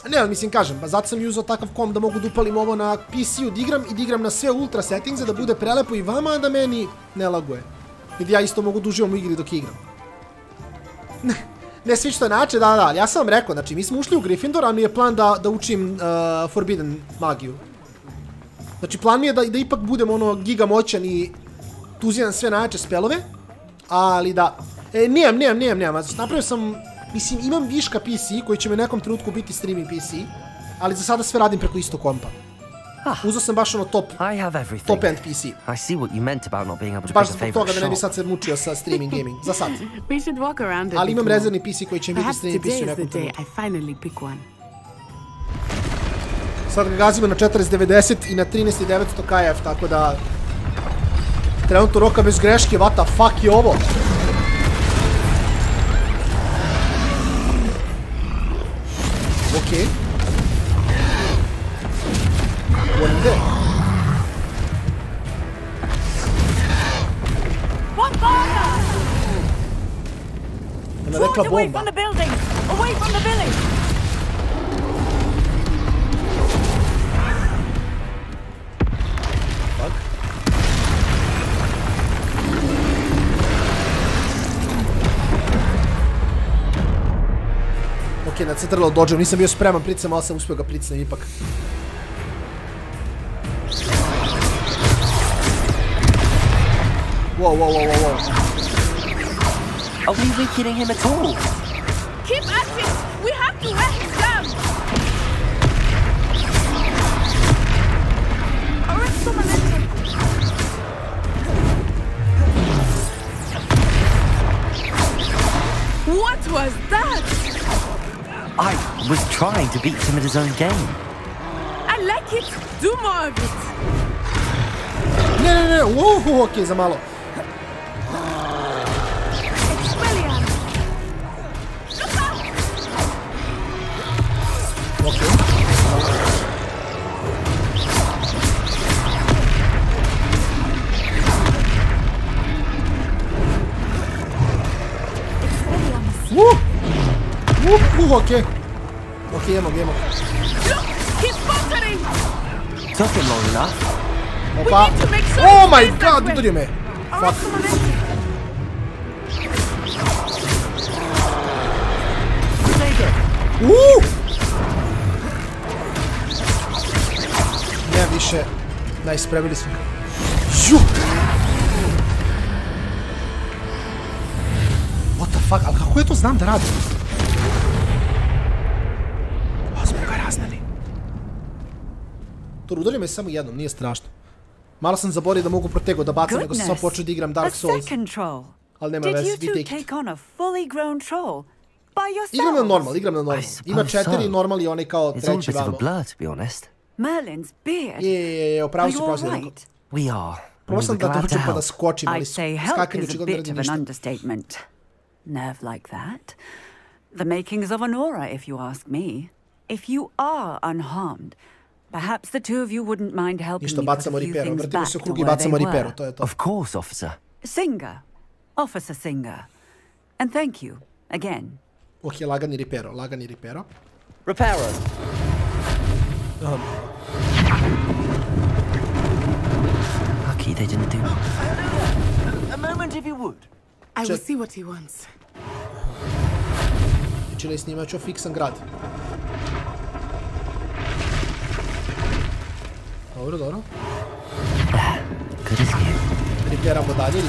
Ne, ali mislim, kažem, pa zato sam uzao takav komp da mogu da upalim ovo na PC-u da igram na sve ultra settingse, da bude prelepo i vama, a da meni ne laguje. I da ja isto mogu da uživam u igri dok igram. Ne svi što je način, da, ali ja sam vam rekao, znači mi smo ušli u Gryffindor, a mi je plan da učim Forbidden magiju. Znači plan mi je da ipak budem ono giga moćan i tuziram sve najjače spelove, ali da, nemam, napravio sam, mislim imam viška PC koji će me u nekom trenutku biti streaming PC, ali za sada sve radim preko isto kompa. Uzeo sam baš ono top end PC. Baš zbog toga da ne bi sad se mučio sa streaming gaming, za sad. Ali imam rezervni PC koji će mi biti streaming PC u nekom trenutku. Sad ga gazimo na 40.90 i na 13.900 KF, tako da... Trenutno roka bez greške, what the fuck je ovo? Okej. What is it? Ona rekla bomba. Away from the village! Fuck. Okej, nacrtalo dođem, nisam bio spreman pricam, ali sam uspio ga pricnem ipak. Whoa, whoa, whoa, whoa, whoa. Are we weakening him at all? Keep at it! We have to wear him down! Arrest the momentum! What was that? I was trying to beat him at his own game. I like it! Do more of it! Ne, wow, okej, za malo. Okej. Okej, imamo. Took him long enough. Opa. Oh my god, udario me. Fuck. Ne više. Nice, prebili smo. What the fuck, ali kako ja to znam da radim? Thor, udari me samo jednom, nije strašno. Malo sam zaborio da mogu protego da bacam, nego sam samo počeo da igram Dark Souls. Ali nema veze, vi take it. Igram na normal. Ima 4 normal i onaj kao treći vamo. Merlin's beard. Je, upravo su. We are. Probao sam da dođem pa da skočim, ali skakanje is a bit of an understatement. Nerve like that. The makings of an aura, if you ask me. If you are unharmed, perhaps the two of you wouldn't mind helping me put a few things back to where they were. Of course, officer. Singer. Officer Singer. And thank you, again. Ok, lagani ripero. Reparo. Lucky they didn't do A moment if you would. I will see what he wants. Čili snimat ću fiksan grad. Dobro. Good as new. Riperamo dalje.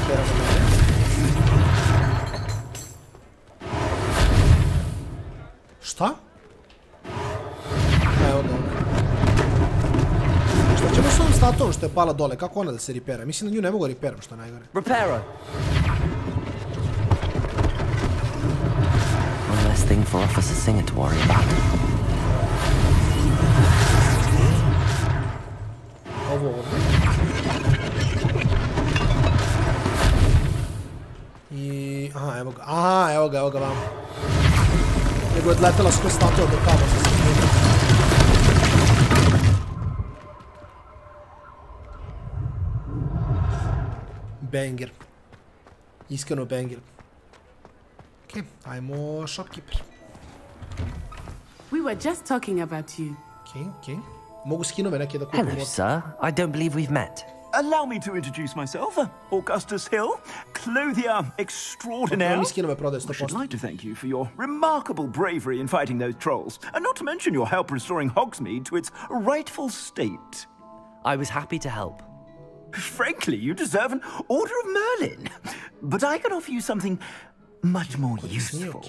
Šta? Evo ga. Šta ćemo s ovom statuom što je pala dole? Kako ona da se ripera? Mislim da nju ne mogu riperam, što je najgore. Reparo. One less thing for Officer Singer to worry about. Ovo ovdje. I... Aha, evo ga vam. Nego je odletela skroz statua do tamo. Banger. Iskreno banger. Okay, ajmo shopkeeper. We were just talking about you. Okay. Mogu skinove neke da kupim. Hello, sir. I don't believe we've met. Allow me to introduce myself, Augustus Hill, clothier extraordinaire. I should like to thank you for your remarkable bravery in fighting those trolls, and not to mention your help restoring Hogsmeade to its rightful state. I was happy to help. Frankly, you deserve an Order of Merlin. But I can offer you something much more useful.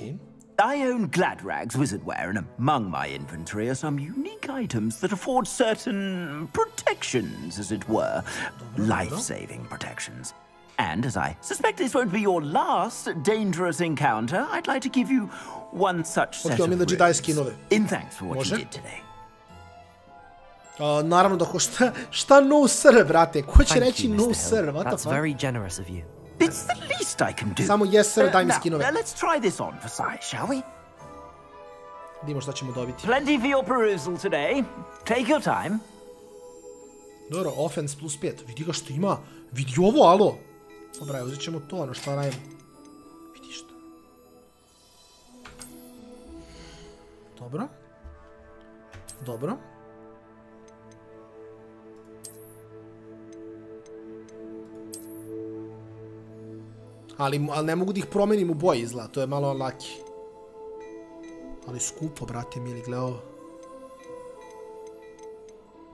I own Gladrag's wizardware, and among my inventory are some unique items that afford certain protections, as it were. Life-saving protections. And as I suspect this won't be your last dangerous encounter, I'd like to give you one such set of ribs, in thanks for what you did today. Naravno da šta no sir, brate? Ko će reći no sir? What the fuck? That's very generous of you. It's the least I can do. Samo yes sir, daj mi skinove. Let's try this on for size, shall we? Vidimo šta ćemo dobiti. Plenty for your perusal today. Take your time. Dobro, offense plus 5. Vidi ga što ima. Vidi ovo, alo. Dobra, uzet ćemo to, ono šta radimo. Vidi što. Dobro. Dobro. Ali ne mogu da ih promenim u boji izgleda, to je malo unlucky. Ali skupo, brate, mili, gle ovo.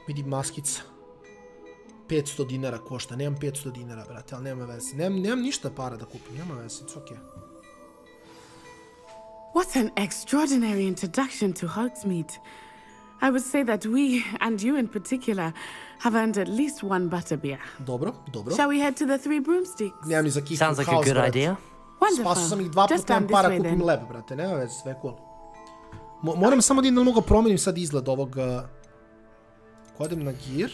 Vidi maskica. 500 dinara košta, nemam 500 dinara, brate, ali nema veze. Nemam ništa para da kupim, nema veze, it's okay. What an extraordinary introduction to Hogsmeade. I would say that we, and you in particular, have earned at least one butterbeer. Dobro, dobro. Shall we head to the Three Broomsticks? Nemam ni za kihnu Sounds like a good idea. Wonderful. Spasu sam ih 2 puta, nemam para kupim lep, brate, nema veze, sve cool. Moram samo da mogu promenim sad izgled ovog... Kodem na gear,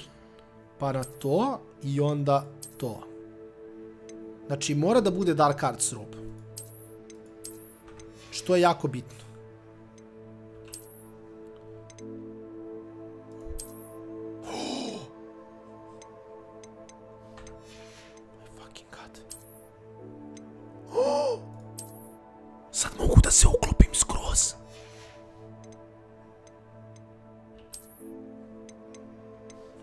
pa na to i onda to. Znači mora da bude Dark Arts robe. Što je jako bitno. Fucking god. Sad mogu da se uklopim skroz.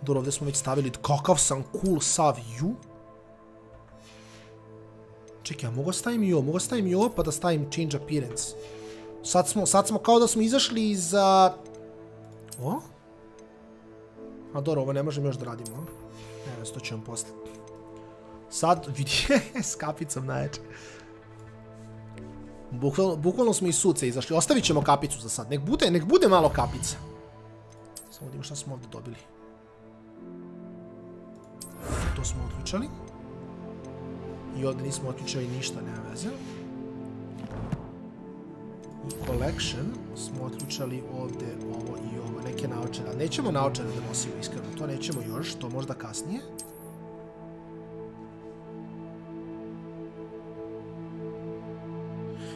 Dobro, ovdje smo već stavili kakav sam cool sav ju. Čekaj, a mogu stavim i ovo? Mogu stavim i ovo pa da stavim change appearance. Sad smo kao da smo izašli iz... O? A dobro, ovo ne možemo još da radimo. Ne, to ćemo poslije. Sad, vidi, s kapicom najjače. Bukvalno smo iz suce izašli. Ostavit ćemo kapicu za sad. Nek bude malo kapica. Samo vidimo šta smo ovdje dobili. To smo otključali. I ovdje nismo otključali ništa, nema veze. I collection smo otključali ovdje ovo i ovo, neke naočare. Ali nećemo naočare da nosimo iskreno, to nećemo još, to možda kasnije.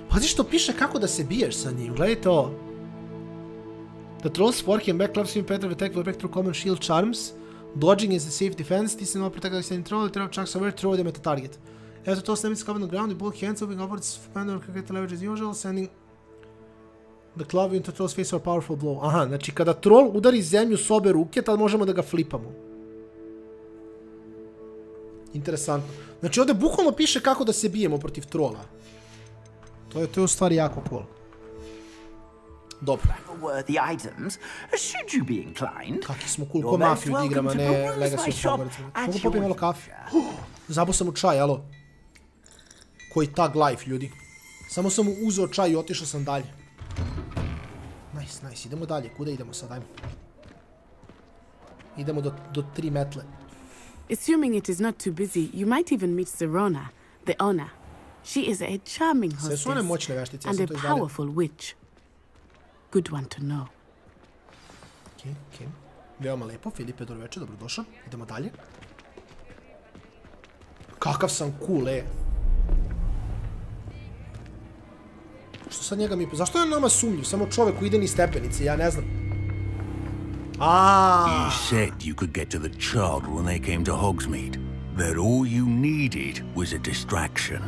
Pazi što piše kako da se biješ sa njim, gledajte ovo. The trolls fork and back clubs in better attack with back through common shield charms. Dodging is the safe defense. This is not protected against any troll. The chucks over, throw them at the target. After toss them, it's covered on the ground. You both hands moving upwards. Commander can get the leverage as usual, sending the club into troll's face for a powerful blow. Aha, znači kada troll udari zemlju s obe ruke, tad možemo da ga flipamo. Interesantno. Znači ovdje bukvalno piše kako da se bijemo protiv trola. To je u stvari jako cool. Dobro. Kakvi smo cool, ko mafiju igramo, ne Legacy of Hogwarts. Mogu popiti malo kafe? Zabao sam u čaj, alo. Koji tag life, ljudi. Samo sam uzeo čaj i otišao sam dalje. Nice, idemo dalje. Kuda idemo sad, ajmo. Idemo do 3 metle. Assuming it is not too busy, you might even meet Zerona, the owner. She is a charming hostess and a powerful witch. Good one to know. Ok. Veoma lepo, Filipe, dobro večer, dobrodošao. Idemo dalje. Kakav sam cool, Što sad njega mi... Zašto je nama sumnju? Samo čovek koji ide niz stepenice, ja ne znam. You said you could get to the child when they came to Hogsmeade. That all you needed was a distraction.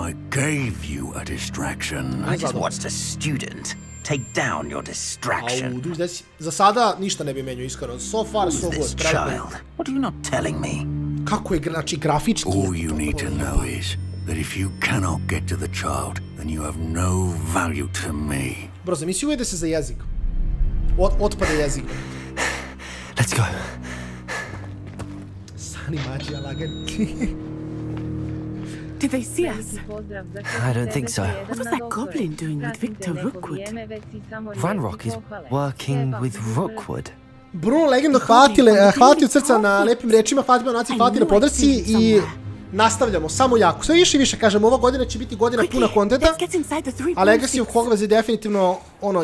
I gave you a distraction. I just watched a student take down your distraction. Za sada ništa ne bi menio, iskreno. So far, so good. Child? What are you not telling me? Kako je, znači, grafički? All you need to know is that if you cannot get to the child, then you have no value to me. Bro, zamisli uvede se za jezik. Otpada jezik. Let's go. Sani mađija, lagan. Did they see us? I don't think so. What was that goblin doing with Victor Rookwood? Ranrock is working with Rookwood. Bruno Legendo, hvala ti od srca na lepim rečima, hvala ti na podršci i nastavljamo, samo jako. Sve više i više, kažem, ova godina će biti godina puna kontenta, a Legacy of Hogwarts je definitivno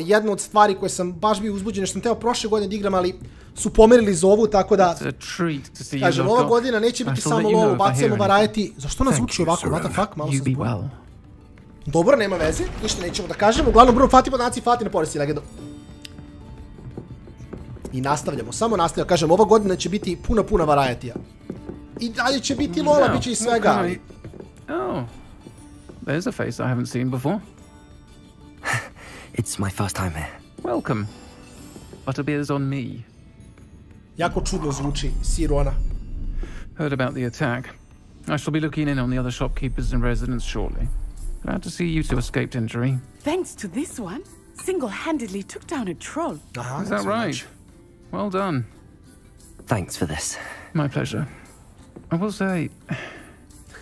jedna od stvari koje sam baš bio uzbuđen, što sam teo prošle godine da igram, ali su pomerili za ovu, tako da, kažem, ova godina neće biti samo lovo, bacujemo variety. Zašto nas zvuči ovako, what the fuck, malo sam zbunio. Dobro, nema veze, ništa nećemo da kažemo, uglavnom broj Fati Donacije, Fati na poresti Legendo. I nastavljamo, samo nastavljamo, kažem, ova godina će biti puna variety-a. I dalje će biti lola, bit će i svega. Oh, there's a face I haven't seen before. It's my first time here. Welcome. Butterbeer's on me. Jako čudno zvuči, Sirona. Heard about the attack. I shall be looking in on the other shopkeepers and residents shortly. Glad to see you two escaped injury. Thanks to this one, single-handedly took down a troll. Is that right? Well done. Thanks for this. My pleasure. I will say,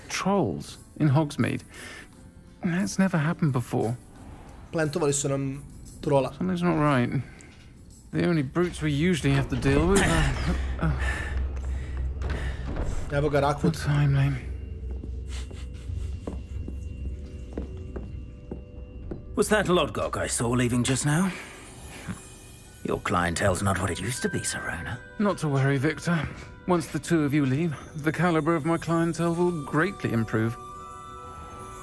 trolls in Hogsmeade. That's never happened before. Plantovali su nam trola. Something's not right. The only brutes we usually have to deal with are... Evo ga Rakwood. Timely. Was that Lodgok I saw leaving just now? Your clientele's not what it used to be, Sirona. Not to worry, Victor. Once the two of you leave, the caliber of my clientele will greatly improve.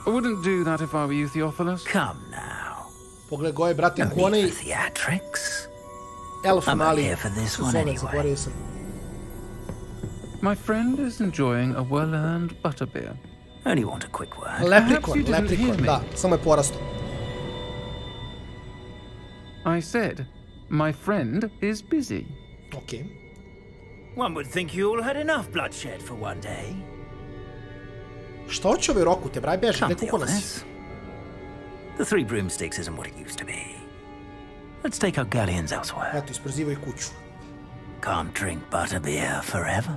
I wouldn't do that if I were you, Theophilus. Come now. Pogledaj goje, brate, no need for theatrics. I'm not here for this one anyway. My friend is enjoying a well-earned butterbeer. Only want a quick word. Leprechaun, da, samo je porasto. I said, my friend is busy. Okay. One would think you all had enough bloodshed for one day. Što će ovaj Roku te, braj beži, ne kuko nas. The Three Broomsticks isn't what it used to be. Let's take our galleons elsewhere. Eto, isprozivaju kuću. Can't drink butterbeer forever.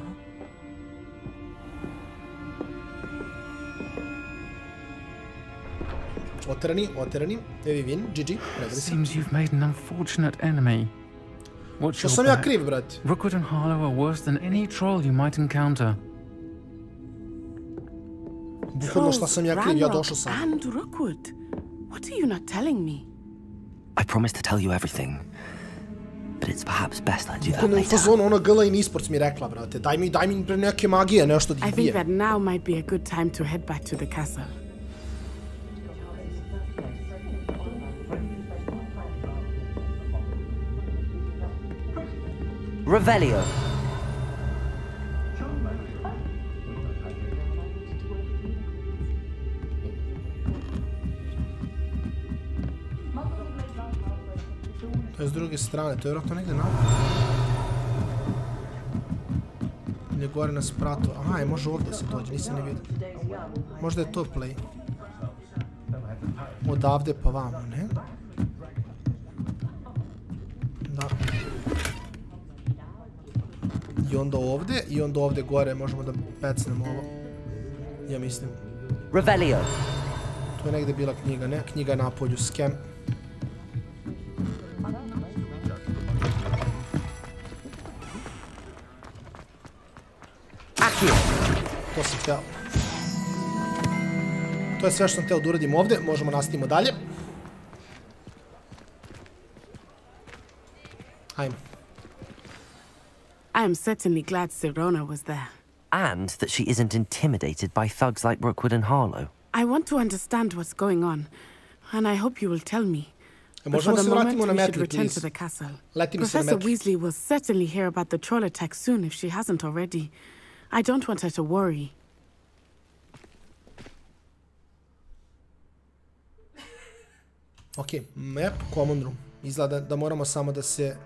Oterani, Evi win, GG, Seems you've made an unfortunate enemy. Što sam ja kriv, brat? Rookwood and Harlow are worse than any troll you might encounter. Bukvalno šta sam ja kriv, ja došao sam. And Rookwood. What are you not telling me? I promised to tell you everything. But it's perhaps best I do that later. later. Fazonu, ono Gala in esports mi rekla, brate. Daj mi neke magije, nešto da ih bije. I think that now might be a good time to head back to the castle. Revelio. To je s druge strane, to je vjerojatno negdje na... Gdje gore nas prato. Aha, je može ovdje se dođe, nisam ne vidio. Možda je to play. Odavde pa vamo, ne? Da. I onda ovdje gore možemo da pecnemo ovo. Ja mislim. Revelio. Tu je negdje bila knjiga, ne? Knjiga na polju, scam. To sam htio. To je sve što sam htio da uradim ovdje. Možemo nastavimo dalje. Ajmo. I am certainly glad Sirona was there. And that she isn't intimidated by thugs like Rookwood and Harlow. I want to understand what's going on, and I hope you will tell me. But for the moment, we should return to the castle. Professor Weasley will certainly hear about the troll attack soon if she hasn't already. I don't want her to worry. Ok, map, common room. Izgleda da moramo samo da se...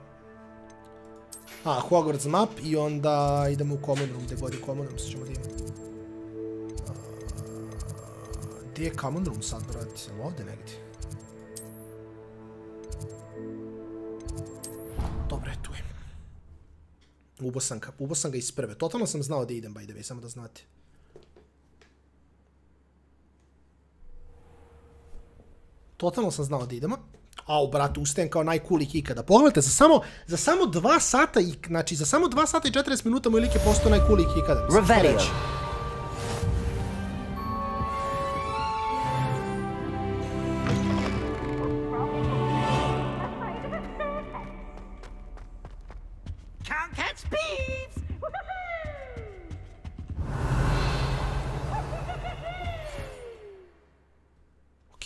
Hogwarts map i onda idemo u common room, gdje god je common room, sad ćemo da imamo. Gdje je common room sad, brate? Ovdje negdje. Dobro, tu je. Ubo sam ga iz prve. Totalno sam znao da idem, by the way, samo da znate. Totalno sam znao da idemo. Au, brate, ustajem kao najcoolih ikada. Pogledajte, za samo 2 sata i, znači, za samo 2 sata i 40 minuta moj lik je postao najcoolih ikada. Revelio.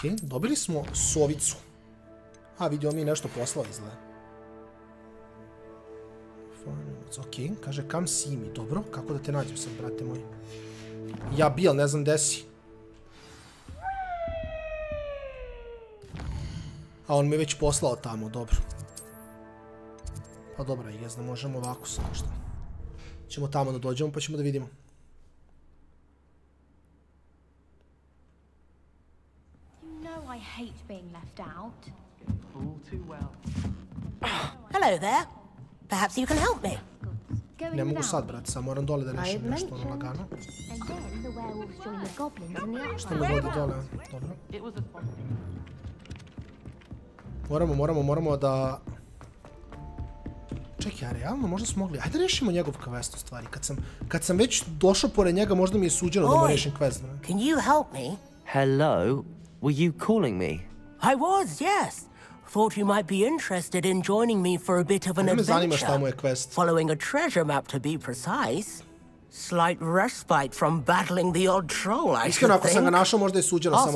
Okej, dobili smo sovicu. A, vidio mi nešto poslao izgleda. Okej, kaže come see me. Dobro, kako da te nađem sad, brate moj? Ja bil, ne znam gde si. A on mi je već poslao tamo, dobro. Pa dobro, jes da možemo ovako samo što. Ćemo tamo da dođemo pa ćemo da vidimo. Hello there. Perhaps you can help me. Ne mogu sad, brate, samo moram dole da rešim nešto ono lagano. Što me vodi dole, dobro. Moramo da... Čekaj, a realno možda smo mogli... Ajde rešimo njegov quest u stvari. Kad sam već došao pored njega, možda mi je suđeno da mu rešim quest. Can you help me? Hello? Were you calling me? I was, yes. Thought you might be interested in joining me for a bit of an adventure. Following a treasure map to be precise. Slight respite from battling the odd troll, I should think. Asked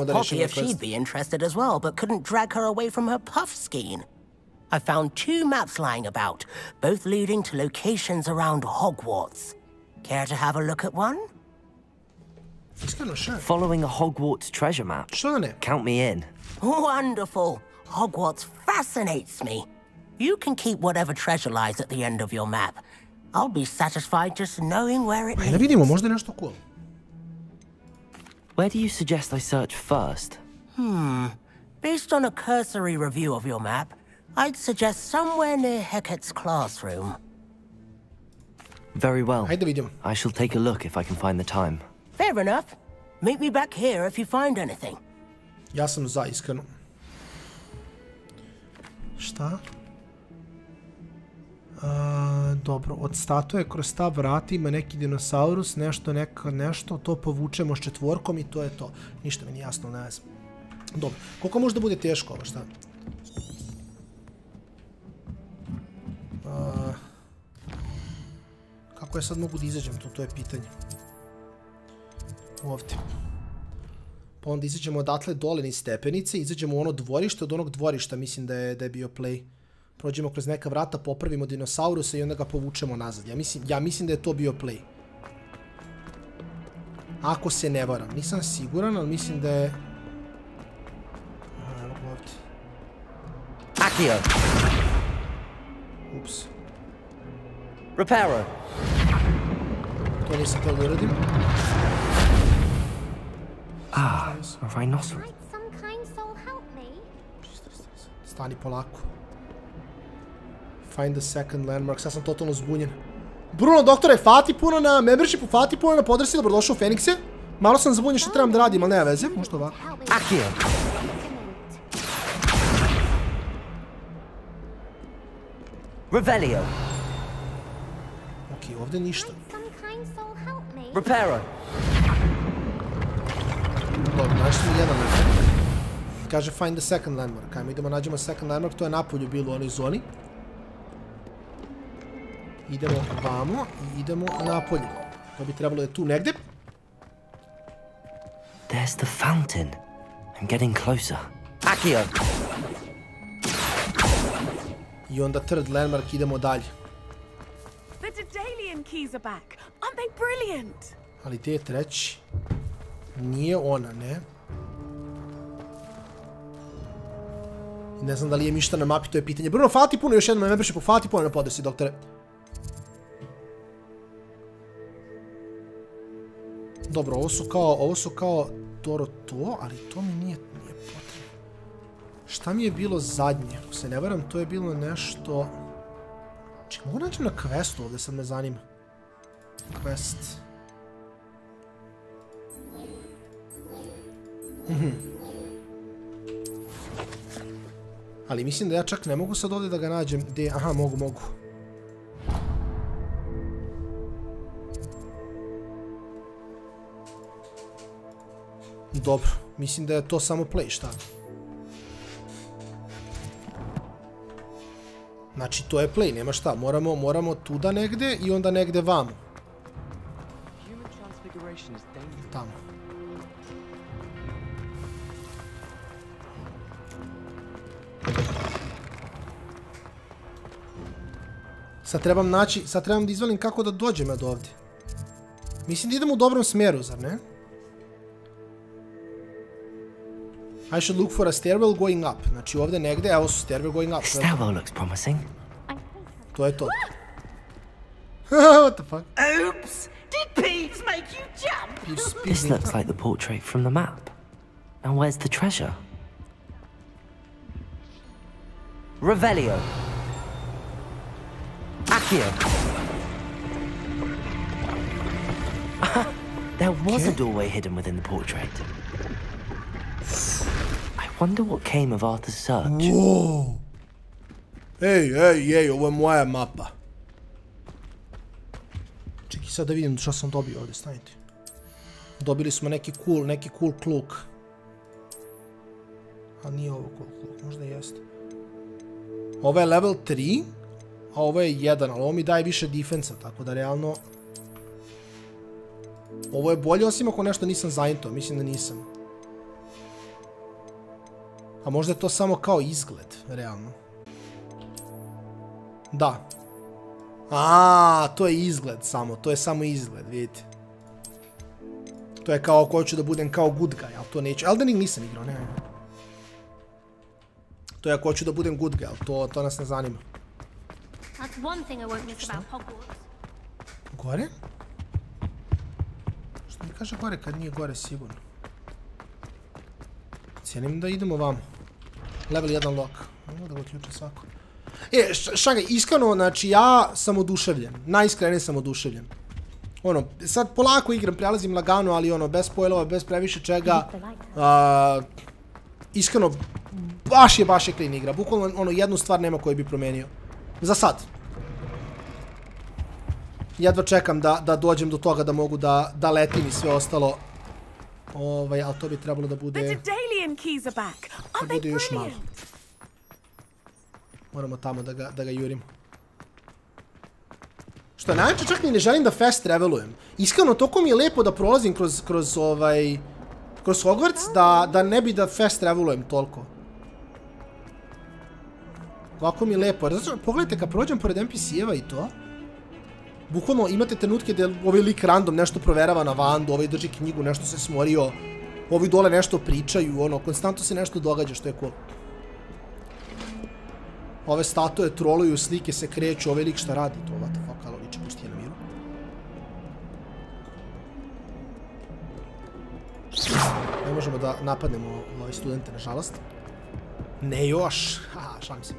Poppy if she'd be interested as well, but couldn't drag her away from her puff skein. I found 2 maps lying about, both leading to locations around Hogwarts. Care to have a look at one? Following a Hogwarts treasure map? Count me in. Wonderful. Hogwarts fascinates me. You can keep whatever treasure lies at the end of your map. I'll be satisfied just knowing where it leads. Vidimo, možda nešto cool. Where do you suggest I search first? Based on a cursory review of your map, I'd suggest somewhere near Hecat's classroom. Very well. I shall take a look if I can find the time. Fair enough. Meet me back here if you find anything. Ja sam za, iskreno. Šta? Dobro, od statue kroz ta vrata ima neki dinosaurus, nešto, to povučemo s 4 i to je to. Ništa mi nije jasno, ne znam. Dobro, koliko može da bude teško ovo, šta? Kako ja sad mogu da izađem tu, to je pitanje. Ovdje. Pa onda izađemo odatle dole niz stepenice, izađemo u ono dvorište, od onog dvorišta mislim da je bio play. Prođemo kroz neka vrata, popravimo dinosaurusa i onda ga povučemo nazad. Ja mislim da je to bio play. Ako se ne varam. Nisam siguran, ali mislim da je... Evo ga ovdje. Akio! Ups. Reparo! To nisam htio da uradim. Ah, a rhinoceros. Stani polako. Find the second landmark. Sad sam totalno zbunjen. Bruno, doktore, fati puno na membershipu, fati puno na podršci, dobrodošao u Fenikse. Malo sam zbunjen što trebam da radim, ali nema veze. Možda ovako. Akio! Revelio! Okej, ovdje ništa. Reparo! Dobro, našli mi jedan landmark. Kaže find the second landmark. Ajmo idemo nađemo second landmark, to je napolju bilo u onoj zoni. Idemo vamo i idemo napolje. To bi trebalo da je tu negde. There's the fountain. I'm getting closer. Akio! I onda third landmark idemo dalje. The Daedalian keys are back. Aren't they brilliant? Ali gdje je treći? Nije ona, ne? I ne znam da li je mišta na mapi, to je pitanje. Bruno, fati puno još jednom na membershipu, fati puno na podršci, doktore. Dobro, ovo su kao to, ali to mi nije potrebno. Šta mi je bilo zadnje? Ako se ne varam, to je bilo nešto... Čekaj, mogu naći na questu ovdje, sad me zanima. Quest. Ali mislim da ja čak ne mogu sad ovdje da ga nađem. Aha, mogu. Dobro, mislim da je to samo play, šta? Znači, to je play, nema šta. Moramo tuda negde i onda negde vamo. Tamo. Sad trebam da izvalim kako da dođem od ovdje. Mislim da idem u dobrom smjeru, zar ne? I should look for a stairwell going up. Znači ovdje negdje, evo su stairwell going up. Stairwell looks promising. To je to. What the fuck? Oops! Did Peeves make you jump? This looks like the portrait from the map. Now where's the treasure? Revelio. Accio. There was a doorway hidden within the portrait. I wonder what came of Arthur's search. Whoa. Ej, ovo je moja mapa. Čekaj sad da vidim što sam dobio ovdje, stanite. Dobili smo neki cool kluk. Ali nije ovo cool kluk, možda jeste. Ovo je level 3, a ovo je 1, ali ovo mi daje više defensa, tako da realno... Ovo je bolje, osim ako nešto nisam zainto, mislim da nisam. A možda je to samo kao izgled, realno. Da. To je izgled samo, to je samo izgled, vidite. To je kao ako hoću da budem kao good guy, ali to neću. Elden Ring nisam igrao, ne. To je ako hoću da budem good guy, ali to nas ne zanima. Gore? Što mi kaže gore kad nije gore sigurno? Cijenim da idemo vamo. Level 1 lock. Mogu da ga ključem svako. Šagaj, iskreno, znači ja sam oduševljen. Najiskrenije sam oduševljen. Sad polako igram, prelazim lagano, ali bez spoilova, bez previše čega. Iskreno, baš je clean igra. Bukvalno jednu stvar nema koju bi promenio. Za sad. Jedva čekam da dođem do toga da mogu da letim i sve ostalo. Ali to bi trebalo da bude... Da bude još malo. Moramo tamo da ga jurimo. Što je najče, čak ni ne želim da fast travelujem. Iskreno, toliko mi je lepo da prolazim kroz Hogwarts, da ne bi da fast travelujem toliko. Ovako mi je lepo. Pogledajte, kad prođem pored NPC-eva i to, bukvalno imate trenutke gdje ovaj lik random nešto proverava na vandu, ovaj drži knjigu, nešto se smorio, ovi dole nešto pričaju, konstantno se nešto događa, što je cool. Ove statue troluju, slike se kreću, ovaj lik šta radi to, what the fuck, ali liče, pusti je na miru. Ne možemo da napadnemo ove studente, nažalost. Ne još, haha, šalim se.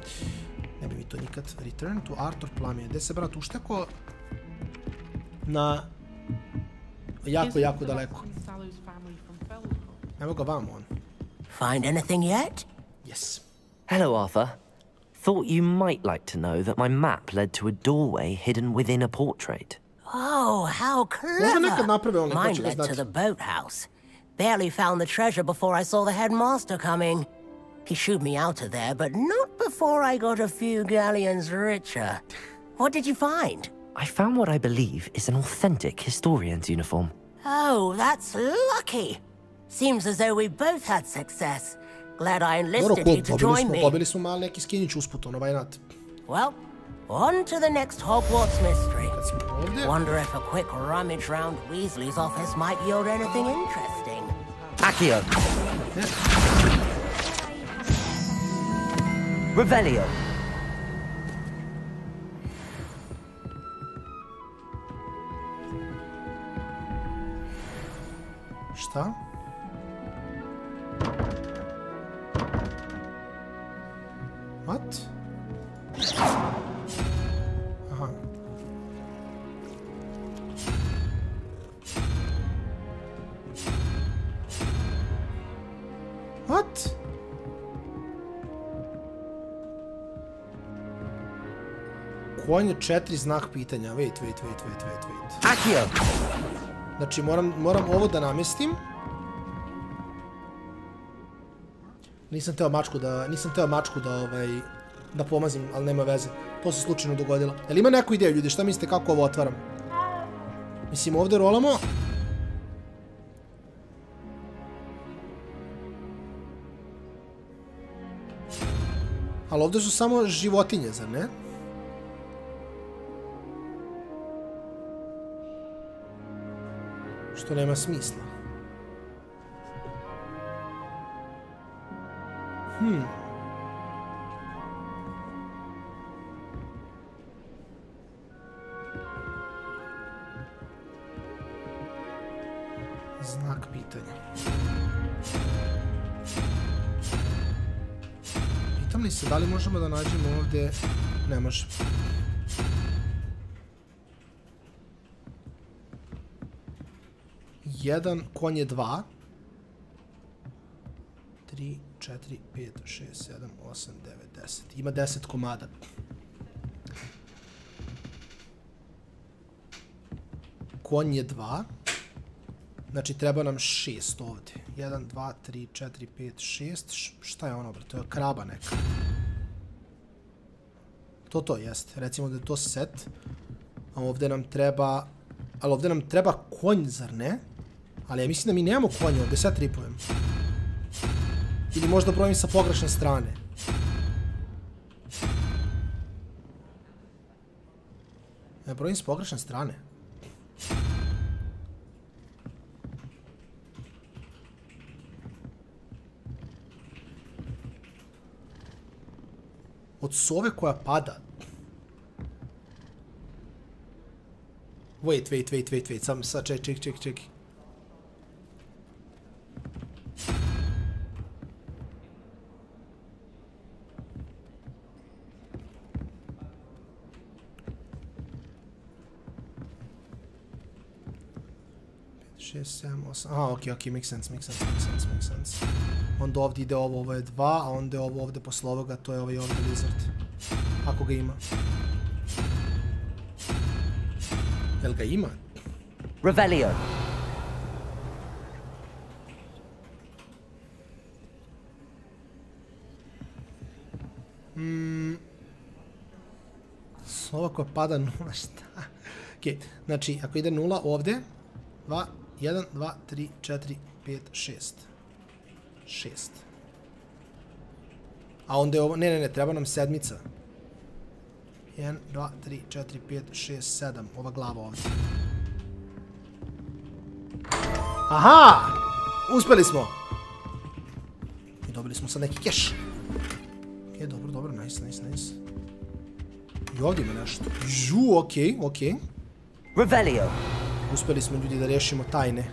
Ne bi mi to nikad. Return to Arthur Plumije. Gde se brat ušteko? Na... jako daleko. Evo ga vamo on. Find anything yet? Yes. Hello, Arthur. Thought you might like to know that my map led to a doorway hidden within a portrait. Oh, how clever! Mine led to the boathouse. Barely found the treasure before I saw the headmaster coming. He shooed me out of there, but not before I got a few galleons richer. What did you find? I found what I believe is an authentic historian's uniform. Oh, that's lucky. Seems as though we both had success. Glad I enlisted you to join me. Pobili smo malo neki skinić usput, why not? Well, on to the next Hogwarts mystery. Wonder if a quick rummage round Weasley's office might yield anything interesting. Accio. Revelio. Šta? What? Aha. What? Konj je 4 znak pitanja. Wait. Accio. Znači moram ovo da namestim. Nisam teo mačku da pomazim, ali nema veze. To se slučajno dogodilo. Jel ima neku ideju, ljudi? Šta mislite kako ovo otvaram? Mislim, ovdje rolamo. Ali ovdje su samo životinje, zar ne? Što nema smisla. Znak pitanja. Pitam li se da li možemo da nađemo ovdje... Ne možemo. Jedan, konj je 2. 3, 4, 5, 6, 7, 8, 9, 10. Ima 10 komada. Konj je 2. Znači treba nam 6 ovdje. 1, 2, 3, 4, 5, 6. Šta je ono, bre? To je kraba neka. To jeste. Recimo da je to set. A ovdje nam treba... Ali ovdje nam treba konj, zar ne? Ali ja mislim da mi nemamo konja ovdje, sad tripujem. Ili možda brojim sa pogrešne strane. Ja brojim s pogrešne strane. Od sove koja pada. Wait. Sad ček. Ok, makes sense. Onda ovdje ide ovo je 2, a onda je ovo ovdje posle ovoga, to je ovaj ovdje lizard. Ako ga ima. Jel ga ima? Revelio. Slova koja pada 0, šta? Ok, znači, ako ide 0 ovdje, 2, 1, 2, 3, 4, 5, 6. 6. A onda je ovo, ne, treba nam sedmica. 1, 2, 3, 4, 5, 6, 7. Ova glava ovdje. Aha! Uspeli smo! I dobili smo sad neki keš. Ok, dobro, nice. I ovdje ima nešto. Ok. Revelio. Uspeli smo ljudi da rješimo tajne.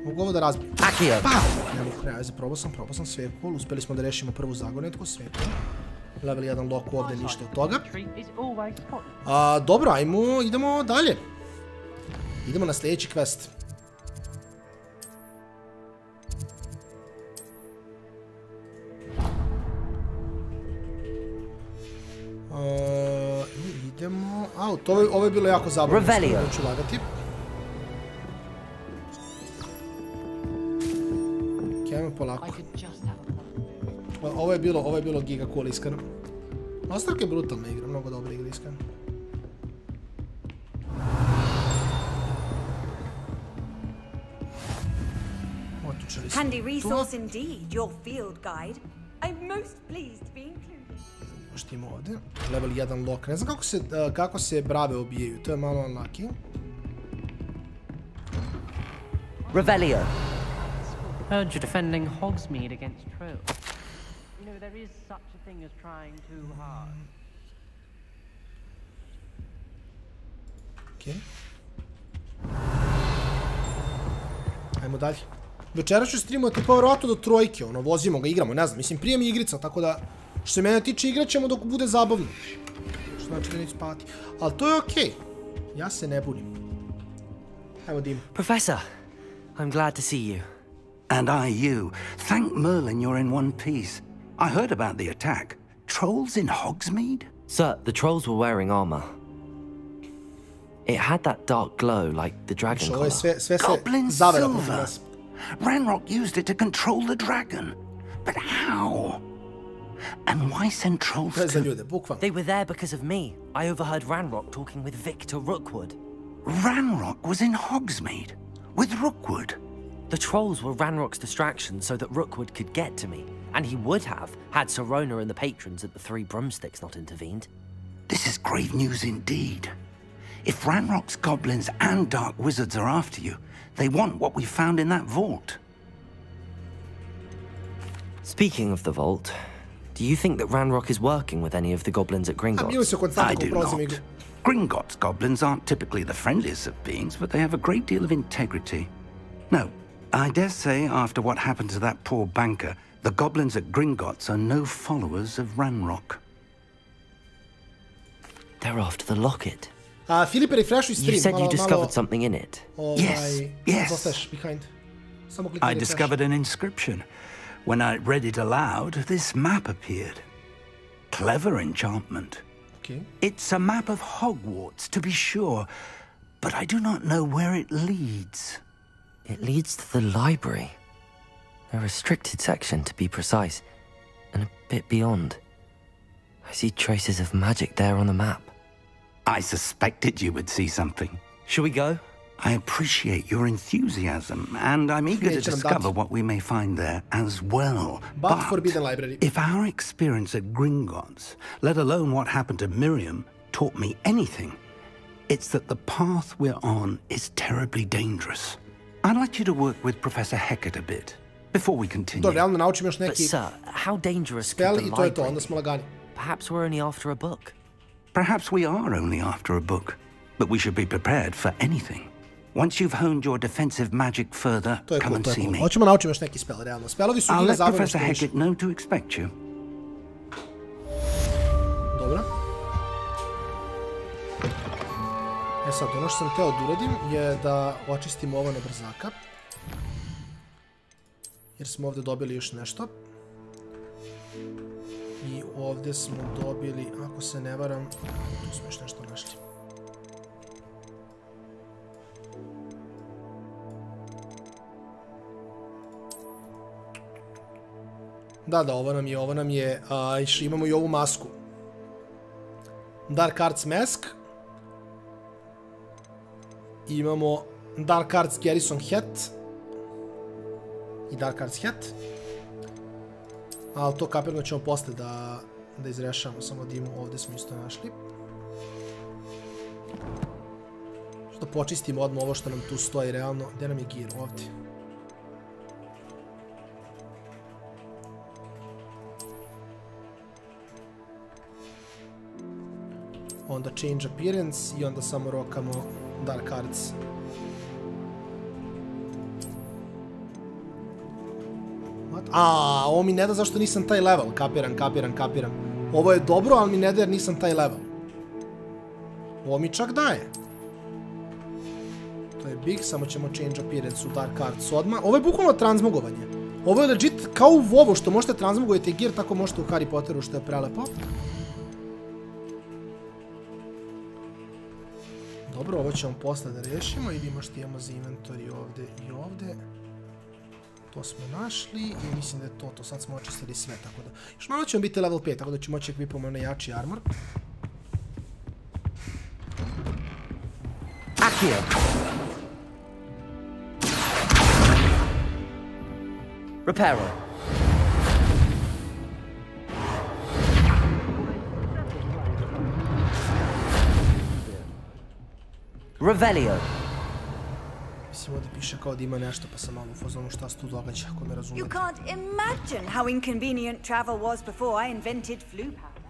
Mogu ovo da razbijem. Akio. Ne mogu, probao sam sve cool. Uspeli smo da rješimo prvu zagonetku, sve cool. Level 1 lock ovdje, ništa od toga. Dobro, idemo dalje. Idemo na sljedeći quest. Idemo... Ovo je bilo jako zabavno. Neću lagati. Ajmo polako. Ovo je bilo giga cool, iskreno. Ostavka je brutalna igra, mnogo dobra igra, iskreno. Otučali smo. Handy resource indeed, your field guide. I'm most pleased to be included. Poštimo ovdje. Level 1 lock. Ne znam kako se brave obijaju, to je malo unlucky. Revelio. Heard you're defending Hogsmeade against Trill. You know, there is such a thing as trying too hard. Okej. Ajmo dalje. Večera ću streamovati pa vjerojatno do 3, ono, vozimo ga, igramo, ne znam, mislim, prije mi igrica, tako da, što se mene tiče, igrat ćemo dok bude zabavno. Što znači da neću spavati. Ali to je okej. Ja se ne bunim. Ajmo, Dim. Professor, I'm glad to see you. And I you. Thank Merlin you're in one piece. I heard about the attack. Trolls in Hogsmeade? Sir, the trolls were wearing armor. It had that dark glow like the dragon collar. Goblin silver. Ranrock used it to control the dragon. But how? And why send trolls to... They were there because of me. I overheard Ranrock talking with Victor Rookwood. Ranrock was in Hogsmeade? With Rookwood? The trolls were Ranrock's distraction so that Rookwood could get to me. And he would have, had Sirona and the patrons at the Three Broomsticks not intervened. This is grave news indeed. If Ranrock's goblins and dark wizards are after you, they want what we found in that vault. Speaking of the vault, do you think that Ranrock is working with any of the goblins at Gringotts? I do not. Gringotts goblins aren't typically the friendliest of beings, but they have a great deal of integrity. No, I dare say after what happened to that poor banker, the goblins at Gringotts are no followers of Ranrock. They're after the locket. Filipe, refresh your stream. You said you discovered something in it. Yes. I discovered an inscription. When I read it aloud, this map appeared. Clever enchantment. Okay. It's a map of Hogwarts, to be sure, but I do not know where it leads. It leads to the library. A restricted section, to be precise, and a bit beyond. I see traces of magic there on the map. I suspected you would see something. Shall we go? I appreciate your enthusiasm, and I'm eager to discover what we may find there as well. But forbidden library. If our experience at Gringotts, let alone what happened to Miriam, taught me anything, it's that the path we're on is terribly dangerous. I'd like you to work with Professor Hecat a bit before we continue. But sir, how dangerous could the library be? Perhaps we're only after a book. Perhaps we are only after a book, but we should be prepared for anything. Once you've honed your defensive magic further, come and see me. I'll let Professor Hecat know to expect you. Dobro. E sad, ono što sam teo da uradim je da očistimo ovo na brzaka. Jer smo ovdje dobili još nešto. I ovdje smo dobili, ako se ne varam, tu smo još nešto našli. Da, ovo nam je, imamo i ovu masku. Dark Arts Mask. Imamo Dark Arts Garrison Hat. I Dark Arts Hat. Ali to kapirno ćemo posle da izrešamo, samo da imamo, ovdje smo isto našli. Što počistimo odmah ovo što nam tu stoji realno. Gdje nam je gear? Ovdje. Onda change appearance i onda samo rokamo Dark Arts. Ovo mi ne da zašto nisam taj level. Kapiram. Ovo je dobro, ali mi ne da jer nisam taj level. Ovo mi čak daje. To je big, samo ćemo change appearance u Dark Arts odmah. Ovo je bukvalno transmogovanje. Ovo je legit kao u WoW-u što možete transmogujete gear, tako možete u Harry Potteru što je prelepo. Dobro, ovo ćemo posle da rešimo i vidimo što imamo za inventory ovdje i ovdje. To smo našli i mislim da je to. Sad smo očistili sve, tako da... Još malo ćemo biti level 5, tako da ćemo moći ekvipamo na jači armor. Akio! Reparo! Revelio! Mislim, ovdje piše kao da ima nešto, pa sam malo u fazonu šta se tu događa, ako me razumete. You can't imagine how inconvenient travel was before I invented flue powder.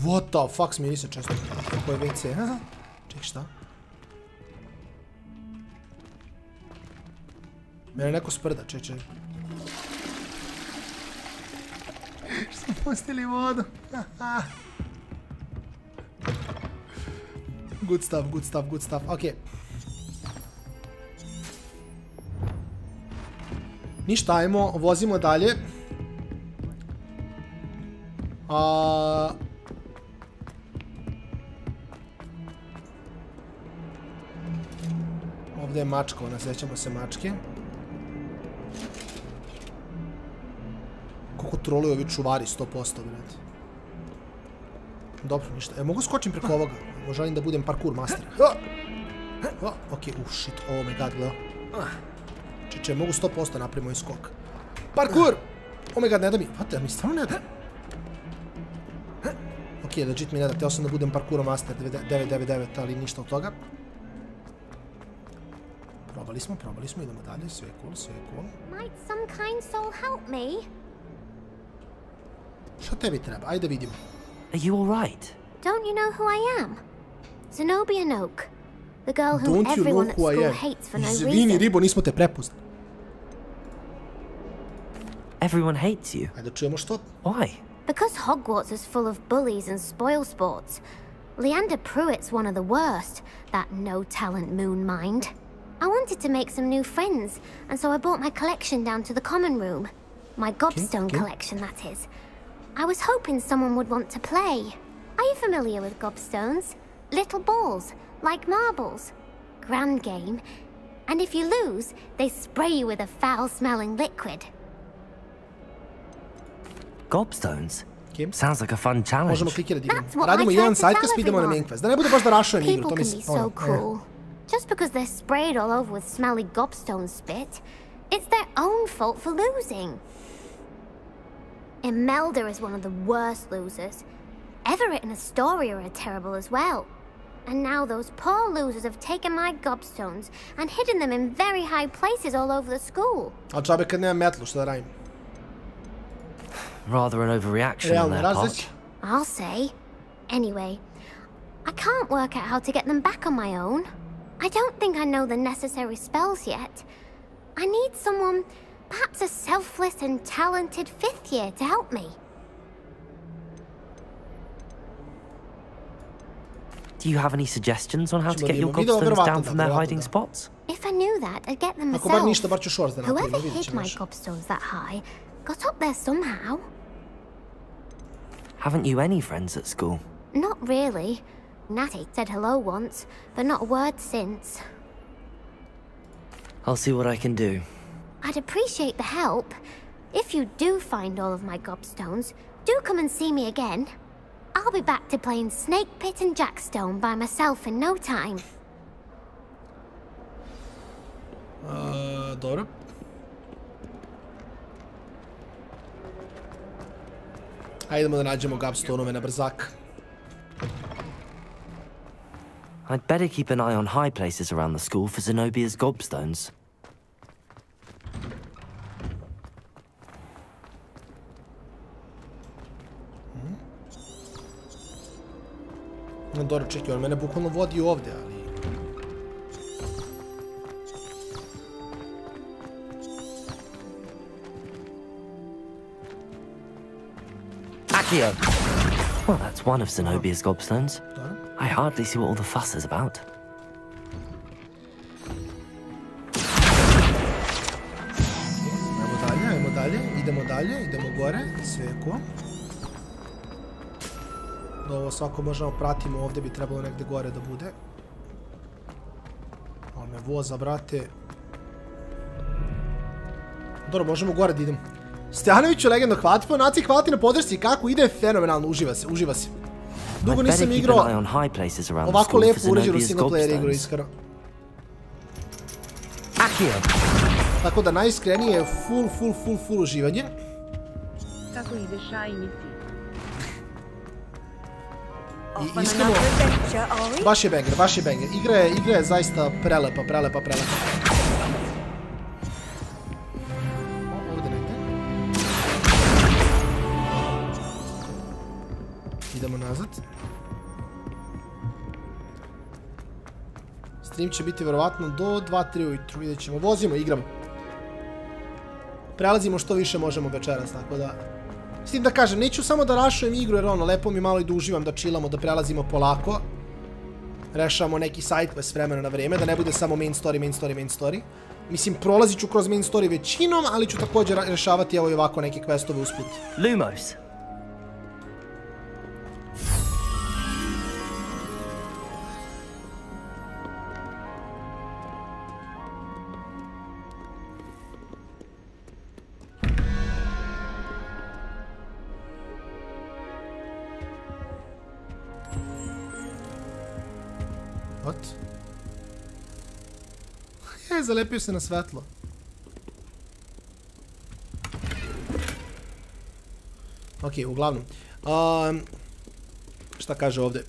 What the fuck, smiri se često. Kako je WC? Ček, šta? Mene neko sprda, ček. Što smo pustili vodu? Good stuff, okej. Ništa, ajmo, vozimo dalje. Ovdje je mačka, sjećamo se mačke. Koliko troluju ovi čuvari, 100%, brate. Dobro, ništa. Mogu skočim preko ovoga? Želim da budem parkour master. Okej, shit, oh my god, gledao. Če, mogu 100% napraviti moj skok. Parkour! Oh my god, ne da mi. Vate, mi stvarno ne da. Ok, Ok, legit mi ne da, teo sam da budem parkour master 999, ali ništa od toga. Probali smo, idemo dalje, sve je cool. Might some kind soul help me? Šta tebi treba? Ajde vidimo. Are you alright? Don't you know who I am? Zenobia Noak. The girl who everyone at school hates for no reason. Izvini, ribo, nismo te prepoznali. Everyone hates you. Ajde čujemo što. Why? Because Hogwarts is full of bullies and spoil sports. Leander Pruitt's one of the worst, that no-talent moon mind. I wanted to make some new friends, and so I brought my collection down to the common room. My gobstone collection, that is. I was hoping someone would want to play. Are you familiar with gobstones? Little balls, like marbles. Grand game. And if you lose, they spray you with a foul-smelling liquid. Gobstones? Sounds like a fun challenge. Možemo klikirati da igramo. Radimo jedan side quest, pa idemo na main quest. Da ne bude baš da rašujem igru, to mislim. People can be so cruel. Just because they're sprayed all over with smelly gobstone spit, it's their own fault for losing. Imelda is one of the worst losers. Everett and Astoria are terrible as well. And now those poor losers have taken my gobstones and hidden them in very high places all over the school. A džabe kad nemam metlu, što da radim? Rather an overreaction on their part. I'll say. Anyway, I can't work out how to get them back on my own. I don't think I know the necessary spells yet. I need someone, perhaps a selfless and talented 5th year to help me. Do you have any suggestions on how to get your gobstones down from their hiding spots? If I knew that, I'd get them myself. Whoever hid my gobstones that high got up there somehow. Haven't you any friends at school? Not really. Natty said hello once, but not a word since. I'll see what I can do. I'd appreciate the help. If you do find all of my gobstones, do come and see me again. I'll be back to playing Snake Pit and Jackstone by myself in no time. Dobro. Hajdemo da nađemo gobstonove na brzak. I'd better keep an eye on high places around the school for Zenobia's gobstones. Dobro, čekaj, on mene bukvalno vodi ovdje, ali... Accio! Well, that's one of Zenobia's gobstones. I hardly see what all the fuss is about. Idemo dalje, idemo gore, sve je ko. Ovo svako možemo pratimo, ovdje bi trebalo negdje gore da bude. Ovo me voza, brate. Dobro, možemo gore da idemo. Stojanoviću, legendo, hvala ti po naciji, hvala ti na podršci, kako ide, fenomenalno, uživa se. Dugo nisam igrao ovako lepo uređenu single player igru, iskreno. Tako da najiskrenije je full uživanje. Kako ide šajnici? I iskreno, baš je banger. Igra je zaista prelepa. Ovdje negdje. Idemo nazad. Stream će biti verovatno do 2-3 ujutru, vidjet ćemo. Vozimo, igramo. Prelazimo što više možemo večeras, tako da... S tim da kažem, neću samo da rašujem igru, jer ono, lepo mi malo i da uživam, da chillamo, da prelazimo polako. Rešavamo neki side quest s vremena na vreme, da ne bude samo main story. Mislim, prolazit ću kroz main story većinom, ali ću također rešavati evo i ovako neke questove usput. Lumos. Zalepio se na svetlo. Ok, uglavnom. Šta kaže ovdje?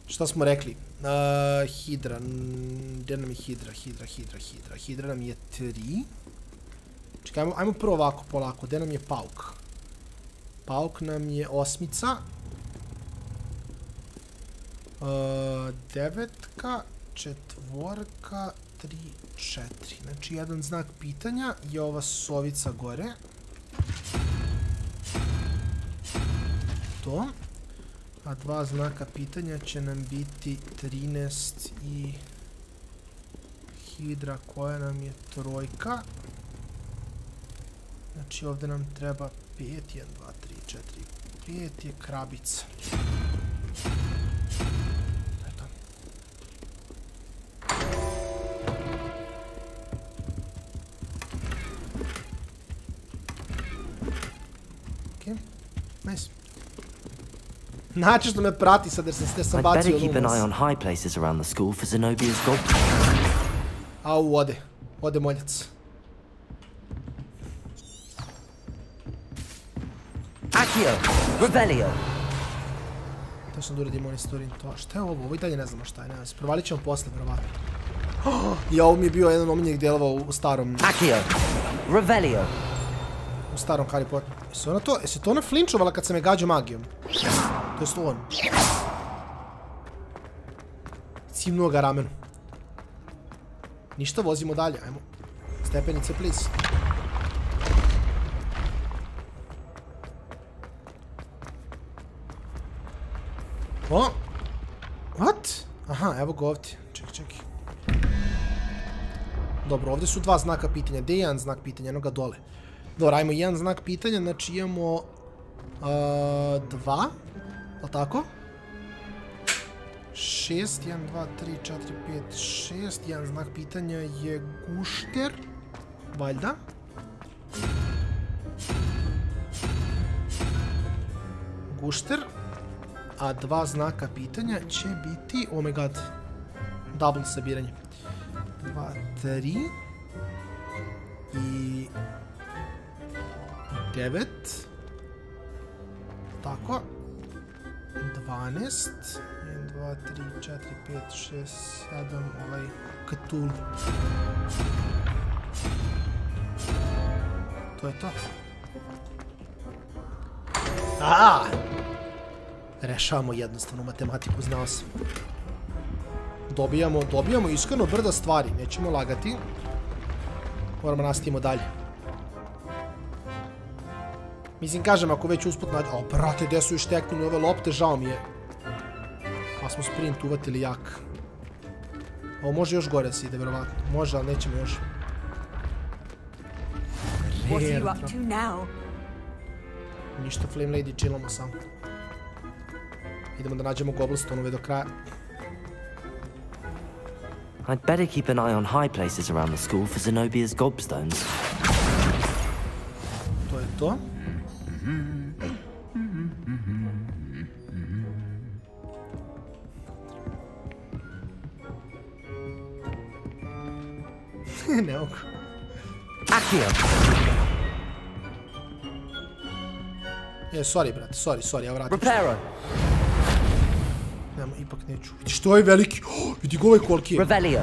Šta smo rekli? Hidra. Gdje nam je Hidra? Hidra nam je 3. Čekaj, ajmo prvo ovako, polako. Gdje nam je Pauk? Pauk nam je 8. 9, 4, 3, 4. Znači, jedan znak pitanja je ova sovica gore. To. A 2 znaka pitanja će nam biti 13 i Hidra koja nam je 3. Znači ovdje nam treba 5, 1, 2, 3, 4, 5 je krabica. Eto. Ok, nice. Znači što me prati sad jer sam bacio Au, ode moljac. Accio, Revelio. To sam da uradim monitoring to. Šta je ovo? Ovo i dalje ne znamo šta je. Provalit ćemo posle, verovatno. I ovo mi je bio jedan omiljenih delova u starom... Accio, Revelio. U starom Harry Potter. Jesi to ona flinčovala kad sam je gađao magijom? To je on. Cimnuo ga ramenu. Ništa, vozimo dalje, ajmo. Stepenice, please. O! What? Aha, evo ga ovdje. Čekaj. Dobro, ovdje su 2 znaka pitanja. Gdje je jedan znak pitanja? Eno ga dole. Dobro, ajmo jedan znak pitanja, znači imamo 2, ali tako? 6, 1, 2, 3, 4, 5, 6, jedan znak pitanja je gušter, valjda. Gušter, a 2 znaka pitanja će biti, oh my god, double sabiranje. 2, 3 i... 9. Tako. 12. 1, 2, 3, 4, 5, 6, 7. Ovaj Cthulhu. To je to. Aha! Rešavamo jednostavnu matematiku, znao sam. Dobijamo iskreno brda stvari. Nećemo lagati. Moramo nastavimo dalje. Mislim, kažem, ako već usput nađe... O, brate, gdje su i šteknuli ove lopte, žao mi je. Pa smo sprint uvatili jak. Ovo može još gore da se ide, verovatno. Može, ali nećemo još. Ništa, Flame Lady, chillamo samo. Idemo da nađemo Gobblestoneove do kraja. I'd better keep an eye on high places around the school for Zenobia's gobstones. To je to. Ne mogu. Accio. Sorry, brate, sorry, ja vratim. Reparo. Nemo, ipak neću. Vidi što je veliki. Vidi ga ovaj koliki je. Revelio.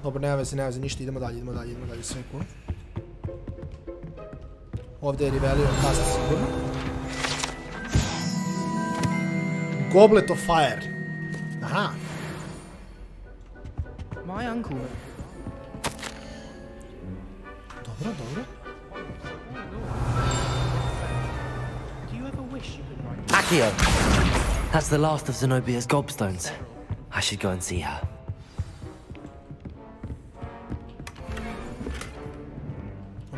Dobro, nema veze, ništa, idemo dalje, sve cool. Ovdje je Revelio, kasta sigurno. Goblet of Fire. Aha. My uncle. Dobro. Do you ever wish you could write? Accio. That's the last of Zenobia's gobstones. I should go and see her.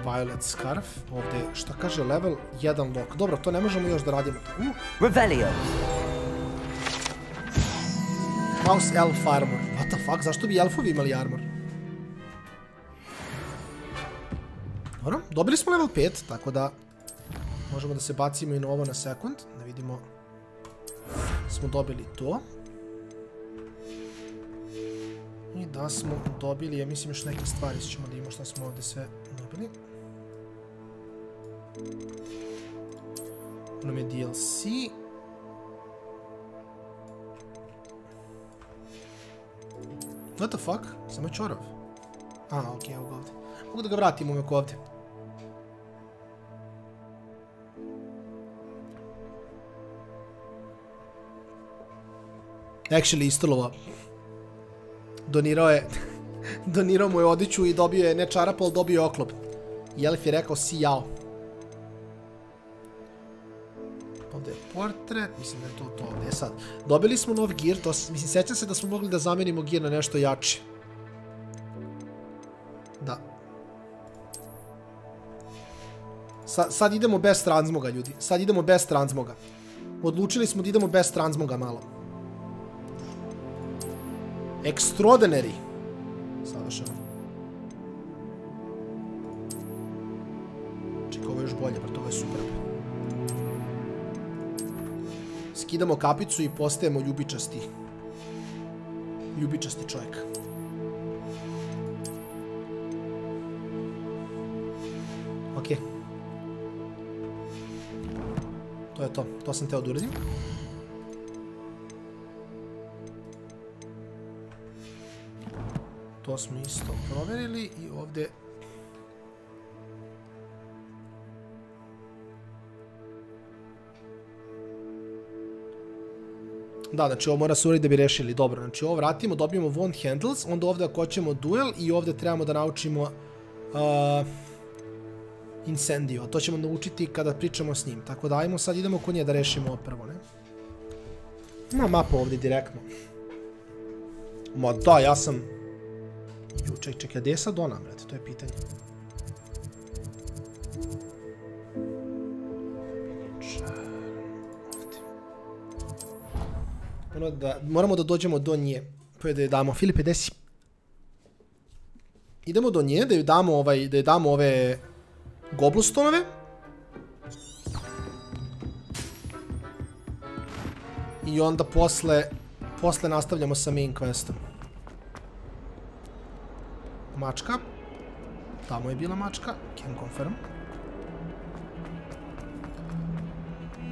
Violet Scarf. Ovdje, šta kaže, level 1 lock. Dobro, to ne možemo još da radimo. Revelio. Mouse Elf Armor. What the fuck, zašto bi elfovi imali armor? Dobro, dobili smo level 5, tako da možemo da se bacimo i na ovo na sekund. Da vidimo. Smo dobili to. I da smo dobili, ja mislim još neke stvari ćemo da imamo šta smo ovdje sve dobili. Nam je DLC. What the fuck? Samo je čorav. Aha, okej, evo ga ovdje. Mogu da ga vratim uvijek ovdje. Actually, istolova. Donirao mu je odiću i dobio je, ne čarap, ali dobio je oklop. Jelif je rekao si jao. Ovdje je portret, mislim da je to ovdje. Sad, dobili smo nov gear, mislim, sjećam se da smo mogli da zamenimo gear na nešto jače. Da. Sad idemo bez transmoga, ljudi. Sad idemo bez transmoga. Odlučili smo da idemo bez transmoga malo. Extraordinary. Savršeno. Čekaj, ovo je još bolje, brate, ovo je super. Skidamo kapicu i postajemo ljubičasti. Ljubičasti čovjek. Okej. To je to. To sam teo da uradim. To smo isto provjerili i ovdje... Da, znači ovo mora se uraditi da bi rešili. Dobro, znači ovo vratimo, dobijemo wand handles, onda ovdje ako hoćemo duel i ovdje trebamo da naučimo incendio. To ćemo naučiti kada pričamo s njim. Tako da ajmo sad, idemo kod nje da rešimo ovo prvo, ne? Ima mapa ovdje direktno. Ma da, ja sam... Čekaj, gdje je sad ona, brate? To je pitanje. Moramo da dođemo do nje. Pa da je damo. Filipe, gdje si? Idemo do nje, da joj damo ove goblustonove. I onda posle nastavljamo sa main questom. Mačka. Tamo je bila mačka. Can confirm.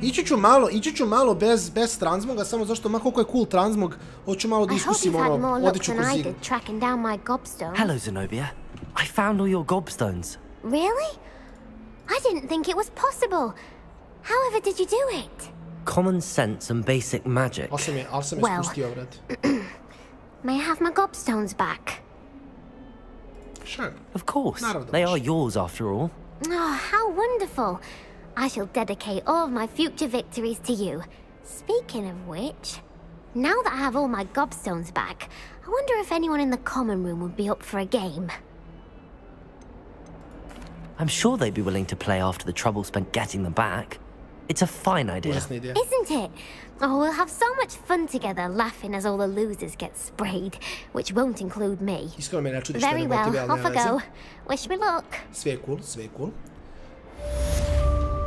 Ići ću malo bez transmoga, samo zašto ma koliko je cool transmog, hoću malo da iskusim odiću kroz igru. Hello, Zenobia. I found all your gobstones. Really? I didn't think it was possible. However did you do it? Common sense and basic magic. Well, may I have my gobstones back? Sure. Of course. They are yours after all. Oh, how wonderful. I shall dedicate all of my future victories to you. Speaking of which, now that I have all my gobstones back, I wonder if anyone in the common room would be up for a game. I'm sure they'd be willing to play after the trouble spent getting them back. It's a fine idea. Isn't it? Oh, we'll have so much fun together, laughing as all the losers get sprayed, which won't include me. Very well, off I go. Wish me luck. Sve je cool, sve je cool.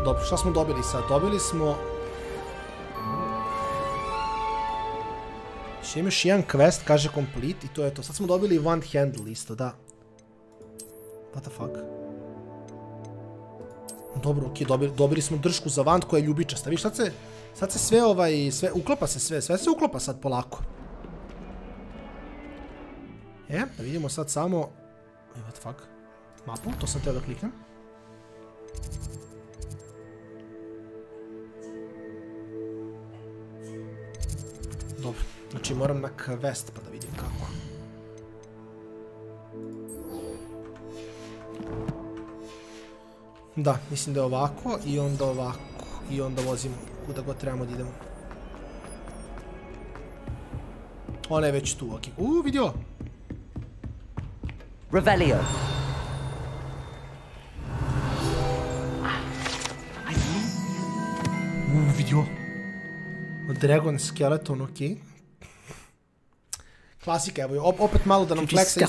Dobro, šta smo dobili sad? Dobili smo... Še imaš jedan quest, kaže complete, i to je to. Sad smo dobili wand handle isto, da. What the fuck? Dobro, okej, dobili smo držku za wand koja je ljubičasta. Viš, sad se sve uklapa se sve se uklapa sad polako. Da vidimo sad samo... What the fuck? Mapu, to sam teo da kliknem. Dobro, znači moram na quest pa da vidim kako. Da, mislim da je ovako i onda ovako. I onda vozimo kuda god trebamo da idemo. Ona je već tu, okej. Vidio! Revelio. Vidio. Dragon skeleton, okej. Klasika, evo, opet malo da nam fleksa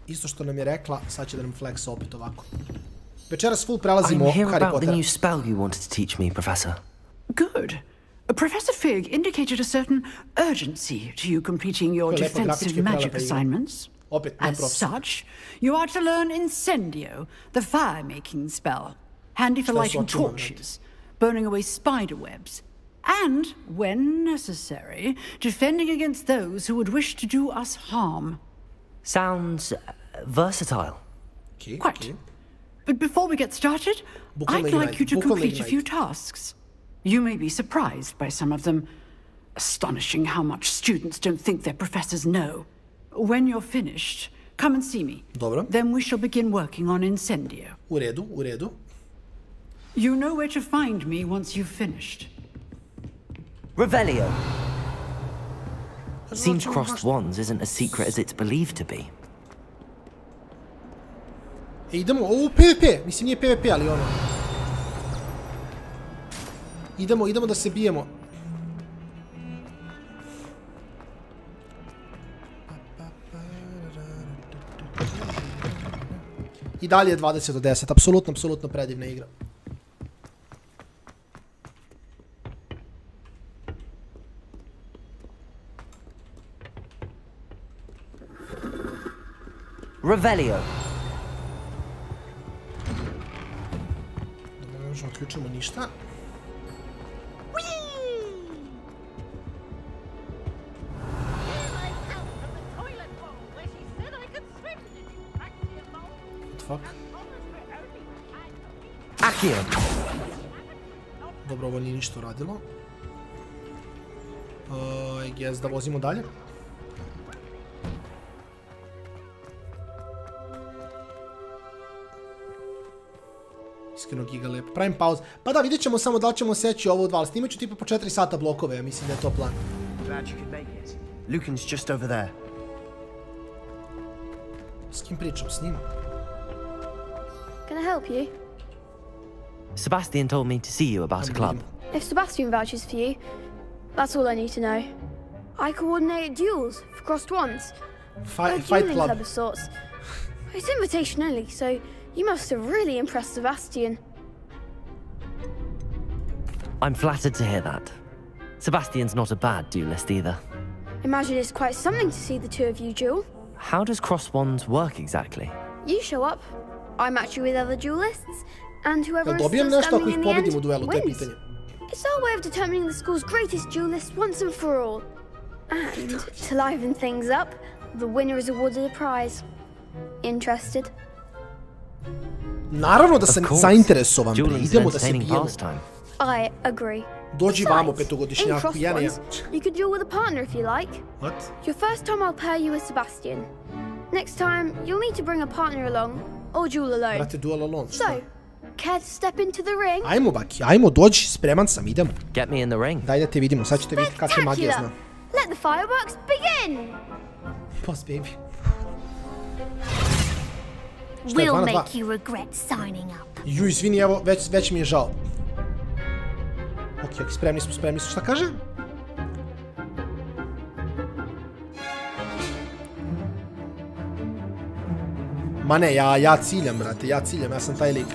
isto što nam je rekla, sad će da nam fleksa opet ovako. Večeras full prelazimo Harry Pottera. I'm hearing about the new spell you wanted to teach me, Professor. Good. Professor Fig indicated a certain urgency to you completing your defensive magic assignments. As such, you are to learn Incendio, the fire-making spell, handy for lighting torches, burning away spider webs, And, when necessary, defending against those who would wish to do us harm. Sounds versatile. Quite. But before we get started, I'd like you to complete a few tasks. You may be surprised by some of them. Astonishing how much students don't think their professors know. When you're finished, come and see me. Dobro. Then we shall begin working on Incendio. U redu, u redu. You know where to find me once you've finished. Revelio. Seems crossed wands isn't as secret as it's believed to be. Idemo, PvP, mislim nije PvP, ali ono. Idemo da se bijemo. I dalje je 20 od 10, apsolutno predivna igra. Revelio. Ne možemo ključimo ništa. What the fuck? Akio. Dobro, ovo nije ništa uradilo. I guess da vozimo dalje. Iskreno giga lepo. Pravim pauzu. Pa da, vidjet ćemo samo da li ćemo seći ovo u 2, ali snimat ću tipa po 4 sata blokove, ja mislim da je to plan. Glad you could make it. Lucan's just over there. S kim pričam? S njim? Can I help you? Sebastian told me to see you about a club. If Sebastian vouches for you, that's all I need to know. I coordinate duels for crossed wands. Fight dueling club. Club of sorts. It's invitation only, so you must have really impressed Sebastian. I'm flattered to hear that. Sebastian's not a bad duelist either. Imagine it's quite something to see the two of you duel. How does cross wands work exactly? You show up, I match you with other duelists, and whoever is dobijem still nešto ako standing ih in the pobedim u end duelu, to je wins. pitanje. It's our way of determining the school's greatest duelist once and for all. And to liven things up, the winner is awarded a prize. Interested? Naravno da sam zainteresovan, idemo da se bijemo. I agree. Dođi vamo, petogodišnjaku, ja ne. You could duel with a partner if you like. What? Your first time I'll pair you with Sebastian. Next time, you'll need to bring a partner along, or duel alone. Brate, duel alone. So, care to step into the ring? Ajmo, Baki, ajmo, dođi, spreman sam, idemo. Get me in the ring. Daj da te vidimo, sad ćete vidjeti kako se magija zna. Let the fireworks begin! Boss, baby. We'll make you regret signing up. Ju, izvini, evo, već mi je žao. Ok, spremni smo, šta kaže? Ma ne, ja ciljam, brate, ja sam taj lik.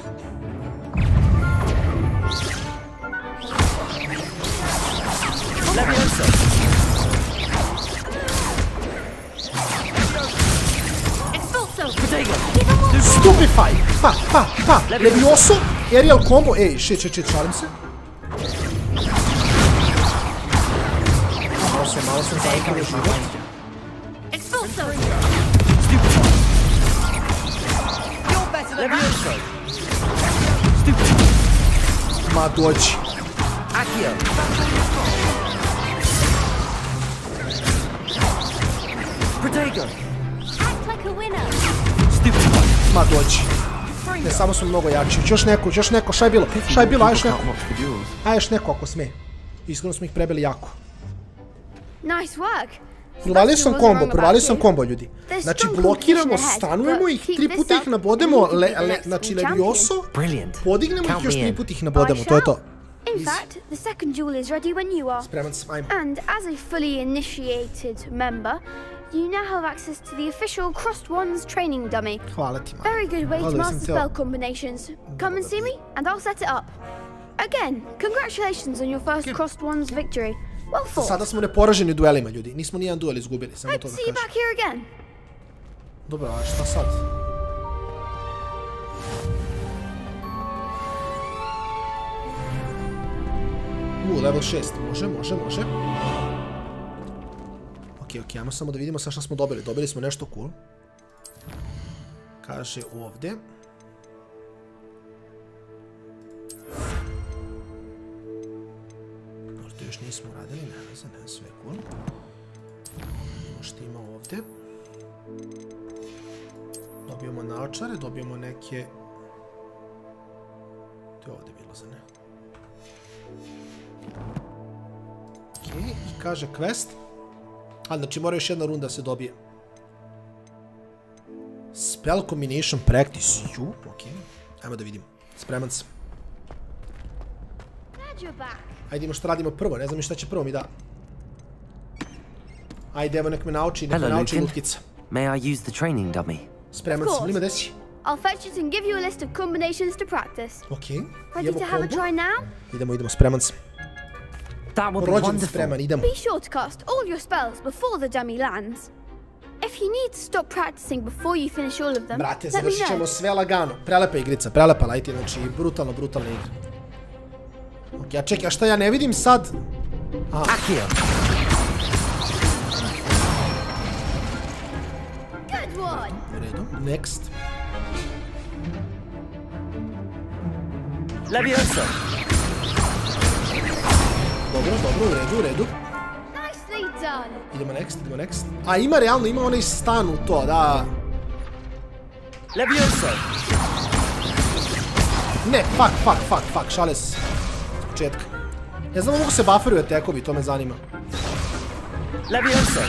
Stupefy! Pa! Levioso, aerial combo, ej, shit, šalim se. Malo sam zaikao život. Ma dođi. Ma dođi. Ne, samo smo mnogo jači. Još neko, šta je bilo? Aj još neko ako sme. Iskreno smo ih prebili jako. Nice work. Provalio sam kombo, ljudi. Znači, blokiramo, stanujemo ih, 3 puta ih nabodemo, znači Levioso, podignemo ih, još 3 puta ih nabodemo, to je to. In fact, the second duel is ready when you are. Spreman sam, ajmo. And as a fully initiated member, you now have access to the official Crossed Wands training dummy. Hvala ti, Very good way to master spell combinations. Come and see me, and I'll set it up. Again, congratulations on your first Crossed Wands victory. Well fought. Sada smo neporaženi u duelima, ljudi. Nismo nijedan duel izgubili, samo to da kažem. See you back here again. Dobro, a šta sad? Level 6. Može. Ok, ajmo samo da vidimo sad šta smo dobili. Dobili smo nešto cool. Kaže ovdje. To još nismo radili, ne, sve cool. Vidimo što ima ovdje. Dobijemo naočare, dobijemo neke... To je ovdje bilo za ne. Ok, i kaže quest. Znači mora još jedna runda da se dobije. Spell combination practice. Ok. Ajmo da vidimo. Spreman sam. Ajde idemo što radimo prvo. Ne znam šta će prvo mi da. Ajde evo nek me nauči lutkica. May I use the training dummy? Spreman sam. Ima desi. I'll fetch it and give you a list of combinations to practice. Ok. Ready to have a try now? Idemo. Spreman sam. That would be wonderful. Spreman, idemo. Be sure to cast all your spells before the dummy lands. If you need to stop practicing before you finish all of them, brate, završit ćemo sve lagano. Prelepa igrica, prelepa lajti, znači brutalna igra. Ok, a čekaj, a šta ja ne vidim sad? Akio. Good one. U redu, next. Leviosa. Dobro, u redu. Idemo next. A ima onaj stan u to, da. Leviosa. Ne, fuck, šale se. S početka. Ne znam mogu se bufferuju tekovi, to me zanima. Leviosa.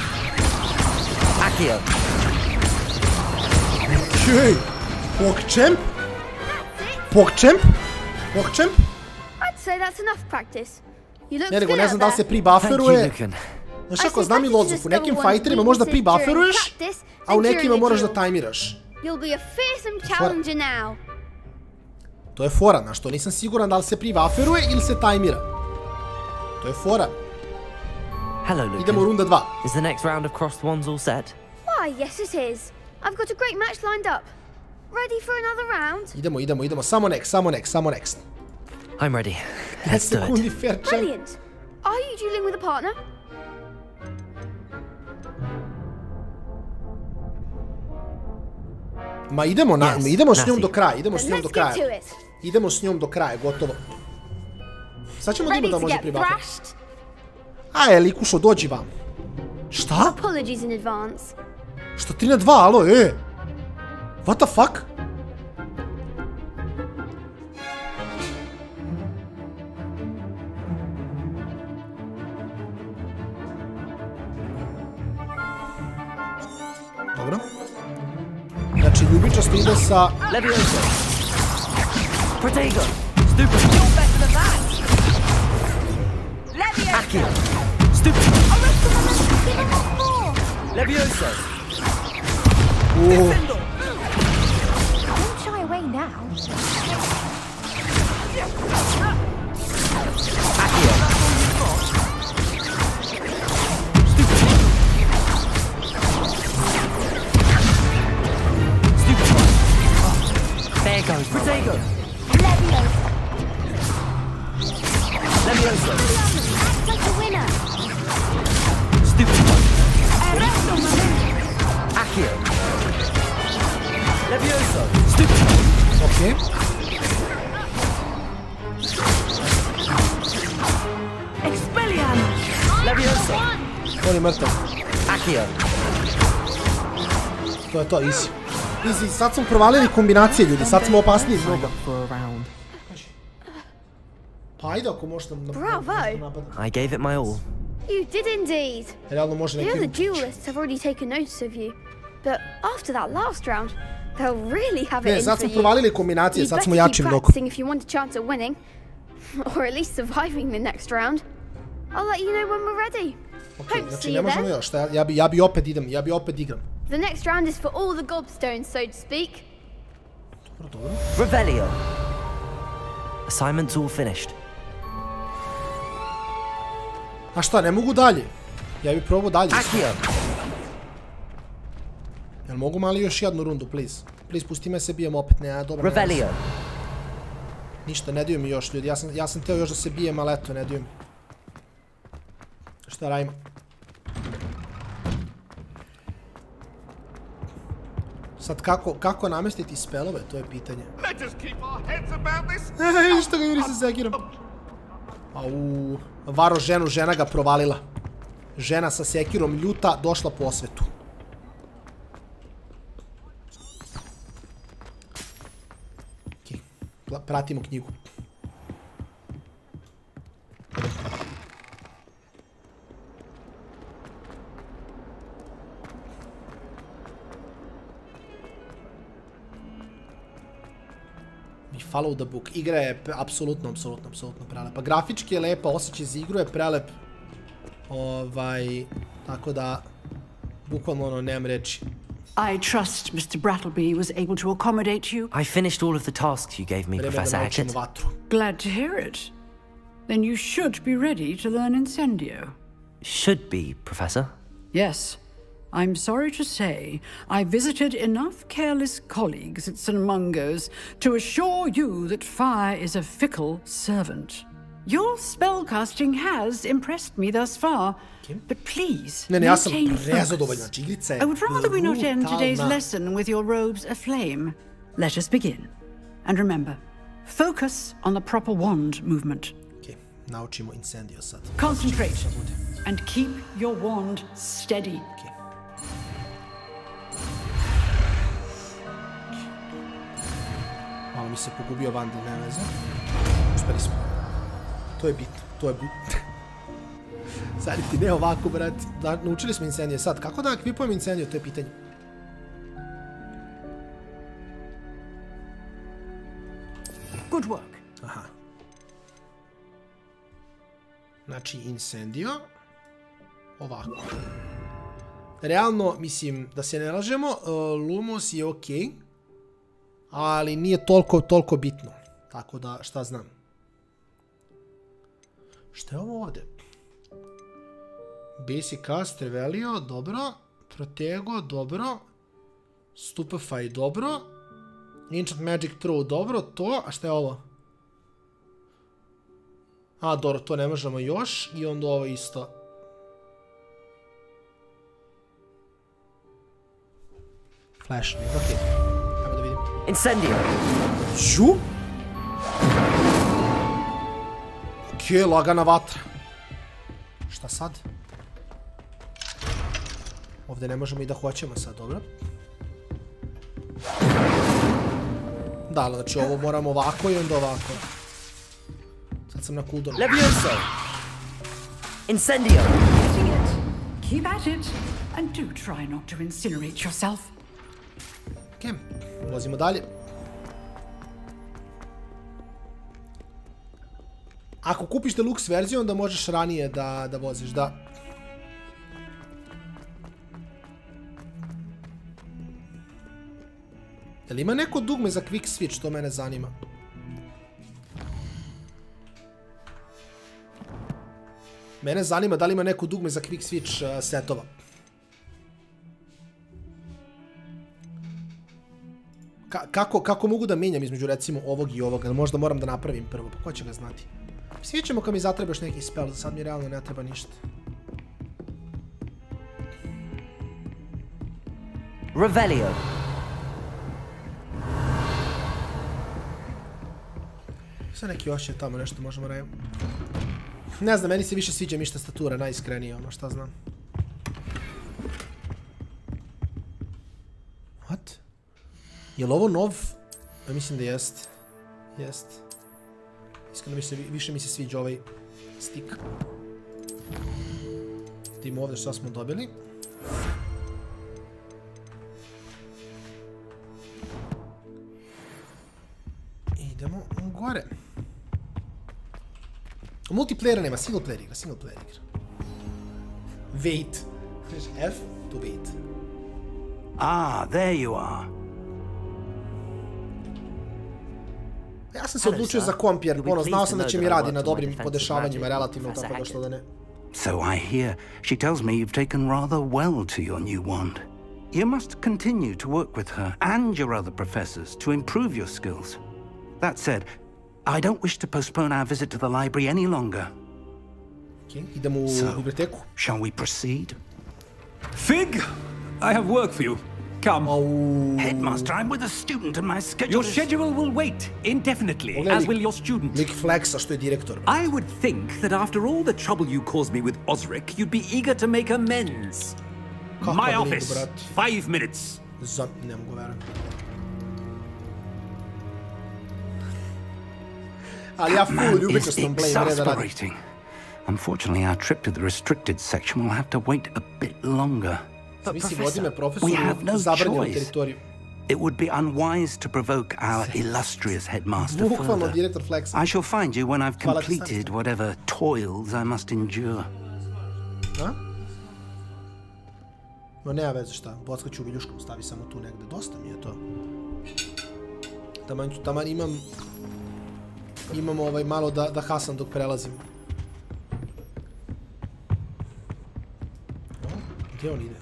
Akio. Okej. Pogchamp? I'd say that's enough practice. Ne, nego ne znam da li se pri-bufferuje. Znaš ako znam i lozup, u nekim fajterima možda pri-bufferuješ, a u nekima moraš da tajmiraš. To je fora, znaš, to nisam siguran da li se pri-bufferuje ili se tajmira. To je fora. Hello, Lucan. Idemo u runda 2. Is the next round of crossed wands all set? Why, yes it is. I've got a great match lined up. Ready for another round? Idemo. Samo next. I'm ready. Let's do it. Brilliant. Are you dueling with a partner? Ma idemo s njom do kraja. Gotovo. Sad ćemo da može pribaviti. Aje, likušo, dođi vam. Šta? Apologies in advance. Što 3 na 2, alo, What the fuck? Dobro. Znači, ljubičasto ide sa... Leviosa. Protego. Stupid. You're better than that. Leviosa. Akio. Stupid. Leviosa. Don't shy away now. Akio. There goes Protego. Leviosa. Act like a winner. Stupid one. Akio. Leviosa. Stupid one. Okay. Expelliarmus. Leviosa. On je mrtav. Akio. To je to, easy. Sad smo provalili kombinacije, ljudi, sad smo opasniji mnogo. Pa ajde ako možete Bravo! I gave it my all. You did indeed. Realno može neki... The other duelists have already taken notice of you, but after that last round, they'll really have it in for you. Sad smo provalili kombinacije, sad smo jači mnogo. If you want a chance at winning, or at least surviving the next round, I'll let you know when we're ready. Ok, znači ne možemo još, ja bi opet igram. The next round is for all the gobstones, so to speak. Dobro. Revelio. Assignment's all finished. A šta, ne mogu dalje? Ja bih probao dalje. Akio. Jel mogu mali još jednu rundu, please? Please, pusti me se bijem opet, ne, dobro. Revelio. Ništa, ne dijem mi još, ljudi, ja sam teo još da se bijem, ali eto, ne dijem. Šta radimo? Sad kako namestiti spelove, to je pitanje. Što ga juri sa sekirom? Au, varo ženu, žena ga provalila. Žena sa sekirom ljuta došla po osvetu. Pratimo knjigu. Follow the book. Igra je apsolutno prelepa. Grafički je lepa, osjećaj za igru je prelep. Tako da, bukvalno nemam reči. I trust Mr. Brattleby was able to accommodate you. I finished all of the tasks you gave me, Professor Hackett. Glad to hear it. Then you should be ready to learn Incendio. Should be, Professor? Yes. I'm sorry to say, I visited enough careless colleagues at St. Mungo's to assure you that fire is a fickle servant. Your spellcasting has impressed me thus far, but please maintain focus. I would rather we not end today's lesson with your robes aflame. Let us begin. And remember, focus on the proper wand movement. Okay, naučimo Incendio sad. Concentrate and keep your wand steady. Okay. Malo mi se pogubio vandal, nema veze. Uspeli smo. To je bitno. Sad ti ne ovako, brat. Naučili smo Incendio. Sad, kako da ekvipujem Incendio, to je pitanje. Good work. Aha. Znači, Incendio. Ovako. Realno, mislim, da se ne lažemo, Lumos je okej. Ali nije toliko bitno. Tako da, šta znam. Šta je ovo ovde? Basic Cast, Revelio, dobro. Protego, dobro. Stupefy, dobro. Ancient Magic Throw, dobro. To, a šta je ovo? A, dobro, to ne možemo još. I onda ovo isto. Flash, okej. Ajmo da vidim. Incendio! Ču? Okej, lagana vatra. Šta sad? Ovdje ne možemo i da hoćemo sad, dobro? Da, znači ovo moramo ovako i onda ovako. Sad sam na cooldown. Levioso! Incendio! Keep at it, and do try not to incinerate yourself. Okej, ulazimo dalje. Ako kupiš deluxe verziju, onda možeš ranije da voziš, da. Jel ima neko dugme za quick switch, to mene zanima. Mene zanima da li ima neko dugme za quick switch setova. Kako mogu da menjam između recimo ovog i ovog, ali možda moram da napravim prvo, pa ko će ga znati. Svi ćemo kad mi zatrebaš neki spell, sad mi realno ne treba ništa. Revelio. Sad neki još je tamo nešto možemo raditi. Ne znam, meni se više sviđa mišta statura, najiskrenije, ono šta znam. What? Je li ovo nov? Ja mislim da jest. Jest. Iskreno više mi se sviđa ovaj stick. Vidimo ovdje šta smo dobili. Idemo gore. Multiplayera nema, single player igra. Wait. F to wait. Ah, there you are. Ja sam se odlučio za komp jer znao sam da će mi radi na dobrim podešavanjima relativno, tako da što da ne. So I hear. She tells me you've taken rather well to your new wand. You must continue to work with her and your other professors to improve your skills. That said, I don't wish to postpone our visit to the library any longer. Idemo u biblioteku. Shall we proceed? Fig, I have work for you. Come. Headmaster, I'm with a student and my schedule Your schedule will wait indefinitely, as will your student. Lik flexa što je direktor. I would think that after all the trouble you caused me with Osric, you'd be eager to make amends. My office, 5 minutes. Ne mogu verujem. Ali ja full ljubiteljstvom blame reda radim. Unfortunately, our trip to the restricted section will have to wait a bit longer. We have no choice. It would be unwise to provoke our illustrious headmaster further. I shall find you when I've completed whatever toils I must endure. No, nema veze šta, bockaću viljuškom, stavi samo tu negde, dosta mi je to. Taman imam malo da hasam dok prelazim.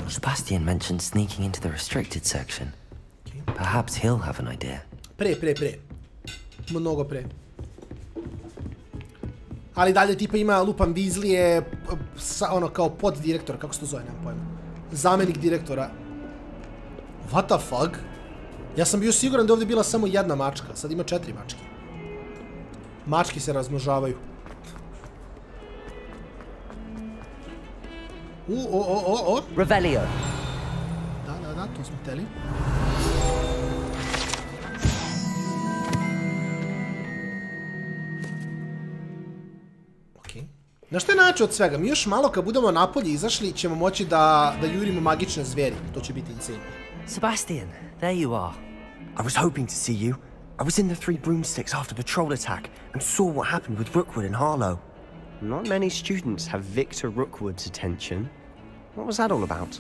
Sebastian mentioned sneaking into the restricted section. Perhaps he'll have an idea. Pre. Mnogo pre. Ali dalje tipa ima lupan Weasley ono kao poddirektor, kako se to zove, nemam pojma. Zamenik direktora. What the fuck? Ja sam bio siguran da je ovdje bila samo jedna mačka, sad ima 4 mačke. Mački se razmnožavaju. Revelio. Da, to smo hteli. Okej. Znaš što je najjače od svega? Mi još malo kad budemo napolje izašli ćemo moći da jurimo magične zveri. To će biti insane. Sebastian, there you are. I was hoping to see you. I was in the Three Broomsticks after the troll attack and saw what happened with Rookwood and Harlow. Not many students have Victor Rookwood's attention. What was that all about?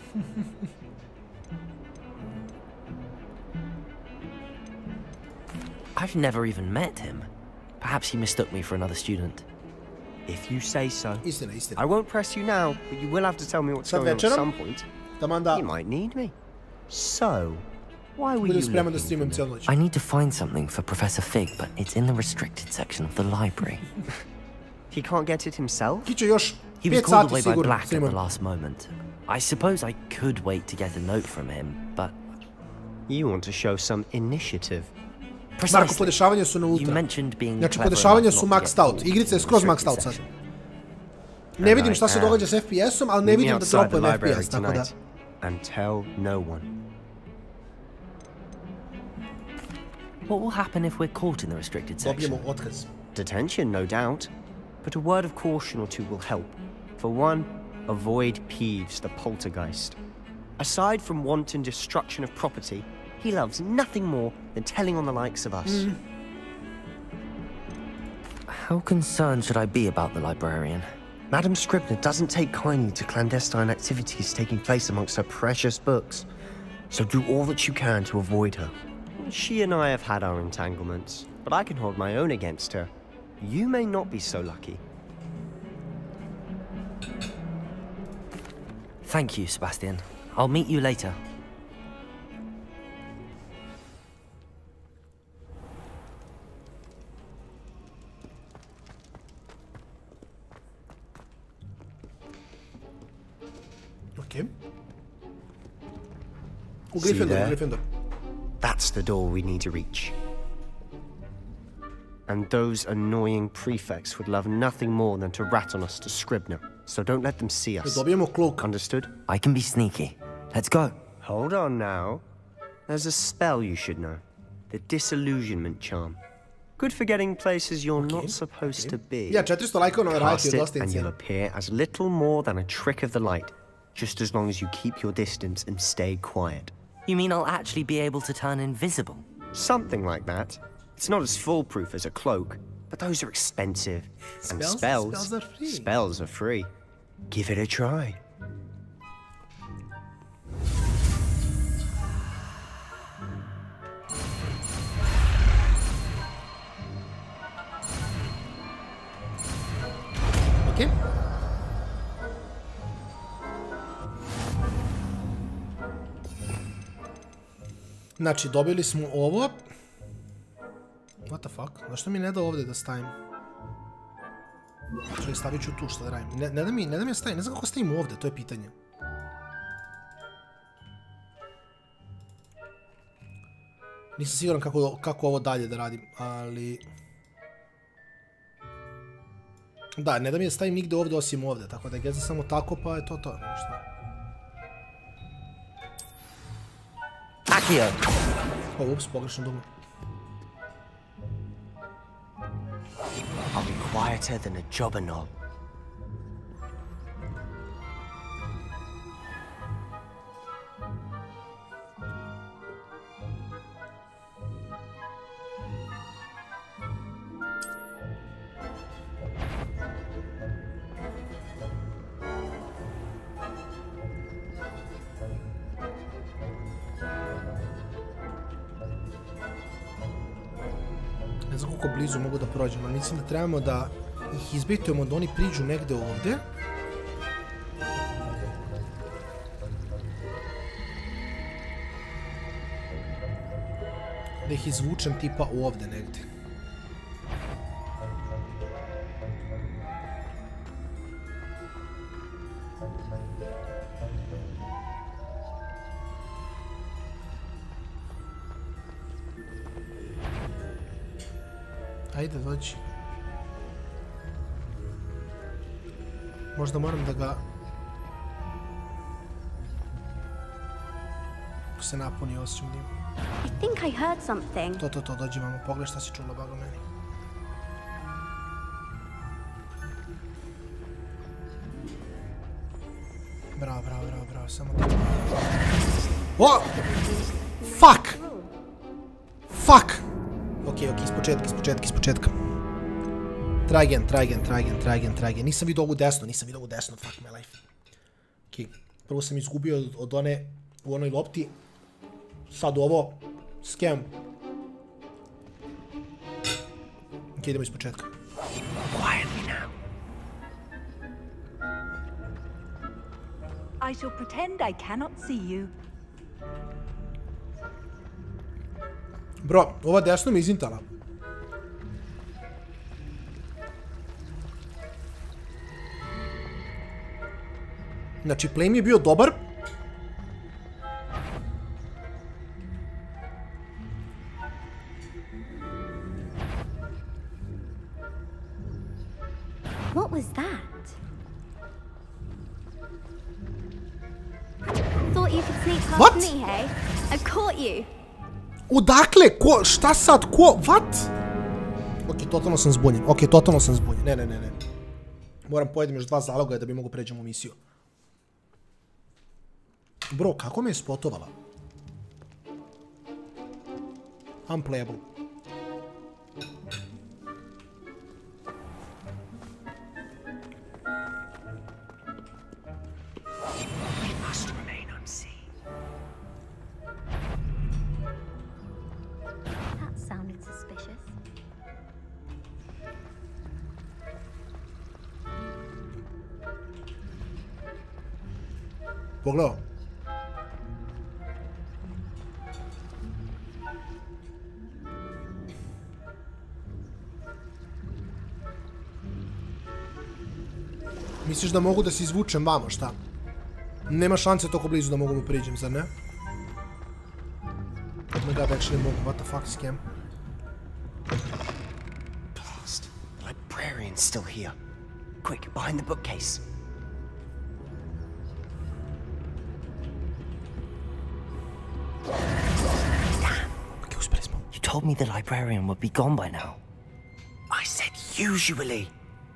I've never even met him. Perhaps he mistook me for another student. If you say so. Istina. I won't press you now, but you will have to tell me what's going on at some point. You might need me. So, why were you leaving? I need to find something for Professor Fig, but it's in the restricted section of the library. He can't get it himself? He was called away by Black at the last moment. I suppose I could wait to get a note from him, but... You want to show some initiative. Marko, podešavanja su na ultra. Znači, podešavanja su maxed out. Igrica je skroz maxed out sad. Ne vidim šta se događa s FPS-om, ali ne vidim da dropujem FPS, tako da... And tell no one. What will happen if we're caught in the restricted section? Dobijemo otkaz. Detention, no doubt. But a word of caution or two will help. For one, avoid Peeves, the poltergeist. Aside from wanton destruction of property, he loves nothing more than telling on the likes of us. How concerned should I be about the librarian? Madam Scribner doesn't take kindly to clandestine activities taking place amongst her precious books. So do all that you can to avoid her. She and I have had our entanglements, but I can hold my own against her. You may not be so lucky. Thank you, Sebastian. I'll meet you later. Okay. Gryffindor. That's the door we need to reach. And those annoying prefects would love nothing more than to rat on us to Scribner. So don't let them see us. Understood? I can be sneaky. Let's go. Hold on now. There's a spell you should know. The Disillusionment Charm. Good for getting places you're not supposed to be. Yeah, 400 lajkova na Cast it and you'll appear as little more than a trick of the light. Just as long as you keep your distance and stay quiet. You mean I'll actually be able to turn invisible? Something like that. It's not as foolproof as a cloak, but those are expensive. And spells are free. Give it a try. Okay. Znači, dobili smo ovo. What the fuck? Zašto mi ne da ovdje da stavim? Čekaj, stavit ću tu, šta da radim. Ne da mi je stavim, ne znam kako stavim ovdje, to je pitanje. Nisam siguran kako ovo dalje da radim, ali... Da, ne da mi je stavim nigde ovdje osim ovdje, tako da je geza samo tako, pa je to. Akio! Ups, pogrešno dugo. I'll be quieter than a jobberknoll. Ne znam koliko blizu mogu da prođem, ali mislim da trebamo da ih izbejtujemo da oni priđu negde ovdje. Da ih izvučem tipa ovdje negdje. Ajde, dođi. Možda moram da ga... Ako se napuni, osjećam dim. I think I heard something. To, dođi mamo, pogledaj šta si čula, bago meni. Bravo, samo to. O! Fuck! Ok, iz početka. Try again. Nisam vidio ovu desno, fuck my life. Ok, prvo sam izgubio od one u onoj lopti. Sad ovo, scam. Ok, idemo iz početka. Quietly now. I shall pretend I cannot see you. Bro, ova desno mi izintala. Znači, play mi je bio dobar. What was that? Thought you could sneak past me, hey? I caught you. Odakle? Ko? Šta sad? Ko? What? Ok, totalno sam zbunjen. Ne. Moram pojedem još 2 zaloga da bi mogu pređem u misiju. Bro, kako me je spotovala? Unplayable. Pogledao. Misliš da mogu da se izvučem vamo, šta? Nema šanse toliko blizu da mogu mu priđem, zar ne? Oh my god, actually mogu, what the fuck, scam. Blast, the librarian's still here. Quick, behind the bookcase. You told me the librarian would be gone by now. I said usually,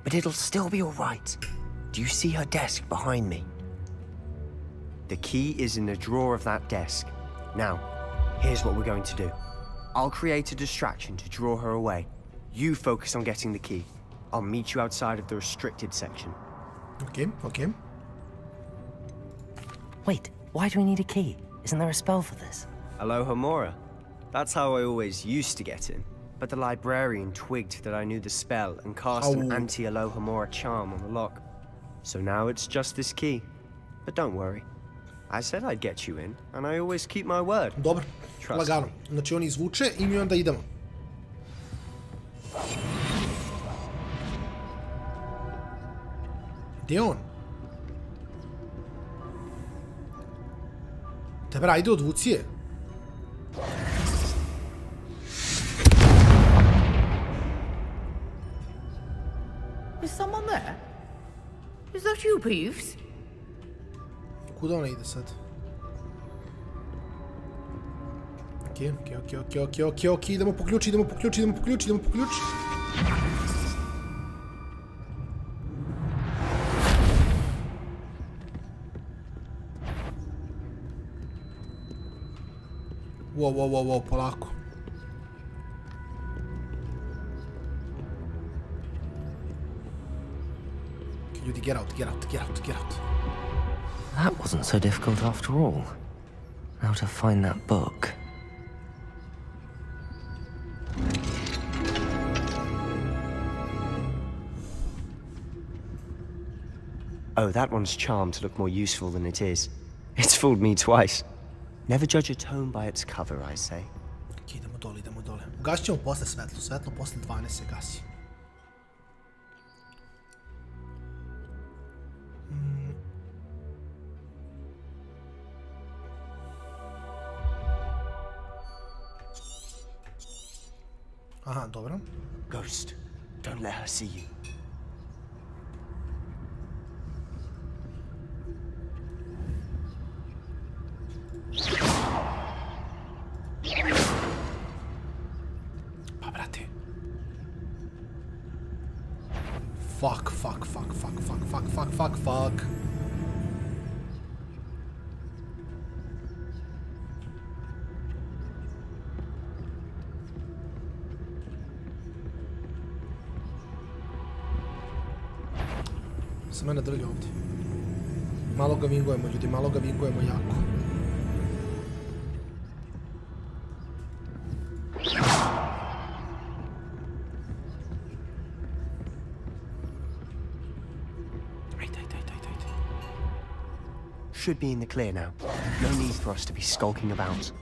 but it'll still be all right. Do you see her desk behind me? The key is in the drawer of that desk. Now, here's what we're going to do. I'll create a distraction to draw her away. You focus on getting the key. I'll meet you outside of the restricted section. Okay. Wait, why do we need a key? Isn't there a spell for this? Alohomora. That's how I always used to get in. But the librarian twigged that I knew the spell and cast an anti-Alohomora charm on the lock. So now it's just this key. But don't worry. I said I'd get you in, and I always keep my word. Dobro, lagano. Znači on izvuče i mi onda idemo. Gdje on? Tebra, ajde odvuci je. Is someone there? Is that you, Peeves? Kuda ona ide sad? Ok, idemo po ključ. Wow, polako. Ljudi, get out. That wasn't so difficult after all. Now to find that book. Oh, that one's charmed to look more useful than it is. It's fooled me twice. Never judge a tome by its cover, I say. Ok, idemo dole. Ugasit ćemo posle svetlo posle 12 se gasi. Aha, dobro. Ghost, don't let her see you. Pa, brate. Fuck. Se mene drlja ovdje. Malo ga vingujemo, ljudi, jako. Should be in the clear now. No need for us to be skulking about.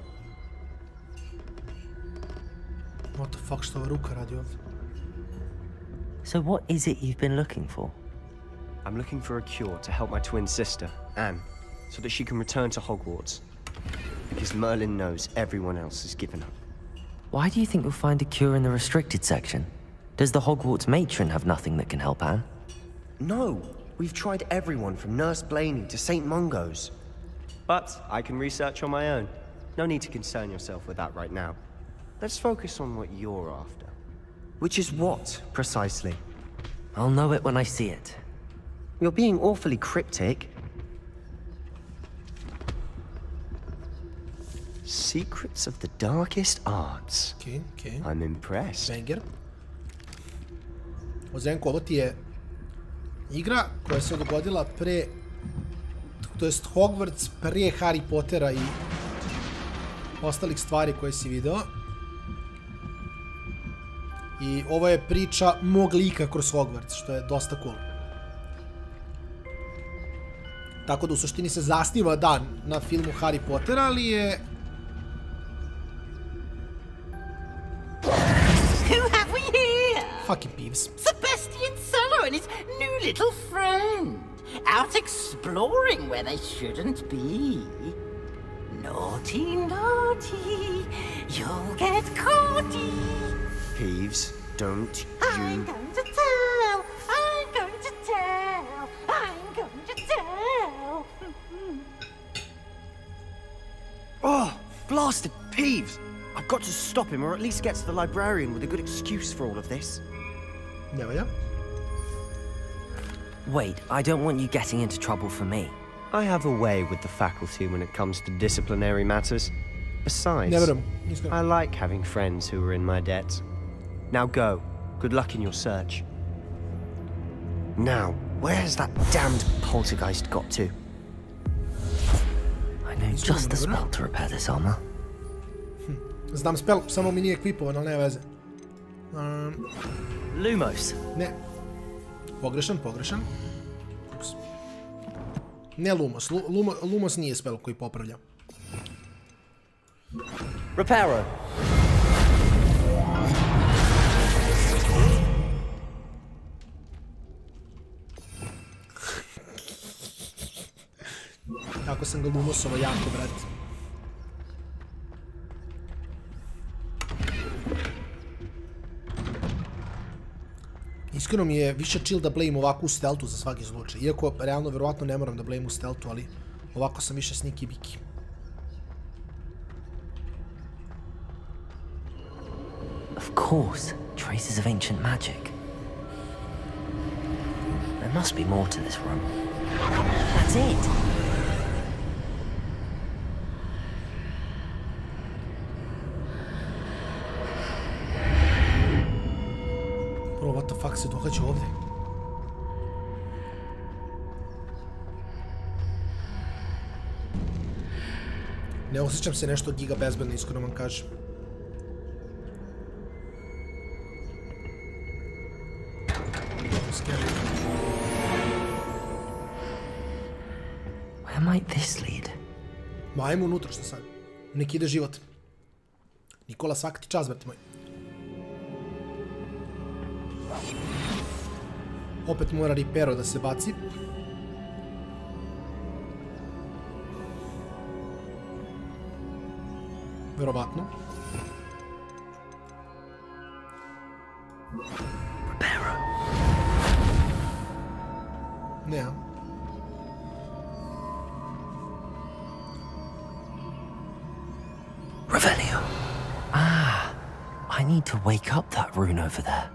What the fuck, što ova ruka radi ovdje? So what is it you've been looking for? I'm looking for a cure to help my twin sister, Anne, so that she can return to Hogwarts. Because Merlin knows everyone else has given up. Why do you think you'll find a cure in the restricted section? Does the Hogwarts matron have nothing that can help Anne? No! We've tried everyone from Nurse Blaney to St. Mungo's. But I can research on my own. No need to concern yourself with that right now. Let's focus on what you're after. Which is what, precisely? I'll know it when I see it. You're being awfully cryptic. Secrets of the darkest arts. Okay. I'm impressed. Banger. Ozenko, ovo ti je igra koja se dogodila pre, to jest Hogwarts prije Harry Pottera i ostalih stvari koje si video. I ovo je priča mog lika kroz Hogwarts, što je dosta cool. Tako da u suštini se zasniva na filmu Harry Pottera, ali je... Who have we here? Fucking Peeves. Sebastian Celu and his new little friend. Out exploring where they shouldn't be. Naughty, naughty. You'll get caughty. Peeves, don't you... I'm going to tell. I'm going to tell. I'm going to tell. Oh, blasted Peeves! I've got to stop him, or at least get to the librarian with a good excuse for all of this. Yeah. Wait, I don't want you getting into trouble for me. I have a way with the faculty when it comes to disciplinary matters. Besides, I like having friends who are in my debt. Now go. Good luck in your search. Now, where's that damned poltergeist got to? I know just the spell to repair this armor. Znam spell, samo mi nije equipovan, ali nema veze. Lumos. Ne. Pogrešan. Ne Lumos. Lumos nije spell koji popravlja. Reparo. sam ga lumusova jako, brate. Iskreno mi je više chill da blame ovako u stealthu za svaki slučaj. Iako, realno, verovatno ne moram da blame u stealthu, ali ovako sam više sneaky biki. Of course, traces of ancient magic. There must be more to this room. That's it. Bro, what the fuck se događa ovdje? Ne osjećam se nešto giga bezbedno, iskreno vam kažem. Where might this lead? Ma, ajmo unutra, što sad? Nek ide život. Nikola, svaka ti čast, brate moj. Opet mora ripero da se baci. Verovatno. Ripero. Ne. Revelio. Ah, I need to wake up that rune over there.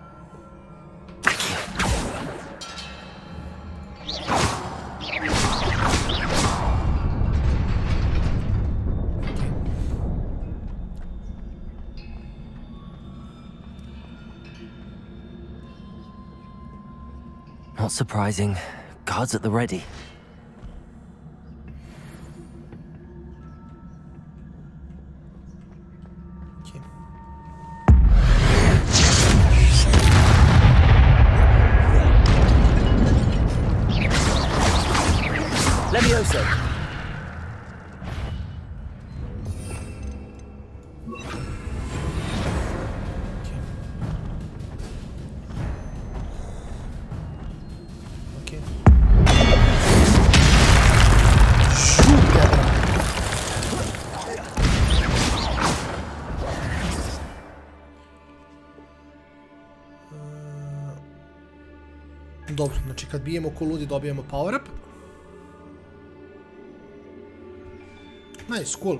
Not surprising. Guards at the ready. Okay. Levioso. Dobro, znači kad bijemo ko ludi dobijemo power up. Nice, cool.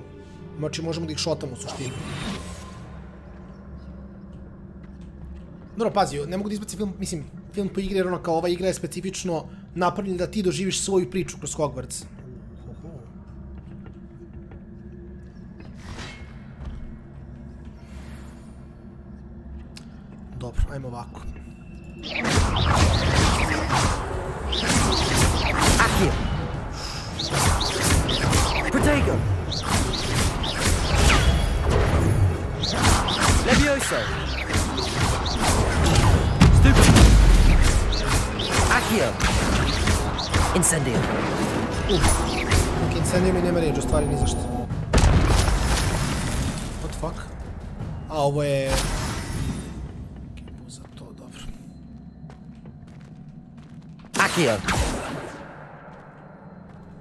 Znači možemo da ih šotamo u suštini. Dobro, pazi, ne mogu da izbacim film, mislim, film po igri jer ono kao ova igra je specifično napravljena da ti doživiš svoju priču kroz Hogwarts. Dobro, ajmo ovako. Akio. Protego. Levioso. Stupid. Akio. Incendio. Ok, incendio mi nema riječ, u stvari ni zašto. What the fuck? A, ovo je... za to, dobro. Akio.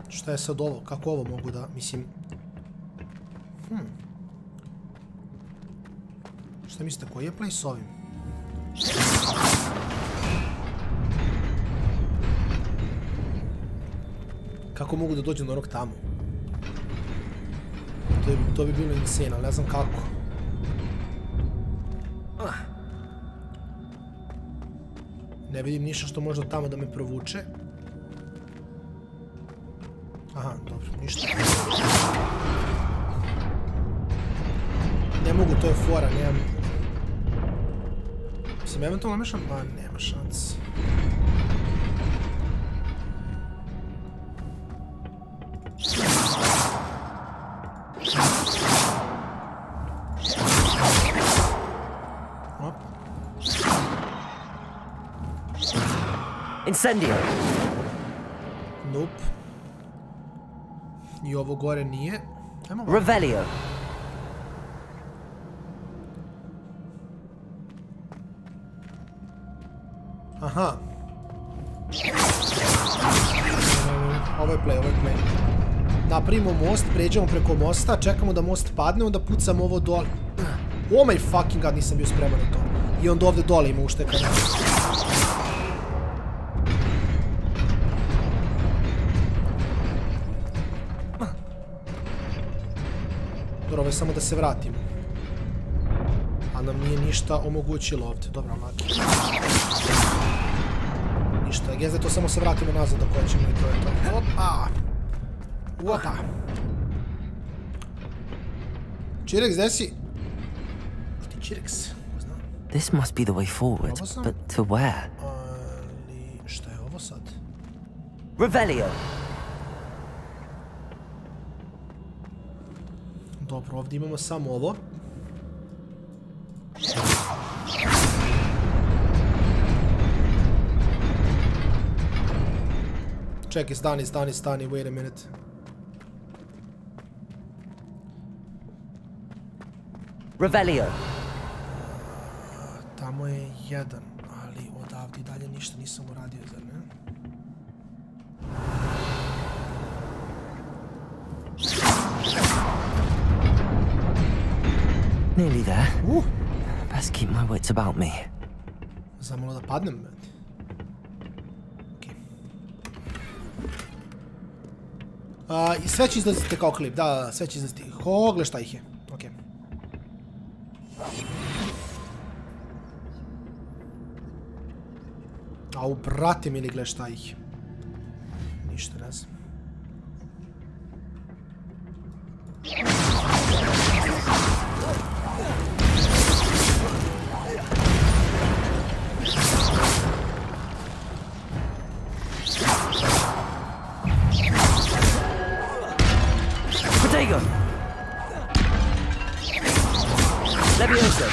Šta je sad ovo? Kako ovo mogu da, mislim... Šta mislite, koji je play s ovim? Kako mogu da dođem do onog tamo? To bi bilo insane, ali ne znam kako. Ne vidim ništa što može tamo da me provuče. Aha, dobro, ništa. Ne mogu, to je fora, nemam... Mislim, eventualno mešam? Ma, nema šans. Op. Incendio. Nope. I ovo gore nije. Ajmo ovako. Revelio. Aha. Ovo je play, ovo je play. napravimo most, pređemo preko mosta, čekamo da most padne, onda pucamo ovo dole. Oh my fucking god, nisam bio spreman na to. I onda ovdje dole ima uštekanje. Dobro, ovo je samo da se vratimo. A nam nije ništa omogućilo ovdje. Dobro, laki. Ništa, ja gdje to samo se vratimo nazad dok hoćemo i to je to. Opa! Opa! Čireks, gdje si? Ti Čireks? This must be the way forward, but to where? Ali, šta je ovo sad? Revelio! Dobro, ovdje imamo samo ovo. Čekaj, stani, wait a minute. Revelio! Tamo je jedan, ali odavde i dalje ništa nisam uradio, zar ne? Nearly there. Best keep my wits about me. Zamalo da padnem. I sve će izlaziti kao klip, da, sve će izlaziti. Gle šta ih je, okej. Au, brate mili, gle šta ih je. Ništa, ne znam. Protego! Levioso!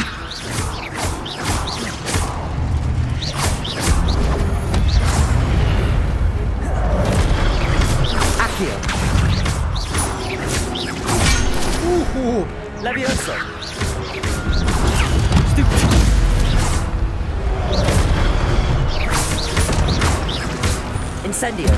Accio! Levioso! Stupid! Incendio!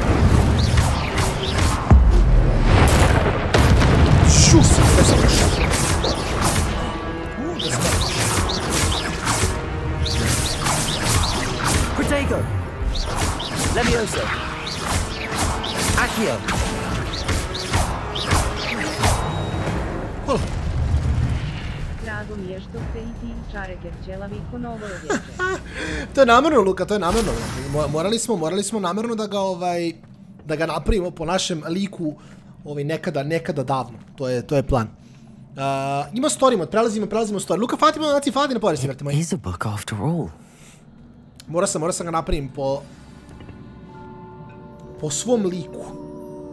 Protego! Levioso! Accio! Drago mi je što ste i ti čareger ćelavi ko novo vječe. To je namjerno, Luka, to je namjerno. Morali smo namjerno da ga napravimo po našem liku nekada davno. To je plan. Ima story mod, prelazimo story. Luka, fatimo na poresti, vrti moji. Is a book after all. Morao sam ga napravim po svom liku.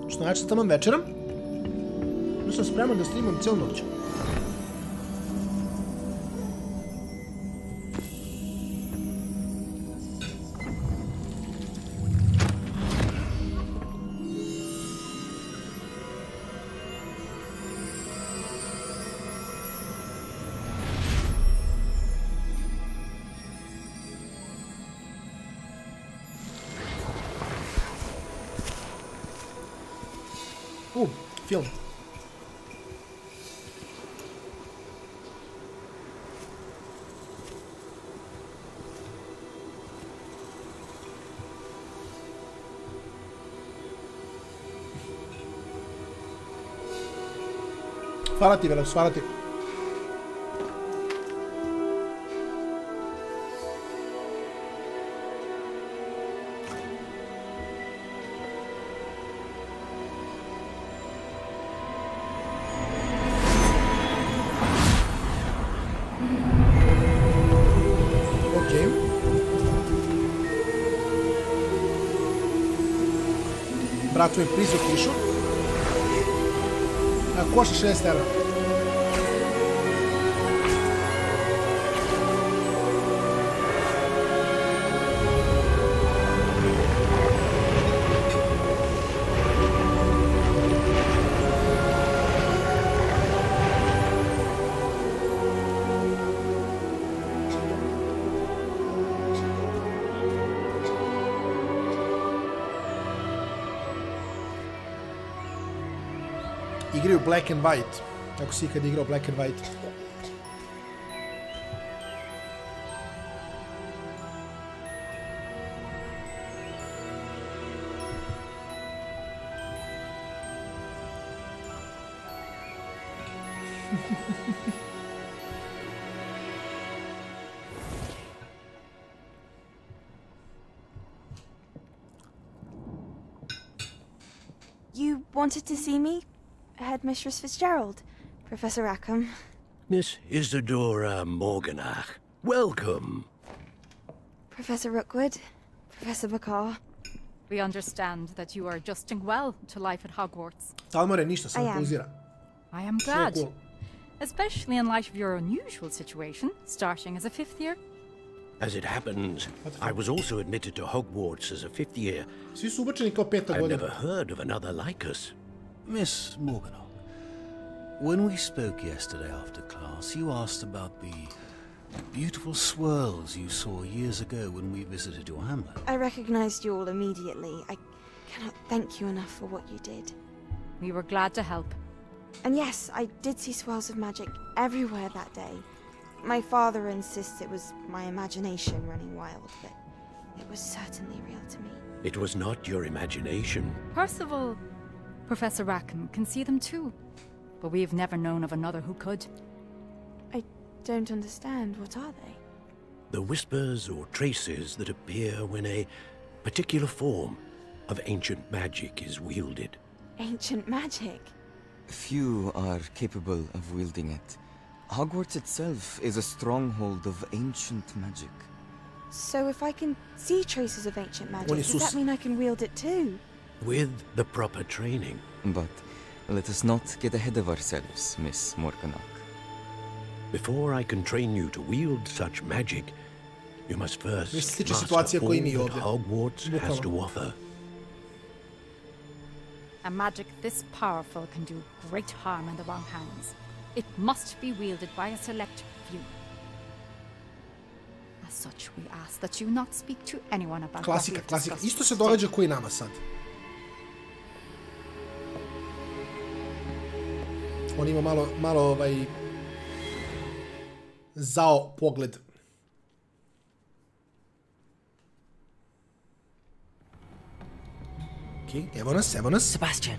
Što znači tamo večeram. Ja sam spreman da streamam cijelu noć. Film. Hvala ti, Velox, hvala ti. Braću je prizu kišu. Košta 60 €. igraju Black and White. Ako si ikad igrao Black and White. You wanted to see me? Headmistress Fitzgerald, Professor Rackham. Miss Isadora Morganach, welcome. Professor Rookwood, Professor Bakar. We understand that you are adjusting well to life at Hogwarts. I am glad. Cool. Especially in light of your unusual situation, starting as a 5th year. As it happens, I was also admitted to Hogwarts as a 5th year. I've never heard of another like us. Miss Morganach, when we spoke yesterday after class, you asked about the beautiful swirls you saw years ago when we visited your hamlet. I recognized you all immediately. I cannot thank you enough for what you did. We were glad to help. And yes, I did see swirls of magic everywhere that day. My father insists it was my imagination running wild, but it was certainly real to me. It was not your imagination. Percival, Professor Rackham can see them too, but we've never known of another who could. I don't understand. What are they? The whispers or traces that appear when a particular form of ancient magic is wielded. Ancient magic? Few are capable of wielding it. Hogwarts itself is a stronghold of ancient magic. So if I can see traces of ancient magic, does that mean I can wield it too? With the proper training. But let us not get ahead of ourselves, Miss Morganach. Before I can train you to wield such magic, you must first master all that Hogwarts has to offer. A magic this powerful can do great harm in the wrong hands. It must be wielded by a select few. As such, we ask that you not speak to anyone about Klasika. Isto se događa koji nama sad. On ima malo zao pogled. Okej, evo nas. Sebastian.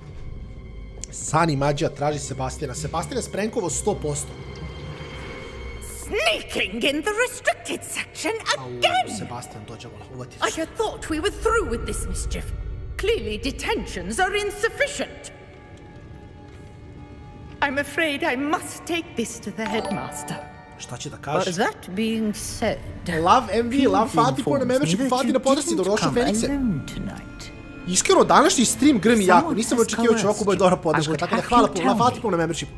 Sani Mađija traži Sebastijana. Sebastian je sprenkovo 100%. Sneaking in the restricted section again! Sebastian, dođemo, uvati. I had thought we were through with this mischief. Clearly detentions are insufficient. I'm afraid I must take this to the headmaster. Šta će da kažeš? But that being said, Love MV, love Fati, po membership, Fati na podršci, dobrodošao Fenikse. Iskreno, današnji stream grmi jako, nisam očekivao će ovako bude dobra podrška, tako da hvala na Fati po na membershipu.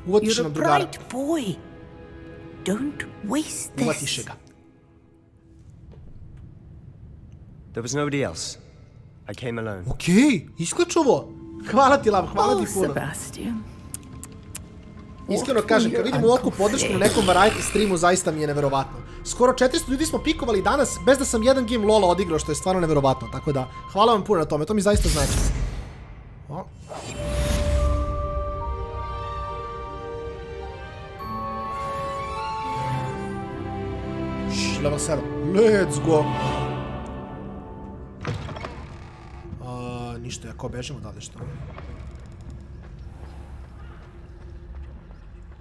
Uvatiš nam drugara. Uvatiš ga. There was nobody else. I came alone. Okej, isključovo. Hvala ti, Lav, hvala ti puno. Iskreno kažem, kad vidim ovakvu podršku na nekom variety streamu, zaista mi je neverovatno. Skoro 400 ljudi smo pikovali danas, bez da sam jedan game LoL-a odigrao, što je stvarno neverovatno. Tako da, hvala vam puno na tome, to mi zaista znači. Level 7. Let's go! Ništa, ako bežimo dalje, što?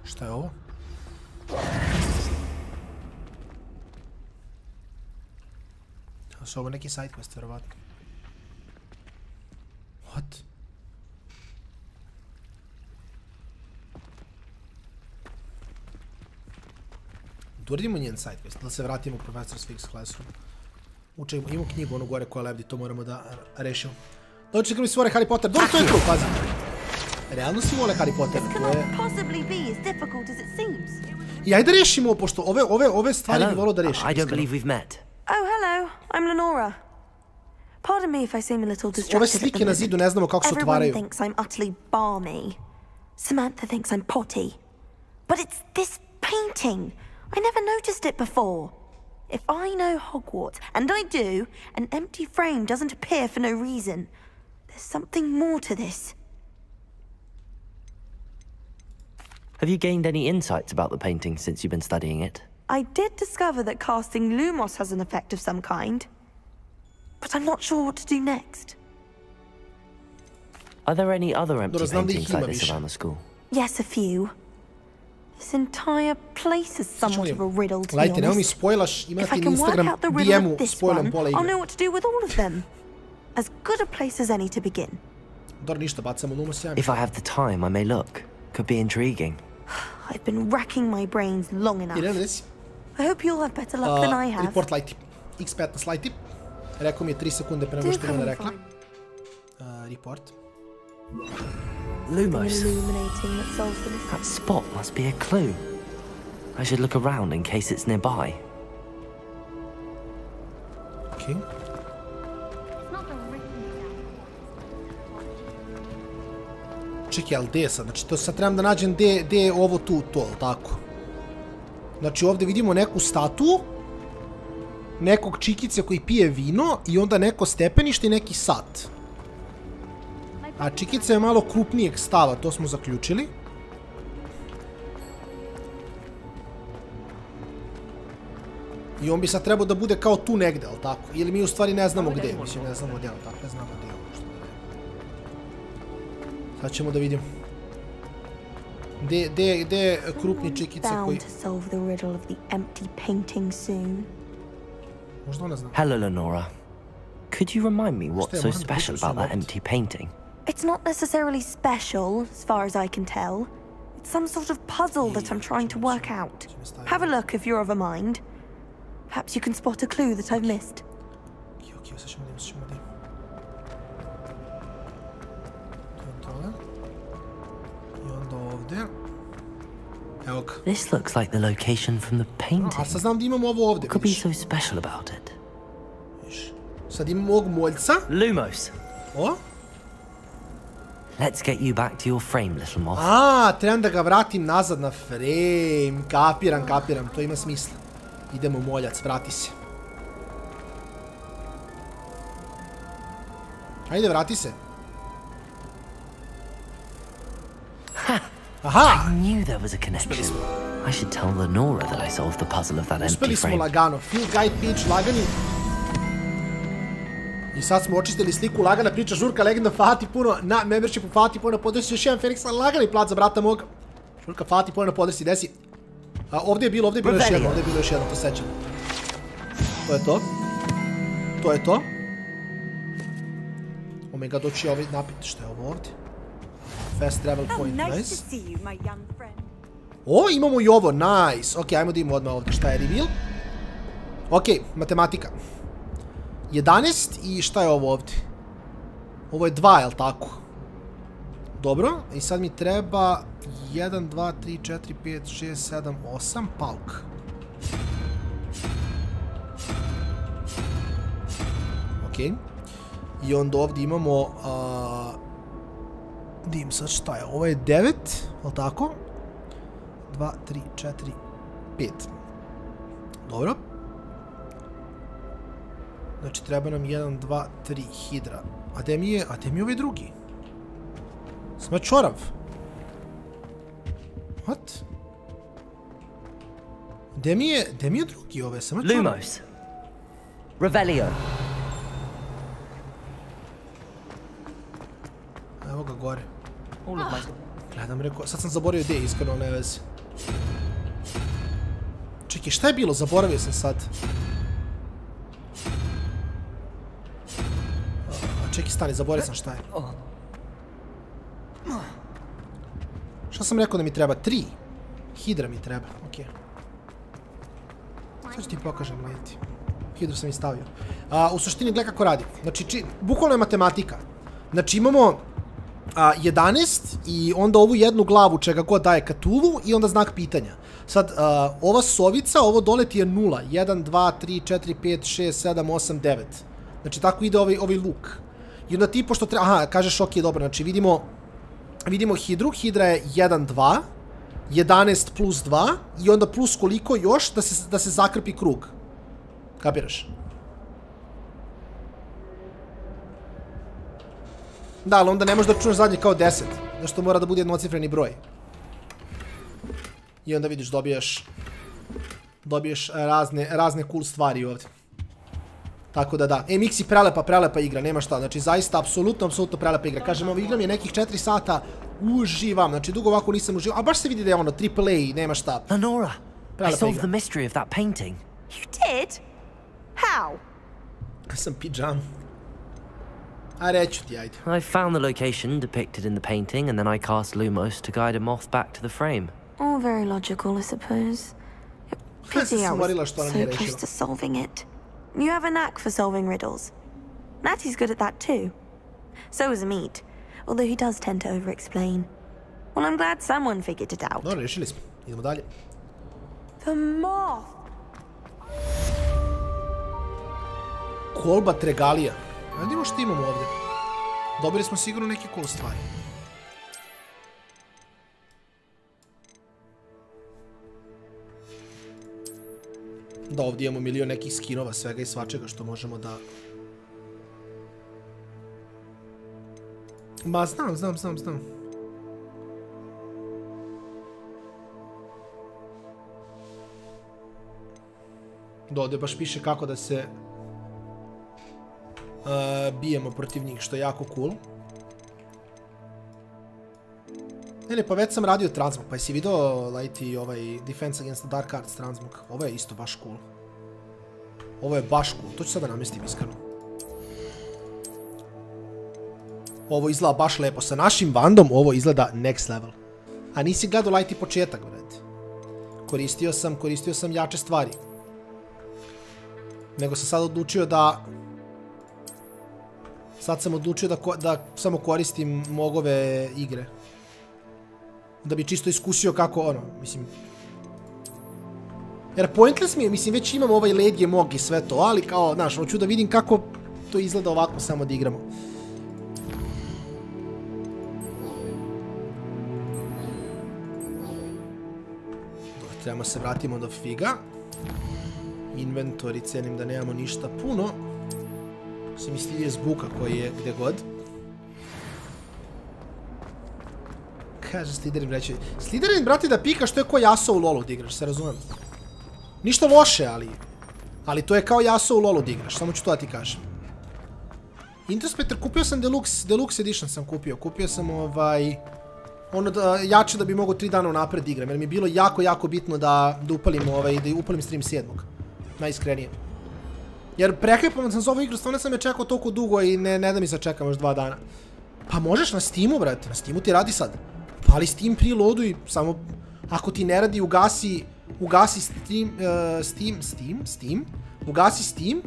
Šta je ovo? Su ovo neki side quest, verovatno. What? Uradimo njen side quest, da se vratimo u Professor's Fix Classroom. Učemo, imamo knjigu ono gore koja lebdi, to moramo da rešimo. Dođe mi svore Harry Potter, dobro to je true, pazi. Realno si vole Harry Potter, to je... I ajde rešimo, pošto ove stvari bi volio da rešimo. I don't believe we've met. Oh, hello, I'm Lenora. Pardon me if I seem a little distracted. Ove slike na zidu ne znamo kako se otvaraju. Everyone thinks I'm utterly balmy. Samantha thinks I'm potty. But it's this painting. I never noticed it before. If I know Hogwarts, and I do, an empty frame doesn't appear for no reason. There's something more to this. Have you gained any insights about the painting since you've been studying it? I did discover that casting Lumos has an effect of some kind, but I'm not sure what to do next. Are there any other empty paintings like this around the school? Yes, a few. This entire place is somewhat of a riddle, to be honest. honest. Mi spoilaš, if I can work out the riddle of this one, I'll know what to do with all of them. As good a place as any to begin. If I have the time, I may look. Could be intriguing. I've been racking my brains long enough. I hope you'll have better luck than I have. Report light tip. X15 light tip. Rekao mi je 3 sekunde pre nego što je ona rekla. Report. Lumos. That spot must be a clue. I should look around in case it's nearby. Okay. Čekaj, ali gdje je sad? Znači, to sad trebam da nađem gdje je ovo tu, to, tako. Znači, ovdje vidimo neku statu, nekog čikice koji pije vino i onda neko stepenište i neki sat. A čikica je malo krupnijeg stava, to smo zaključili. I on bi sad trebao da bude kao tu negde, ali tako? Ili mi u stvari ne znamo gdje, mislim, ne znamo gdje, ali tako, ne znamo gdje je ovo što da je. Sad ćemo da vidimo. Gdje je krupni čikica koji... Možda ona zna. Hello, Lenora. Could you remind me what's so special about that empty painting? It's not necessarily special, as far as I can tell. It's some sort of puzzle that I'm trying to work out. Have a look if you're of a mind. Perhaps you can spot a clue that I've missed. Okay, sad ćemo da I onda ovdje. Evo ga. This looks like the location from the painting. A sad znam da imamo ovo ovdje, Could be so special about it. Sad imamo ovog moljca. Lumos. O? Let's get you back to your frame, little moth. Trebam da ga vratim nazad na frame. Kapiram, to ima smisla. Idemo moljac, vrati se. Ajde, vrati se. Aha! I knew there was a connection. I should tell Lenora that I solved the puzzle of that empty frame. Uspeli smo lagano. Field guide page, lagani. I sad smo očistili sliku, lagana priča, žurka, legenda, Fati puno na membershipu, Fati puno na podresi, još jedan Fenix, lagani plat za brata moga. Žurka, Fati puno na podresi, desi. Ovdje je bilo još jedno, to sećam. To je to. Omega doći ovaj napit, što je ovo ovdje? Fast travel point, nice. O, imamo i ovo, nice. Ok, ajmo da imamo odmah ovdje, šta je reveal? Ok, matematika. 11 i šta je ovo ovdje? Ovo je 2, jel tako? Dobro, i sad mi treba 1, 2, 3, 4, 5, 6, 7, 8, pauk. Ok. I onda ovdje imamo... Dim sad šta je, ovo je 9, jel tako? 2, 3, 4, 5. Dobro. Znači treba nam 1, 2, 3 hidra. A gdje mi je ovaj drugi? Sma čorav. What? Gdje mi je drugi ove? Sama čorav. Lumos. Revelio. Evo ga gore. Gledam, rekao, sad sam zaboravio gdje je, iskreno, ne veze. Čekaj, šta je bilo? Zaboravio sam sad. Čekaj, stani, zaboravio sam šta je. Šta sam rekao da mi treba? 3. Hidra mi treba, okej. Sad ću ti pokažem, Yeti. Hidru sam i stavio. U suštini, gledaj kako radi. Znači, bukvalno je matematika. Znači, imamo 11 i onda ovu jednu glavu čega god daje Cthulhu i onda znak pitanja. Sad, ova sovica, ovo dole ti je 0. 1, 2, 3, 4, 5, 6, 7, 8, 9. Znači, tako ide ovaj luk. I onda ti, pošto treba... Aha, kažeš, ok, dobro, znači vidimo hidru. Hidra je 1, 2. 11 plus 2. I onda plus koliko još da se zakrpi krug. Kapiraš? Da, ali onda ne možeš da računaš zadnje kao 10. Zašto mora da bude jednocifreni broj. I onda vidiš, dobiješ razne cool stvari ovdje. Tako da da. Mixi prelepa igra, nema šta. Znači zaista, apsolutno prelepa igra. Kažem, ova igra mi je nekih 4 sata, uživam. Znači dugo ovako nisam uživao, a baš se vidi da je ono AAA, nema šta. Lenora, I solved the mystery of that painting. You did? How? Sam pijam. A reću ti, ajde. I found the location depicted in the painting and then I cast Lumos to guide him off back to the frame. All very logical, I suppose. Pity I was so close to solving it. You have a knack for solving riddles. Natty's good at that too. So is Amit, although he does tend to over-explain. Well, I'm glad someone figured it out. Dobro, rešili smo. Idemo dalje. The moth! Kolba Tregalija. Vidimo što imamo ovdje. Dobili smo sigurno neke cool stvari. Da, ovdje imamo milion nekih skinova, svega i svačega što možemo da... Ma, znam. Da, ovdje baš piše kako da se bijemo protiv njih, što je jako cool. Ne, pa već sam radio transmog, pa jesi vidio Lighty ovaj Defense Against the Dark Arts transmog? Ovo je isto baš cool. Ovo je baš cool, to ću sad da namestim iskreno. Ovo izgleda baš lepo, sa našim vandom ovo izgleda next level. A nisi gledao Lighty početak, brate. Koristio sam jače stvari. Nego sam sad odlučio da... Sad sam odlučio da samo koristim mogove igre. Da bi čisto iskusio kako, ono, mislim... Jer pointless mi je, mislim, već imam ovaj led je mog i sve to, ali kao, znaš, hoću da vidim kako to izgleda ovako samo da igramo. Trebamo se vratimo do figa. Inventory, cenim da nemamo ništa puno. Osim istilje zbuka koji je gde god. Kaže Sliderin, reći. Sliderin, brate, da pika što je ko Yasuo u LoLu da igraš, se razumijem. Ništa loše, ali to je kao Yasuo u LoLu da igraš, samo ću to da ti kažem. Introspector, kupio sam Deluxe Edition sam kupio. Kupio sam ono jače da bi mogo 3 dana unapred igram, jer mi je bilo jako bitno da upalim stream 7. Najiskrenije. Jer prekrepavan sam za ovu igru, stvarno sam je čekao toliko dugo i ne da mi se čekam još 2 dana. Pa možeš na Steamu, brate, na Steamu ti radi sad. Pali Steam, preloaduj, samo ako ti ne radi ugasi Steam, ugasi Steam,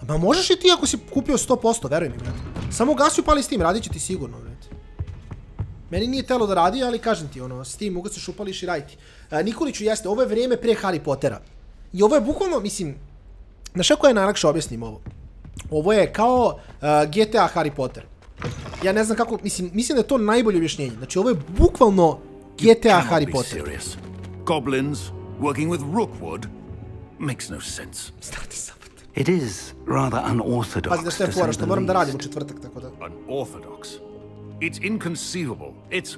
ma možeš i ti ako si kupio 100%, veruj mi, brate. Samo ugasi upali Steam, radit će ti sigurno, brate. Meni nije telo da radi, ali kažem ti, ono, Steam, ugasiš, upališ i raditi. Nikoliću, jeste, ovo je vrijeme pre Harry Pottera. I ovo je bukvalno, mislim, znaš kako je najlakše objasnim ovo? Ovo je kao GTA Harry Potter. Ja ne znam kako, mislim da je to najbolje objašnjenje. Znači ovo je bukvalno GTA Harry Potter. Goblins working with rookwood makes no sense. It is rather unorthodox. Pazi da što je fora, što moram da radim u četvrtak, tako da. Unorthodox. It's inconceivable. It's...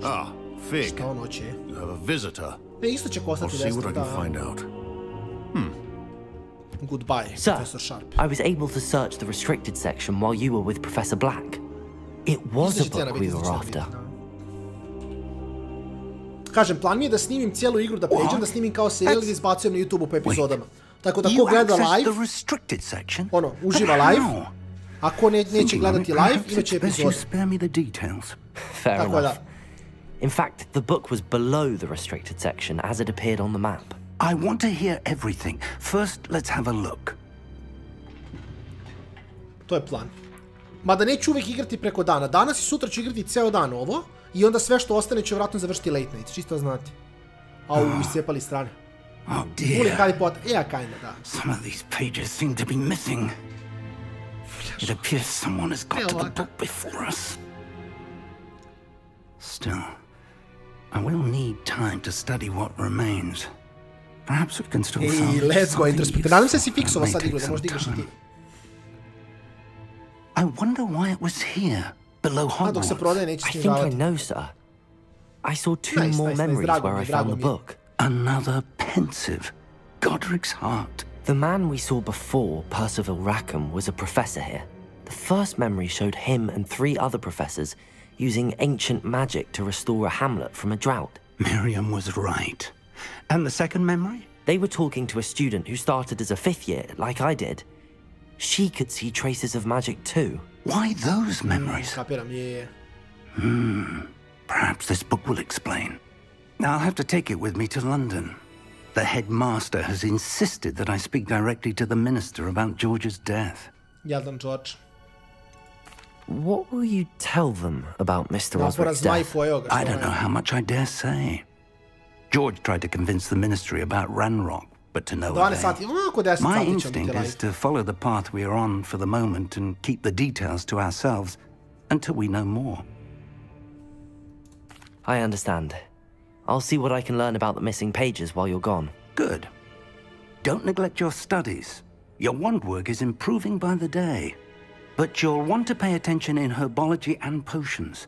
Ah, Fig. Šta on hoće? You have a visitor. Ne, isto će kostati 10. I'll see what I can find out. Goodbye, Sir, Professor Sharp. I was able to search the restricted section while you were with Professor Black. It was a book we were after. Kažem, plan mi je da snimim cijelu igru, da pređem, da snimim kao serial i da izbacujem na YouTube-u po epizodama. Tako da ko gleda live, ono, uživa live, a ko neće gledati live, imaće epizode. Fair enough. In fact, the book was below the restricted section as it appeared on the map. I want to hear everything. First, let's have a look. To je plan. Mada neću uvijek igrati preko dana. Danas i sutra ću igrati ceo dan ovo i onda sve što ostane će vratno završiti late night. Čisto znate. Au, iscijepali strane. Oh dear. Uli Harry Potter. Yeah, kinda, da. Some of these pages seem to be missing. It appears someone has got to the book before us. Still, I will need time to study what remains. Perhaps we can still find let's go introspector. Nadam se si fiksova sad igru, da možda igraš i ti. I wonder why it was here, below Hogwarts. Dok se prodaje, neće I think I know, sir. I saw two more memories where I found the book. Another pensive. Godric's heart. The man we saw before, Percival Rackham, was a professor here. The first memory showed him and 3 other professors using ancient magic to restore a hamlet from a drought. Miriam was right. And the second memory? They were talking to a student who started as a 5th year, like I did. She could see traces of magic too. Why those memories? Perhaps this book will explain. I'll have to take it with me to London. The headmaster has insisted that I speak directly to the minister about George's death. Jadan George. What will you tell them about Mr. Osric's death? I don't know how much I dare say. George tried to convince the ministry about Ranrock, but to no avail. My instinct is to follow the path we are on for the moment and keep the details to ourselves until we know more. I understand. I'll see what I can learn about the missing pages while you're gone. Good. Don't neglect your studies. Your wand work is improving by the day. But you'll want to pay attention in herbology and potions.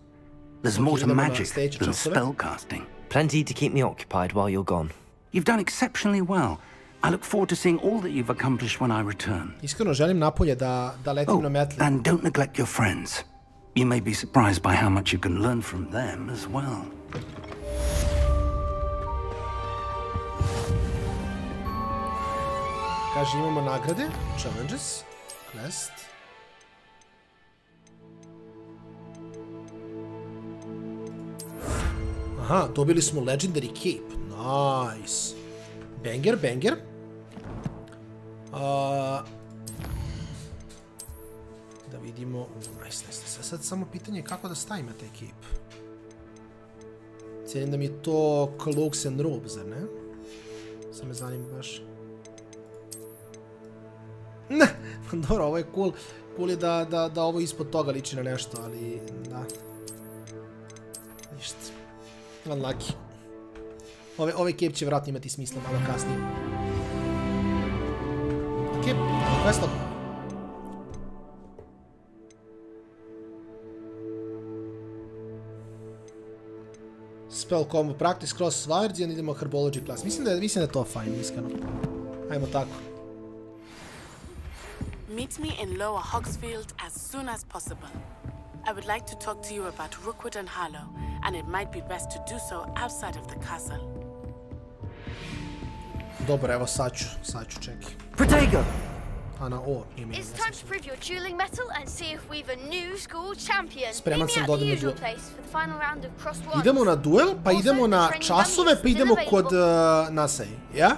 There's more to magic than spellcasting. Plenty to keep me occupied while you're gone. You've done exceptionally well. I look forward to seeing all that you've accomplished when I return. Iskreno želim napolje da letim na metli. And don't neglect your friends. You may be surprised by how much you can learn from them as well. Kaže, imamo nagrade, challenges, quest. Aha, dobili smo Legendary Cape. Nice. Banger, banger. Da vidimo. Nice. Sad samo pitanje je kako da stavim na taj cape. Cijenim da mi je to cloaks and robes, zar ne? Sad me zanima baš. Ne, dobro, ovo je cool. Cool je da ovo ispod toga liči na nešto, ali da. Ništa. Unlucky. Ove cape će vjerojatno imati smisla malo kasnije. Cape, quest up. Spell combo practice cross swords i onda idemo herbology class. Mislim da je to fajn, iskreno. Ajmo tako. Meet me in Lower Hogsfield as soon as possible. I would like to talk to you about Rookwood and Harlow, and it might be best to do so outside of the castle. Dobro, evo sad ću, čekaj. Protego! It's time to prove your dueling mettle and see if we've a new school champion. Spreman sam da odem na duel. Idemo Idemo na duel, pa idemo na časove, pa idemo kod Nasej, ja?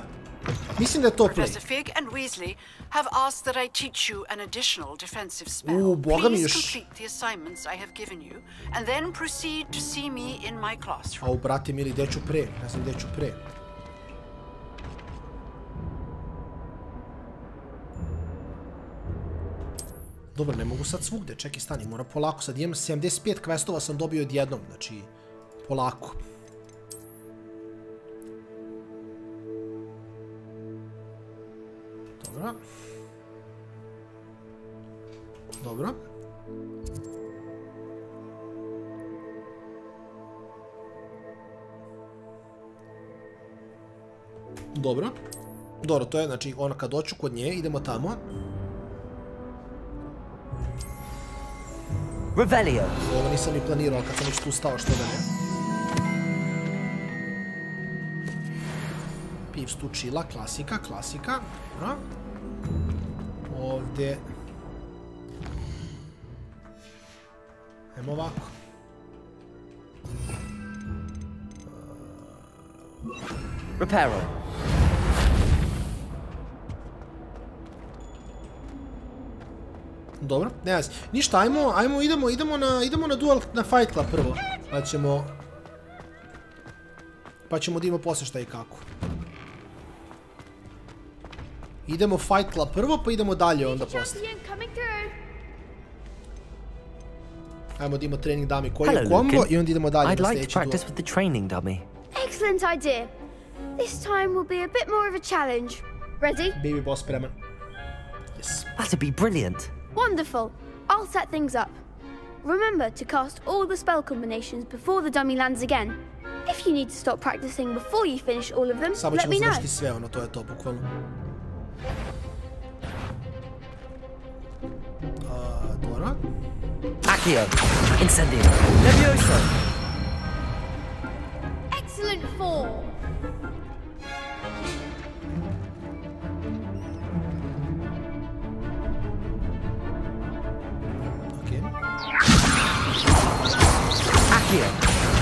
Mislim da je to play. Professor Fig and Weasley have asked that I teach you an additional defensive spell. Please complete the assignments I have given you, and then proceed to see me in my classroom. Au, brate mili, gde ću pre? Ne znam gde ću pre. Dobro, ne mogu sad svugde, čekaj, stani, mora polako. Sad imam 75 questova sam dobio odjednom, znači, polako. Dobro. Dobro. Dobro. Dobro, to je, znači, ono kad doću kod nje, idemo tamo. Revelio. Ovo nisam ni planirao, kad sam već tu stao, što da ne. Pivs tu čila, klasika. Dobro. Ovdje. Ajmo ovako. Reparo. Dobro, ne znam. Ništa, idemo na duel, na Fight Club prvo. Pa ćemo da imamo posle šta i kako. Idemo Fight Club prvo, pa idemo dalje onda posle. Ajmo da imamo trening dummy koji je combo i onda idemo dalje na sljedeći duel. I'd like to practice with the training dummy. Excellent idea. This time will be a bit more of a challenge. Ready? Baby boss spreman. Yes. That'd be brilliant. Wonderful. I'll set things up. Remember to cast all the spell combinations before the dummy lands again. If you need to stop practicing before you finish all of them, let me know. Samo ćemo završiti sve, ono, to je to, bukvalno. Dora? Accio. Incendio. Levioso. Excellent form. Okay. Accio.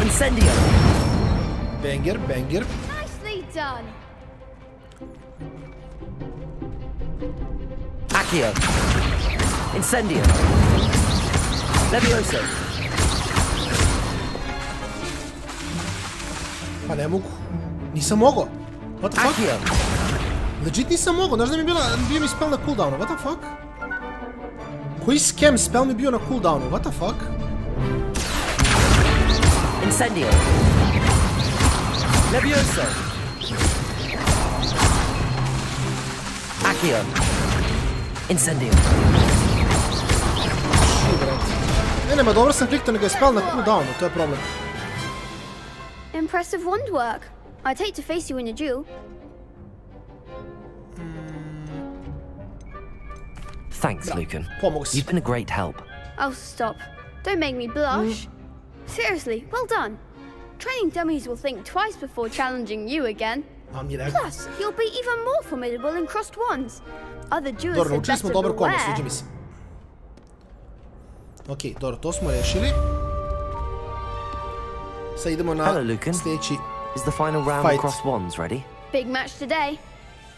Incendio. Banger, banger. Nicely done. Accio. Incendio. Levioso. Pa ne mogu. Nisam mogao. What the fuck? Accio. Legit nisam mogao. Znaš da mi je bio mi spell na cooldownu. What the fuck? Koji scam spell mi je bio na cooldownu? What the fuck? Incendio. Levioso. Accio. Incendio. Ne, ma dobro sam kliknuo, nego je spell na cooldownu, to je problem. Impressive wand work. I'd hate to face you in a duel. Thanks, Lucan. You've been a great help. Oh, stop. Don't make me blush. Seriously, well done. Training dummies will think twice before challenging you again. Plus, you'll be even more formidable in crossed wands. Other duels are better beware. Ok, dobro, to smo rešili. Sad idemo na sljedeći Is the final round of crossed wands ready? Big match today.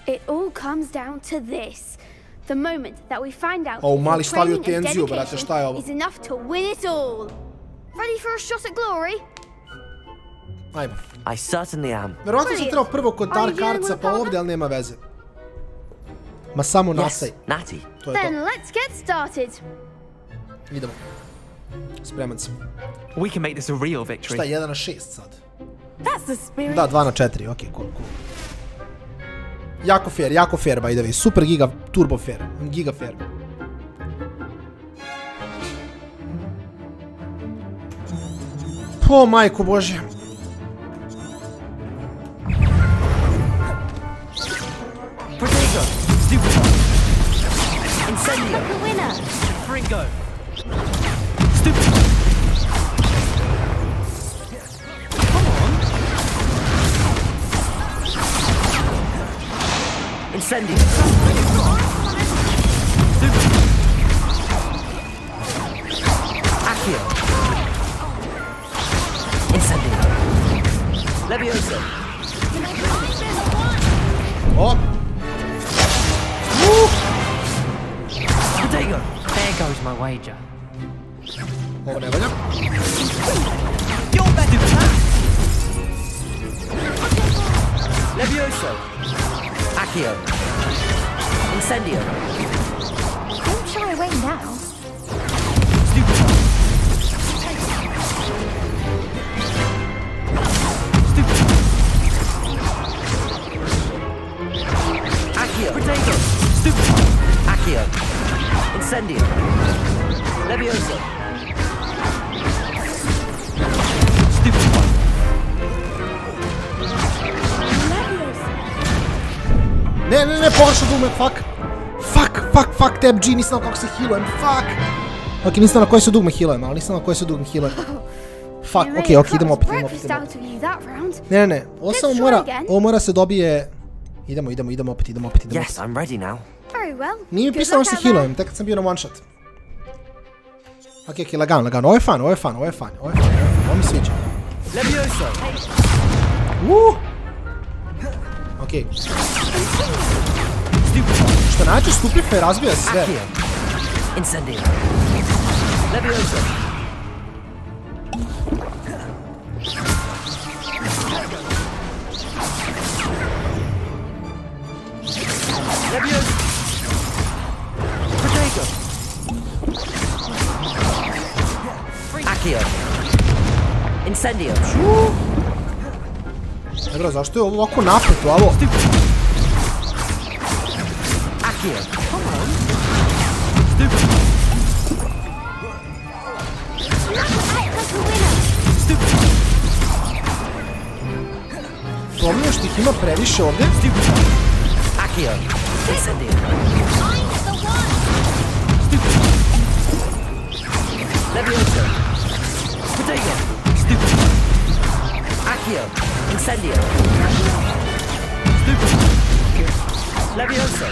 It all comes down to this. The moment that we find out mali stavio training and tenziju, brate, šta je ovo? is enough to win it all. Ready for a shot at glory? Ajmo. I certainly am. Verovatno sam trebao prvo kod Dark Artsa pa ovdje, ali nema veze. Ma samo nasaj. Natty. To je to. Then let's get started. Idemo. Spreman sam. We can make this a real victory. Šta, 1 na 6 sad? That's the spirit. Da, 2 na 4, ok, cool. Jako fair, by the way. Super giga, turbo fair. Giga fair. O, majko bože. Protego. Stupid. Incendio. The winner. Fringo. Stupid. Come on. Incendio. Stupid. Accio. Incendio. Levioso. Oh. Protego. There goes my wager. Ovo ne valja. You're better than that. Levioso. Accio. Incendio. Don't shy away now. Stupid. Stupid. Accio. Protego. Stupid. Accio. Incendio. Levioso. Stupid one. Ne, pogrešno dugme, fuck, tab G, nisam kako se healujem, fuck. Ok, nisam na koje se dugme healujem, ali nisam na koje se dugme healujem. Fuck, ok, idemo opet. Ne, ovo mora se dobije... Idemo opet. Yes, I'm ready now. Nije mi pisano što se healujem, tek kad sam bio na one shot. Ok, lagano, ovo je fan, ovo mi sviđa. Levioso. Ok. Što nađe stupife razbija sve. Incendio. Levioso. Levioso. Protego. Accio. Incendio. Dobro, zašto je ovo ovako napeto, alo? Accio. Come on. Stupid. Stupid. je što ih ima previše ovdje. Accio, incendio. Levioso. Potato. Stupid. Accio, incendio. Stupid. Levioso.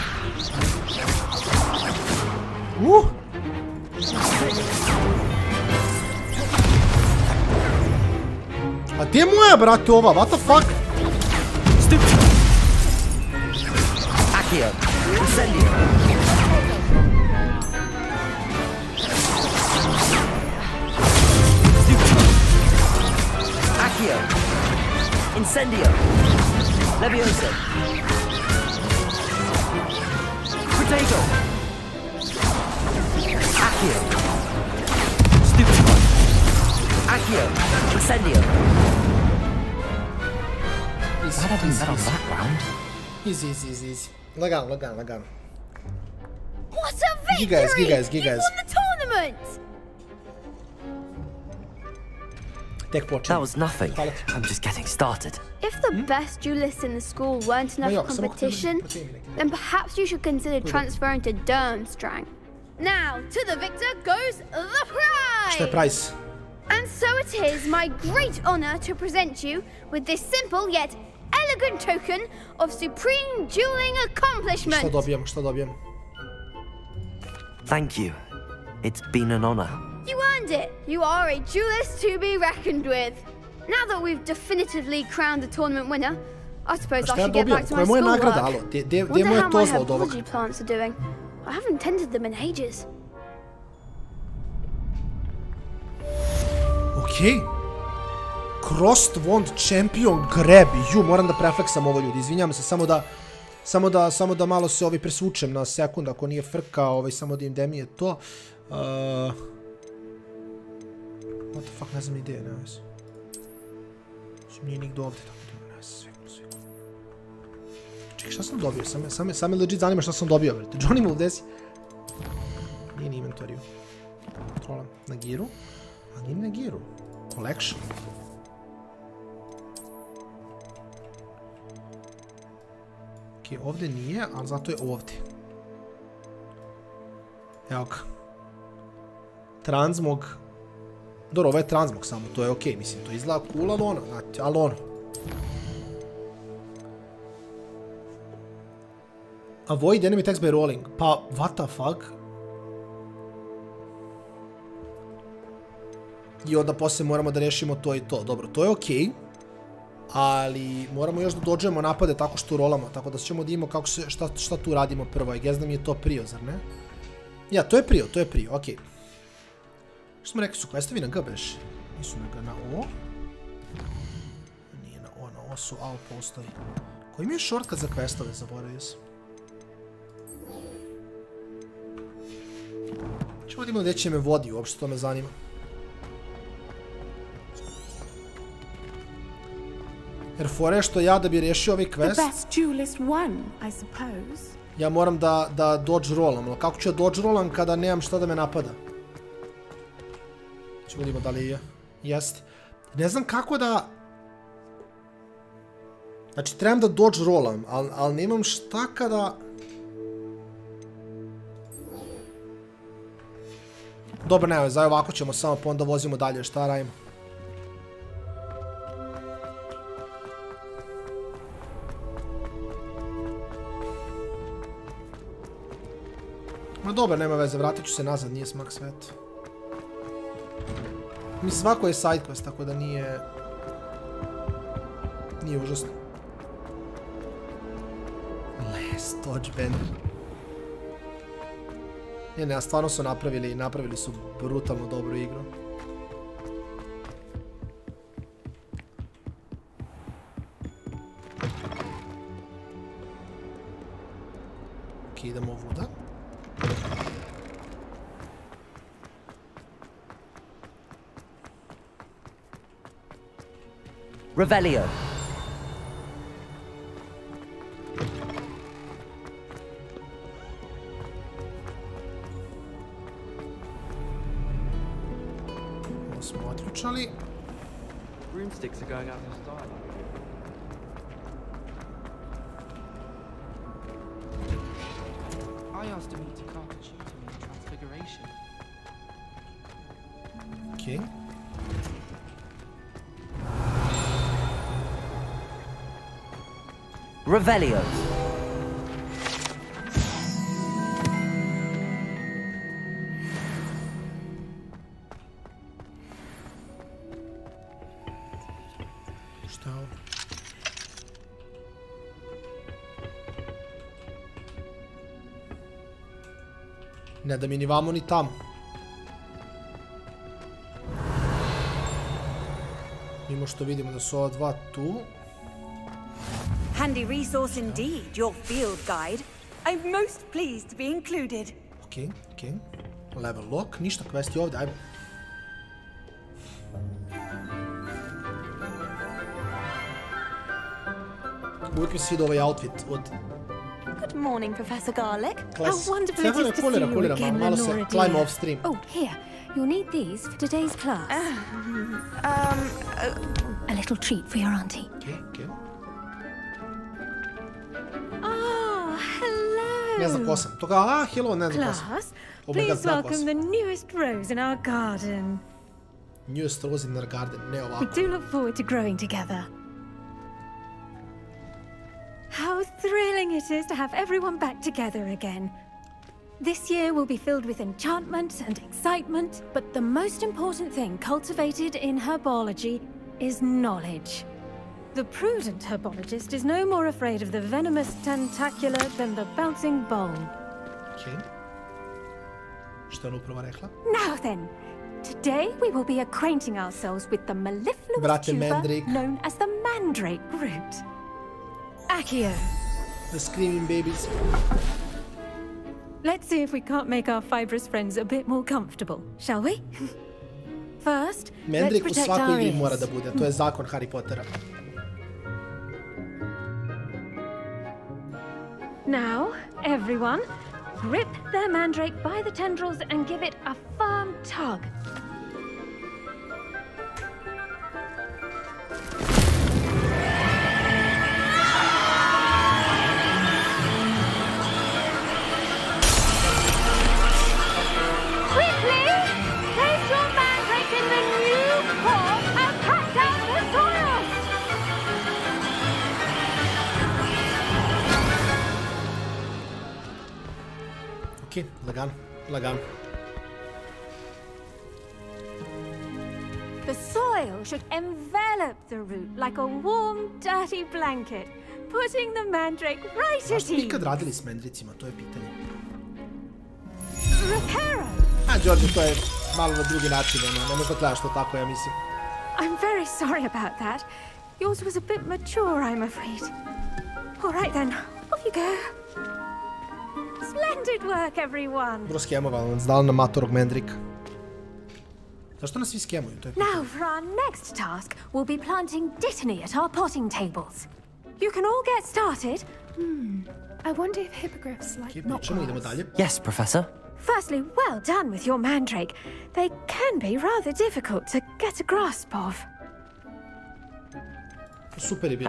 A gdje je moja, brate, ova? What the fuck? Stupid. Accio, incendio. Stupid. Accio, incendio. Levioso. Potato. Accio. Stupid one. Accio. Incendio. Easy. Lagano. What a victory! Gigas. You won the tournament! That was nothing. I'm just getting started. If the best duelists in the school weren't enough for competition, then perhaps you should consider transferring to Durmstrang. Now, to the victor goes the prize! And so it is my great honor to present you with this simple yet elegant token of supreme dueling accomplishment. Što dobijem? Thank you. It's been an honor. You earned it. You are a duelist to be reckoned with. Now that we've definitively crowned the tournament winner, I suppose I should get back to my schoolwork. Wonder how my herbology plants are doing. I haven't tended them in ages. Okay. Crossed Wand Champion Grab. Moram da prefleksam ovo, ljudi. Izvinjam se, samo da malo se presvučem na sekund, ako nije frka, samo da im demije to. What the fuck, ne znam ideje, ne znam. Nije nigdje ovdje, tako da ne znam, sve. Čekaj, šta sam dobio? Sam me legit zanima šta sam dobio, vrte. Johnny Mull, gdje si? Nije ni inventoriju. Kontrola na giru. A nije na giru. Collection. Ok, ovdje nije, ali zato je ovdje. Evo ga. Transmog. Dobro, ovo je transmog samo, to je okej, mislim, to izgleda cool, ali ono, znate, ali ono. Avoid enemy text by rolling. Pa, what the fuck? I onda poslije moramo da rešimo to i to. Dobro, to je okej. Ali moramo još da dođemo napade tako što rolamo, tako da ćemo da imamo kako se, šta tu radimo prvo. I guess da mi je to prio, zar ne? Ja, to je prio, okej. Što smo rekli, su questovi na G beš? Nisu na G, na O? Nije na O, na O su outpostovi. Koji mi je shortcut za questove, zaboravio sam? Čemo da imamo gdje će me vodi, uopšte to me zanima. Jer fora je što ja da bi rešio ovaj quest, ja moram da dodge rollam, ali kako ću ja dodge rollam kada nemam šta da me napada? Ćemo vidimo da li je. Jeste. Ne znam kako da... Znači, trebam da dodge rollam, ali nemam šta kada... Dobro, ne, za ovako ćemo samo, pa onda vozimo dalje, šta radimo? Ma dobro, nema veze, vratit ću se nazad, nije smak sveta. Mislim, svako je sidequest, tako da nije... Nije užasno. Les, dodge bender. Ne, stvarno su napravili su brutalno dobru igru. Ok, idemo ovuda. Revelio. Ovo smo otključali. Broomsticks are going out of style. I asked him to carve a tutor in Transfiguration. Okay. Revelio. Šta ovo? Ne da mi ni vamo ni tamo. Mimo što vidimo da su ova dva tu. Handy resource indeed, your field guide. I'm most pleased to be included. Okay, okay. Level lock, ništa, quest je ovdje, ajmo. Uvijek mi se sviđa ovaj outfit od... Good morning, Professor Garlic. How wonderful it is to see you again, Lenora dear. Climb off stream. Oh, here. You'll need these for today's class. A little treat for your auntie. Okay, okay. Oh, hello. Ne znam ko sam. To kao, hello, ne znam ko sam. Class, please welcome the newest rose in our garden. Newest rose in our garden, ne ovako. We do look forward to growing together. How thrilling it is to have everyone back together again. This year will be filled with enchantment and excitement, but the most important thing cultivated in herbology is knowledge. The prudent herbologist is no more afraid of the venomous tentacula than the bouncing bulb. Okay. Što je upravo rekla? Now then, today we will be acquainting ourselves with the mellifluous tuber known as the mandrake root. Accio. The screaming babies. Let's see if we can't make our fibrous friends a bit more comfortable, shall we? First, let's protect our ears. Mora da bude, to je zakon Harry Pottera. Now, everyone, grip their mandrake by the tendrils and give it a firm tug. Lagan, lagan. The soil should envelop the root like a warm, dirty blanket, putting the mandrake right at ease. Zašto nikad radili s mandricima, to je pitanje. Reparo! Đorđe, to je malo na drugi način, ne možda gledaš to tako, ja mislim. I'm very sorry about that. Yours was a bit mature, I'm afraid. All right then, off you go. Splendid work, everyone. Bro skemoval, zdal na matorog mendrika. Zašto nas svi skemuju? Now for our next task, we'll be planting dittany at our potting tables. You can all get started. I wonder if hippogriffs like knotgrass. Yes, Professor. Firstly, well done with your mandrake. They can be rather difficult to get a grasp of.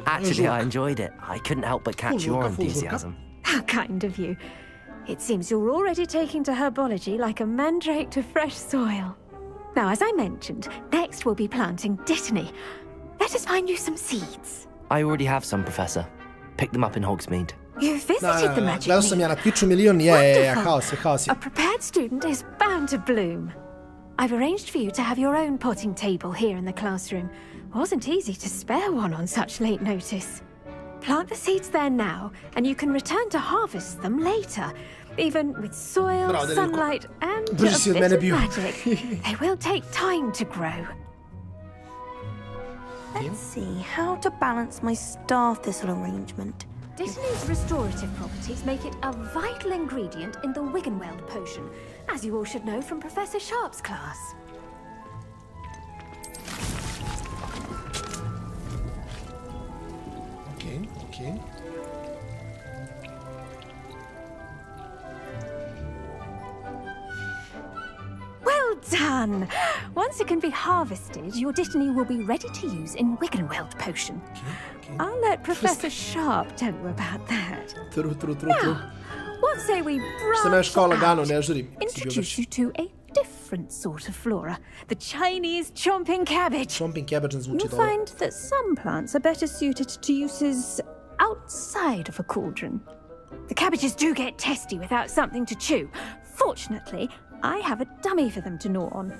Actually, I enjoyed it. I couldn't help but catch your enthusiasm. How kind of you. It seems you're already taking to herbology like a mandrake to fresh soil. Now, as I mentioned, next we'll be planting dittany. Let us find you some seeds. I already have some, Professor. Pick them up in Hogsmeade. You've visited the magic mead. Sam ja na Twitchu milion, haos. A prepared student is bound to bloom. I've arranged for you to have your own potting table here in the classroom. Wasn't easy to spare one on such late notice. Plant the seeds there now, and you can return to harvest them later. Even with soil, sunlight, and a bit of magic, they will take time to grow. Let's see how to balance my star thistle arrangement. Dittany's restorative properties make it a vital ingredient in the Wiggenweld potion, as you all should know from Professor Sharp's class. Okay. Well done! Once it can be harvested, your dittany will be ready to use in Wiggenweld potion. Okay. I'll let Professor Sharp tell you about that. True. Now, what can't say we branch out. Introduce you to a different sort of flora. The Chinese chomping cabbage. You'll find that some plants are better suited to uses outside of a cauldron. The cabbages do get testy without something to chew. Fortunately, I have a dummy for them to gnaw on.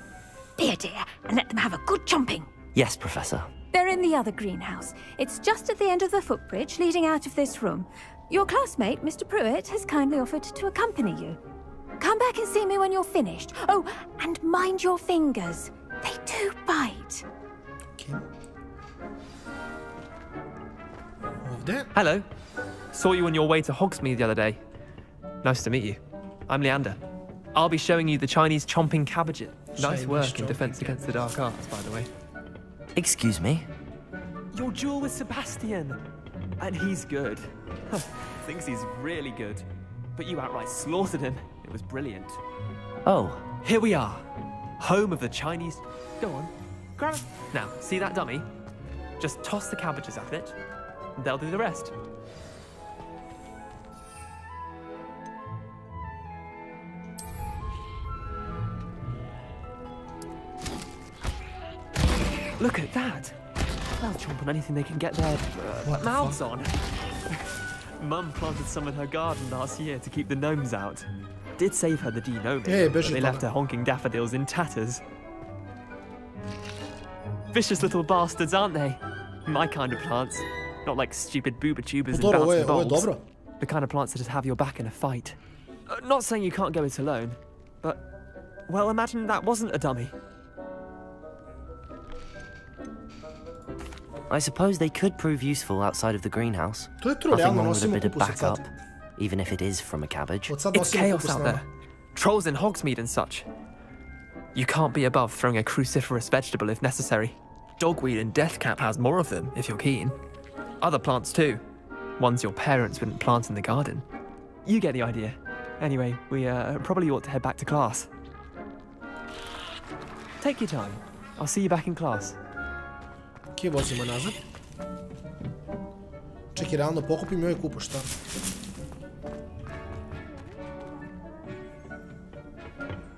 Be a dear and let them have a good chomping. Yes, Professor. They're in the other greenhouse. It's just at the end of the footbridge leading out of this room. Your classmate, Mr. Pruitt, has kindly offered to accompany you. Come back and see me when you're finished. Oh, and mind your fingers. They do bite. Okay. There. Hello. Saw you on your way to Hogsmeade the other day. Nice to meet you. I'm Leander. I'll be showing you the Chinese chomping cabbages. Nice work in Defense Against the Dark Arts, by the way. Excuse me? Your duel with Sebastian. And he's good. Thinks he's really good. But you outright slaughtered him. It was brilliant. Oh. Here we are. Home of the Chinese... Go on. Grab it. Now, see that dummy? Just toss the cabbages at it. And they'll do the rest. Look at that! They'll chomp on anything they can get their mouths on. Mum planted some in her garden last year to keep the gnomes out. Did save her the de-gnoming, but they left her honking daffodils in tatters. Vicious little bastards, aren't they? My kind of plants. Not like stupid booba tubers and bouncing bulbs. The kind of plants that just have your back in a fight. Not saying you can't go it alone, but... Well, imagine that wasn't a dummy. I suppose they could prove useful outside of the greenhouse. Nothing wrong with a bit of backup, even if it is from a cabbage. It's chaos out there. Trolls in Hogsmeade and such. You can't be above throwing a cruciferous vegetable if necessary. Dogweed and deathcap has more of them, if you're keen. Other plants too. Ones your parents wouldn't plant in the garden. You get the idea. Anyway, we probably ought to head back to class. Take your time. I'll see you back in class. Ok, vozimo nazad. Čekaj, realno pokupim joj kupu, šta?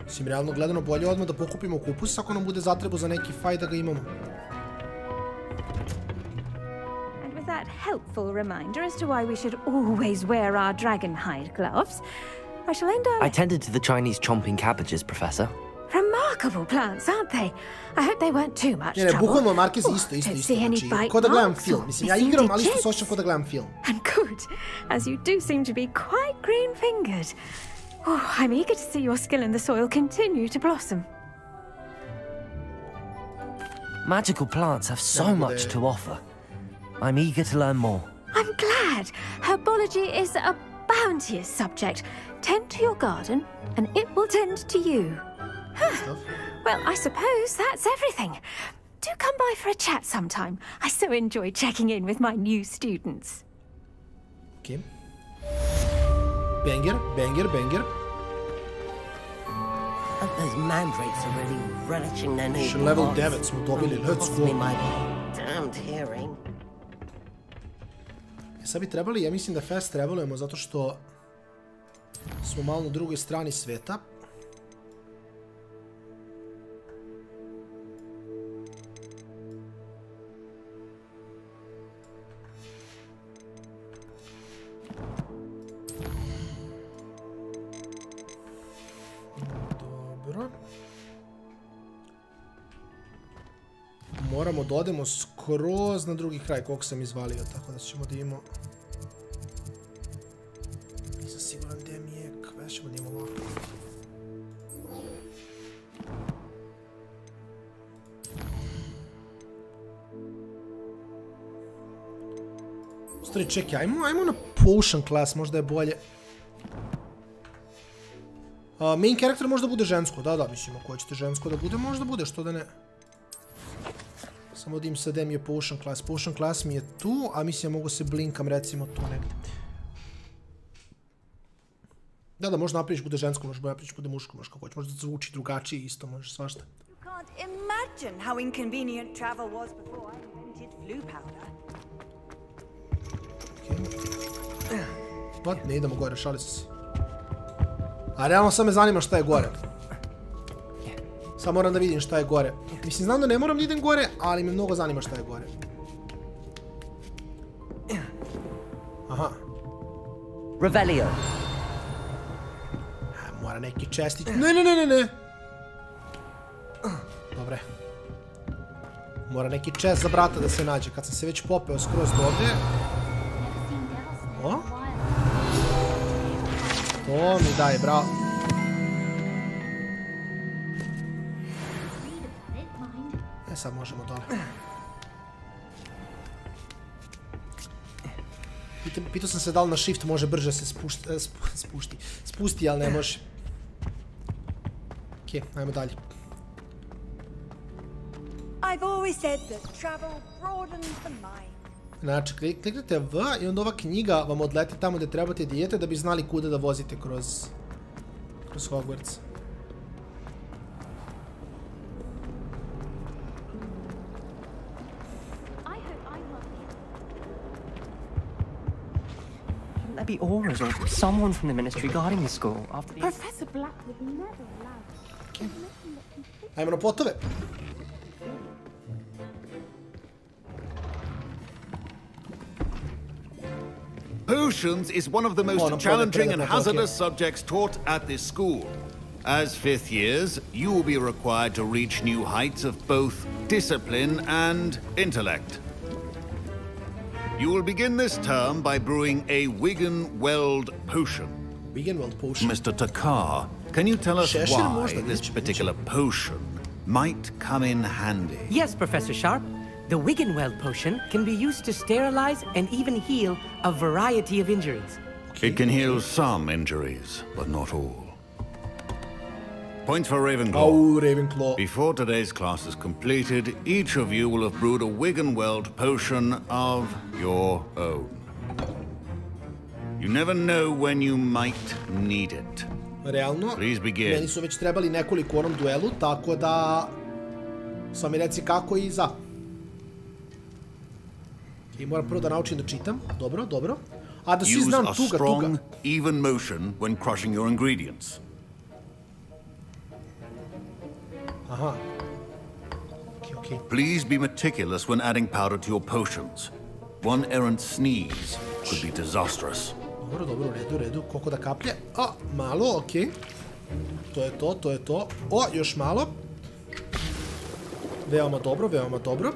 Mislim, realno gledano bolje odmah da pokupimo kupus ako nam bude zatrebo za neki fajt da ga imamo. And with that helpful reminder as to why we should always wear our dragon hide gloves, I shall end our... I tended to the Chinese chomping cabbages, Professor. Remarkable plants, aren't they? I hope they weren't too much trouble. Bukvalno Marquez isto. Znači, ko da gledam film. Mislim, ja igram, ali isto se osjećam ko da gledam film. And good, as you do seem to be quite green-fingered. Oh, I'm eager to see your skill in the soil continue to blossom. Magical plants have so much to offer. I'm eager to learn more. I'm glad. Herbology is a bounteous subject. Tend to your garden, and it will tend to you. Huh. Well, I suppose that's everything. Do come by for a chat sometime. I so enjoy checking in with my new students. Okay. Banger. Those mandrakes are really relishing their new level 9 smo dobili, let's go. My damned hearing. Sad bi trebali, ja mislim da fast travelujemo zato što smo malo na drugoj strani sveta. Moramo da odemo skroz na drugi kraj koliko sam izvalio, tako da ćemo da imamo... Nisam siguran gdje mi je, kada ćemo da imamo ovako. Stvari, čekaj, ajmo na potion class, možda je bolje. Main character možda bude žensko, da, mislim, ako hoćete žensko da bude, možda bude, što da ne. Samo da im sad mi je potion class. Potion class mi je tu, a mislim ja mogu se blinkam recimo tu negdje. Da, možda napraviš bude žensko, možda napraviš bude muško, možda kako hoće. Možda zvuči drugačije isto, možeš svašta. You can't imagine how inconvenient travel was before I invented blue powder. What? Ne idemo gore, šali se. A realno sad me zanima šta je gore. Sad moram da vidim šta je gore. Mislim, znam da ne moram da idem gore, ali me mnogo zanima šta je gore. Aha. Revelio. Mora neki čestić. Ne. Dobre. Mora neki čest za brata da se nađe. Kad sam se već popeo skroz do ovdje. O? To mi daje, bravo. Sad možemo dole. Pitao sam se da li na shift može brže se spusti, ali ne može. Ok, ajmo dalje. Znači, kliknete V i onda ova knjiga vam odleti tamo gdje trebate da idete da bi znali kuda da vozite kroz Hogwarts. There be AORUS or someone from the ministry guarding the school after the... Professor Black would never allow... Ajmo na potove. Potions is one of the most challenging and hazardous subjects taught at this school. As fifth years, you will be required to reach new heights of both discipline and intellect. You will begin this term by brewing a Wiggenweld potion. Wiggenweld potion? Mr. Takar, can you tell us why this particular potion might come in handy? Yes, Professor Sharp. The Wiggenweld potion can be used to sterilize and even heal a variety of injuries. It can heal some injuries, but not all. Points for Ravenclaw. Oh, Ravenclaw. Before today's class is completed, each of you will have brewed a Wiggenweld potion of your own. You never know when you might need it. Realno, meni su već trebali nekoliko u onom duelu, tako da sam mi reci kako i za. I moram prvo da naučim da čitam. Dobro, dobro. A da svi znam tuga, tuga. Use a strong, even motion when crushing your ingredients. Aha. Okay. Please be meticulous when adding powder to your potions. One errant sneeze could be disastrous. Dobro, u redu. Koliko da kaplje? A, malo, okej. To je to. O, još malo. Veoma dobro.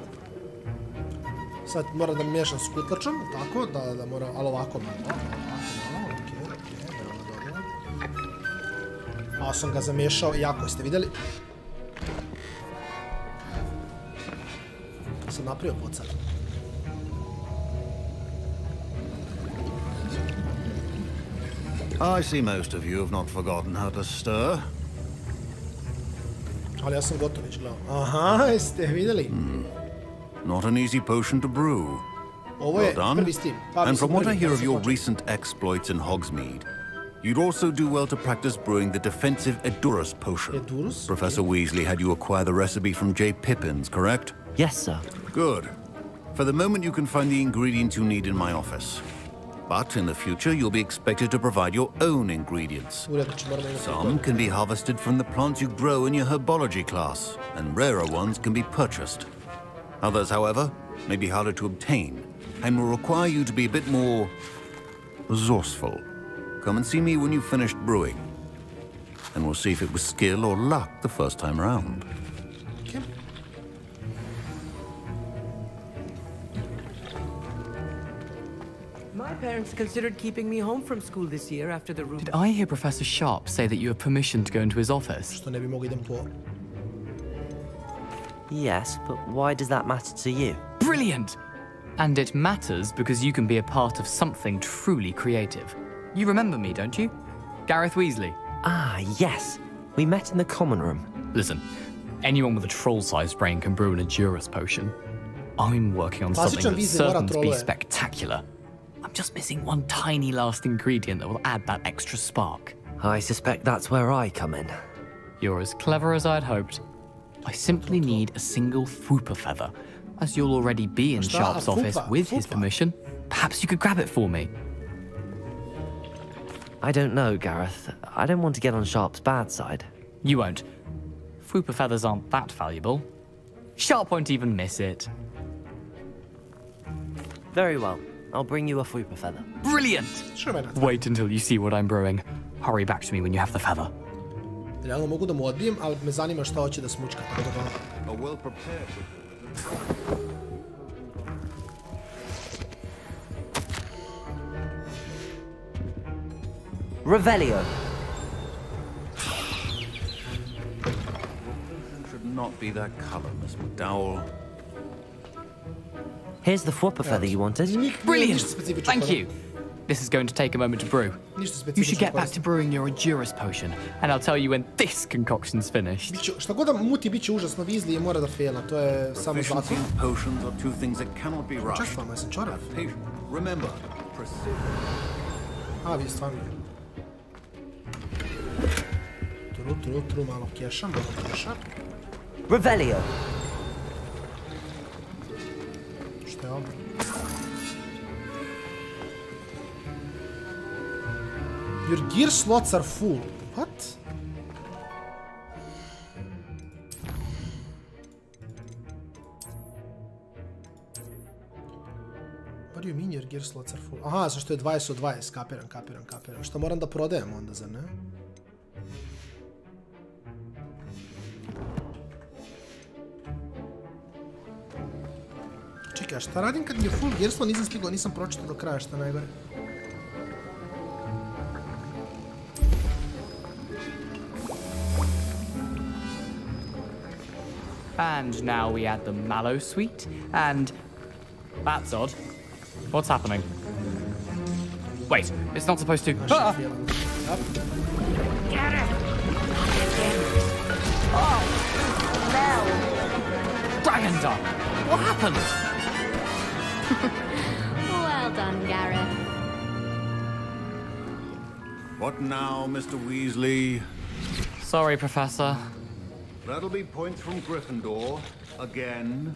Sad moram da miješam s kutlačom, tako, da moram, ali ovako malo, okej, veoma dobro. A sam ga zamiješao, jako ste vidjeli. Sam napravio pocar. I see most of you have not forgotten how to stir. Ali ja sam gotov već gledao. Aha, jeste vidjeli? Not an easy potion to brew. Well done. And from what I hear of your recent exploits in Hogsmeade, you'd also do well to practice brewing the defensive AORUS potion. AORUS? Professor Weasley had you acquire the recipe from J. Pippin's, correct? Yes, sir. Good. For the moment, you can find the ingredients you need in my office. But in the future, you'll be expected to provide your own ingredients. Some can be harvested from the plants you grow in your herbology class, and rarer ones can be purchased. Others, however, may be harder to obtain, and will require you to be a bit more resourceful. Come and see me when you've finished brewing, and we'll see if it was skill or luck the first time around. Okay. My parents considered keeping me home from school this year after the rumor. Did I hear Professor Sharp say that you have permission to go into his office? Što ne bi mogli idem po. Yes, but why does that matter to you? Brilliant! And it matters because you can be a part of something truly creative. You remember me, don't you? Gareth Weasley. Ah, yes. We met in the common room. Listen, anyone with a troll-sized brain can brew an AORUS potion. I'm working on something that's certain to be spectacular. I'm just missing one tiny last ingredient that will add that extra spark. I suspect that's where I come in. You're as clever as I'd hoped. I simply need a single Fwooper feather. As you'll already be in Sharp's office with his permission, perhaps you could grab it for me. I don't know, Gareth. I don't want to get on Sharp's bad side. You won't. Fwooper feathers aren't that valuable. Sharp won't even miss it. Very well. I'll bring you a Fwooper feather. Brilliant! Wait until you see what I'm brewing. Hurry back to me when you have the feather. Realno mogu da mu odbijem, ali me zanima šta hoće da smučka. Revelio. Should not be that color, Miss McDowell. Here's the Fwooper feather you wanted. Brilliant! Thank you. This is going to take a moment to brew. You should get back to brewing your AORUS potion, and I'll tell you when this concoction's finished. Šta god da muti, bit će užasno. Weasley mora da faila, to je samo zakon. Potions are two things that cannot be rushed. Češvama, jesam čorav. Remember, precision. A, vi stvarno. Tru, malo keša. Revelio. Šta je ovo? Your gear slots are full. What? What do you mean your gear slots are full? Aha, zašto je 20 od 20. Kapiram. Što moram da prodajem onda, zar ne? Čekaj, šta radim kad mi je full gear slot? Nisam stigao, nisam pročitao do kraja, šta najgore. And now we add the mallow sweet, and... That's odd. What's happening? Wait, it's not supposed to... Ah! Get it! Oh, no! Dragondar! What happened? Well done, Gareth. What now, Mr. Weasley? Sorry, Professor. That'll be points from Gryffindor. Again.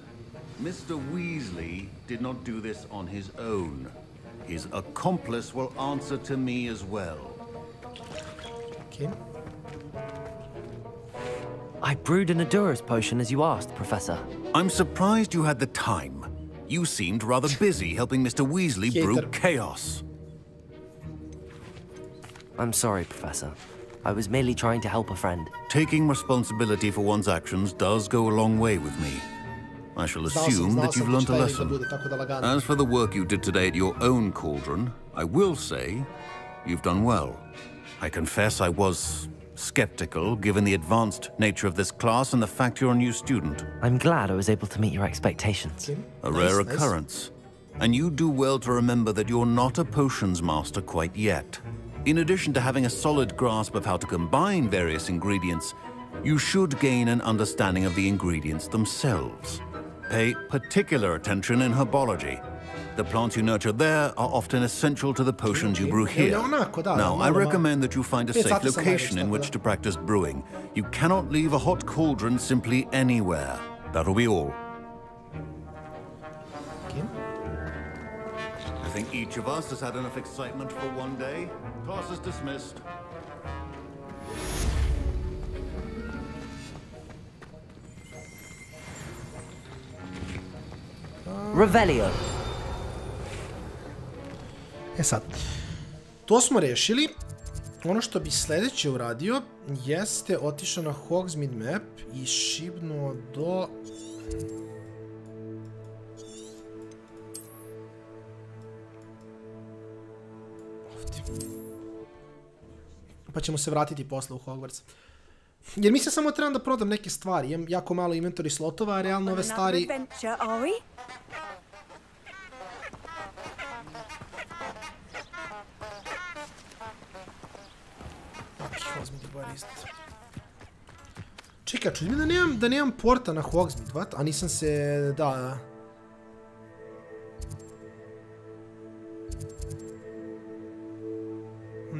Mr. Weasley did not do this on his own. His accomplice will answer to me as well. Okay. I brewed an AORUS potion as you asked, Professor. I'm surprised you had the time. You seemed rather busy helping Mr. Weasley brew chaos. I'm sorry, Professor. I was merely trying to help a friend. Taking responsibility for one's actions does go a long way with me. I shall assume that you've learnt a lesson. As for the work you did today at your own cauldron, I will say you've done well. I confess I was skeptical, given the advanced nature of this class and the fact you're a new student. I'm glad I was able to meet your expectations. A rare occurrence. And you do well to remember that you're not a potions master quite yet. In addition to having a solid grasp of how to combine various ingredients, you should gain an understanding of the ingredients themselves. Pay particular attention in herbology. The plants you nurture there are often essential to the potions you brew here. Now, I recommend that you find a safe location in which to practice brewing. You cannot leave a hot cauldron simply anywhere. That'll be all. I think each of us has had enough excitement for one day. Class is dismissed. Revelio. E sad, to smo rešili. Ono što bi sljedeće uradio jeste otišao na Hogsmeade map i šibnuo do... Pa ćemo se vratiti posle u Hogwarts. Jer mislim samo trebam da prodam neke stvari. Imam jako malo inventory slotova, a realno ove stvari... Čekaj, čudim da nemam porta na Hogsmeade, what? A nisam se... da...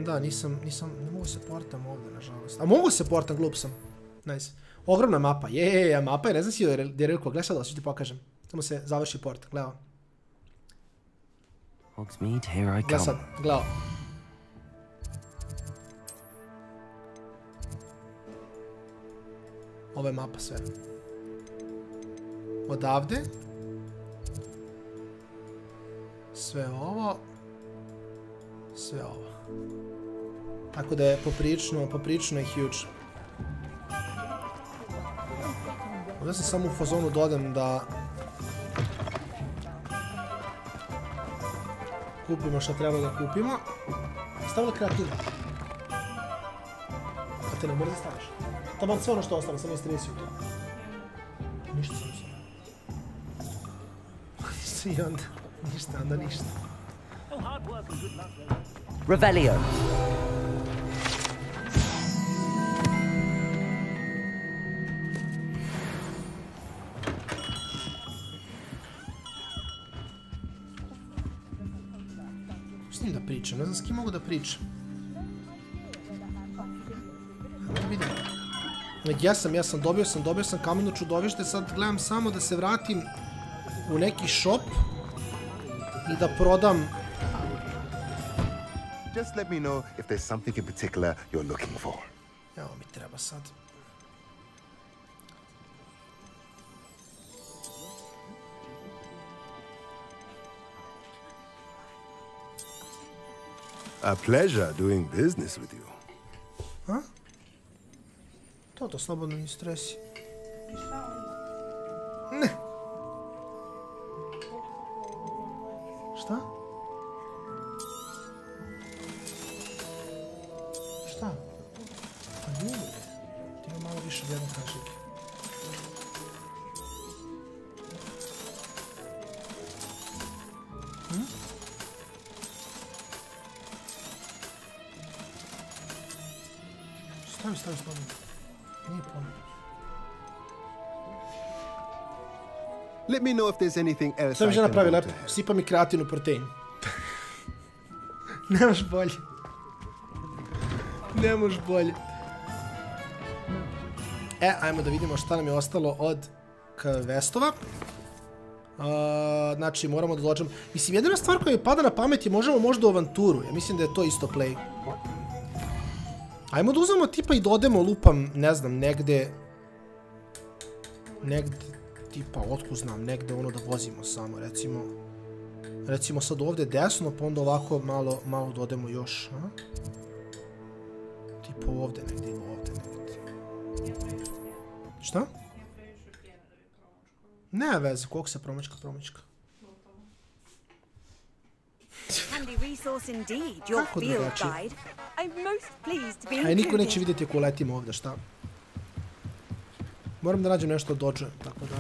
Da, ne mogu se portam ovdje, nažalost. A mogu se portam, glup sam. Nice. Ogromna mapa, mapa je, ne znam si gdje je Relko, gledaj sad, da ću ti pokažem. Samo se završi port, gledaj. Hogsmeade, here I come. Gledaj sad, gledaj. Ovo je mapa sve. Odavde. Sve ovo. Sve ovo. Tako da je poprično je huge. Ovdje sam samo u fazonu dodam da kupimo što treba da kupimo. Stavila kreativno. A te ne moraš da staviš. Taman sve ono što ostane, sam istresio to. Ništa sam sve. I onda, ništa. Revelio. S njim da pričam, ne znam s kim mogu da pričam. Ajmo da vidimo. Jesam, dobio sam kameno čudovište, sad gledam samo da se vratim u neki shop i da prodam. Just let me know if there's something in particular you're looking for. Evo mi treba sad. A pleasure doing business with you. A? To slobodno ne stresi. Ne. Šta? Šta? Pa nije. Ti ima malo više od jednog kašike. Stavi slobodno. Nije problem. Let me know if there's anything else. Sve mi žena pravi lepo. Sipa mi kreativnu protein. Nemaš bolje. Nemaš bolje. Ajmo da vidimo šta nam je ostalo od questova. Znači, moramo da dođemo. Mislim, jedina stvar koja mi pada na pamet je možemo možda u avanturu. Ja mislim da je to isto play. Ajmo da uzmemo tipa i da odemo, lupam, ne znam, negde, tipa, otkud znam, negde ono da vozimo samo, recimo sad ovde desno, pa onda ovako malo da odemo još, a? Tipa ovde negde ili ovde negde. Šta? Ne veze, koliko se promačka. Kako drugačije? Aj, niko neće vidjeti ako letimo ovdje, šta? Moram da nađem nešto od dođe, tako da...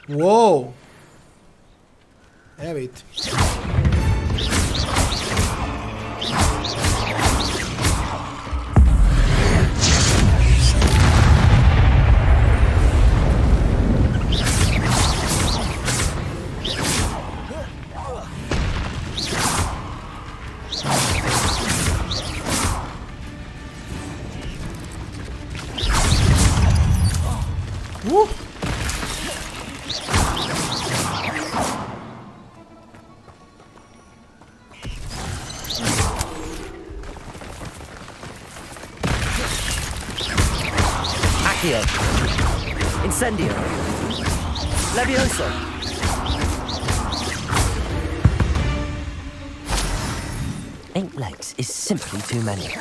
Wow! Evo vidite. Incendio. Levioso. Eight legs is simply too many.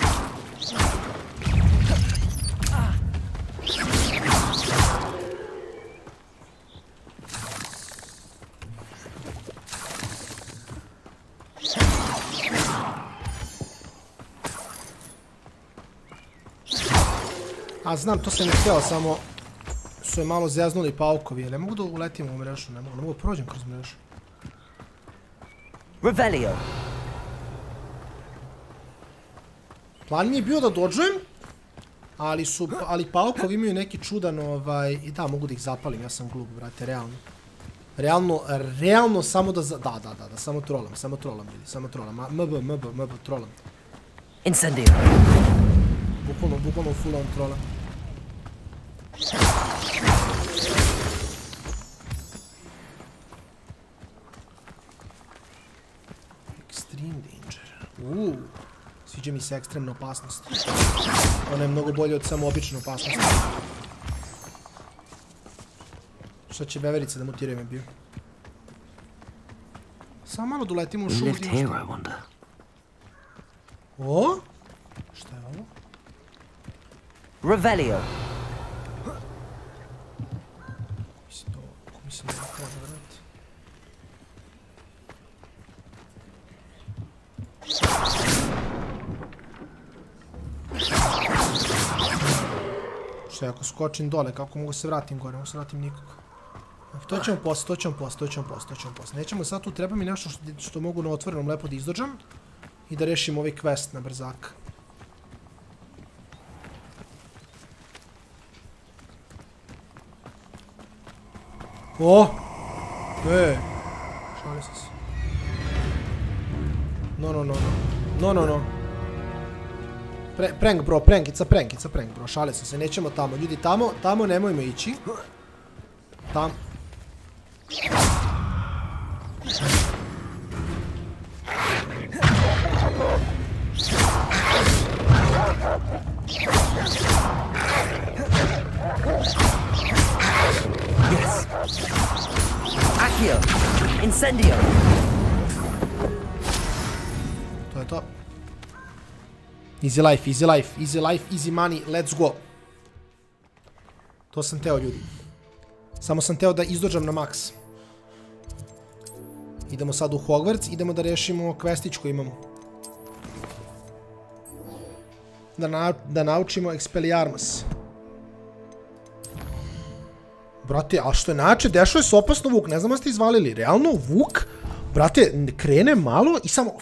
A znam, to sam ne htjela, samo su je malo zeznuli paukovi. Ne mogu da uletim u mrežu, ne mogu da prođem kroz mrežu. Revelio. Plan mi je bio da dođujem, ali paukovi imaju neki čudan, i da, mogu da ih zapalim, ja sam glup, brate, realno. Realno samo da... Da, samo trolam, ljudi, samo trolam. MB, trolam. Incendio. Bukvalno full on trolam. Extreme danger. Sviđa mi se ekstremna opasnost. Ona je mnogo bolje od samo obične opasnosti. Šta će veverice da mutiraju me bio? Samo malo doletimo u šumu. O? Šta je ovo? Revelio. Kako mi se ne treba da vrati? Šta je ako skočim dole, kako mogu se vratim gore? Mogu se vratim nikako. To ćemo poslije. Nećemo sad, tu treba mi nešto što mogu na otvorenom lepo da izdođam i da rešim ovaj quest na brzak. O! Šali se. No. Prank bro, it's a prank bro, šali se, nećemo tamo, ljudi, tamo nemojmo ići. Tam. Yes. Accio. Incendio. To je to. Easy life, easy money, let's go. To sam teo, ljudi. Samo sam teo da izdođam na maks. Idemo sad u Hogwarts, idemo da rešimo questić koji imamo. Da naučimo Expelliarmus. Brate, a što je način, dešao je se opasno Vuk, ne znam da ste izvalili, realno Vuk, brate, krene malo i samo,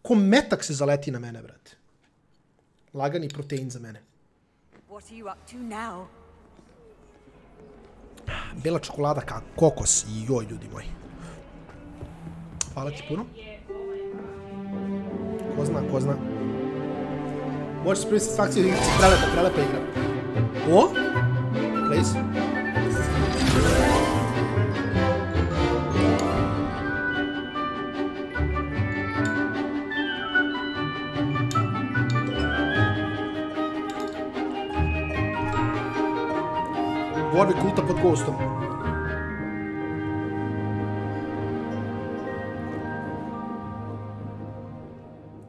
ko metak se zaleti na mene, brate. Lagani protein za mene. Bela čokolada kao kokos, joj, ljudi moji. Hvala ti puno. Ko zna. Možeš prvi satisfakciju igrici, prelepa igra. O? Please. Borbe kulta pod Ghostom.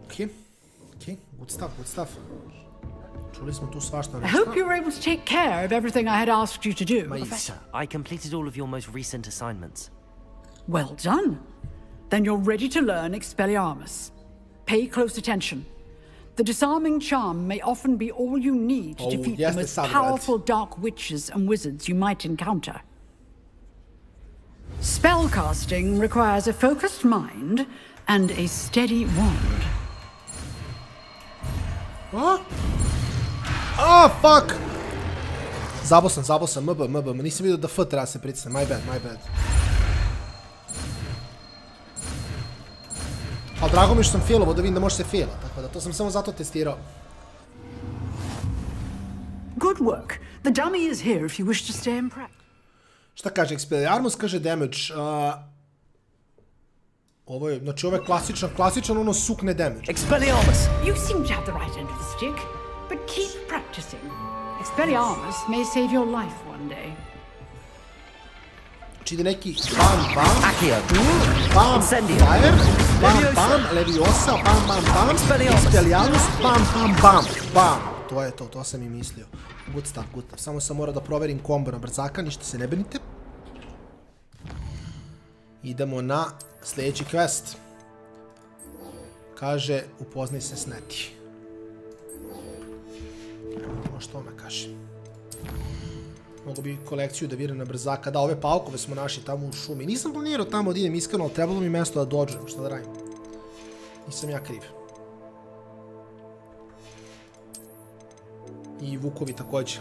Okay, good stuff. Čuli smo tu svašta nešto. I hope you were able to take care of everything I had asked you to do. Professor, I completed all of your most recent assignments. Well done. Then you're ready to learn Expelliarmus. Pay close attention. The disarming charm may often be all you need to defeat the most powerful dark witches and wizards you might encounter. Spellcasting requires a focused mind and a steady wand. What? Oh, fuck! Zabo sam, MB, nisam vidio da F treba se pritisne, my bad. Ali drago mi što sam failovo da vidim da može se faila, tako da to sam samo zato testirao. Good work. The dummy is here if you wish to stay in practice. Šta kaže Expelliarmus? Kaže damage. Ovo je, znači ovo je klasičan ono sukne damage. Expelliarmus! You seem to have the right end of the stick, but keep practicing. Expelliarmus may save your life one day. Znači ide neki bam, Accio. Bam, fire, bam, leviosa, bam, Expelliarmus, bam. To je to sam i mislio. Good stuff. Samo sam morao da proverim kombo na brzaka, ništa se ne brinite. Idemo na sljedeći quest. Kaže, upoznaj se s Neti. Vidimo što ona kaže. Mogu bi kolekciju da viram na brzaka. Da, ove paukove smo našli tamo u šumi. Nisam planirao tamo da idem iskreno, ali trebalo mi mjesto da dođem. Šta da radim? Nisam ja kriv. I vukovi također.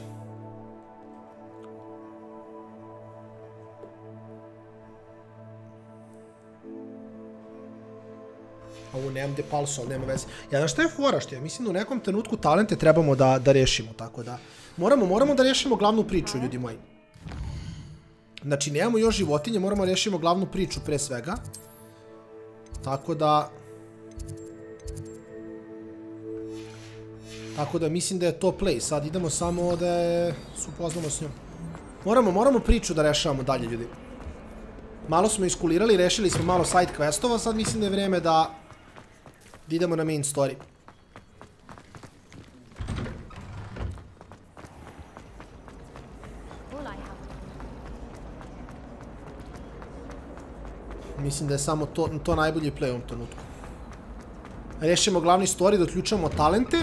Ovo nemam depalsu, ali nema veze. Ja, znaš šta je fora što je? Mislim da u nekom trenutku talente trebamo da rešimo, tako da... Moramo da rešimo glavnu priču, ljudi moji. Znači, nemamo još životinje, moramo da rešimo glavnu priču pre svega. Tako da mislim da je to play. Sad idemo samo da se upoznamo s njom. Moramo priču da rešavamo dalje, ljudi. Malo smo iskulirali, rešili smo malo side questova, sad mislim da je vreme da idemo na main story. Mislim da je samo to najbolji play u ovom trenutku. Rešimo glavni story, da otključamo talente.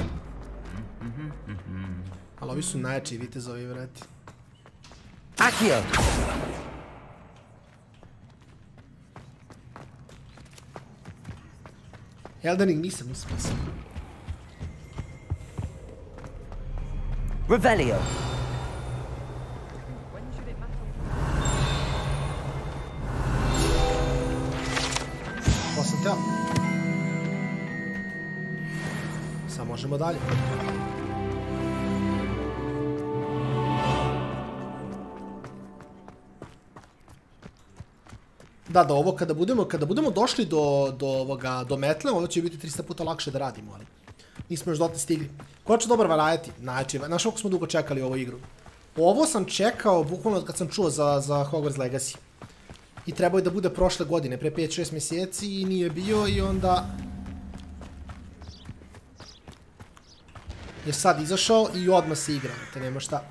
Ali ovi su najjači vitezovi, vrati. Akio! Eldening nisam. Revelio! Posle teo. Sad možemo dalje. Da, ovo kada budemo došli do metle, ovo će biti 300 puta lakše da radimo, ali nismo još dotle stigli. Konačno dobar variety, znači, znaš kako smo dugo čekali ovu igru. Ovo sam čekao bukvalno kad sam čuo za Hogwarts Legacy. I trebao je da bude prošle godine, pre 5-6 mjeseci i nije bio i onda je sad izašao i odmah se igra, te nema šta.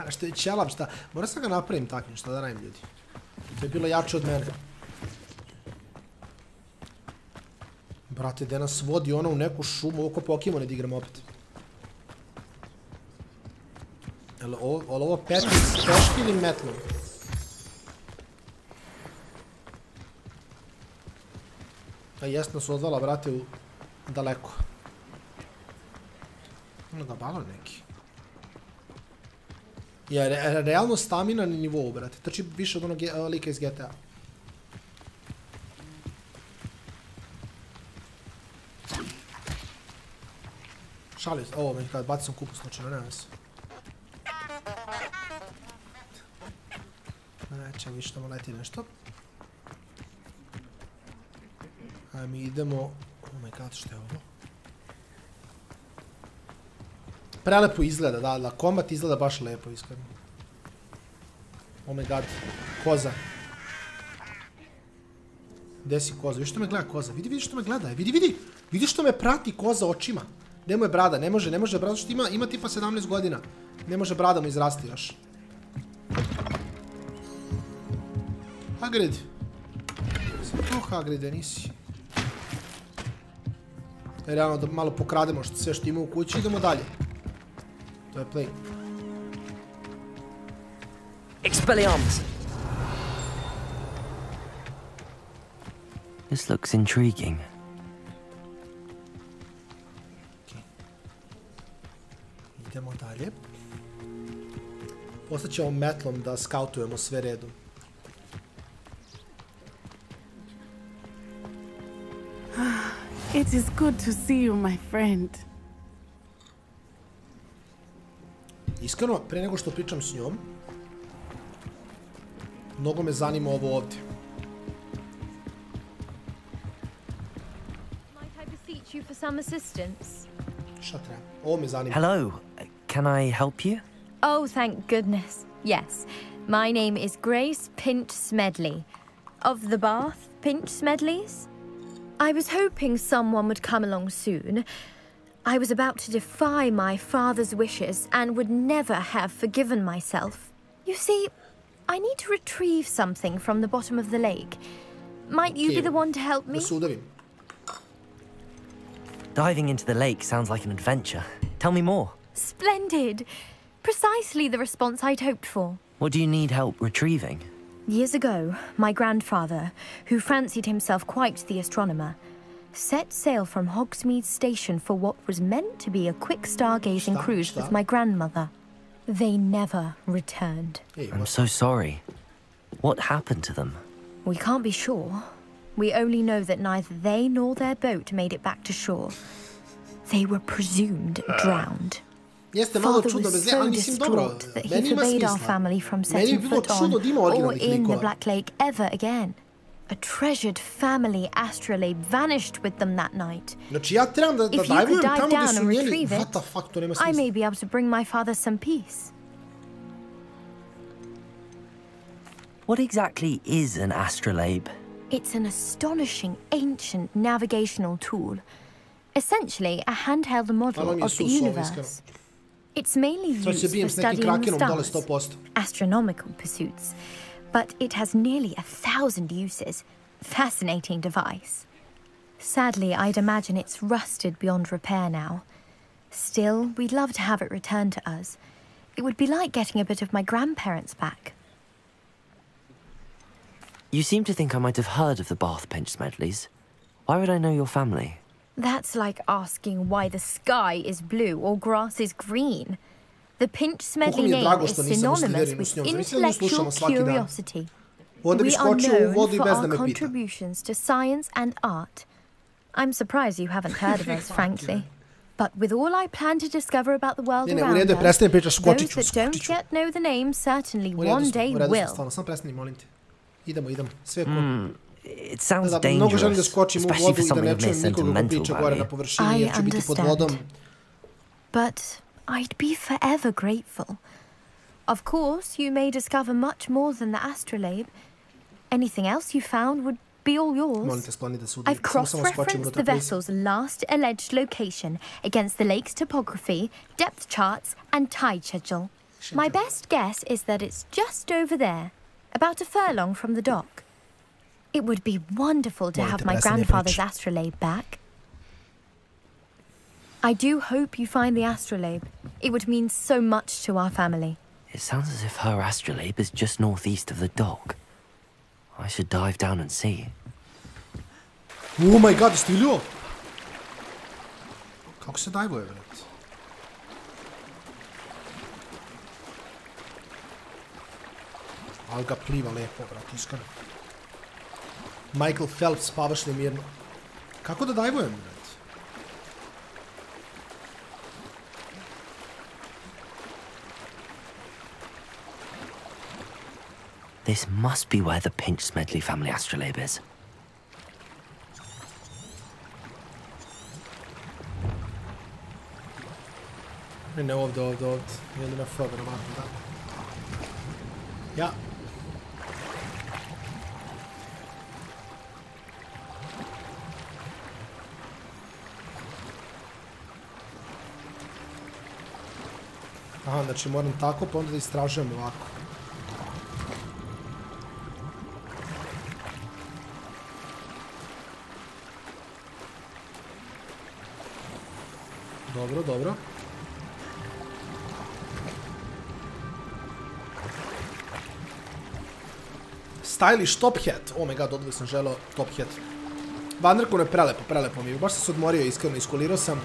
Što je ćelab, šta? Moram sam ga napravim takvim, šta da radim, ljudi. To je bilo jače od mene. Brate, gde nas vodi ono u neku šumu, ovo ko Pokemone da igram opet. Jel ovo peški ili metlom? A jest nas odvala, brate, u daleko. Ono ga balon neki. Je realno stamina na nivou, brate. Trči više od onog lika iz GTA. Šalio se. Ovo, kada baci sam kupu slučajno, nema se. Neće više tamo leti nešto. A mi idemo... Oh my god, što je ovo? Prelepo izgleda, da, kombat izgleda baš lepo, iskreno. Oh my god, koza. Gde si koza? Vidi što me gleda koza, vidi što me gleda, vidi što me prati koza očima. Gde mu je brada, ne može brada, što ima tipa 17 godina. Ne može brada mu izrasti još. Hagrid. Sam to Hagride, nisi. Realno da malo pokrademo sve što ima u kući i idemo dalje. To je play. Expelliarmus! This looks intriguing. Idemo dalje. Postaćemo metlom da skautujemo sve redom. It is good to see you, my friend. Iskreno, pre nego što pričam s njom, mnogo me zanima ovo ovdje. Might I beseech you for some assistance? Šta treba? Ovo me zanima. Hello, can I help you? Oh, thank goodness. Yes. My name is Grace Pinch Smedley. Of the Bath Pinch Smedleys? I was hoping someone would come along soon. I was about to defy my father's wishes and would never have forgiven myself. You see, I need to retrieve something from the bottom of the lake. Might you be the one to help me? Diving into the lake sounds like an adventure. Tell me more. Splendid. Precisely the response I'd hoped for. What do you need help retrieving? Years ago, my grandfather, who fancied himself quite the astronomer, set sail from Hogsmeade Station for what was meant to be a quick stargazing cruise with my grandmother. They never returned. I'm so sorry. What happened to them? We can't be sure. We only know that neither they nor their boat made it back to shore. They were presumed drowned. Father was so distraught that he forbade our family from setting foot on or in the Black Lake ever again. A treasured family astrolabe vanished with them that night. If you could dive down and retrieve it, I may be able to bring my father some peace. What exactly is an astrolabe? It's an astonishing ancient navigational tool. Essentially, a handheld model of the universe. It's mainly used for studying the stars, astronomical pursuits, but it has nearly 1,000 uses. Fascinating device. Sadly, I'd imagine it's rusted beyond repair now. Still, we'd love to have it returned to us. It would be like getting a bit of my grandparents back. You seem to think I might have heard of the Bath Pinch Smedleys. Why would I know your family? That's like asking why the sky is blue or grass is green. The Pinch Smedley name is synonymous with intellectual curiosity. We are known for our contributions to science and art. I'm surprised you haven't heard of us, frankly. But with all I plan to discover about the world around us, those that don't yet know the name certainly one day will. It sounds dangerous, especially for something a bit sentimental value. I understand. But I'd be forever grateful. Of course, you may discover much more than the astrolabe. Anything else you found would be all yours. I've cross-referenced the vessel's last alleged location against the lake's topography, depth charts, and tide schedule. My best guess is that it's just over there, about a furlong from the dock. It would be wonderful to have my grandfather's astrolabe back. I do hope you find the astrolabe. It would mean so much to our family. It sounds as if her astrolabe is just northeast of the dock. I should dive down and see. Oh my god, stilio! Kako se dajvuje, vrat? Ali ga pliva lepo, vrat, iskreno. Michael Phelps, spavaš nemirno. Kako da dajvujem, vrat? This must be where the Pinch Smedley family astrolabe is. Ne, ovdje. Idem na F, verovatno, da. Ja. Aha, znači moram tako, pa onda da istražujem ovako. Dobro. Stylish top hat. Oh my god, odvijek sam želeo top hat. Vanderkon je prelepo mi je. Baš sam se odmorio, iskreno, iskolirao sam.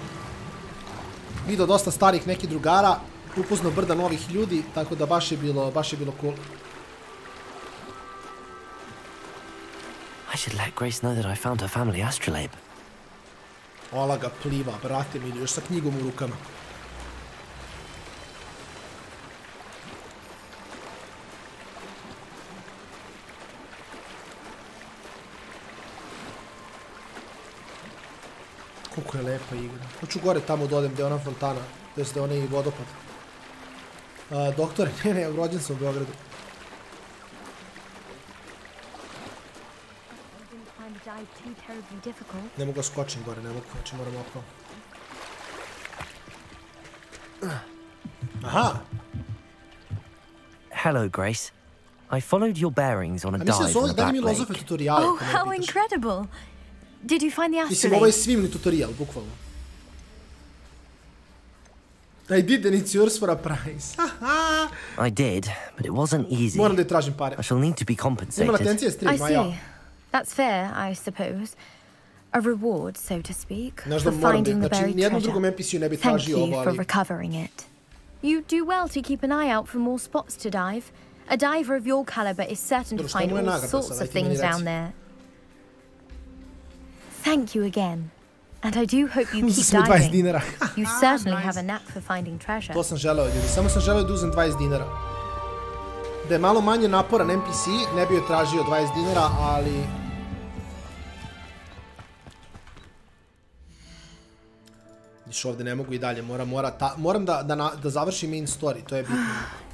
Video dosta starih nekih drugara. Upoznao brda novih ljudi, tako da baš je bilo cool. I should let Grace know that I found her family astrolabe. Ola ga pliva, brate mi, još sa knjigom u rukama. Koliko je lepa igra. Hoću gore tamo da odem gdje je ona fontana, to jest gdje je onaj vodopad. Doktore, ne, rođen sam u Beogradu. Ne mogu skočim gore, ne mogu, znači moram oko. Aha! Hello, Grace. I followed your bearings on a dive in the Black Lake. Oh, how incredible! Did you find the astrolabe? Mislim, ovo je svimni tutorial, bukvalno. I did, and it's yours for a price. I did, but it wasn't easy. Moram da je tražim pare. I shall need to be compensated. Ima latencije stream, I see. That's fair, I suppose. A reward, so to speak, for finding the buried treasure. Thank you for recovering it. You do well to keep an eye out for more spots to dive. A diver of your caliber is certain to find all sorts of things down there. Thank you again. And I do hope you keep diving. You certainly have a knack for finding treasure. To sam želeo, ljudi. Samo sam želeo da uzem 20 dinara. Da je malo manje naporan NPC, ne bi joj tražio 20 dinara, ali... Viš ovdje ne mogu i dalje, moram da završim main story, to je bitno.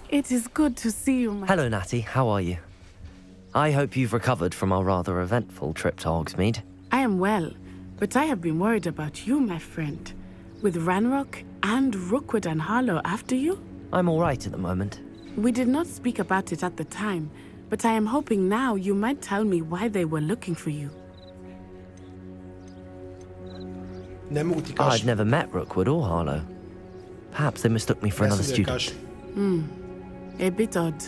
It is good to see you, Hello, Natty. How are you? I hope you've recovered from our rather eventful trip to Hogsmeade. I am well, but I have been worried about you, my friend. With Ranrock and Rookwood and Harlow after you? I'm all right at the moment. We did not speak about it at the time, but I am hoping now you might tell me why they were looking for you. I'd never met Rookwood or Harlow. Perhaps they mistook me for another student. A bit odd.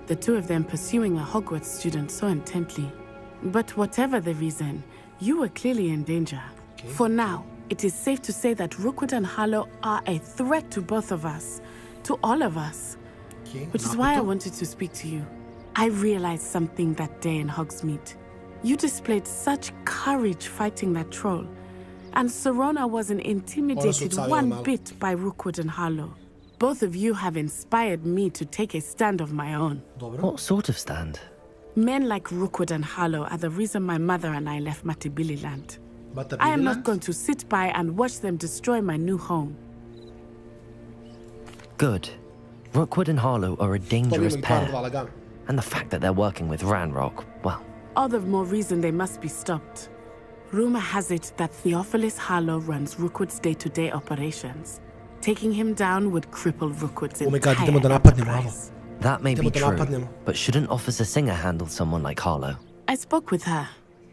The two of them pursuing a Hogwarts student so intently. But whatever the reason, you were clearly in danger. Okay. For now, it is safe to say that Rookwood and Harlow are a threat to both of us. To all of us. Okay. Which is why I wanted to speak to you. I realized something that day in Hogsmeade. You displayed such courage fighting that troll. And Serona wasn't intimidated one bit by Rookwood and Harlow. Both of you have inspired me to take a stand of my own. What sort of stand? Men like Rookwood and Harlow are the reason my mother and I left Matibili Land. I am not going to sit by and watch them destroy my new home. Good. Rookwood and Harlow are a dangerous pair. And the fact that they're working with Ranrock, well... All the more reason they must be stopped. Rumor has it that Theophilus Harlow runs Rookwood's day-to-day operations. Taking him down would cripple Rookwood's entire enterprise. That may be true, but shouldn't Officer Singer handle someone like Harlow? I spoke with her.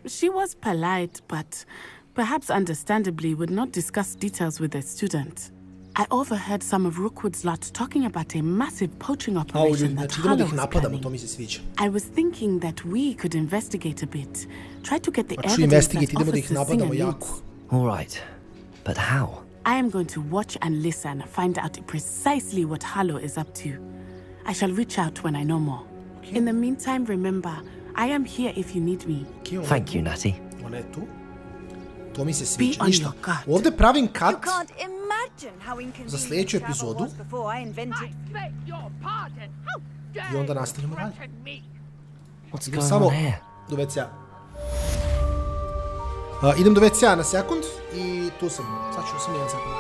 She was polite, but perhaps understandably would not discuss details with a student. I overheard some of Rookwood's lot talking about a massive poaching operation that Harlow was planning. I was thinking that we could investigate a bit. Try to get the evidence that Officer Singer needs. All right, but how? I am going to watch and listen, find out precisely what Harlow is up to. I shall reach out when I know more. Okay. In the meantime, remember, I am here if you need me. Thank you, Natty. To mi se sviđa. Ništa. Ovdje pravim cut za sljedeću epizodu. I onda nastavljamo dalje. Idem samo do WC-a. Idem do WC-a na sekund i tu sam. Sad ću sam jedan sekund.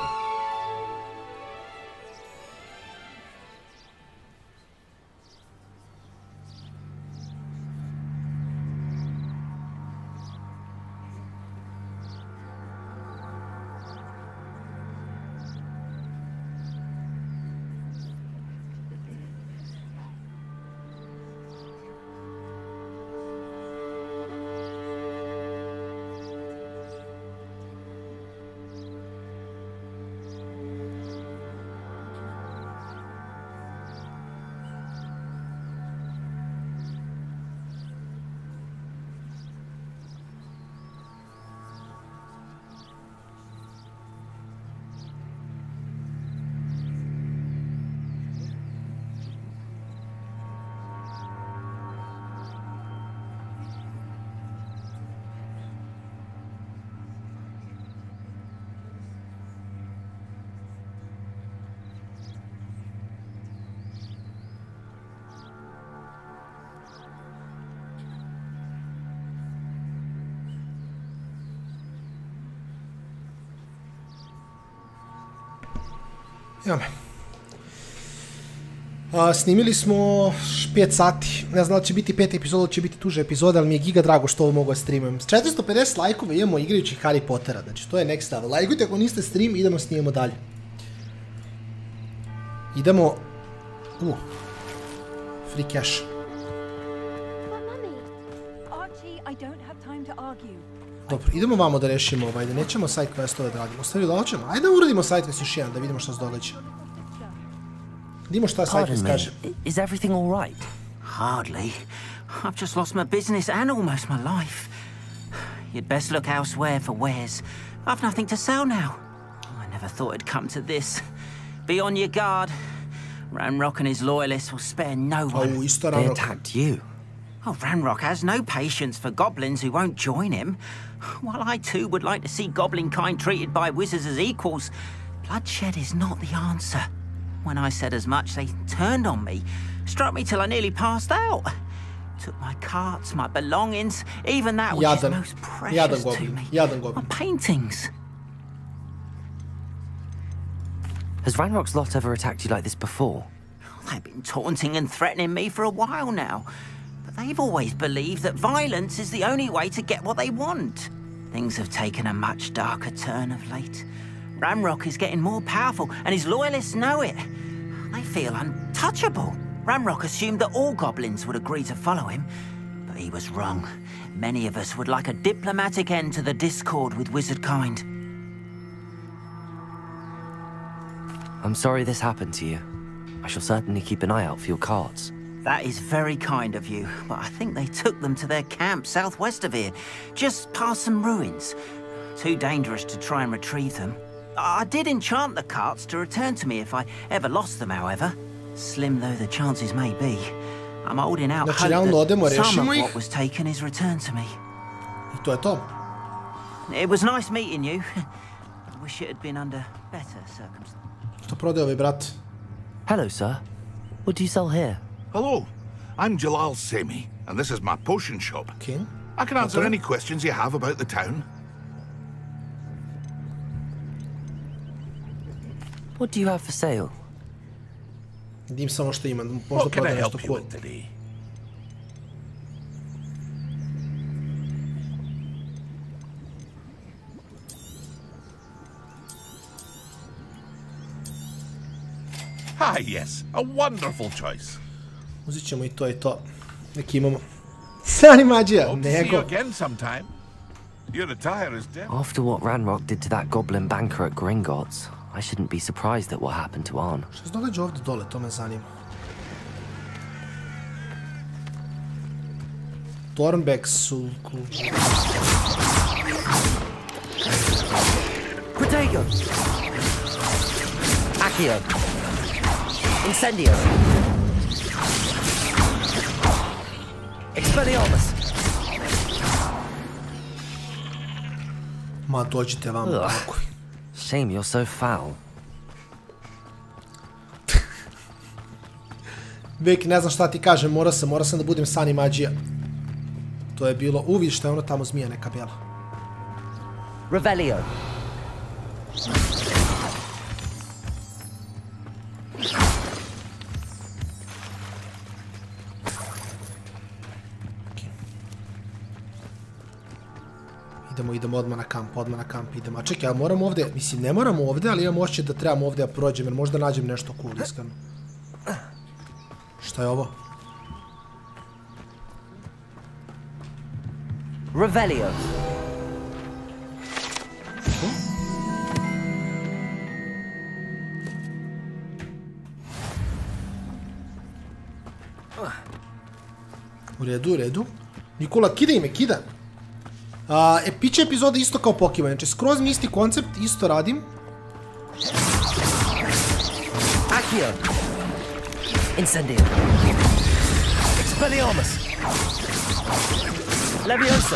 Evo me. Snimili smo 5 sati. Ne znam da će biti 5 epizoda, će biti tuže epizode, ali mi je giga drago što ovo mogu da streamujem. 450 lajkova imamo igrajući Harry Pottera, znači to je next level. Lajkujte ako niste stream, idemo snimamo dalje. Idemo... free cash. Dobro, idemo vamo da rešimo ovaj, da nećemo side questove da radimo. Ostavio da hoćemo. Ajde da uradimo side quest još jedan, da vidimo što se događa. Vidimo šta side quest kaže. Is everything all right? Hardly. I've just lost my business and almost my life. You'd best look elsewhere for wares. I've nothing to sell now. I never thought it'd come to this. Be on your guard. Ranrock and his loyalists will spare no one. They attacked you. Oh, Ranrock has no patience for goblins who won't join him. While I too would like to see goblin kind treated by wizards as equals, bloodshed is not the answer. When I said as much, they turned on me, struck me till I nearly passed out. Took my carts, my belongings, even that which is most precious to me. My paintings. Has Ranrock's lot ever attacked you like this before? They've been taunting and threatening me for a while now. But they've always believed that violence is the only way to get what they want. Things have taken a much darker turn of late. Ranrock is getting more powerful, and his loyalists know it. They feel untouchable. Ranrock assumed that all goblins would agree to follow him, but he was wrong. Many of us would like a diplomatic end to the discord with wizard kind. I'm sorry this happened to you. I shall certainly keep an eye out for your cards. That is very kind of you, but I think they took them to their camp southwest of here, just past some ruins. Too dangerous to try and retrieve them. I did enchant the carts to return to me if I ever lost them, however. Slim though the chances may be, I'm holding out hope that some of what was taken is returned to me. It was nice meeting you. I wish it had been under better circumstances. Hello, sir. What do you sell here? Hello, I'm Jalal Semi, and this is my potion shop. I can answer any questions you have about the town. What do you have for sale? What can I help you with today? Ah, yes, a wonderful choice. Uzet ćemo i to. Neki imamo. Sani mađija, nego. After what Ranrock did to that goblin banker at Gringotts, I shouldn't be surprised at what happened to Arn. Što se događa ovdje dole, to me zanima. Thornback sulku. Protego! Accio! Incendio! Expelliarmus! Ma dođite vam tako. Shame you're so foul. Vek, ne znam šta ti kažem, morao sam da budem Sani mađija. To je bilo, uviš šta je ono tamo zmija neka bjela. Revelio. Idemo odmah na kamp, idemo. A čekaj, ja moram ovdje, mislim ne moram ovdje, ali imam osjećaj da trebam ovdje da prođem, jer možda nađem nešto cool, iskreno. Šta je ovo? Revelio. U redu. Nikola, kida. Piće epizode isto kao Pokemon, znači skroz mi isti koncept, isto radim. Accio. Incendio. Expelliarmus. Levioso.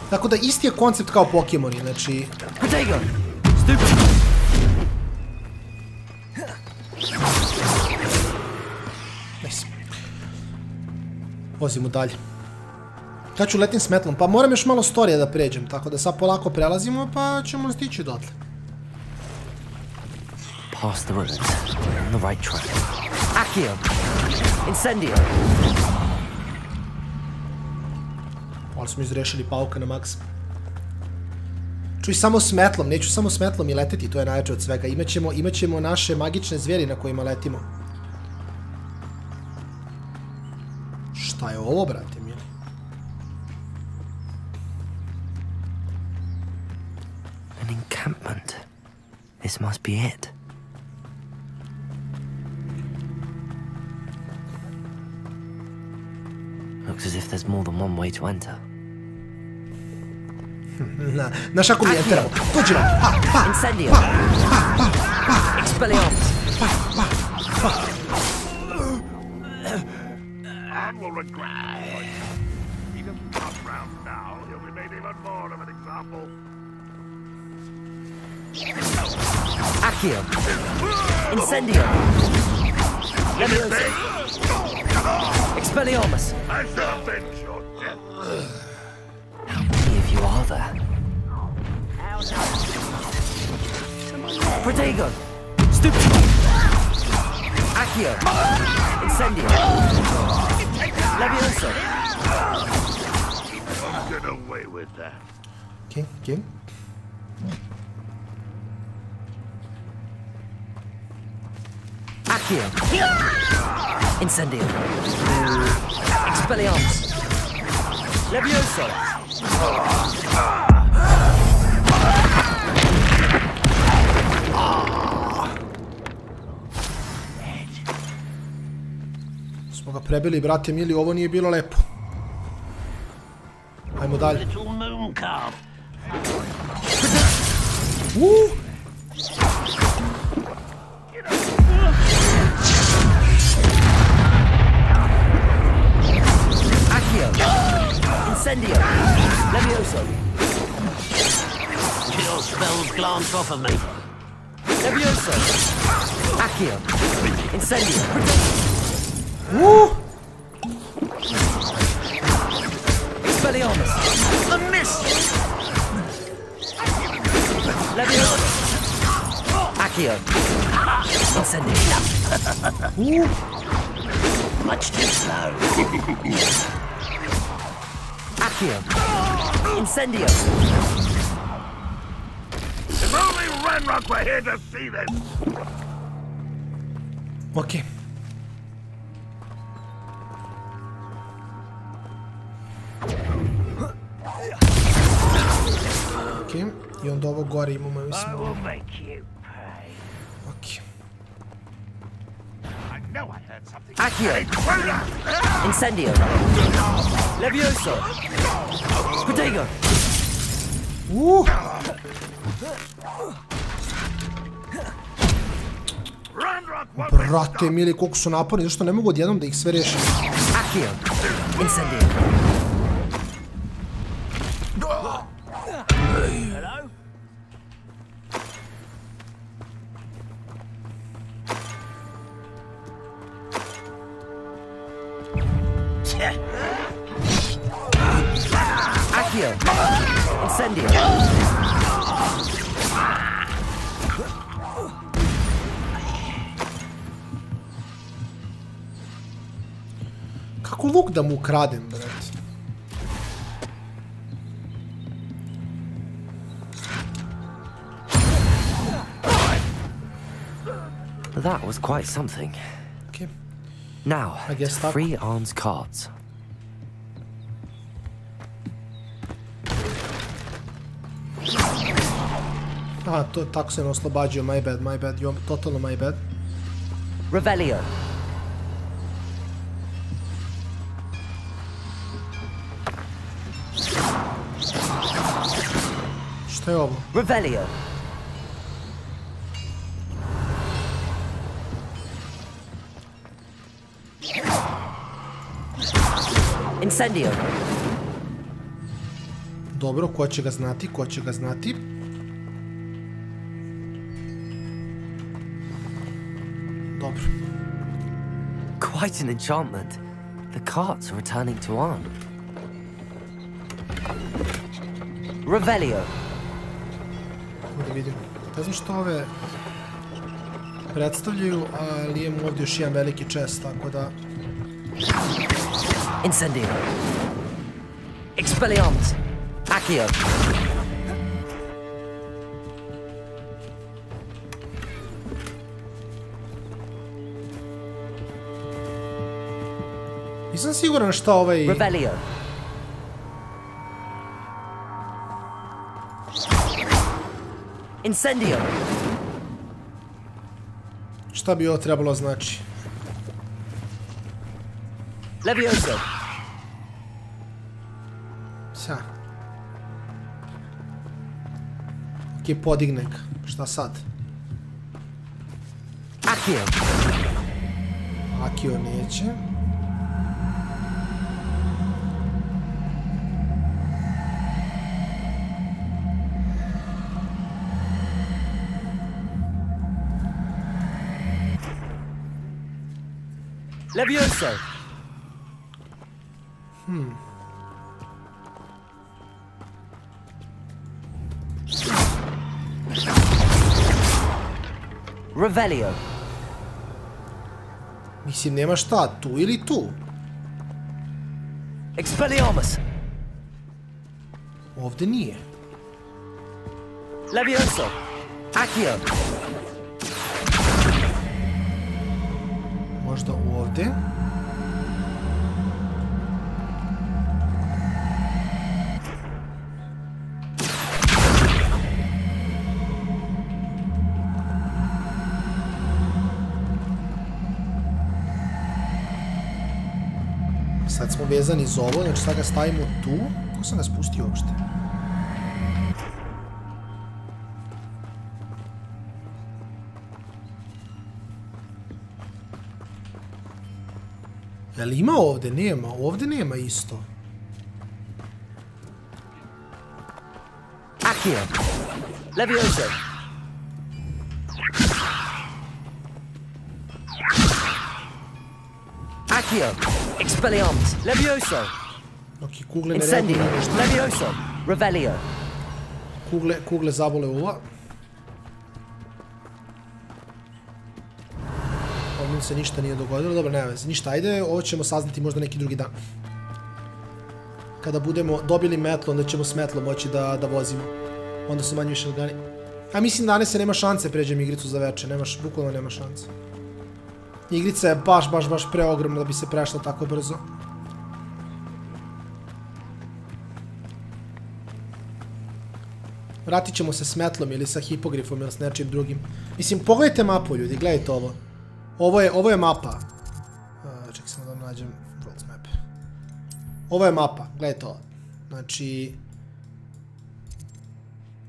Tako da isti je koncept kao Pokemoni, znači... Protego. Stupid. Nice. Vozimo dalje. Kad ću letim s metlom? Pa moram još malo storija da pređem, tako da sad polako prelazimo, pa ćemo stići dotle. Past the ruins, on the right track. Accio! Incendio! Ali smo izrešili pauka na maks. Čuj, samo s metlom, neću samo s metlom i leteti, to je najjače od svega. Imaćemo naše magične zvijeri na kojima letimo. Šta je ovo, brate mili? An encampment. This must be it. Looks as if there's more than one way to enter. Znaš ako mi enteramo? Dođi nam! Incendio! Expelliarmus! Accio. Incendio. Leviosa. Expelliarmus. How many of you are there? Protego. Stupid. Accio. Incendio. Leviosa. Don't get away with that. Okay. Accio. Incendio. Expelliarmus. Leviosa. Smo ga prebili, brate mili, ovo nije bilo lepo. Ajmo dalje. Incendio. Levioso. Your spells glance off of me. Levioso. Accio. Incendio. Expelliarmus. The mist. Levioso. Accio. Incendio. Much too slow. Accio. Incendio. If only Renrock were here to see this. Okay. Okay. I onda ovo gore imamo, mislim. Okay. Accio. Incendio. Levioso. Protego. Brate mili, koliko su naporni, zašto ne mogu odjednom da ih sve rešim? Accio. Incendio. Accio. Incendio. Kako luk da mu ukradem, brate? That was quite something. Okay. Now, free arms cards. Aha, tako se ne oslobađaju, my bad, totalno my bad. Revelio. Šta je ovo? Revelio. Incendio. Dobro, ko će ga znati, Dobro. Quite an enchantment. The carts are returning to Arn. Revelio. Da vidim. Ne znam što ove predstavljaju, ali imam ovdje još jedan veliki chest, tako da... Incendio. Expelliarmus. Accio. Nisam siguran šta ovaj... Revelio. Incendio. Šta bi ovo trebalo znači? Levioso. Sja. Ok, podigne ga. Šta sad? Akio neće. Levioso. Revelio. Mislim, nema šta, tu ili tu. Expelliarmus. Ovdje nije. Levioso. Accio. Možda ovdje. Sad smo vezani za ovo, znači sad ga stavimo tu. Kako sam ga spustio uopšte? Jel ima ovdje? Nema. Ovdje nema isto. Accio. Levioso. Accio. Expelliarmus. Levioso. Ok, kugle ne Incendio. reaguju nešto. Levioso. Revelio. Kugle zabole ova. Ovdje se ništa nije dogodilo. Dobro, nema veze. Ništa, ajde. Ovo ćemo saznati možda neki drugi dan. Kada budemo dobili metlo, onda ćemo s metlom moći da vozimo. Onda su manje više organi. A mislim danas se nema šanse pređem igricu za veče. Bukvalno nema šanse. Igrica je baš preogromna da bi se prešla tako brzo. Vratit ćemo se s metlom ili sa hipogrifom ili s nečim drugim. Mislim, pogledajte mapu, ljudi, gledajte ovo. Ovo je mapa. Čekaj samo da nađem World's Map. Ovo je mapa, gledajte ovo. Znači...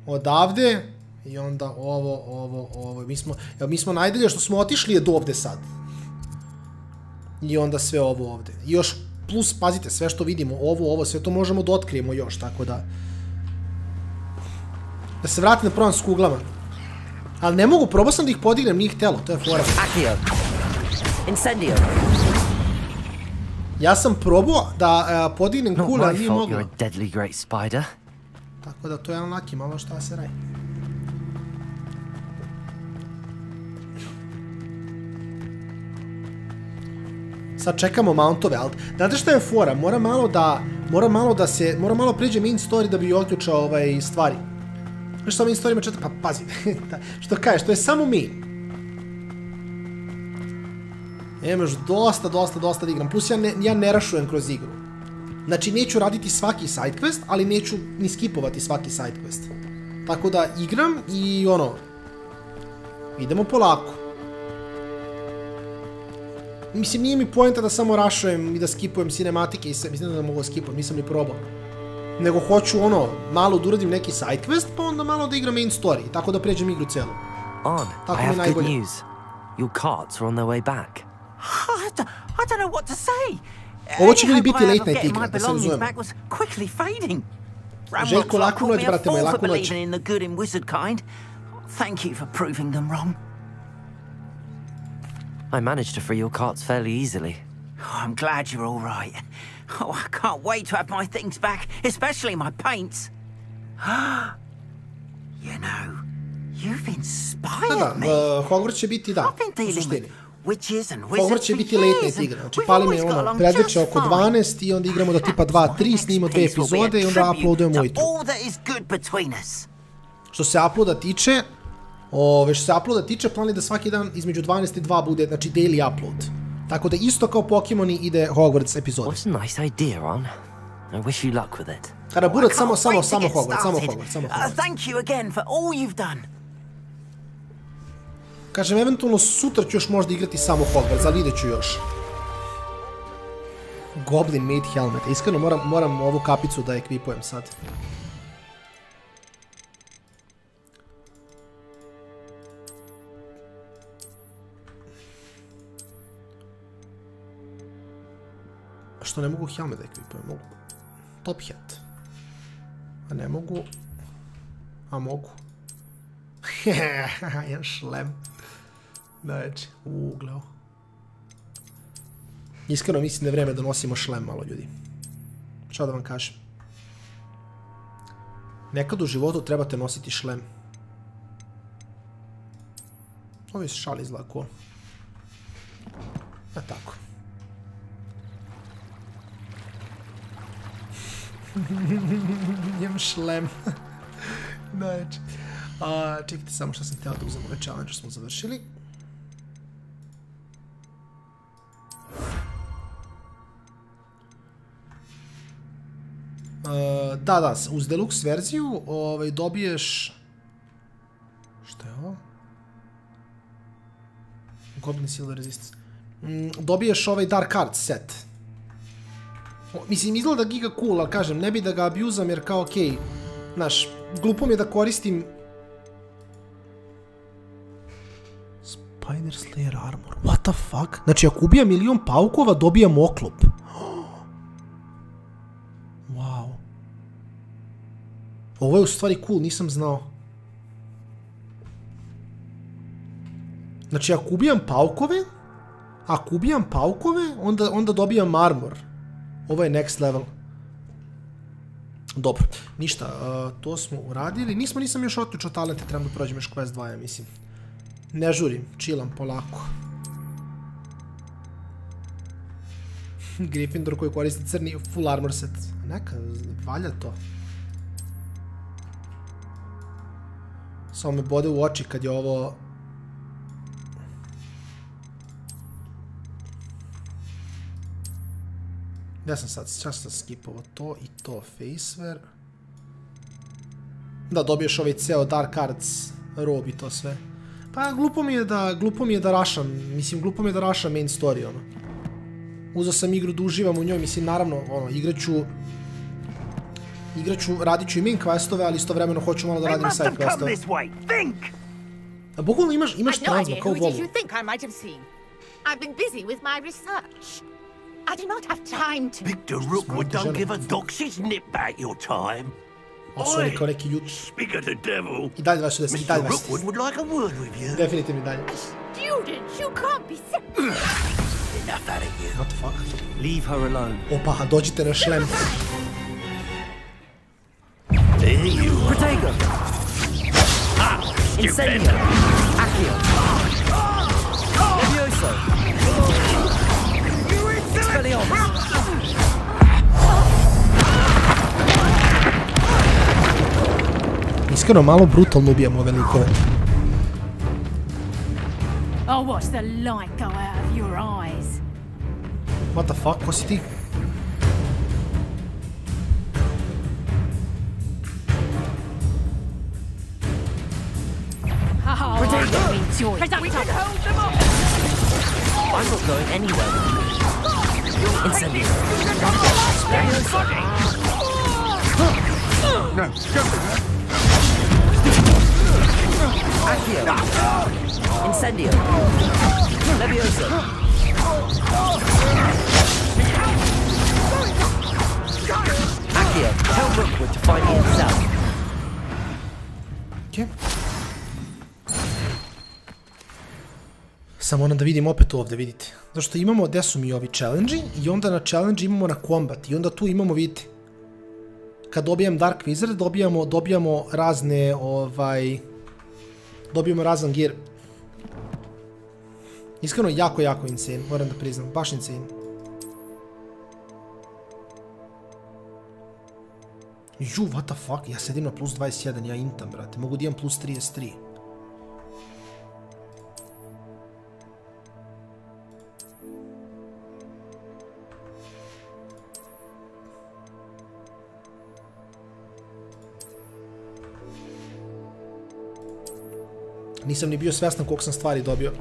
Odavde i onda ovo. Mi smo najdalje što smo otišli je do ovde sad. I onda sve ovo ovde. I još plus, pazite, sve što vidimo, ovo, sve to možemo da otkrijemo još, tako da... Da se vratim na provam s kuglama. Ali ne mogu, probao sam da ih podignem, nije htjelo, to je fora. Incendio. Ja sam probao da podignem kule, ali nije moglo. Tako da to je unlucky, malo šta se radi. Sad čekamo mountove, ali znate šta je fora? Mora malo pređe main story da bi otključao stvari. Znaš što main story ima četiri? Pa pazi, što kažeš, to je samo main. Imaš dosta da igram, plus ja ne rašujem kroz igru. Znači neću raditi svaki sidequest, ali neću ni skipovati svaki sidequest. Tako da igram i idemo polako. Mislim, nije mi poenta da samo rašujem i da skipujem cinematike i sve, mislim da mogu skipujem, nisam ni probao. Nego hoću malo da uradim neki sidequest, pa onda malo da igram main story, tako da pređem igru celu. On, I have good news. Your carts are on their way back. I don't know what to say. Ovo će mi biti late night igra, da se razumemo. Željko, laku noć, brate moj, laku noć. Thank you for proving them wrong. I managed to free your carts fairly easily. Oh, I'm glad you're all right. Oh, I can't wait to have my things back, especially my paints. You know, you've inspired me. Hogwarts će biti, da, u suštini. Hogwarts Hogwarts će biti late night igra. Znači, pali me predveče oko 12 i onda igramo do tipa 2-3, snimamo 2 epizode i onda uploadujemo ujutru. Što se uploada tiče, plan je da svaki dan između 12 i 2 bude, znači, daily upload. Tako da isto kao Pokemoni ide Hogwarts epizode. What's a nice idea, Ron? I wish you luck with it. Kada bude samo Hogwarts. Thank you again for all you've done. Kažem, eventualno sutra ću još možda igrati samo Hogwarts, ali vidjet ću još. Goblin made helmet. Iskreno moram ovu kapicu da ekvipujem sad. Što ne mogu helmet da ekvipujem? Mogu. Top hat. A ne mogu. A mogu. Jedan šlem. Znači, gleo. Iskreno mislim da je vreme da nosimo šlem malo, ljudi. Šta da vam kažem? Nekad u životu trebate nositi šlem. Ovo se šali izlako. A tako. Imam šlem. Znači. Čekajte samo što sam htjela da uzem ovaj challenge, smo završili. Da, uz deluxe verziju dobiješ... Šta je ovo? Goblin Silver Resistance. Dobiješ ovaj Dark Arts set. Mislim, izgleda giga cool, ali kažem, ne bi da ga abuzam jer kao okej, znaš, glupo mi je da koristim... Spider Slayer Armor, what the fuck? Znači, ako ubijam 1.000.000 paukova, dobijam oklop. Wow. Ovo je u stvari cool, nisam znao. Znači, ako ubijam paukove, onda dobijam armor. Ovo je next level. Dobro, ništa, to smo uradili. Nisam još otključao talente, trebam da prođem još quest 2, ja mislim. Ne žurim, chillam polako. Gryffindor koji koristi crni full armor set. Neka, valja to. Samo me bode u oči kad je ovo... Gdje sam sad? Čas sam skipovao to i to. Faceware. Da, dobiješ ovaj ceo Dark Arts rob i to sve. Pa glupo mi je da rašam, mislim, glupo mi je da rašam main story, ono. Uzeo sam igru da uživam u njoj, mislim, naravno, ono, igraću, radit ću i main questove, ali istovremeno hoću malo da radim side questove. A bukvalno imaš transma, kao volu. I do not have time to... Victor Rookwood don't give a doxy's nip back your time. Oi, speak of the devil. Mr. Rookwood would like a word with you. Definitivno dalje. Students, you can't be sick. Enough out of you. What the fuck? Leave her alone. Opa, dođite na šlem. There you are. Protego. Incendio. Accio. Levioso. Expelliarmus. Iskreno malo brutalno ubijamo ove likove. I'll watch the light go out of your eyes. What the fuck, ko si ti? Oh, we can hold them up. I'm not going anywhere. Incendio. No, don't do that. Accio. Incendio. Levioso. Accio, tell Rookwood to find me himself. Okay. Samo da vidim opet ovdje, vidite. Zato što imamo, gdje su mi ovi challenge-i i onda na challenge imamo na combat i onda tu imamo, vidite. Kad dobijem Dark Wizard, dobijamo razne, dobijamo razan gear. Iskreno, jako insane, moram da priznam, baš insane. What the fuck, ja sedim na plus 21, ja intam, brate, mogu da imam plus 33. Nisam ni bio svjestan koliko sam stvari dobio.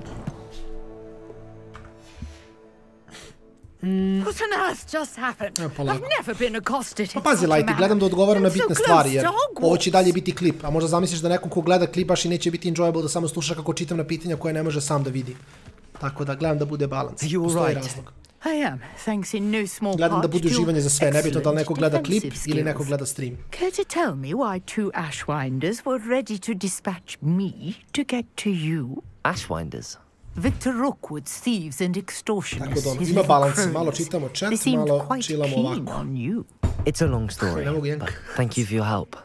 What on earth just happened? I've never been accosted. Pa pazi, Lajti, gledam da odgovaram na bitne stvari, jer ovo će dalje biti klip. A možda zamisliš da nekom ko gleda klip baš i neće biti enjoyable da samo sluša kako čitam na pitanja koje ne može sam da vidi. Tako da gledam da bude balans. Postoji razlog. I am, thanks in no small Gledam da part bude to uživanje za sve, nebitno da li neko gleda klip defensive ili neko skills. gleda stream. Care to tell me why 2 Ashwinders were ready to dispatch me to get to you? Ashwinders? Victor Rookwood's thieves and extortionists. Tako da ima balans, malo čitamo chat, malo chillamo ovako. It's a long story, but thank you for your help.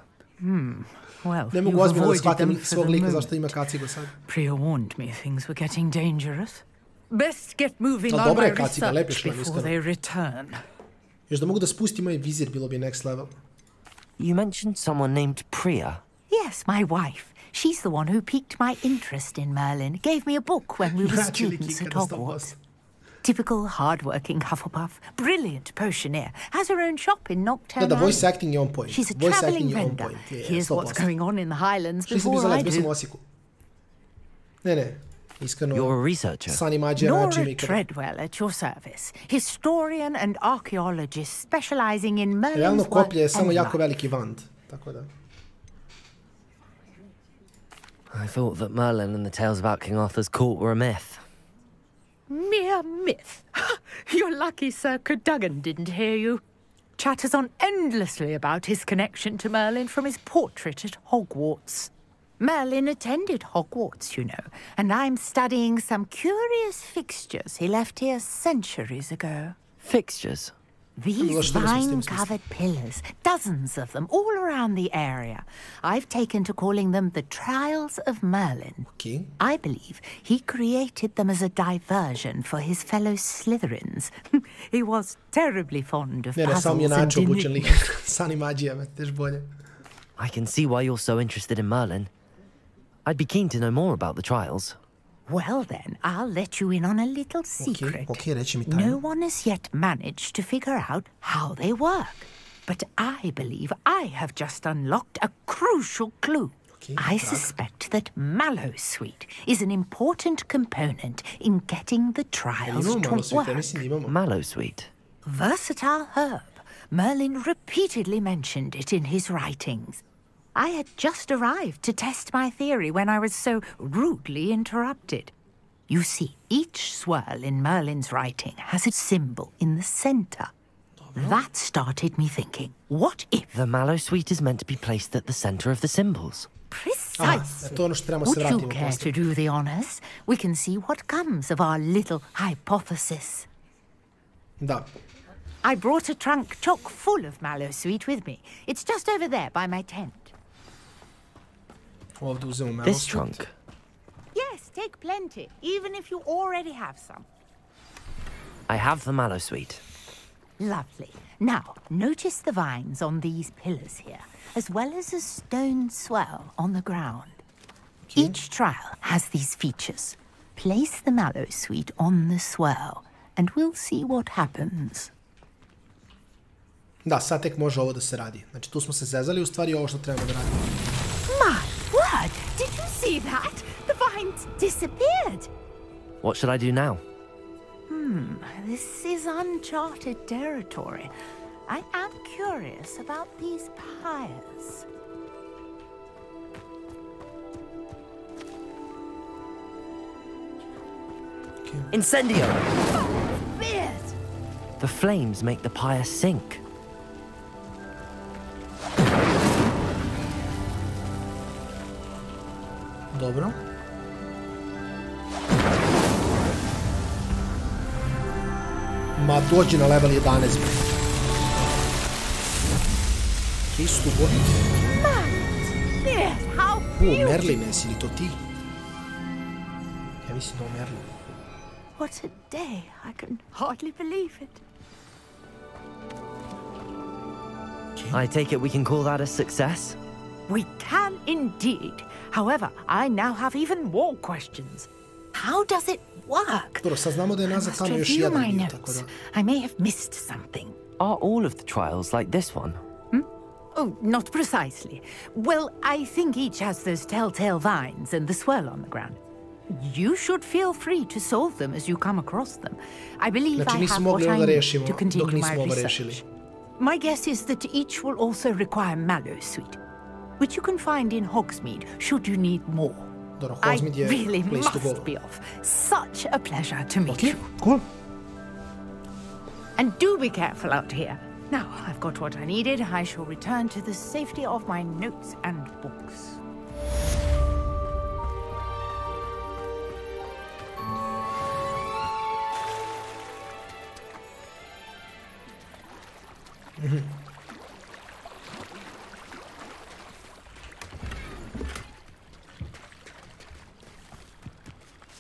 Well, ne mogu ozbiljno da shvatim svog lika zašto ima kacigo sad. Pre-warned me things were getting dangerous. Best get moving on dobra my je kaciga, lepo je research šla, before they return. Još da mogu da spustim ovaj vizir, bilo bi next level. You mentioned someone named Priya. Yes, my wife. She's the one who piqued my interest in Merlin, gave me a book when we were students at Hogwarts. Typical hard-working Hufflepuff, brilliant potioneer, has her own shop in Nocturne. Da, voice acting je on point. She's a Voice traveling acting je on vendor. point. Here's what's going on in the Highlands Što nisam bio before I bio sam u do. Osijeku. Ne, iskreno. You're a researcher. Sani mađija Nora način ikada. Treadwell at your service, historian and archaeologist specializing in Merlin's Realno work koplje je samo and jako life. veliki vand. Tako da. I thought that Merlin and the tales about King Arthur's court were a myth. Mere myth. You're lucky Sir Cadogan didn't hear you. Chatters on endlessly about his connection to Merlin from his portrait at Hogwarts. Merlin attended Hogwarts, you know, and I'm studying some curious fixtures he left here centuries ago. Fixtures? These vine-covered pillars, dozens of them, all around the area. I've taken to calling them the Trials of Merlin. Okay. I believe he created them as a diversion for his fellow Slytherins. He was terribly fond of puzzles and enigmas. Sani mađija, teš bolje. I can see why you're so interested in Merlin. I'd be keen to know more about the trials. Well then, I'll let you in on a little secret. Okay, reći mi tajno. No one has yet managed to figure out how they work. But I believe I have just unlocked a crucial clue. I suspect that Mallowsweet is an important component in getting the trials to work. Mallowsweet? Versatile herb. Merlin repeatedly mentioned it in his writings. I had just arrived to test my theory when I was so rudely interrupted. You see, each swirl in Merlin's writing has a symbol in the center. That started me thinking, what if... The Mallowsweet is meant to be placed at the center of the symbols. Precisely. Would you care to do the honors? We can see what comes of our little hypothesis. Da. I brought a trunk chock full of Mallowsweet with me. It's just over there by my tent. This trunk? Yes, take plenty, even if you already have some. I have the Mallowsweet. Lovely. Now, notice the vines on these pillars here, as well as a stone swell on the ground. Each trial has these features. Place the Mallowsweet on the swell, and we'll see what happens. Da, sad tek može ovo da se radi. Znači, tu smo se zezali, u stvari ovo što trebamo da radimo. My word! Did you see that? The vines disappeared! What should I do now? This is uncharted territory. I am curious about these pyres. Incendio! Beard! The flames make the pyre sink. Dobro. Ma dođi na level 11. Kristu Bože. Merline, si li to ti? Ja mislim da o Merlin. What a day. I can hardly believe it. I take it we can call that a success? We can indeed. However, I now have even more questions. How does it work? Dobro, sad znamo da je nazad tamo još jedan dio, tako da... I may have missed something. Are all of the trials like this one? Oh, not precisely. Well, I think each has those telltale vines and the swirl on the ground. You should feel free to solve them as you come across them. I believe I have what I need to continue my research. My guess is that each will also require Mallowsweet, which you can find in Hogsmeade, should you need more. I really must be off. Such a pleasure to meet you. Cool. And do be careful out here. Now, I've got what I needed. I shall return to the safety of my notes and books.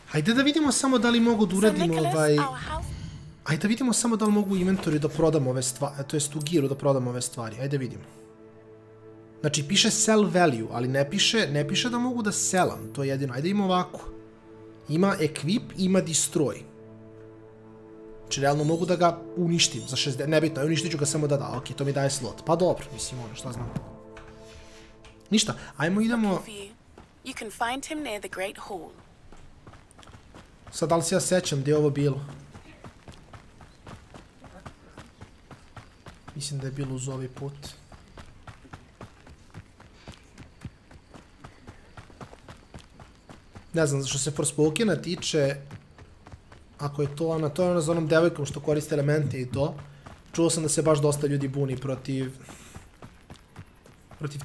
Hajde da vidimo samo da li mogu da uradim Hajde da vidimo samo da li mogu u inventory da prodam ove stvari, to jest u gearu da prodam ove stvari. Hajde vidimo. Znači piše sell value, ali ne piše da mogu da sellam, to je jedino. Hajde ima ovako. Ima equip, ima destroy. Znači realno mogu da ga uništim za 60, nebitno, uništit ću ga samo da, ok, to mi daje slot. Pa dobro, mislim ono, šta znam. Ništa, ajmo idemo... Sad, da li se ja sećam gdje je ovo bilo? Mislim da je bilo uz ovaj put. Ne znam, što se Forspokena tiče, ako je to ona za onom devojkom što koriste elemente i to, čuo sam da se baš dosta ljudi buni protiv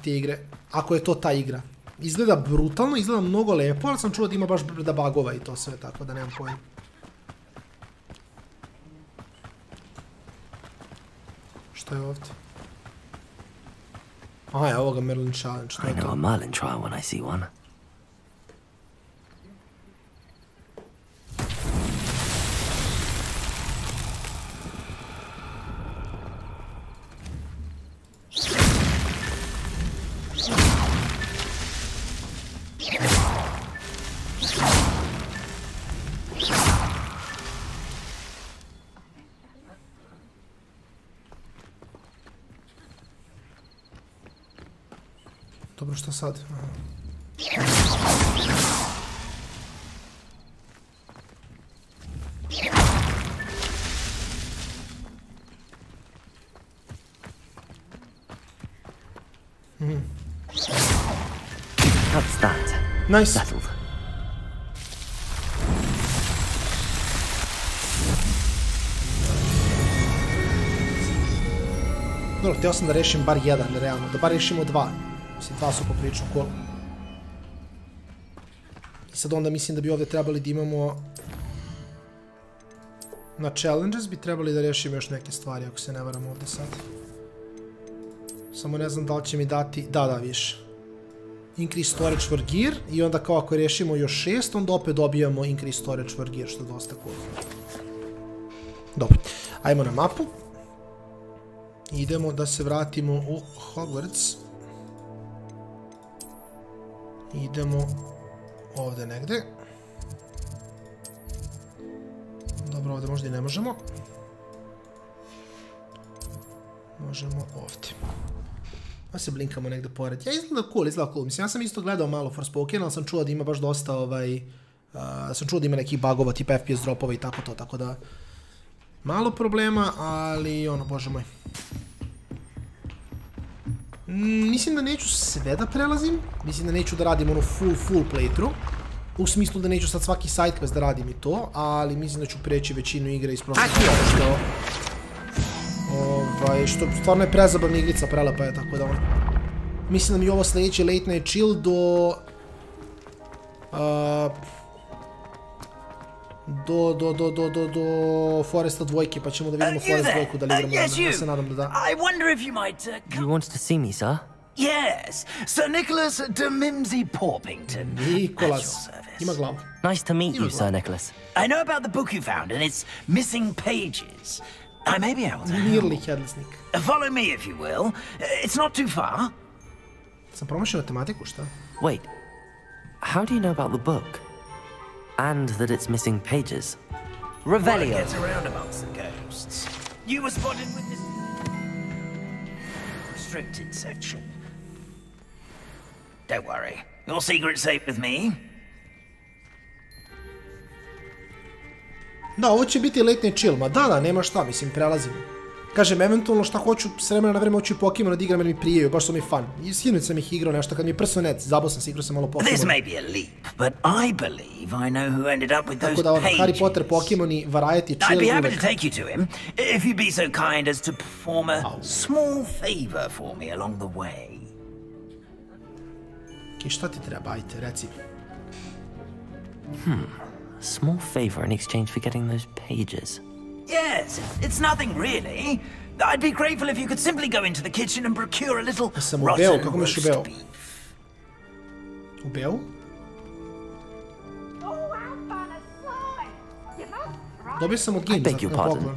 te igre. Ako je to ta igra. Izgleda brutalno, izgleda mnogo lepo, ali sam čuo da ima baš brda bugova i to sve, tako da nemam pojma. Šta je ovdje? Aha, je ovoga Merlin Challenge. I know a Merlin trial when I see one. Dobro, šta sad? That's that. Nice. Settled. Dobro, htio sam da rešim bar jedan, realno, da bar rešimo dva. Mislim, dva su poprično cool. I sad onda mislim da bi ovdje trebali da imamo... Na challenges bi trebali da rešimo još neke stvari, ako se ne varam ovdje sad. Samo ne znam da li će mi dati... Da, više. Increase storage for gear, i onda kao ako rešimo još 6, onda opet dobijamo increase storage for gear, što je dosta cool. Dobro, ajmo na mapu. Idemo da se vratimo u Hogwarts. Idemo ovdje negdje. Dobro, ovdje možda i ne možemo. Možemo ovdje. Pa se blinkamo negdje pored. Ja, izgleda cool. Mislim, ja sam isto gledao malo Forspoken, ali sam čuo da ima baš dosta sam čuo da ima nekih bugova, tipa FPS dropova i tako to, tako da... Malo problema, ali ono, bože moj. Mislim da neću sve da prelazim. Mislim da neću da radim ono full playthrough. U smislu da neću sad svaki sidequest da radim i to, ali mislim da ću preći većinu igre iz prošle što stvarno je prezabavna igrica, prelepa je, tako da ono. Mislim da mi ovo sljedeći Late Night Chill do Foresta dvojke, pa ćemo da vidimo Forest dvojku da li igramo. Ja se nadam da da. I wonder if you might... You want to see me, sir? Yes, Sir Nicholas de Mimsy Porpington. Nicholas. Ima glavu. Nice to meet you, Sir Nicholas. I know about the book you found and its missing pages. I may be able to help. Follow me if you will. It's not too far. Sam promašio tematiku, šta? Wait, how do you know about the book? And that it's missing pages? Revelio. Word gets around amongst the ghosts. You were spotted with this restricted section. Don't worry, your secret's safe with me. Da, ovo će biti Late Night Chill, ma da, nema šta, mislim, prelazimo. Kažem, eventualno šta hoću, s vremena na vreme hoću i Pokemon da igram jer mi prijeju, baš su mi fan. I sinoć sam ih igrao nešto, kad mi je prso net, zabao sam se, igrao sam malo Pokemon. This may be a leap, but I believe I know who ended up with those pages. Tako da Harry Potter, Pokemon i Variety, Celu. I'd be happy to take you to him, if you'd be so kind as to perform a small favor for me along the way. I šta ti treba, ajte, reci. A small favor in exchange for getting those pages. Yes, it's nothing really. I'd be grateful if you could simply go into the kitchen and procure a little rotten roast beef. Ubeo? Dobio sam od Games. I beg your pardon.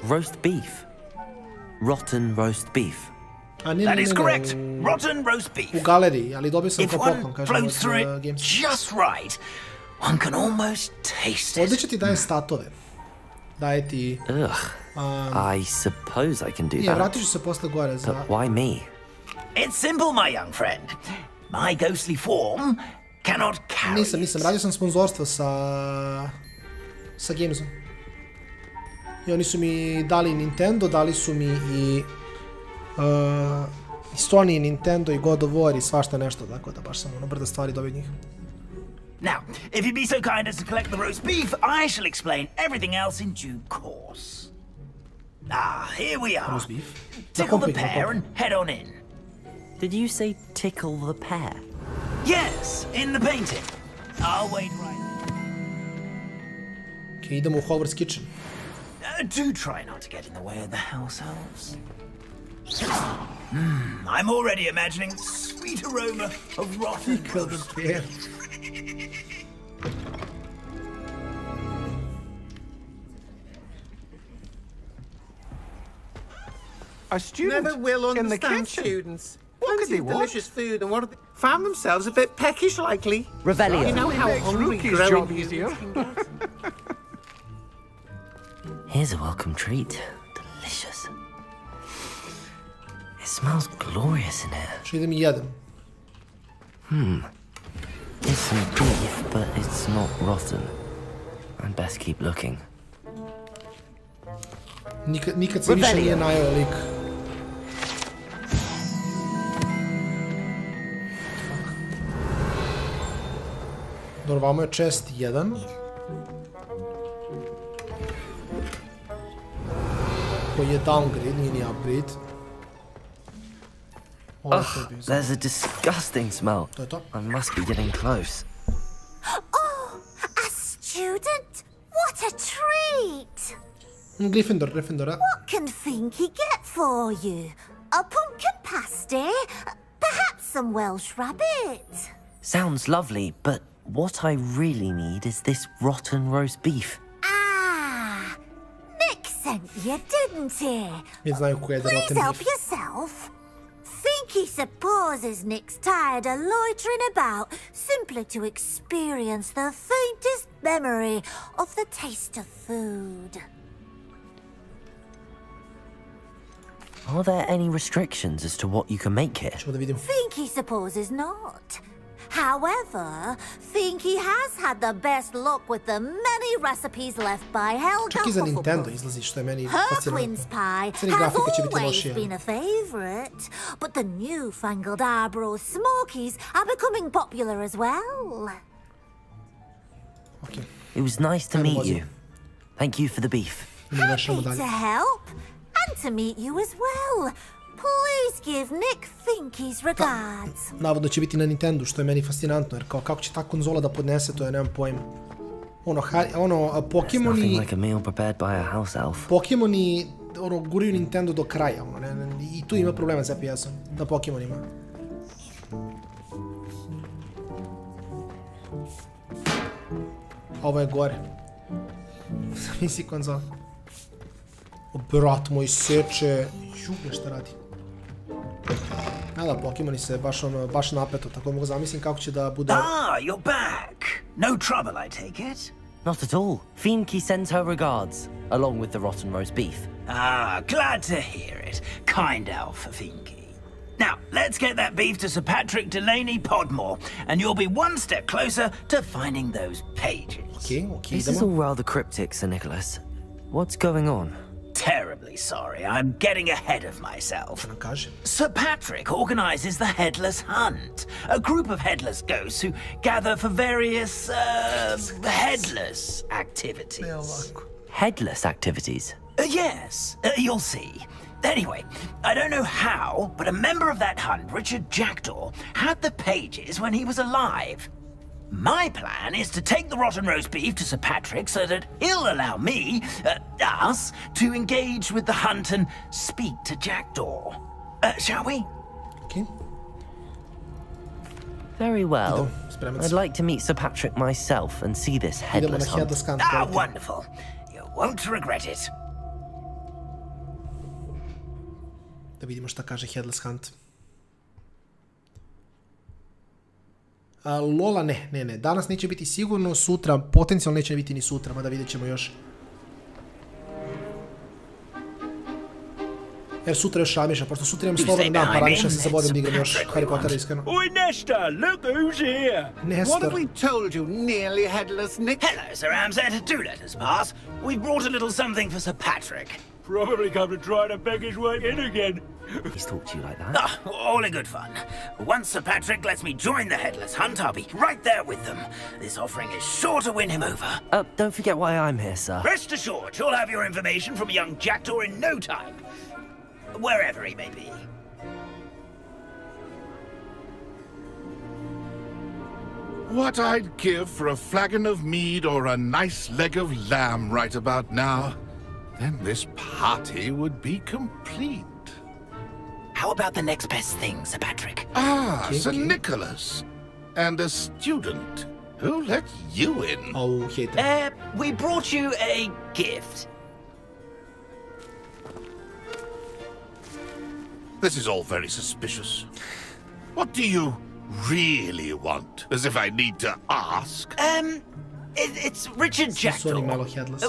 Roast beef. Rotten roast beef. That is correct. Rotten roast beef. U galeriji, ali dobio sam kao poklon, kažem, od Games. If one floats through it just right, one can almost taste it. Ovdje će ti daje statove. Daje ti... I suppose I can do that. Nije, vratit ću se posle gore za... But why me? It's simple, my young friend. My ghostly form cannot carry... Nisam, radio sam sponzorstvo sa Gamesom. I oni su mi dali Nintendo, dali su mi i Sony, Nintendo i God of War i svašta nešto, tako da baš sam brda stvari dobio njih. Now, if you'd be so kind as to collect the roast beef, I shall explain everything else in due course. Ah, here we are. Roast beef? Tickle the pear and head on in. Did you say tickle the pear? Yes, in the painting. I'll wait right Okay, idemo u Hogwarts kitchen. Do try not to get in the way of the house elves. I'm already imagining the sweet aroma of rotten roast beef. Our students never will understand students. What could they want? Delicious food and what found themselves a bit peckish, likely. Revelio. You know how hungry job easier. Here's a welcome treat. Delicious. It smells glorious in here. Še idem I jedem. It's some beef, but it's not rotten. I'd best keep looking. Nikad se više nije najao lik. Dobro, vamo je chest 1. Koji je downgrade, nije ni upgrade. There's a disgusting smell. To je to. I must be getting close. Oh, a student? What a treat! Gryffindor. What can Finky get for you? A pumpkin pasty? Perhaps some Welsh rabbit? Sounds lovely, but what I really need is this rotten roast beef. Ah, Nick sent you, didn't he? Please help yourself. Finky supposes Nick's tired of loitering about simply to experience the faintest memory of the taste of food. Are there any restrictions as to what you can make here? Finky supposes not. However, Finky has had the best luck with the many recipes left by Helga. Čak I za Nintendo izlazi, što je meni fascinantno. Has always been a favorite, but the newfangled Arbro Smokies are becoming popular as well. Okay. It was nice to meet you. Thank you for the beef. Happy to help, and to meet you as well. Please give Nick Finky's regards. Navodno će biti na Nintendo, što je meni fascinantno, jer kao kako će ta konzola da podnese, to ja nemam pojma. Pokemoni... like a meal prepared by a house elf. Pokemoni, guraju Nintendo do kraja, I tu ima problema s FPS-om, na Pokemonima. Ovo je gore. Zamisli konzola. Brat moj seče, jugle šta radi. Da, Pokemoni se baš napeto, tako mogu zamislim kako će da bude... Ah, you're back! No trouble, I take it? Not at all. Finky sends her regards, along with the rotten roast beef. Ah, glad to hear it. Kind elf, Finky. Now, let's get that beef to Sir Patrick Delaney Podmore, and you'll be one step closer to finding those pages. Okay. This is all rather cryptic, Sir Nicholas. What's going on? Terribly really sorry. I'm getting ahead of myself. Sir Patrick organizes the Headless Hunt, a group of headless ghosts who gather for various, headless activities. Headless activities? Yes, you'll see. Anyway, I don't know how, but a member of that hunt, Richard Jackdaw, had the pages when he was alive. My plan is to take the rotten roast beef to Sir Patrick so that he'll allow me, us, to engage with the hunt and speak to Jackdaw. Shall we? Okay. Very well. I'd like to meet Sir Patrick myself and see this headless hunt. Ah, wonderful. You won't regret it. Da vidimo šta kaže Headless Hunt. Lola, ne. Danas neće biti sigurno, sutra, potencijalno neće biti ni sutra, mada vidjet ćemo još. Jer sutra još Amiša, pošto sutra imam slobodan dan, pa Amiša se zabodim da igram još Harry Pottera iskreno. Oi, Nestor, look who's here! Nestor. What have we told you, nearly headless Nick? Hello, Sir Ramsed. Do let us pass. We've brought a little something for Sir Patrick. Probably come to try to beg his way in again. He's talked to you like that? Ah, all in good fun. Once Sir Patrick lets me join the Headless Hunt, I'll be right there with them. This offering is sure to win him over. Don't forget why I'm here, sir. Rest assured, you'll have your information from young Jackdaw in no time. Wherever he may be. What I'd give for a flagon of mead or a nice leg of lamb right about now. Then this party would be complete. How about the next best thing, Sir Patrick? Ah, Sir Nicholas. And a student. Who let you in? Oh, we brought you a gift. This is all very suspicious. What do you really want? As if I need to ask. It's Richard Jackdaw.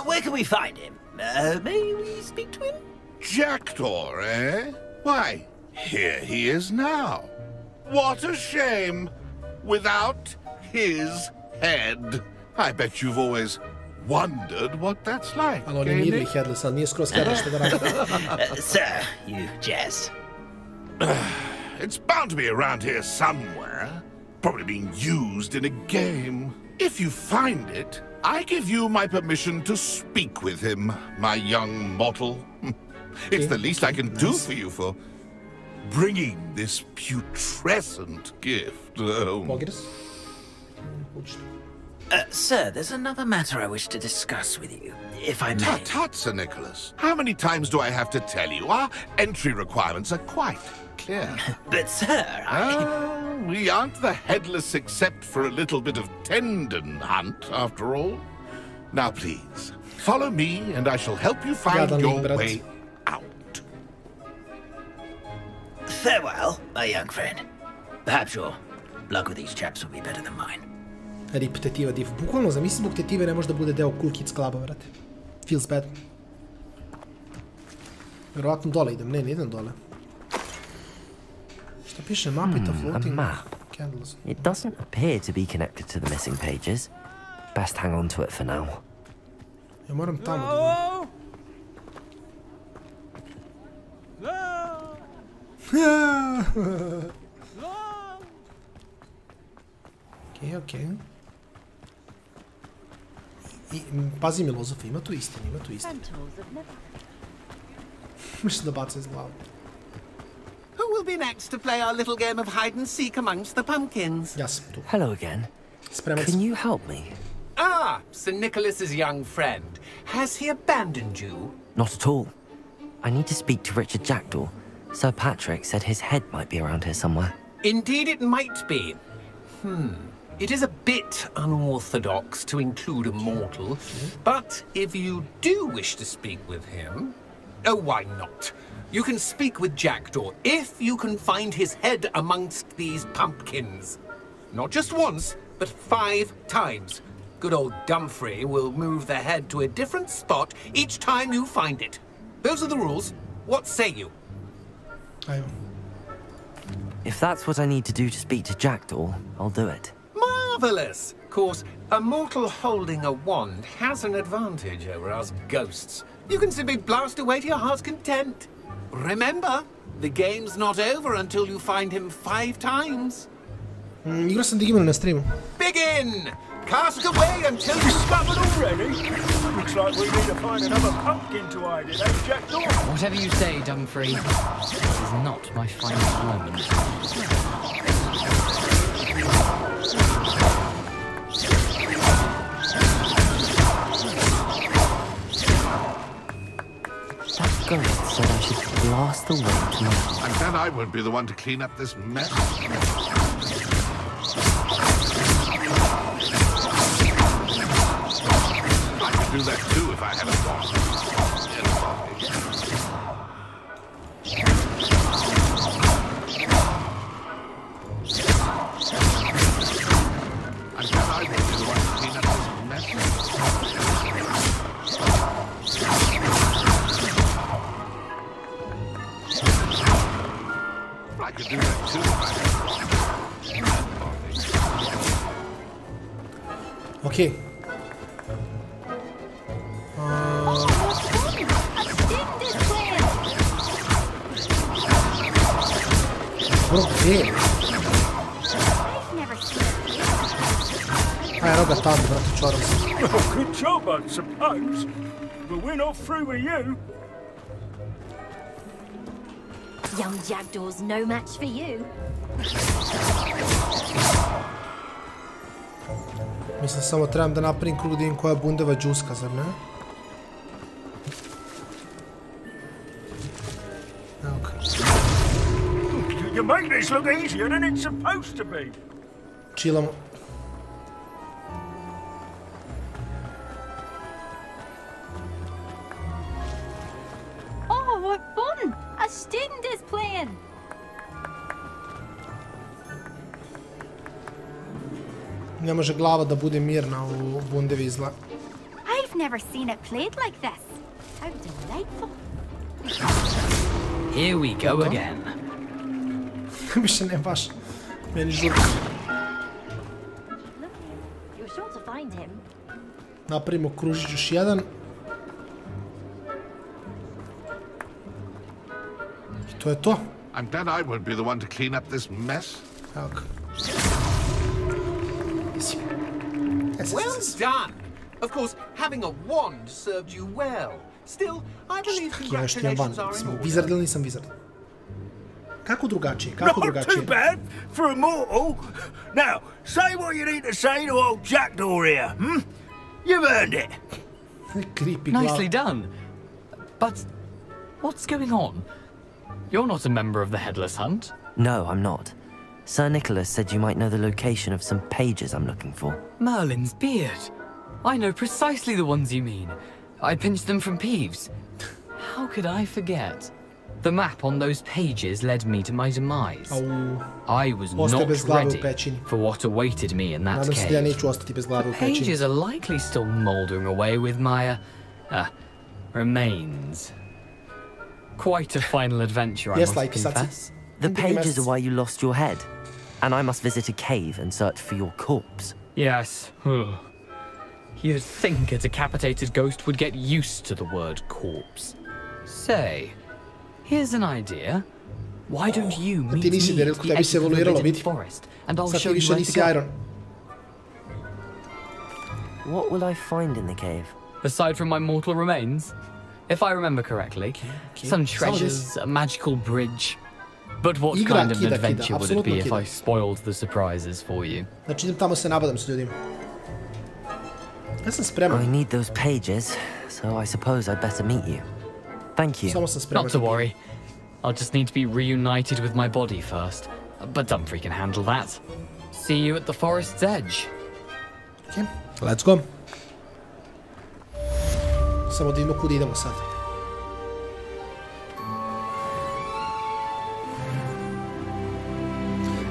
Where can we find him? May we speak to him? Jackdaw, eh? Why, here he is now. What a shame. Without his head. I bet you've always wondered what that's like. Sir, you jest. It's bound to be around here somewhere. Probably being used in a game. If you find it, I give you my permission to speak with him, my young mortal. It's the least I can do for you for bringing this putrescent gift home. Sir, there's another matter I wish to discuss with you, if I may. Tut, Sir Nicholas. How many times do I have to tell you? Our entry requirements are quite clear. But, sir, we aren't the headless except for a little bit of tendon hunt, after all. Now, please, follow me and I shall help you find your way out. Farewell, my young friend. Perhaps your luck with these chaps will be better than mine. Rip tetiva div. Bukvalno, zamisli zbog tetive ne može da bude deo Cool Kids Cluba, vrate. Feels bad. Vjerovatno dole idem. Ne idem dole. Šta piše? Mapita floating. A map. Candles. It doesn't appear to be connected to the missing pages. Best hang on to it for now. Ja moram tamo da idem. Okej. Pazi Milozofa, ima tu istinu, Mislim da baca iz glava. Who will be next to play our little game of hide and seek amongst the pumpkins? Ja sam tu. Hello again. Can you help me? Ah, Sir Nicholas's young friend. Has he abandoned you? Not at all. I need to speak to Richard Jackdaw. Sir Patrick said his head might be around here somewhere. Indeed it might be. It is a bit unorthodox to include a mortal, but if you do wish to speak with him, oh, why not? You can speak with Jackdaw if you can find his head amongst these pumpkins. Not just once, but 5 times. Good old Dumfrey will move the head to a different spot each time you find it. Those are the rules. What say you? If that's what I need to do to speak to Jackdaw, I'll do it. Marvelous! course, a mortal holding a wand has an advantage over us ghosts. You can simply blast away to your heart's content. Remember, the game's not over until you find him 5 times. Igrao sam Digimon na streamu. Begin! Cast away until you discovered already. Looks like we need to find another pumpkin to hide in, eh, Jackdaw? Whatever you say, Dumfrey. This is not my finest moment. That ghost said I should blast the way to my heart. And then I won't be the one to clean up this mess. I could do that too if I had a boss. And then I won't be the one to clean up this mess. I could do that too if I had a boss. Okay. Ero ga tamo, brate, čoram se. Well, good job, I suppose. But we're not through with you. Young Jackdaw's no match for you. Mislim, samo trebam da napravim krug da vidim koja je bundeva džuska, zar ne? Evo ga. You make this look easier than it's supposed to be. Chillamo. Oh, what fun! A student is playing. Ne može glava da bude mirna u bundevi izla. I've never seen it played like this. How delightful. Here we go again. Više ne baš. Meni žurka. You're sure to find him. Napravimo kružić još jedan. I to je to. I'm glad I won't be the one to clean up this mess. Evo ga. Well done! Of course, having a wand served you well. Still, I believe congratulations are in order. Wizard ili nisam wizard? Kako drugačije? Kako drugačije? Not too bad for a mortal. Now, say what you need to say to old Jackdaw here, hmm? You've earned it. Creepy. Nicely done. But what's going on? You're not a member of the Headless Hunt. No, I'm not. Sir Nicholas said you might know the location of some pages I'm looking for. Merlin's beard. I know precisely the ones you mean. I pinched them from Peeves. How could I forget? The map on those pages led me to my demise. I was not ready for what awaited me in that cave. The pages are likely still mouldering away with my remains. Quite a final adventure, I must confess. The pages are why you lost your head, and I must visit a cave and search for your corpse. Yes. You'd think a decapitated ghost would get used to the word corpse. Say, here's an idea. Why don't you meet me at the edge of the forbidden forest, and I'll show you where to go. What will I find in the cave? Aside from my mortal remains, if I remember correctly, some treasures, a magical bridge. But what kind of an adventure would it be if I spoiled the surprises for you? Znači idem tamo se nabadam s ljudima. Ja sam spreman. I need those pages, so I suppose I'd better meet you. Thank you. Samo sam spreman. Not to worry. I'll just need to be reunited with my body first. But Dumfrey can handle that. See you at the forest's edge. Okay, let's go. Samo da vidimo kud idemo sad.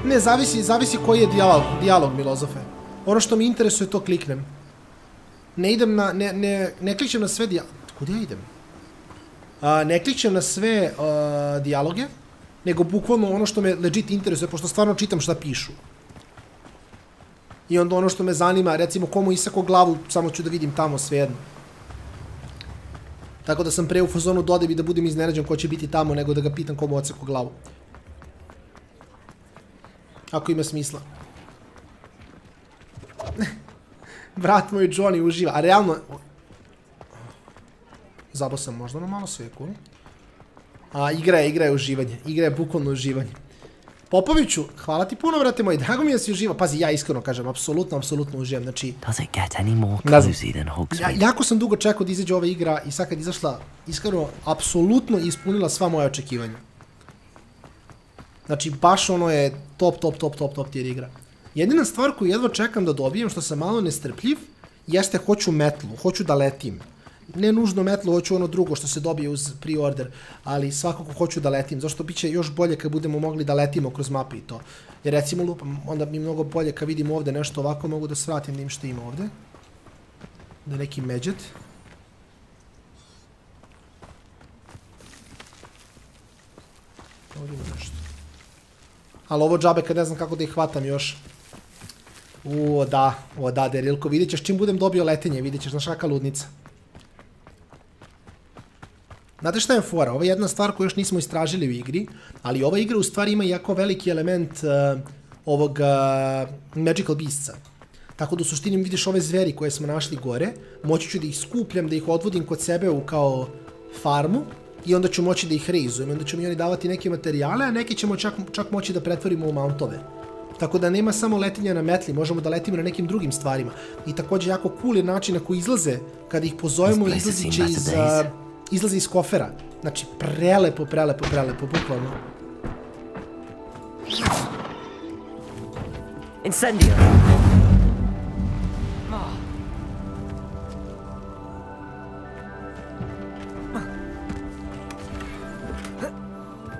Ne, zavisi koji je dijalog, Milozofe. Ono što mi interesuje, to kliknem. Ne idem na, ne klikćem na sve dijaloge. Kuda ja idem? Ne klikćem na sve dijaloge, nego bukvalno ono što me legit interesuje, pošto stvarno čitam šta pišu. I onda ono što me zanima, recimo komu isako glavu, samo ću da vidim tamo svejedno. Tako da sam pre u fazonu dodaj i da budem iznenađen ko će biti tamo, nego da ga pitam komu odseko glavu. Ako ima smisla. Brat moj Johnny uživa, a realno... Zabao sam možda na malo sveku. A igra je uživanje, igra je bukvalno uživanje. Popoviću, hvala ti puno, vrate moji, drago mi je da si uživa. Pazi, ja iskreno kažem, apsolutno uživam, znači... Jako sam dugo čekao da izađe ova igra i sad kad izašla, iskreno, apsolutno ispunila sva moja očekivanja. Znači, baš ono je top tier igra. Jedina stvar koju jedva čekam da dobijem, što sam malo nestrpljiv, jeste hoću metlu, hoću da letim. Ne nužno metlu, hoću ono drugo što se dobije uz pre-order, ali svakako hoću da letim. Zašto bit će još bolje kad budemo mogli da letimo kroz mape i to. Jer recimo lupam, onda mi mnogo bolje kad vidim ovde nešto ovako, mogu da svratim da im što ima ovde. Da neki medžet. Ovdje ima nešto. Ali ovo džabe kad ne znam kako da ih hvatam još. Da, Derilko, vidjet ćeš čim budem dobio letenje, vidjet ćeš, znaš kakva ludnica. Znate šta je fora? Ovo je jedna stvar koju još nismo istražili u igri, ali ova igra u stvari ima jako veliki element ovog Magical Beastsa. Tako da u suštini vidiš ove zveri koje smo našli gore, moći ću da ih skupljam, da ih odvodim kod sebe u kao farmu i onda ću moći da ih reizujem. Onda će mi oni davati neke materijale, a neke ćemo čak moći da pretvorimo u mountove. Tako da nema samo letenja na metli, možemo da letimo na nekim drugim stvarima. I također jako cool je način na koji izlaze, kada ih pozovemo, izlaze iz kofera. Znači, prelepo, bukvalno. Incendio!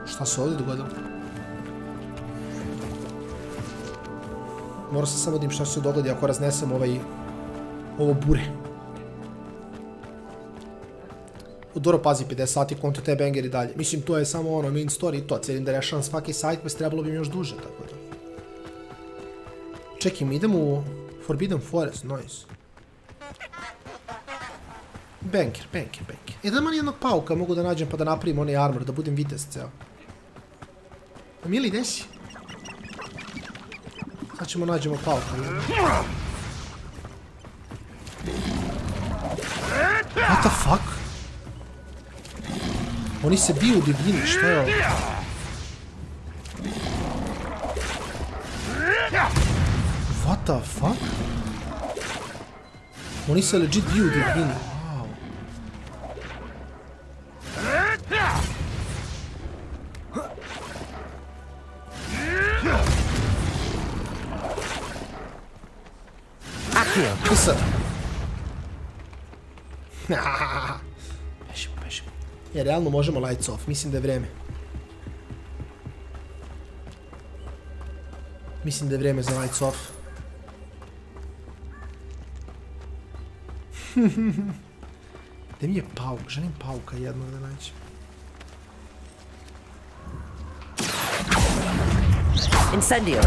Šta se ovdje dogodilo? Moram se samo da im šta se dogodi ako raznesem ovo bure. Dobro, pazi, 50 sati konto te banger i dalje. Mislim, to je samo ono, main story i to. Cijelim da rešavam svaki side quest, trebalo bi mi još duže, tako da. Čekaj, mi idemo u Forbidden Forest, nice. Banker. Da man jednog pauka mogu da nađem pa da napravim onaj armor, da budem vitez ceo. Mili, gde si? Sad ćemo nađemo pauka. What the fuck? Oni se biju u divljini, što je ovo? What the fuck? Oni se legit biju u divljini. Wow. Akio, pisa. Bežimo. Jer realno možemo lights off, mislim da je vreme. Mislim da je vreme za lights off. Gde mi je pauk? Želim pauka jednog da nađem. Incendio!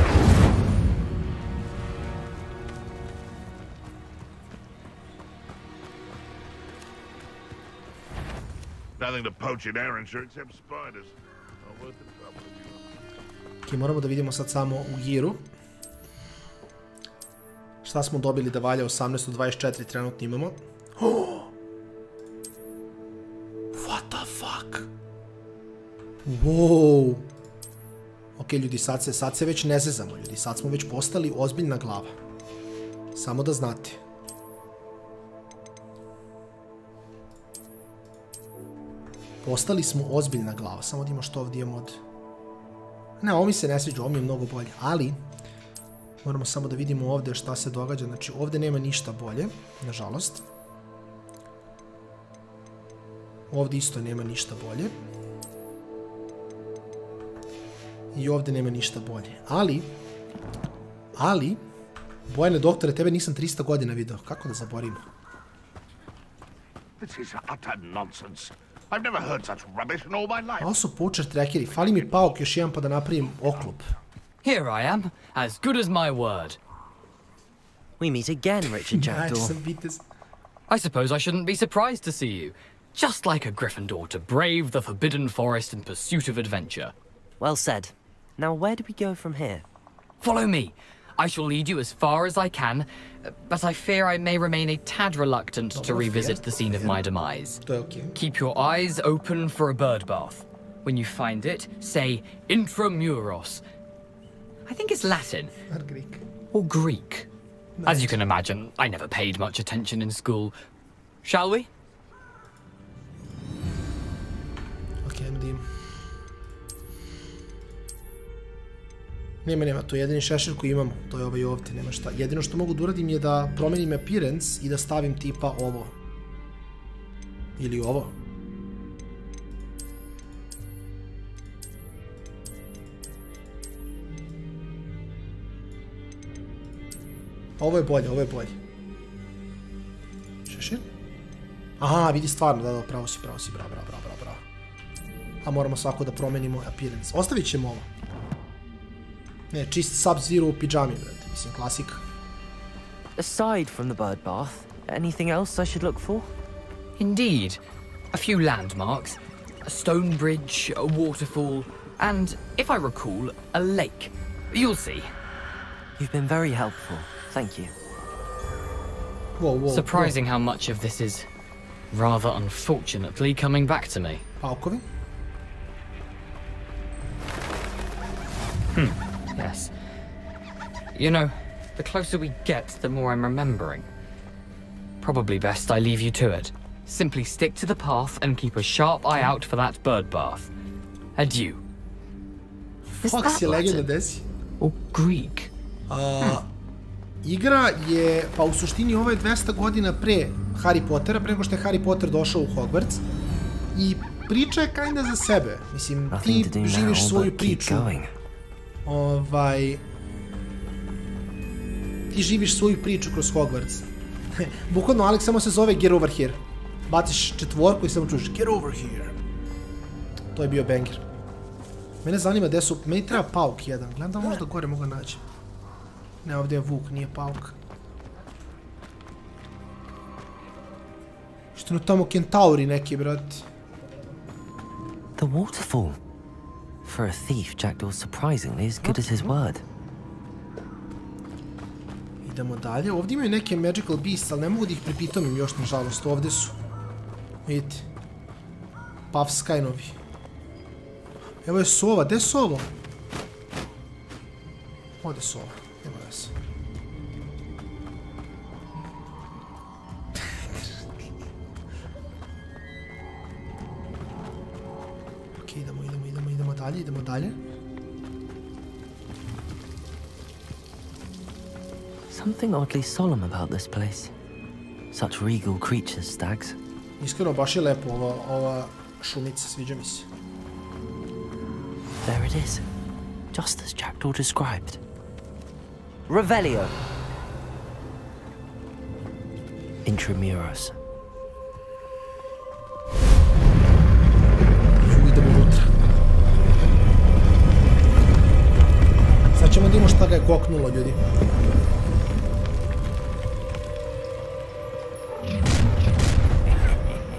Nothing to poach in Aronshire except spiders. Ok, moramo da vidimo sad samo u giru. Šta smo dobili da valja 18 od 24 trenutno imamo. What the fuck? Wow. Ok, ljudi, sad se već ne zezamo, ljudi. Sad smo već postali ozbiljna glava. Samo da znate. Postali smo ozbiljna glava. Samo da imamo što ovdje imamo od... Ne, ovo mi se ne sviđa, ovo mi je mnogo bolje. Ali, moramo samo da vidimo ovdje šta se događa. Znači, ovdje nema ništa bolje, nažalost. Ovdje isto nema ništa bolje. I ovdje nema ništa bolje. Ali, Bojane doktore, tebe nisam 300 godina video. Kako da zaborimo? This is utter nonsense. I've never heard such rubbish in all my life. Ovo su poacher trackeri. Fali mi pauk još jedan pa da napravim oklop. Here I am, as good as my word. We meet again, Richard Jackdaw. I suppose I shouldn't be surprised to see you. Just like a Gryffindor to brave the Forbidden Forest in pursuit of adventure. Well said. Now where do we go from here? Follow me. I shall lead you as far as I can, but I fear I may remain a tad reluctant to revisit the scene of my demise. Keep your eyes open for a bird bath. When you find it, say intramuros. I think it's Latin. Or Greek. As you can imagine, I never paid much attention in school. Shall we? Okay, idem. Nema, to je jedini šešir koji imamo, to je ovaj ovdje, nema šta. Jedino što mogu da uradim je da promenim appearance i da stavim tipa ovo. Ili ovo. Ovo je bolje, ovo je bolje. Šešir? Aha, vidi stvarno, da, pravo si, bravo. A moramo svako da promenimo appearance. Ostavit ćemo ovo. Ne, čist Sub-Zero u pijami, brate. Mislim, klasika. Aside from the bird bath, anything else I should look for? Indeed. A few landmarks. A stone bridge, a waterfall, and, if I recall, a lake. You'll see. You've been very helpful. Thank you. Whoa. Surprising how much of this is, rather unfortunately, coming back to me. Paukovi? Yes. You know, the closer we get, the more I'm remembering. Probably best I leave you to it. Simply stick to the path and keep a sharp eye out for that bird bath. Adieu. Fuck si legenda desi? Or Greek. Igra je, pa u suštini ovo je 200 godina pre Harry Pottera, pre nego što je Harry Potter došao u Hogwarts. I priča je kinda za sebe. Mislim, ti živiš svoju priču. Ti živiš svoju priču kroz Hogwarts. Bukvalno, Alex samo se zove Get Over Here. Baciš 4 i samo čuješ Get Over Here. To je bio banger. Mene zanima gde su... Meni treba pauk jedan. Gledam da možda gore mogu naći. Ne, ovdje je vuk, nije pauk. Što je tamo kentauri neki, brati. The waterfall. For a thief, Jackdaw's surprisingly as good as his word. Idemo dalje. Ovdje imaju neke magical beasts, ali ne mogu da ih pripitomim još, nažalost. Ovdje su. Vidite. Puffskajnovi. Evo je sova. Gde je sovo? Ovdje je sova. Nema veze. Ok, idemo dalje. Something oddly solemn about this place. Such regal creatures, stags. Iskreno, baš je lepo ova šumica, sviđa mi se. There it is. Just as Jackdaw described. Revelio. Intramuros. Idemo unutra. Sad ćemo da imamo šta ga je koknulo, ljudi.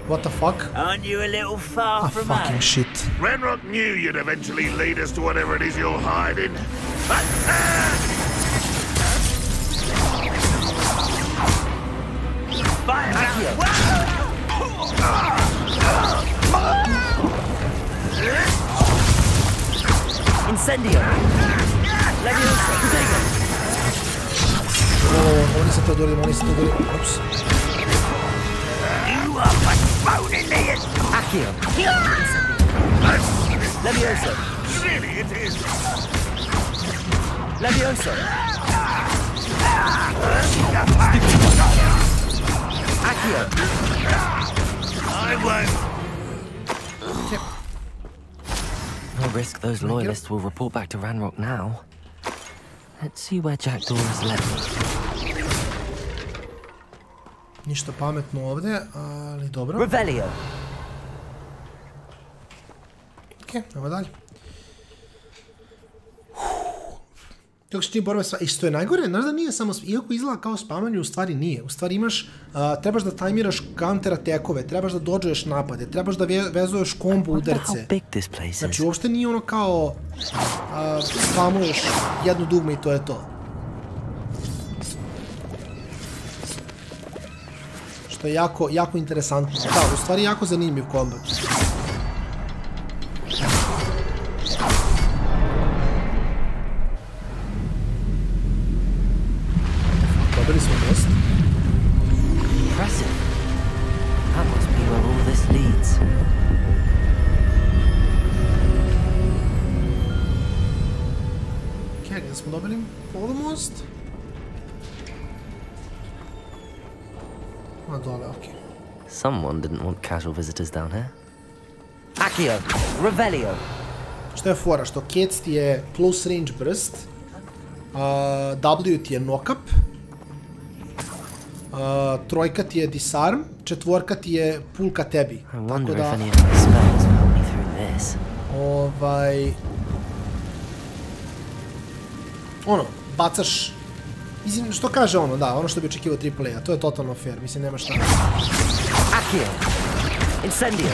What the fuck? Aren't you a little far from fucking us? Shit. Renrock knew you'd eventually lead us to whatever it is you're hiding. Incendio. Leviosa. Oni se to duri. Ups. You are postponing me. Accio. Leviosa. Really, it is. Leviosa. Accio. I won't. Yep. No risk those loyalists will report back to Ranrock now. Let's see where Jackdaw has led me. Ništa pametno ovdje, ali dobro. Revelio. Ok, evo dalje. Kako se ti borba sva... I što je najgore, znaš da nije samo... Iako izgleda kao spamanje, u stvari nije. U stvari imaš... trebaš da tajmiraš counter attackove, trebaš da dodžuješ napade, trebaš da vezuješ kombo udarce. Znači, uopšte nije ono kao... spamuješ jedno dugme i to je to. Što je jako interesantno. Da, u stvari jako zanimljiv kombat. Dobili smo most. Impressive. That must be where all this leads. Ok, gdje smo dobili polumost? A dole, ok. Someone didn't want casual visitors down here. Accio, Revelio. Što je fora? Što Kec ti je close range burst, W ti je knock-up, trojka ti je disarm, četvorka ti je pulka tebi. Tako da... Ono, bacaš... Mislim, što kaže ono, da, ono što bi očekivao AAA-a, to je totalno fair, mislim, nema šta. Accio, Incendio,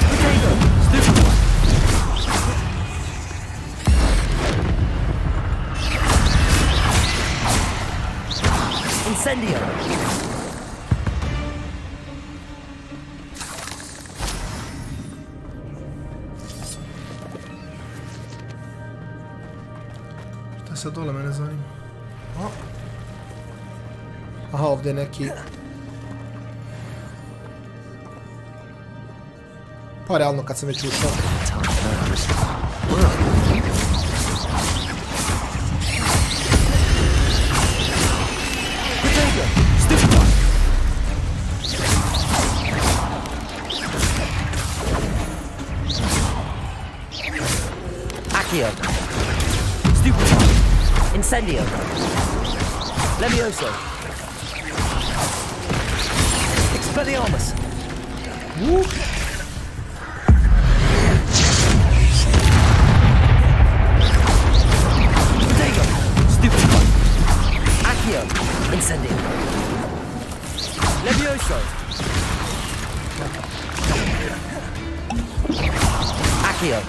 Incendio. Šta se dole mene zanima? Aha, ovdje je neki... Pa realno kad sam već ušao. Accio. Stupefy. Incendio. Levioso. Expelliarmus. Protego. Stupefy. Accio. Incendio. Levioso. Accio.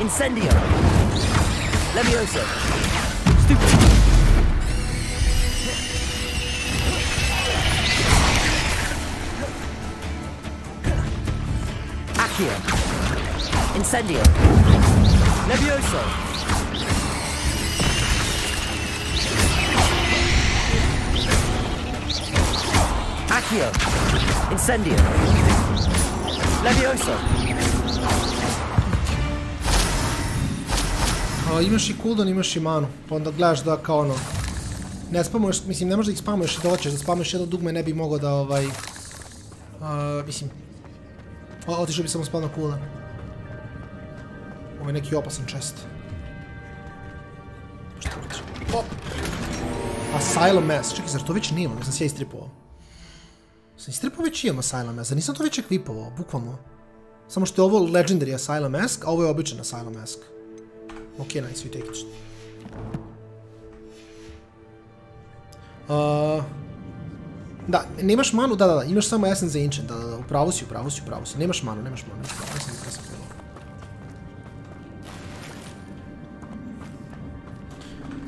Incendio. Levioso. Stupefy. Accio. Incendio. Levioso. Accio. Incendio. Levioso. Imaš i cooldown, imaš i manu, pa onda gledaš da kao ono... Ne spamuješ, mislim, ne možeš da ih spamuješ i da hoćeš, da spamuješ jedno dugme ne bi mogao da mislim... Otišao bi samo spao na cooldown. Ovo je neki opasan chest. Šta otišao? Asylum Mask, čekaj, zar to već nema? Ne sam se ja istripovao. Sam istripovao već imam Asylum Mask, zar nisam to već ekvipovao, bukvalno. Samo što je ovo Legendary Asylum Mask, a ovo je običan Asylum Mask. Ok, nice, we take it. Da, nemaš manu, da, imaš samo Essence za Ancient, da, upravo si. Nemaš manu.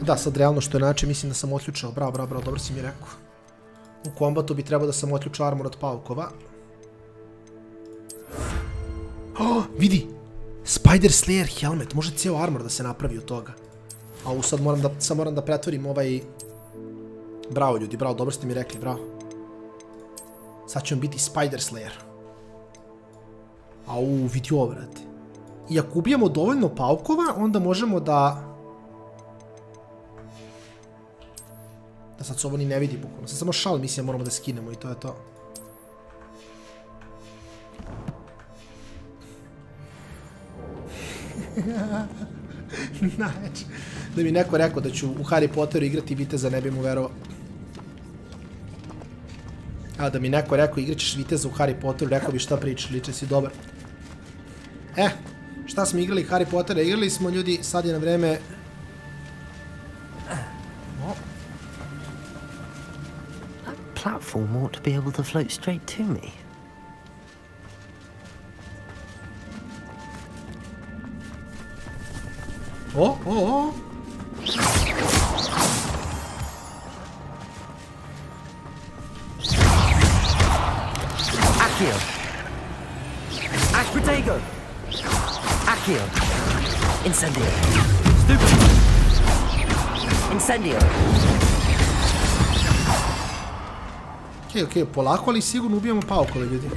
Da, sad realno što je način, mislim da sam otključao, bravo, dobro si mi rekao. U kombatu bi trebao da sam otključao armor od paukova. Vidi! Spider Slayer helmet, može cijel armor da se napravi od toga. A sad moram da pretvorim ovaj... Bravo ljudi, bravo, dobro ste mi rekli, bravo. Sad će on biti Spider Slayer. Vidi ovo, vrati. I ako ubijemo dovoljno paukova, onda možemo da... Da sad se ovo ni ne vidi bukvalno. Sad samo šal misija moramo da skinemo i to je to. Najveće. Da mi neko rekao da ću u Harry Potteru igrati Viteza, ne bi mu verovao. A da mi neko rekao igrat ćeš Viteza u Harry Potteru, rekao bi šta pričaš, liče si dobar. Šta smo igrali Harry Pottera? Igrali smo ljudi, sad je na vreme platform ought to be able to float straight to me. Oh. Accio. Asprodego. Accio. Incendio. Stupid. Incendio. Ok, polako, ali sigurno ubijamo paukove, ljudi.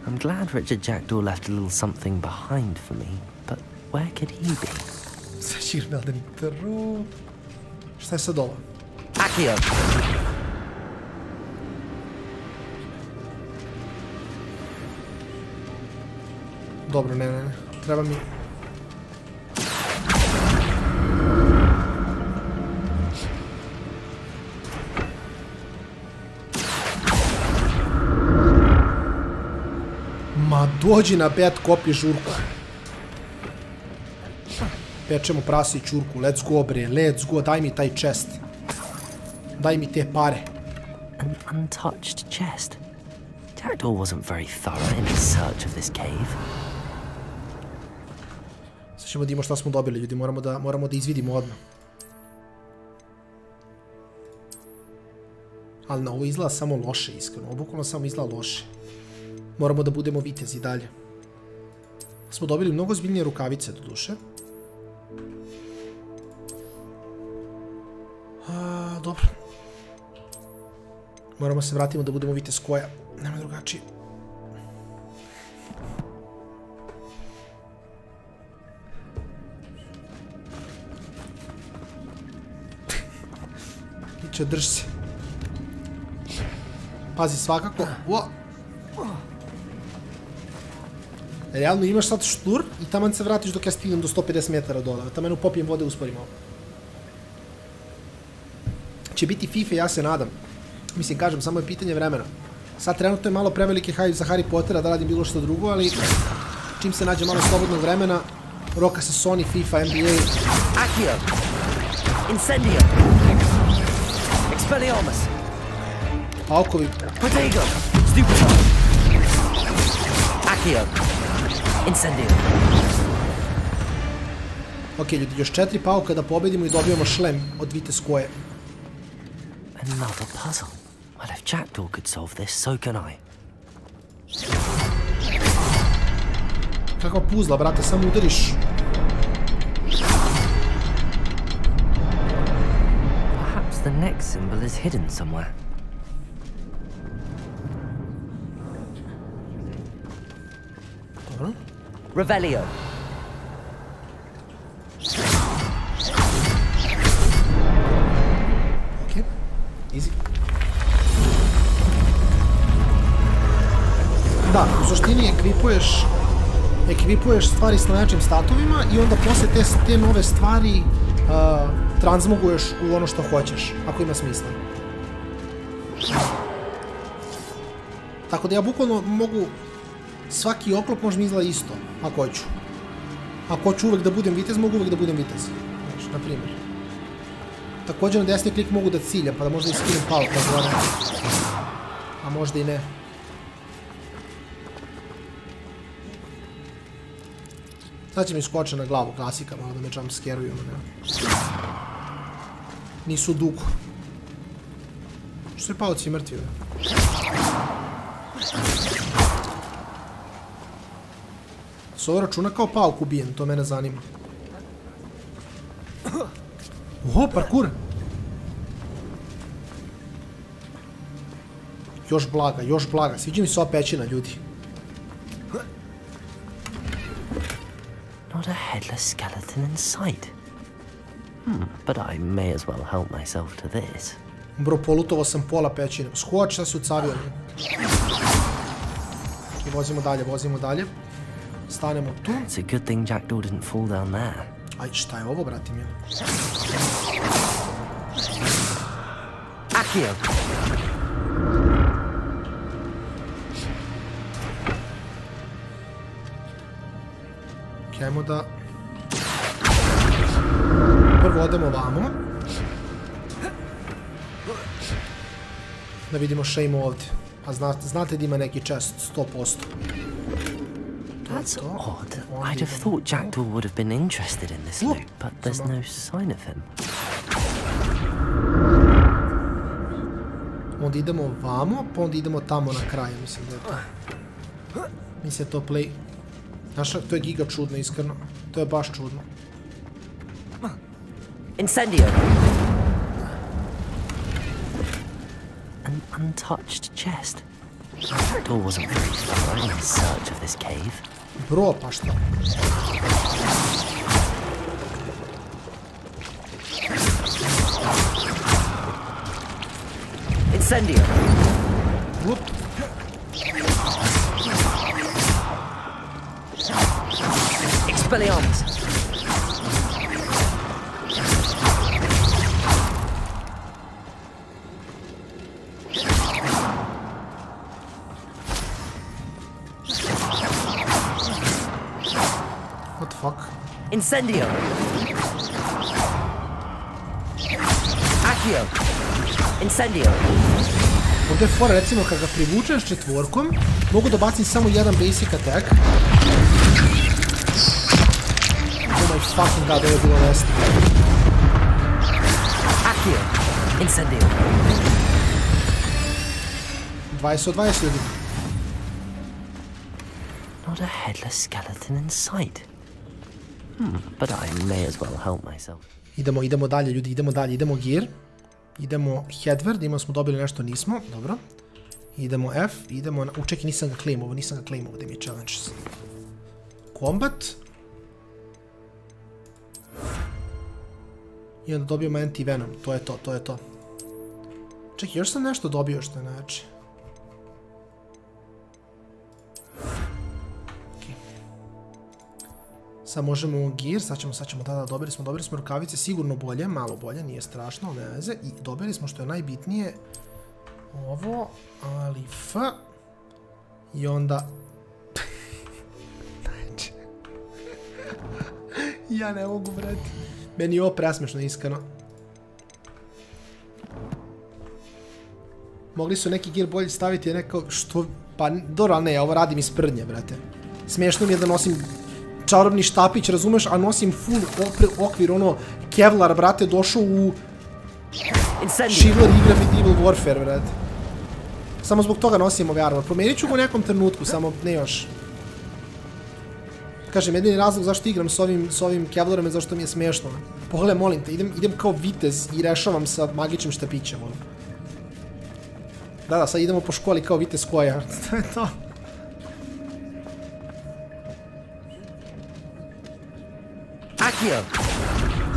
I'm glad Richard Jackdaw left a little something behind for me, but where could he be? Sirmeldeni trru. Šta je sad ovo? Accio. Dobro, ne. Treba mi... Ma dođi na bet, kopi žurku. Pečemo prasi i čurku. Let's go, bre. Let's go. Daj mi taj chest. Daj mi te pare. An untouched chest. Jackdaw wasn't very thorough in his search of this cave. Sad ćemo da imamo šta smo dobili, ljudi. Moramo da izvidimo odmah. Ali na ovo izgleda samo loše, iskreno. Bukvalno samo izgleda loše. Moramo da budemo vitezi dalje. Smo dobili mnogo ozbiljnije rukavice, do duše. Dobro. Moramo se vratimo da budemo vitez koja. Nema drugačije. Iće, drži se. Pazi svakako. Realno imaš sad štur i taman se vratiš dok ja stignem do 150 metara dole. Taman popijem vode, usporim ovo. Će biti FIFA, ja se nadam. Mislim, kažem, samo je pitanje vremena. Sad trenutno je malo prevelike hype za Harry Pottera da radim bilo što drugo, ali čim se nađe malo slobodnog vremena, roka se Sony, FIFA, NBA. Accio. Incendio. Expelliarmus. Paukovi. Protego. Stupido. Accio. Incendio. Ok, ljudi, još 4 pauka da pobedimo i dobijemo šlem od vitez koje. Another puzzle. Well, if Jackdaw could solve this, so can I. Kakva puzla, brate, samo udariš. Perhaps the next symbol is hidden somewhere. Revelio. Ok, easy. Da, u suštini ekvipuješ stvari s najjačim statovima i onda posle te nove stvari transmoguješ u ono što hoćeš, ako ima smisla. Tako da ja bukvalno mogu, svaki oklop može mi izgleda isto, ako hoću. Ako hoću uvek da budem vitez, mogu uvek da budem vitez. Znaš, na primjer. Također na desni klik mogu da ciljam, pa da možda i skinem palku, a možda i ne. Sad će mi skoče na glavu, klasika, malo da me jump scaruju. Nisu dugo. Što su pauci mrtvi? Se ovo računa kao pauk ubijen, to mene zanima. Oho, parkour! Još blaga, još blaga. Sviđa mi se ova pećina, ljudi. Not a headless skeleton in sight. But I may as well help myself to this. Bro, polutovo sam pola pećine. Skoči, šta se ucavio. I vozimo dalje. Stanemo tu. It's a good thing Jackdaw didn't fall down there. Aj, šta je ovo, brati mi? Accio. Ajmo da... Prvo odemo ovamo. Da vidimo šta ima ovdje. A znate da ima neki chest, 100%. That's odd. I'd have thought Jackdaw would have been interested in this loot, but there's no sign of him. Onda idemo vamo, pa onda idemo tamo na kraju, mislim da je to. Mislim da je to play. Znaš, to je giga čudno, iskreno. To je baš čudno. Incendio! An untouched chest. Jackdaw wasn't very thorough in his search of this cave. Bro, pa šta? Incendio! Whoop. Expelliarmus! What the fuck? Incendio! Accio! Incendio! Ovdje je fora, recimo, kad ga privučeš četvorkom, mogu da bacim samo jedan basic attack. Oh my fucking god, ovo je bilo nesta. Accio! Incendio! 20 od 20 ljudi. Not a headless skeleton in sight. But I may as well help myself. Idemo dalje, ljudi, idemo dalje. Idemo gear. Idemo headward, imamo smo dobili nešto, nismo. Dobro. Idemo F, idemo na... Čekaj, nisam ga claimovo, gdje mi je challenges. Combat. I onda dobijemo anti-venom, to je to. Čekaj, još sam nešto dobio što je najjače. Sad možemo u gear, sad ćemo tada, dobili smo rukavice, sigurno bolje, malo bolje, nije strašno, ne veze. I dobili smo što je najbitnije ovo, ali F. I onda... Ja ne mogu, brati. Meni je ovo presmešno, iskreno. Mogli su neki gear bolje staviti, neko što... Pa, dobro, ali ne, ovo radim iz prdnje, brate. Smiješno mi je da nosim čarobni štapić, razumeš, a nosim full okvir, ono, Kevlar, brate, došao u... Shivler igra Medieval Warfare, brate. Samo zbog toga nosim ovaj armor. Promenit ću ga u nekom trenutku, samo ne još. Kažem, jedini razlog zašto igram s ovim Kevlarom je zašto mi je smiješno. Pogledaj, molim te, idem kao vitez i rešavam sa magičnim štapićem, ono. Da, sad idemo po školi kao vitez koja. To je to. Accio!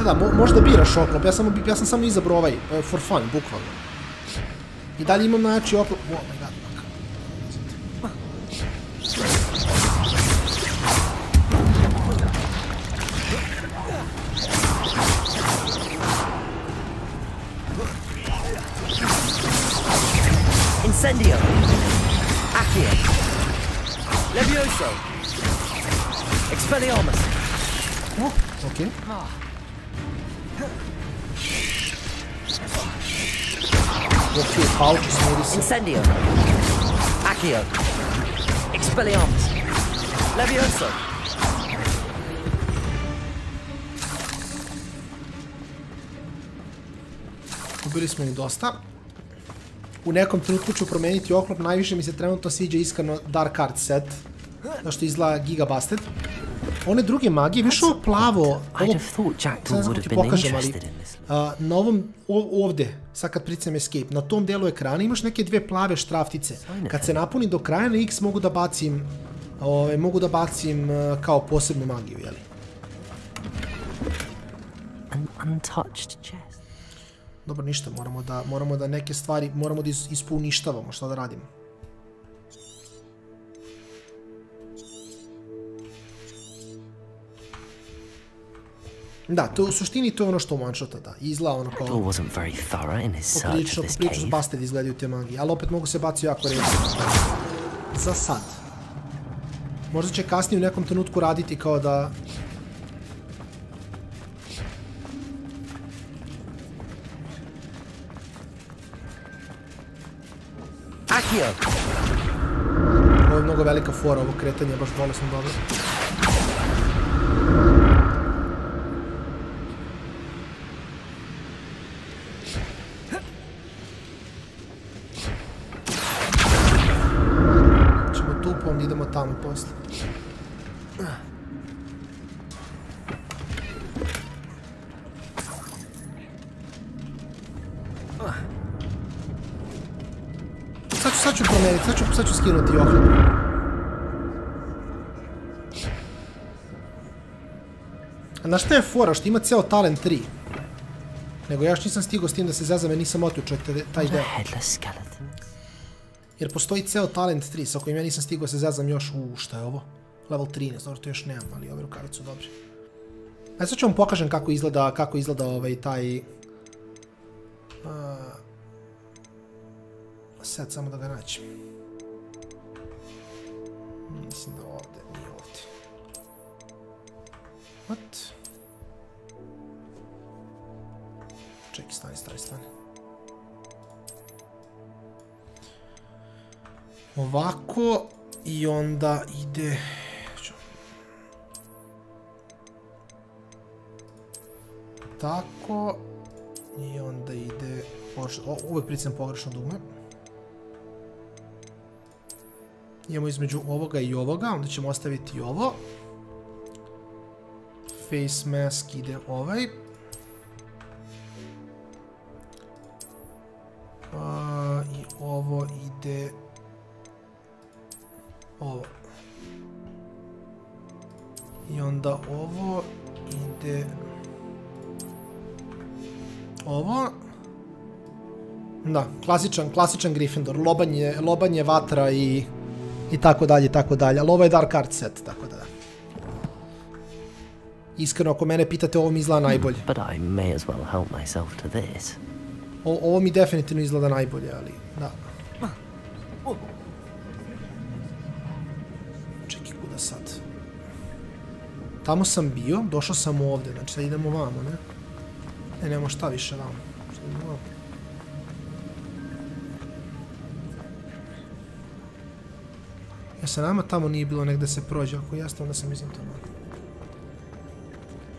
Da, možda biraš oklop, ja sam samo izabrao ovaj, for fun, bukvalno. I dalje imam najjači oklop, oh my god. Incendio! Accio! Levioso! Expelliarmus! Ok. Ok, pauči, smiri se. Incendio! Accio! Expelliarmus! Levioso! Ubili smo ih dosta. U nekom trenutku ću promeniti oklop, najviše mi se trenutno sviđa iskreno Dark Art set. Zašto izgleda gigabasted. One druge magije, viš ovo plavo, ovo, ne znam kako ti pokažem, ali na ovom, ovdje, sad kad pricam escape, na tom delu ekrana imaš neke dve plave štraftice. Kad se napuni do kraja na X mogu da bacim kao posebnu magiju, jeli? Dobro, ništa, moramo da neke stvari, moramo da ispuništavamo, šta da radimo. Da, to u suštini to je ono što one-shota da. Izgleda ono kao... Poprilično zbasted izgledaju te magije, ali opet mogu se baciti jako redno. Za sad. Možda će kasnije u nekom trenutku raditi kao da... Ovo je mnogo velika fora, ovo kretanje je baš bolesno dobro. Ćemo tu, pa onda idemo tamo posle. Sad ću promeniti, sad ću skinuti ohleb. A znaš šta je fora? Što ima ceo talent 3. Nego ja još nisam stigao s tim da se zezam, jer nisam otključio taj deo. Jer postoji ceo talent 3, sa kojim ja nisam stigao se zezam još u, šta je ovo? Level 13, dobro to još nemam, ali ove rukavice su dobri. Ajde sad ću vam pokažem kako izgleda ovaj taj... Sad samo da ga naćem. Mislim da ovdje, nije ovdje. What? Čekaj, stani. Ovako i onda ide... Tako i onda ide... Uvijek pricam pogrešno dugme. Imamo između ovoga i ovoga, onda ćemo ostaviti ovo. Face mask ide ovaj. I ovo ide... Ovo. I onda ovo ide... Ovo. Da, klasičan Gryffindor. Lobanje, vatra i tako dalje, ali ovo je Dark Art set, tako da. Iskreno, ako mene pitate, ovo mi izgleda najbolje. Ovo mi definitivno izgleda najbolje, ali da. Čekaj, kuda sad? Tamo sam bio, došao sam ovdje, znači sad idemo vamo, ne? Ne, nemamo šta više vamo. Sad idemo vamo. Ja se nama tamo nije bilo negde se prođe, ako jeste, onda sam izim to malo.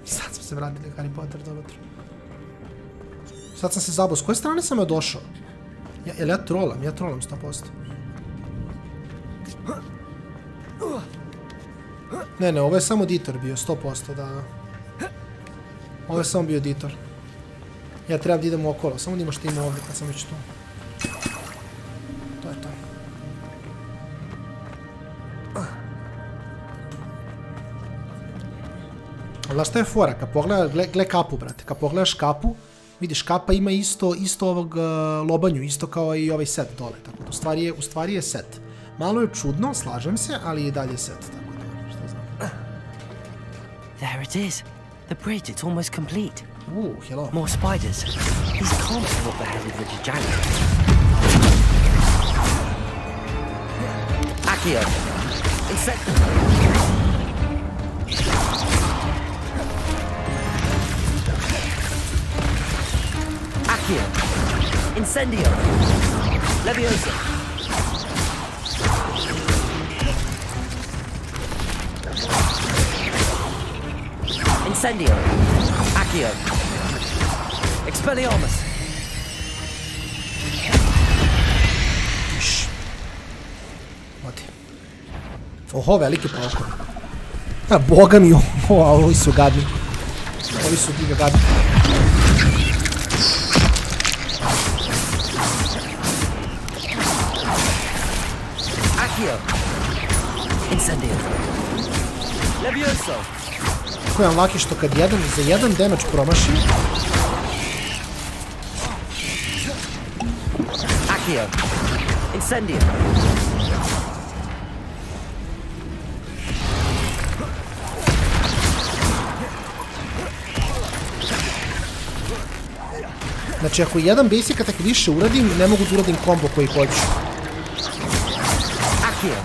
Sad smo se vratili Harry Potter donutra. Sad sam se zabao, s koje strane sam ja došao? Jel ja trolam? Ja trolam 100%. Ne, ovo je samo editor bio, 100%, da. Ovo je samo bio editor. Ja trebam da idem okolo, samo da ima što ima ovdje kad sam već tu. To je to. Znaš šta je fora? Kad pogledaš, gle kapu, brate. Kad pogledaš kapu, vidiš, kapa ima isto ovog lobanju, isto kao i ovaj set dole. Tako da u stvari je set. Malo je čudno, slažem se, ali i dalje set. Tako da, šta znam. There it is. The bridge, it's almost complete. Hello. More spiders. These can't be what the hell with the janitor. Accio. Accio. Incendio. Leviosa. Incendio. Accio. Expelliarmus. Odi. Oho, veliki paukor. A, boga mi, ovi su gadni. Ovi su giga gadni. Accio. Incendio. Levioso. Tako je laki što kad za jedan damage promaši. Accio. Incendio. Znači ako jedan basic attack više uradim, ne mogu da uradim kombo koji hoću. Accio.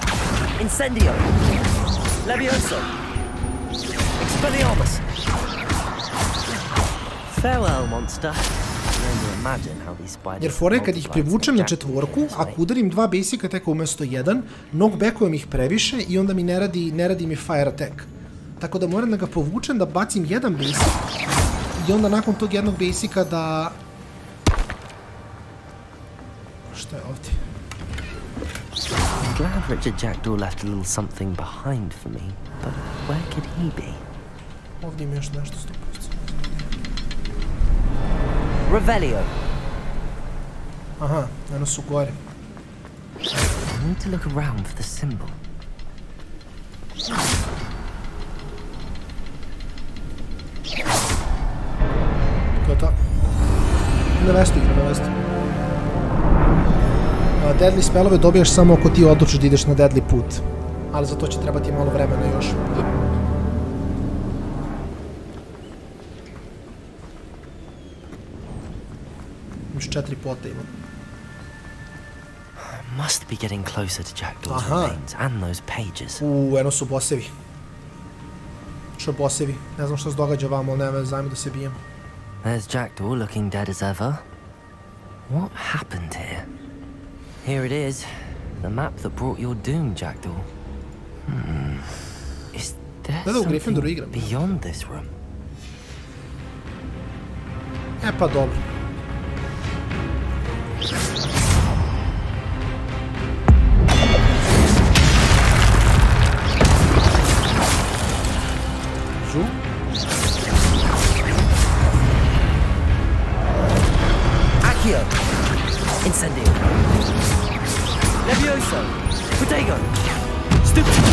Incendio. Levioso. Expelliarmus. Farewell, monster. Jer fore kad ih privučem na četvorku, ako udarim 2 basic attacka umjesto 1, knockbackujem ih previše i onda mi ne radi mi fire attack. Tako da moram da ga povučem, da bacim 1 basic i onda nakon tog jednog basica da... Šta je ovdje? I'm glad Richard Jackdaw left a little something behind for me, but where could he be? Ovdje ima još nešto 100%. Revelio. Aha, eno su gore. I need to look around for the symbol. To je to. Na vestu igra, na vestu. Deadly spellove dobijaš samo ako ti odlučiš da ideš na deadly put. Ali za to će trebati malo vremena još. Još 4 pota imam. Must be getting closer to Jackdaw's remains and those pages. Eno su bossevi. Što je bossevi? Ne znam što se događa vamo, ali nema veze, ajmo da se bijem. There's Jackdaw looking dead as ever. What happened here? Here it is. The map that brought your doom, Jackdaw. Is there something beyond this room? E pa dobro. Accio. Incendio. Levioso. Protego. Stupid.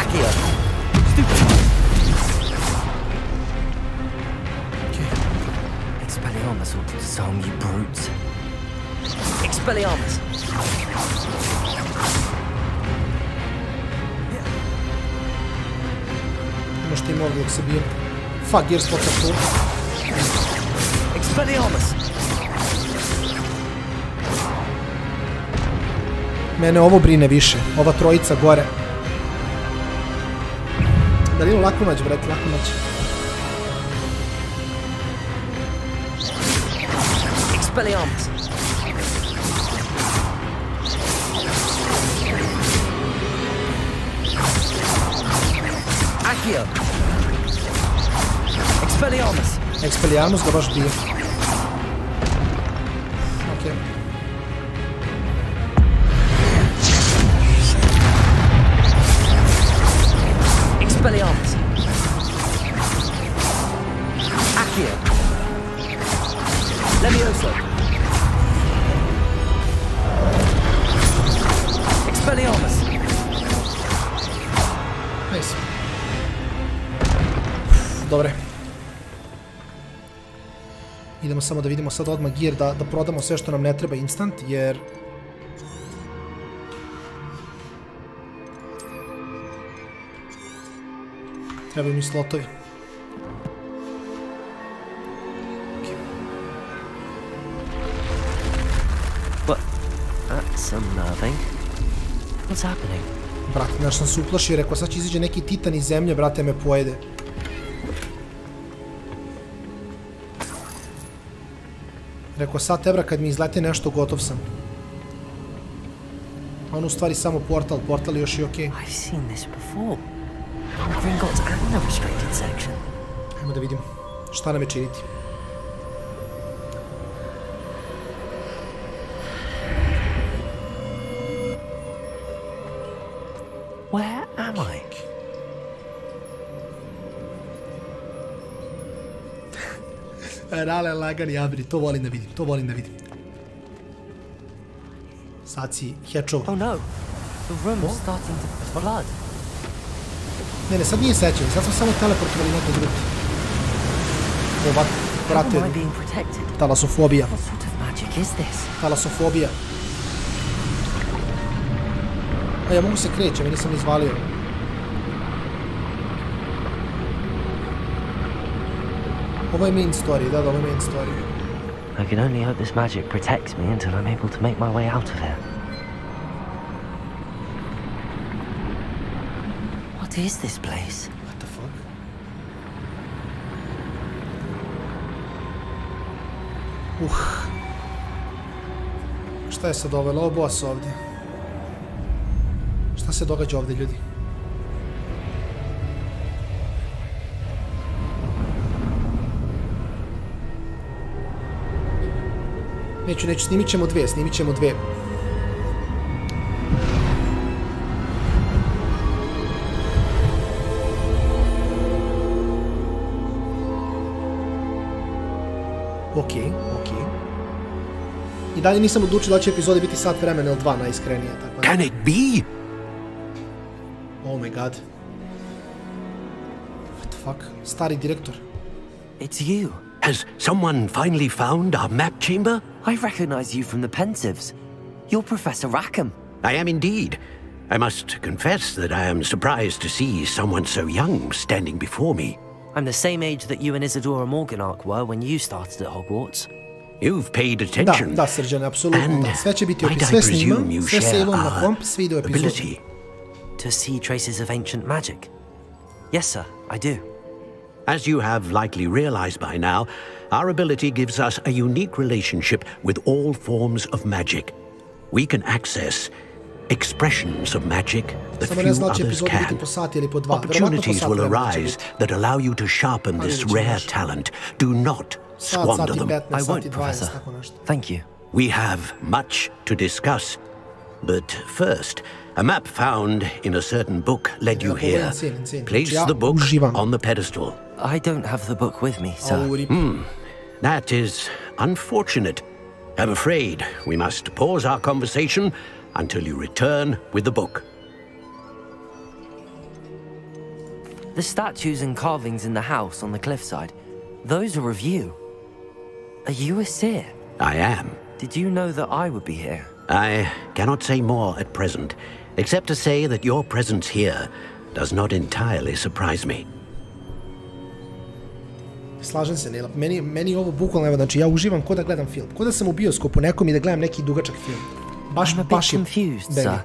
Accio. Stupid. Okay. Expelliarmus will disarm you brutes. Expelliarmus. Možete im ovdje dok se bijem. Fuck, gear spot tu. Expelliarmus. Mene ovo brine više. Ova trojica gore. Da li lako naći, brate, lako naći. Expelliarmus. Accio. Expelliarmus. Expelliarmus ga baš bije. Okej. Expelliarmus. Accio. Levioso. Expelliarmus. Nice. Dobre. Idemo samo da vidimo sad odmah gear, da prodamo sve što nam ne treba instant, jer... Trebaju mi slotovi. But that's unnerving. What's happening? Brate, znaš sam se uplašio, rekao sad će izađe neki titan iz zemlje, brate, me pojede. Rekao, sad tebra kad mi izlete nešto, gotov sam. A on u stvari samo portal, portal je još i okej. I've seen this before. Gringotts and the restricted section. Ajmo da vidimo šta nam je činiti. Where am I? Rale lagani abri, to volim da vidim, to volim da vidim. Sad si hečov. Oh no, the room's starting to flood. Ne, sad nije sećan, sad smo samo teleportovali neko drugo. Ovak, brate, talasofobija. Talasofobija. A ja mogu se krećem, ja nisam izvalio. Ovo je main story, da, ovo je main story. I can only hope this magic protects me until I'm able to make my way out of here. What is this place? What the fuck? Šta je sad ovo? Ovo boss ovdje. Šta se događa ovdje, ljudi? Neću, snimit ćemo dve. Okej. I dalje nisam odlučio da će epizode biti sat vremena ili 2 najiskrenije. Can it be? Oh my god. What the fuck? Stari direktor. It's you. Has someone finally found our map chamber? I recognize you from the Pensives. You're Professor Rackham. I am indeed. I must confess that I am surprised to see someone so young standing before me. I'm the same age that you and Isadora Morganark were when you started at Hogwarts. You've paid attention. Da, Srđane, apsolutno. Sve će biti opis, sve snimam, sve saveom na komp, sve ide u epizodu. To see traces of ancient magic? Yes, sir, I do. As you have likely realized by now, our ability gives us a unique relationship with all forms of magic. We can access expressions of magic that few others can. Opportunities will arise that allow you to sharpen this rare talent. Do not squander them. I won't, Professor. Thank you. We have much to discuss. But first, a map found in a certain book led you here. Place the book on the pedestal. I don't have the book with me, sir. That is unfortunate. I'm afraid we must pause our conversation until you return with the book. The statues and carvings in the house on the cliffside, those are of you. Are you a seer? I am. Did you know that I would be here? I cannot say more at present, except to say that your presence here does not entirely surprise me. Slažem se, Nela. Meni ovo bukvalno, evo, znači ja uživam ko da gledam film. Ko da sam u bioskopu nekom i da gledam neki dugačak film. I'm a bit confused, sir.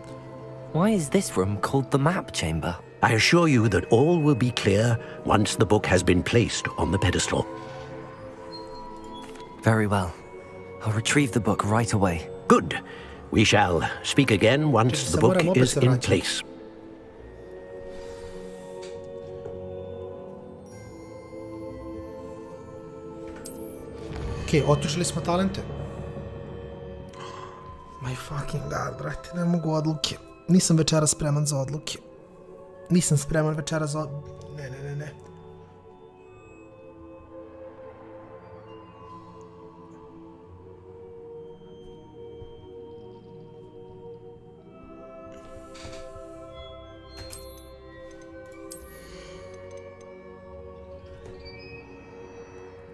Why is this room called the map chamber? I assure you that all will be clear once the book has been placed on the pedestal. Very well. I'll retrieve the book right away. Good. We shall speak again once the book is in place. Okej, otužili smo talente. My fucking god, brate, ne mogu odluke. Nisam večera spreman za odluke. Nisam spreman večera za... Ne.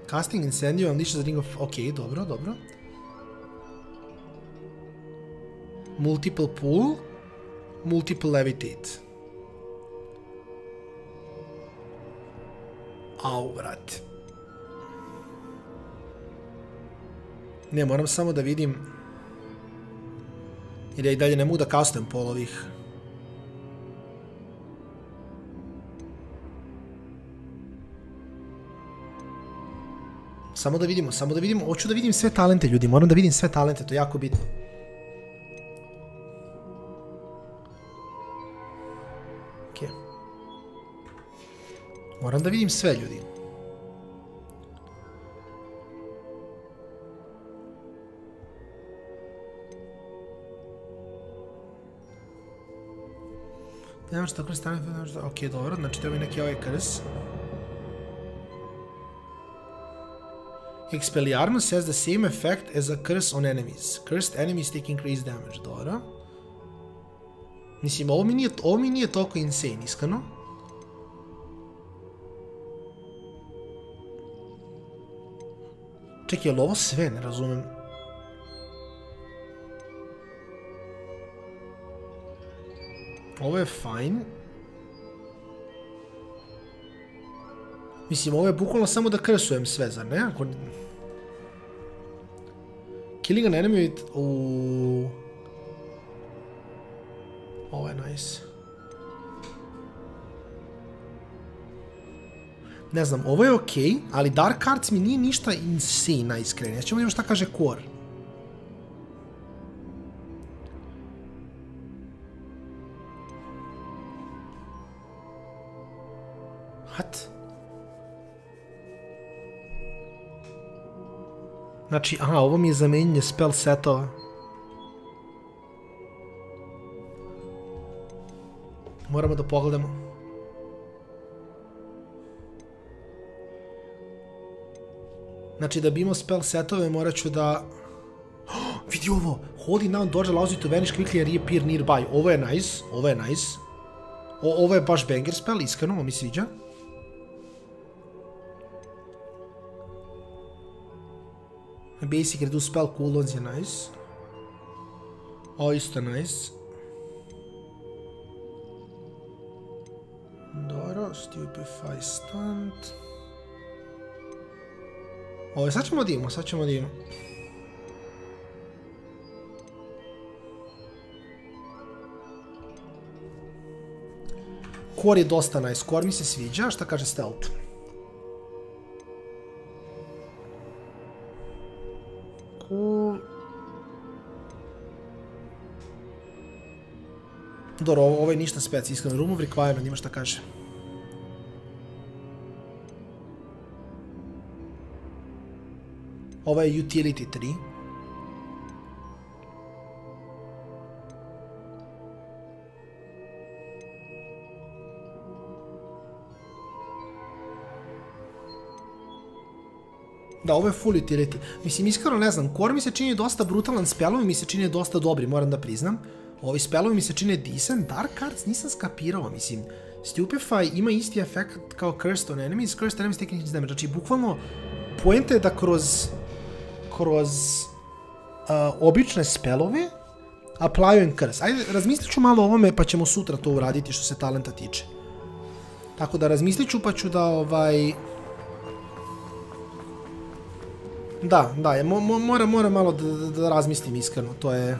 Casting Incendio, Unleashes Ring of... Okej, dobro. Multiple Pull, Multiple Levitate. Au, brate. Ne, moram samo da vidim... Jer ja i dalje ne mogu da castujem pol ovih. Samo da vidimo, hoću da vidim sve talente, ljudi, moram da vidim sve talente, to je jako bitno. Okej. Moram da vidim sve, ljudi. Nemam što tako stane, okej, dobro, znači treba i neki ovaj krs. Expelliarmus has the same effect as a curse on enemies. Cursed enemies take increased damage. Dobro. Mislim, ovo mi nije toliko insane, iskreno. Čekaj, je li ovo sve? Ne razumem. Ovo je fajn. Mislim, ovo je bukvalno samo da krsujem sve, zar ne? Killing an enemy with... Ovo je nice. Ne znam, ovo je okej, ali Dark Arts mi nije ništa insane, najiskrenije. Ćemo vidjeti šta kaže Core. What? Znači, aha, ovo mi je zamenjenje spell setova. Moramo da pogledamo. Znači, da bi imao spell setove, morat ću da... Vidi ovo! Holding down dodge allows you to vanish quickly and reappear nearby. Ovo je nice, ovo je nice. Ovo je baš banger spell, iskreno, ovo mi sviđa. Basic reduce spell cooldowns je nice. Ovo isto je nice. Dobro, stupefy stunt. Ovo, sad ćemo da imamo, sad ćemo da imamo. Core je dosta nice, Core mi se sviđa, šta kaže stealth? Cool. Dobro, ovo je ništa speci, iskreno, room of requirement, nima šta kaže. Ovo je utility 3. Da, ovo je full utility. Mislim, iskreno ne znam, Core mi se čini dosta brutalan, spellovi mi se čini dosta dobri, moram da priznam. Ovi spellovi mi se čine decent, Dark Arts nisam skapirao, mislim. Stupefy ima isti efekt kao Cursed on Enemies, Cursed Enemies taking his damage. Znači, bukvalno, poenta je da kroz obične spellove applyujem curse. Ajde, razmislit ću malo o ovome, pa ćemo sutra to uraditi što se talenta tiče. Tako da razmislit ću, pa ću da Da, moram malo da razmislim iskreno, to je...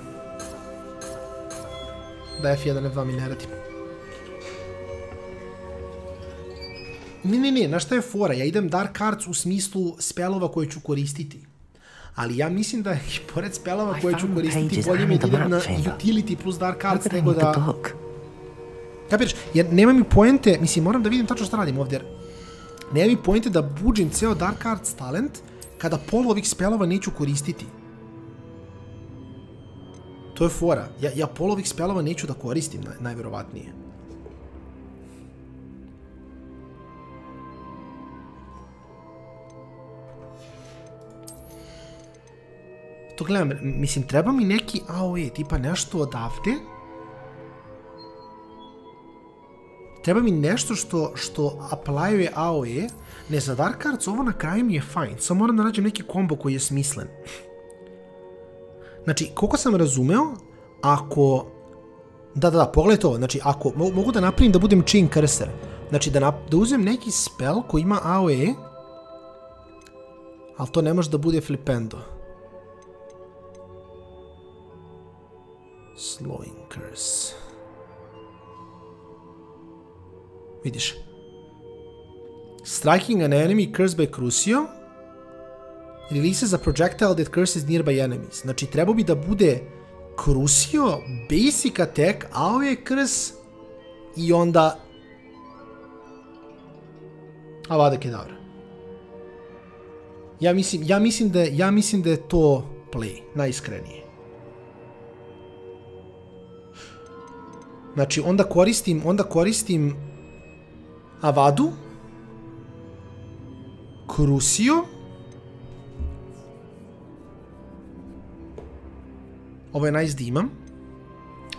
Da F1, F2 mi ne radi. Ne, na šta je fora? Ja idem Dark Arts u smislu spelova koje ću koristiti. Ali ja mislim da i pored spelova koje ću koristiti, bolje mi da idem na utility plus Dark Arts nego da... Kapiraš? Jer nema mi poente, mislim, moram da vidim tačno šta radim ovdje. Nema mi poente da buđim ceo Dark Arts talent kada pol ovih spelova neću koristiti. To je fora. Ja pol ovih spelova neću da koristim, najverovatnije. To gledam, mislim, treba mi neki AOE, tipa nešto odavde. Treba mi nešto što applyuje AOE. Ne, za Dark Arts ovo na kraju mi je fajn. Samo moram da nađem neki kombo koji je smislen. Znači, koliko sam razumeo, ako... Da, pogledajte ovo. Znači, ako mogu da napravim da budem chain cursor. Znači, da uzem neki spell koji ima AOE, ali to ne može da bude flipendo. Slowing curse. Vidiš. Striking an enemy cursed by Crucio releases a projectile that curses nearby enemies. Znači, trebao bi da bude Crucio, basic attack, AOE curse i onda Avada Kedavra. Ja mislim da je to play, najiskrenije. Znači, onda koristim Avadu, Crucio, ovo je nice da imam.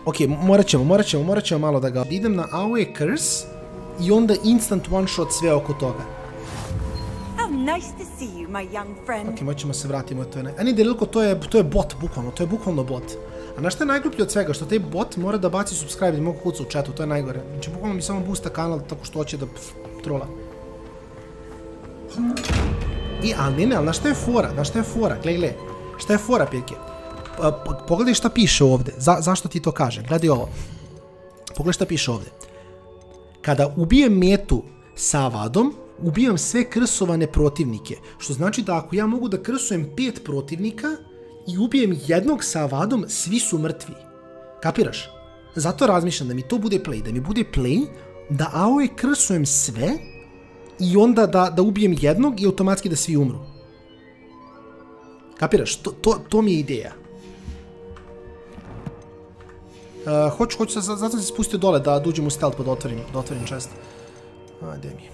Ok, morat ćemo malo da ga idem na AOE Curse i onda instant one shot sve oko toga. Ok, moćemo se vratimo, to je... A nije deliko, to je bot, bukvalno, to je bukvalno bot. A na što je najgluplje od svega? Što taj bot mora da baci subscribe da mogu kuca u chatu, to je najgore. Znači, bukvalno mi samo boosta kanal tako što hoće da trola. Ali ne, ali na što je fora? Gle, šta je fora, Pirke? Pogledaj šta piše ovdje, zašto ti to kažem, gledaj ovo. Pogledaj šta piše ovdje. Kada ubijem metu sa Avadom, ubijam sve krsovane protivnike. Što znači da ako ja mogu da krsujem 5 protivnika i ubijem jednog sa avadom, svi su mrtvi. Kapiraš? Zato razmišljam da mi to bude play. Da mi bude play, da AOE krsujem sve i onda da ubijem jednog i automatski da svi umru. Kapiraš? To mi je ideja. Hoću zato sam se spustio dole da uđem u stealth pa da otvorim chest. Gdje mi je?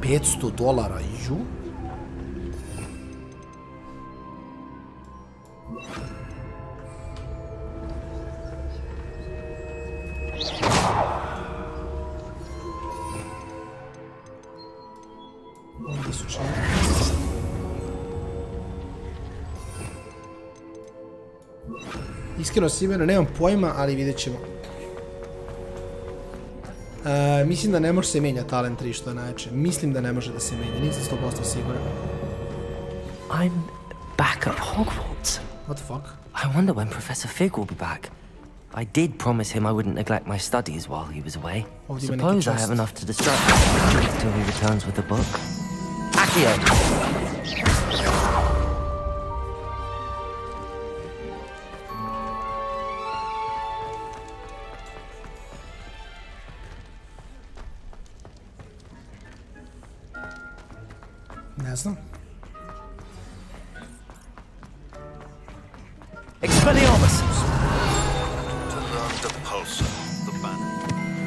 $500, ju? Ovdje su članci. Iskreno Simeno, nemam pojma, ali vidjet ćemo. Mislim da ne može se menja talent 3, što je najjače. Mislim da ne može da se menja, nisam 100% siguran. I'm back at Hogwarts. What the fuck? I wonder when Professor Fig will be back. I did promise him I wouldn't neglect my studies while he was away. Suppose I have enough to distract him till he returns with the book. Accio! Ne znam. Expelliarmus!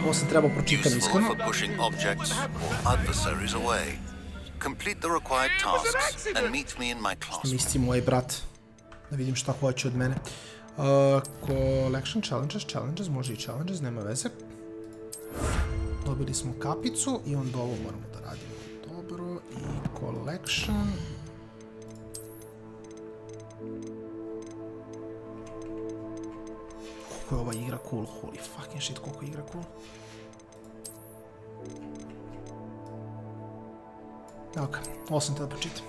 Ovo sam trebao pročitati iskreno. Što misli moj brat? Da vidim šta hoće od mene. Collection, challenges, može i challenges, nema veze. Dobili smo kapicu i onda ovo moramo da radimo. Dobro, i collection. Koliko je ova igra cool, holy fucking shit, koliko je igra cool. Ok, ovo sam te da pročitam.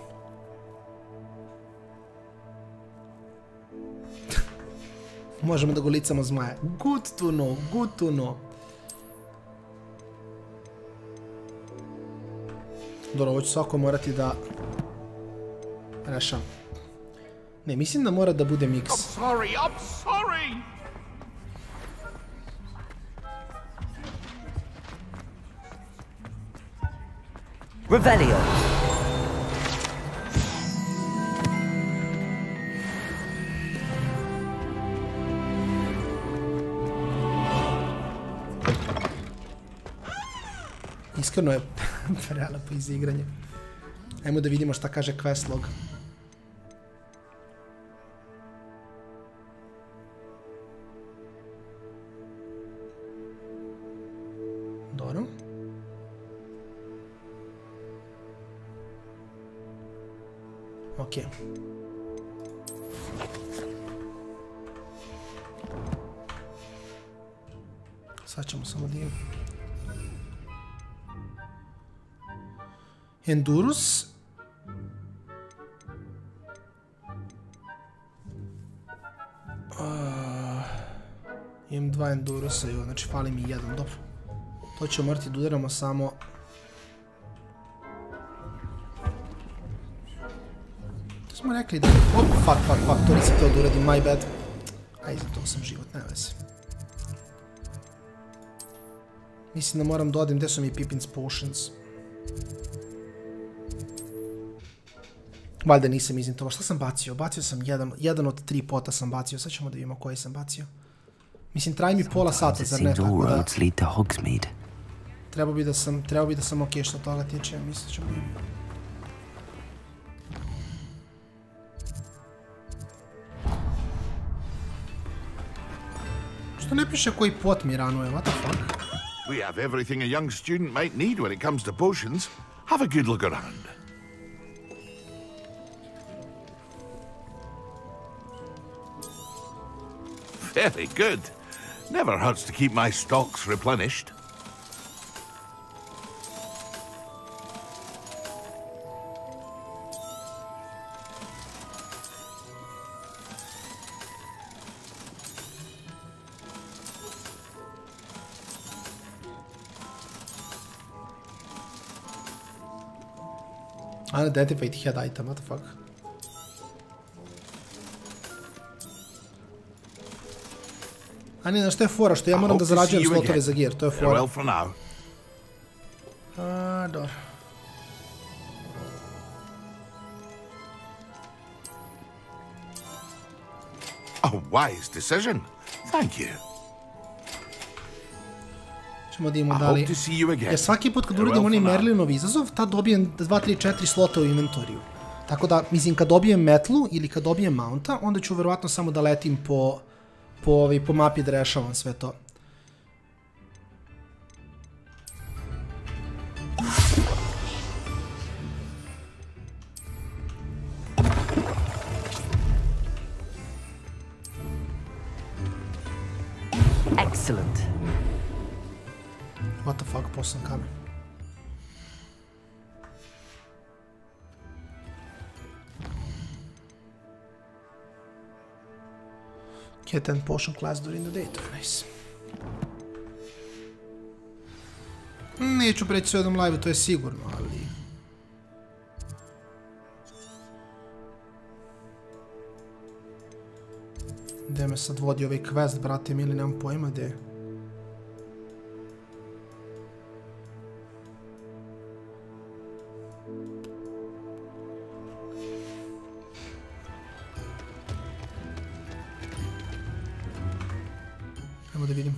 Možemo da golicamo zmaja. Good to know, good to know. Dobro, ovo ću svako morati da rešam. Ne, mislim da mora da bude mix. I'm sorry! Revelio! Iskreno je prelepo izigranje. Ajmo da vidimo šta kaže quest log. Dobro. Ok. Sad ćemo samo da imamo. Endurus. Imam 2 Endurusa, znači fali mi 1, dobro. To ćemo morati da udaramo samo... To smo rekli da... Fuck, to nisam teo da uradim, my bad. Aj, za to sam život, ne veze. Mislim da moram da odim, gde su mi Pippin's Potions. Valjda nisam iznitovo. Šta sam bacio? Bacio sam jedan od 3 pota sam bacio. Sad ćemo da vidimo koji sam bacio. Mislim, traji mi pola sata, zar ne? Tako da... Trebao bi da sam ok što toga tiče. Mislim, ćemo vidimo. Što ne piše koji pot mi ranuje? What the fuck? We have everything a young student might need when it comes to potions. Have a good look around. Very good. Never hurts to keep my stocks replenished. Unidentified head item, what the fuck? A ne, znaš što je fora, što ja moram da zarađujem slotove za gear, to je fora. Dobro. A wise decision. Thank you. Ćemo da imamo dalje. Jer svaki put kad uradim onaj Merlinov izazov, tad dobijem 2, 3, 4 slota u inventoriju. Tako da, mislim, kad dobijem metlu ili kad dobijem mounta, onda ću verovatno samo da letim po mapi da rešavam sve to. Excellent. What the fuck, posam kamen. Get and potion class during the day, to je nice. Neću preći sve jednom live, to je sigurno, ali... Gde me sad vodi ovaj quest, brate, ili nemam pojma gde je. Ajmo da vidimo.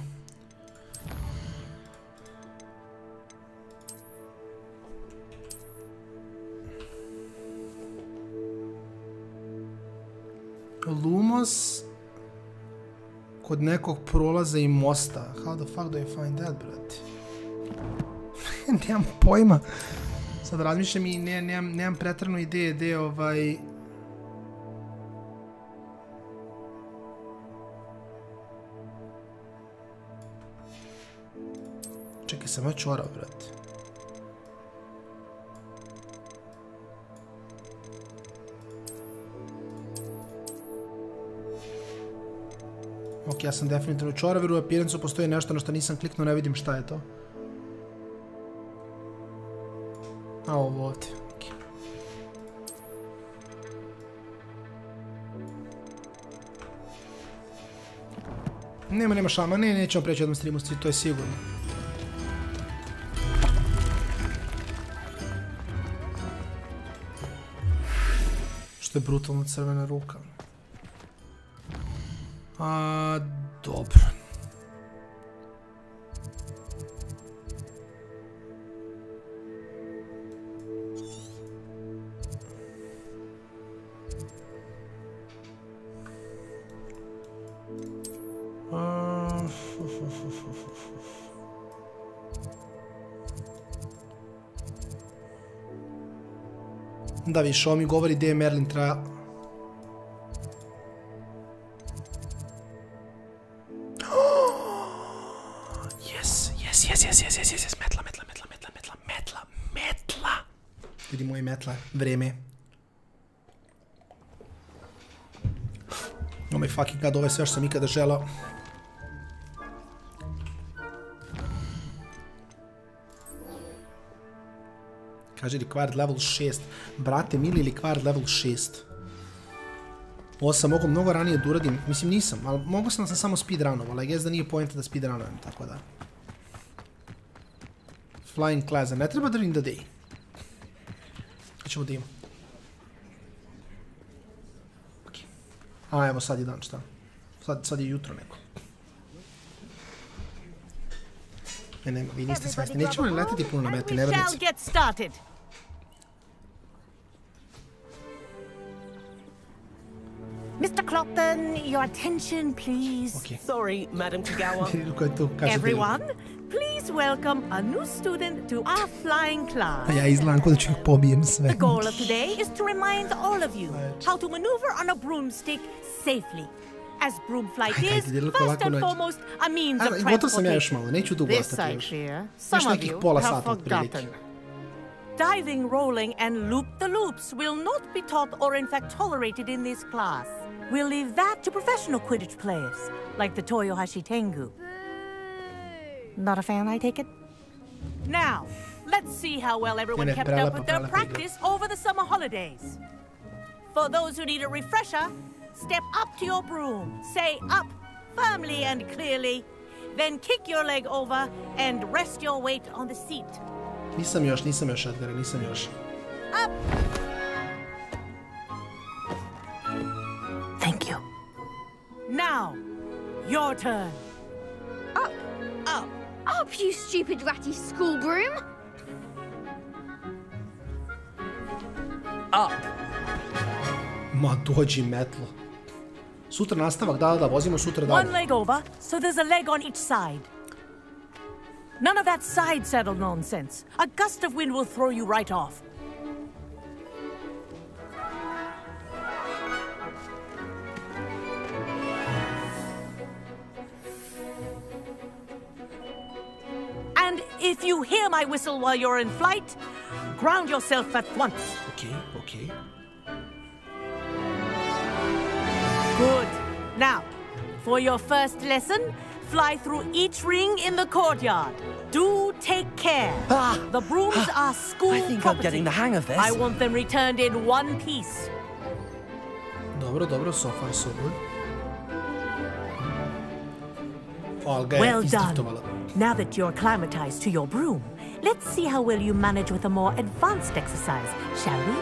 Lumos kod nekog prolaza i mosta. How the fuck do I find that, brate? Nemam pojma. Sad razmišljam i nemam pretrano ideje gde ovaj... Čekaj, sam već orao, brate. Ok, ja sam definitivno čoraver, u appearance-u postoji nešto na što nisam kliknuo, ne vidim šta je to. A ovo ovdje, ok. Nema šama, nećemo preći jednom streamu, to je sigurno. Što je brutalno crvena ruka. Dobro. Da vidiš, ovo mi govori gdje je Merlin treba... Yes, metla. Vidi moje metla, vreme. Oh my fucking god, ovo je sve što sam ikada želao. Kaže required level 6. Brate, mili required level 6. Ovo sam mogao mnogo ranije da uradim. Mislim nisam, ali mogao sam samo speedrunovao, ali I guess da nije poenta da speedrunujem, tako da. Flying class, ne treba during the day. Kako ćemo da imamo? A evo sad je dan, šta? Sad je jutro neko. Nema, vi niste svesni. Nećemo li letiti puno na meti, ne vrnici. Mr. Clopton, your attention, please. Okay. Sorry, Madam Kagawa. Everyone, please welcome a new student to our flying class. Ja izgledam ko da ću ih pobijem sve. The goal of today is to remind all of you how to maneuver on a broomstick safely. As broom flight is, first and foremost, a means of transportation. Gotov sam ja još malo, neću dugo ostati još. Još nekih pola sata od prilike. Diving, rolling, and loop-the-loops will not be taught or in fact tolerated in this class. We'll leave that to professional Quidditch players, like the Toyohashi Tengu. Not a fan, I take it? Now, Let's see how well everyone kept up with their practice over the summer holidays. For those who need a refresher, step up to your broom, say up firmly and clearly, then kick your leg over and rest your weight on the seat. Nisam još, Edgare, nisam još. Up! Thank you. Now, your turn. Up! Up! Up, you stupid ratty school broom! Up! Ma dođi metlo. Sutra nastavak, da, vozimo sutra dalje. One leg over, so there's a leg on each side. None of that side saddle nonsense. A gust of wind will throw you right off. And if you hear my whistle while you're in flight, ground yourself at once. Okay. Good. Now, for your first lesson, fly through each ring in the courtyard. Do take care. The brooms are school I think property. I'm getting the hang of this. I want them returned in one piece. Dobro, so far so good. Well done. Now that you're acclimatized to your broom, let's see how well you manage with a more advanced exercise, shall we?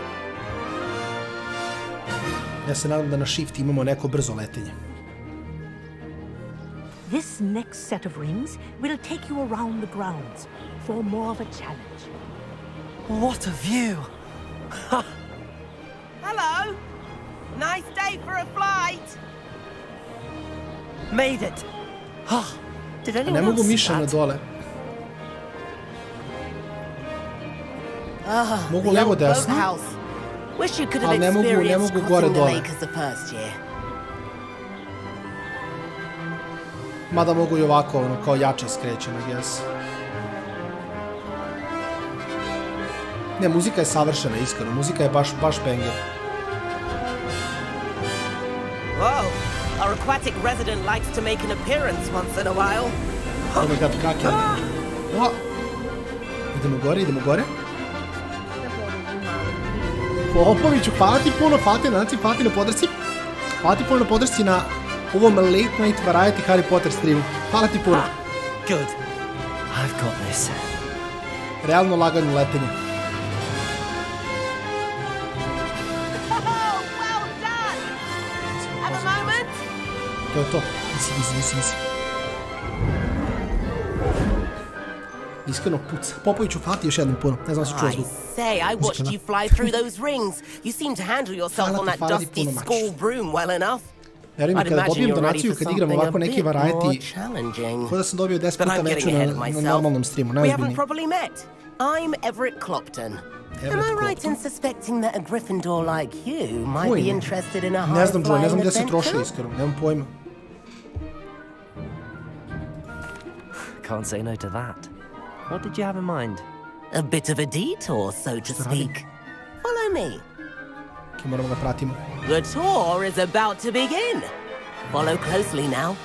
Ja se nadam da na shift imamo neko brzo letenje. This next set of rings will take you around the grounds for more of a challenge. What a view! Hello! Nice day for a flight! Made it! Did anyone Ne mogu else miša na dole. Mogu levo desno. Wish you could have Ali ne experienced mogu gore crossing the dole. lake as the first year. Mada mogu i ovako, ono, kao jače skrećem, I guess. Ne, muzika je savršena, iskreno. Muzika je baš banger. Whoa! Our aquatic resident likes to make an appearance once in a while. Oh my god, Kraken. Oh. Idemo gore. Popoviću, hvala ti puno, Fati na podršci. Hvala ti puno na podršci na ovom late night variety Harry Potter streamu. Hvala ti puno. Good. I've got this. Realno lagano letenje. To je to. Easy. Iskreno puca. Popoviću, Fati još jednom puno. Ne znam da se čuo zvuk. Say, I watched you fly through those rings. You seem to handle yourself on that dusty school broom well enough. Vjerujem kada dobijem donaciju, kad igram ovako neki variety, ko da sam dobio 10 puta veću na normalnom streamu, najozbiljniji. I'm Everett Clopton. Am I right in suspecting that a Gryffindor like you might be interested in a high-flying adventure? Ne znam gdje se troši, iskreno, nemam pojma. Can't say no to that. What did you have in mind? A bit of a detour, so to speak. Follow me. Moramo ga pratimo. The tour is about to begin. Follow closely now.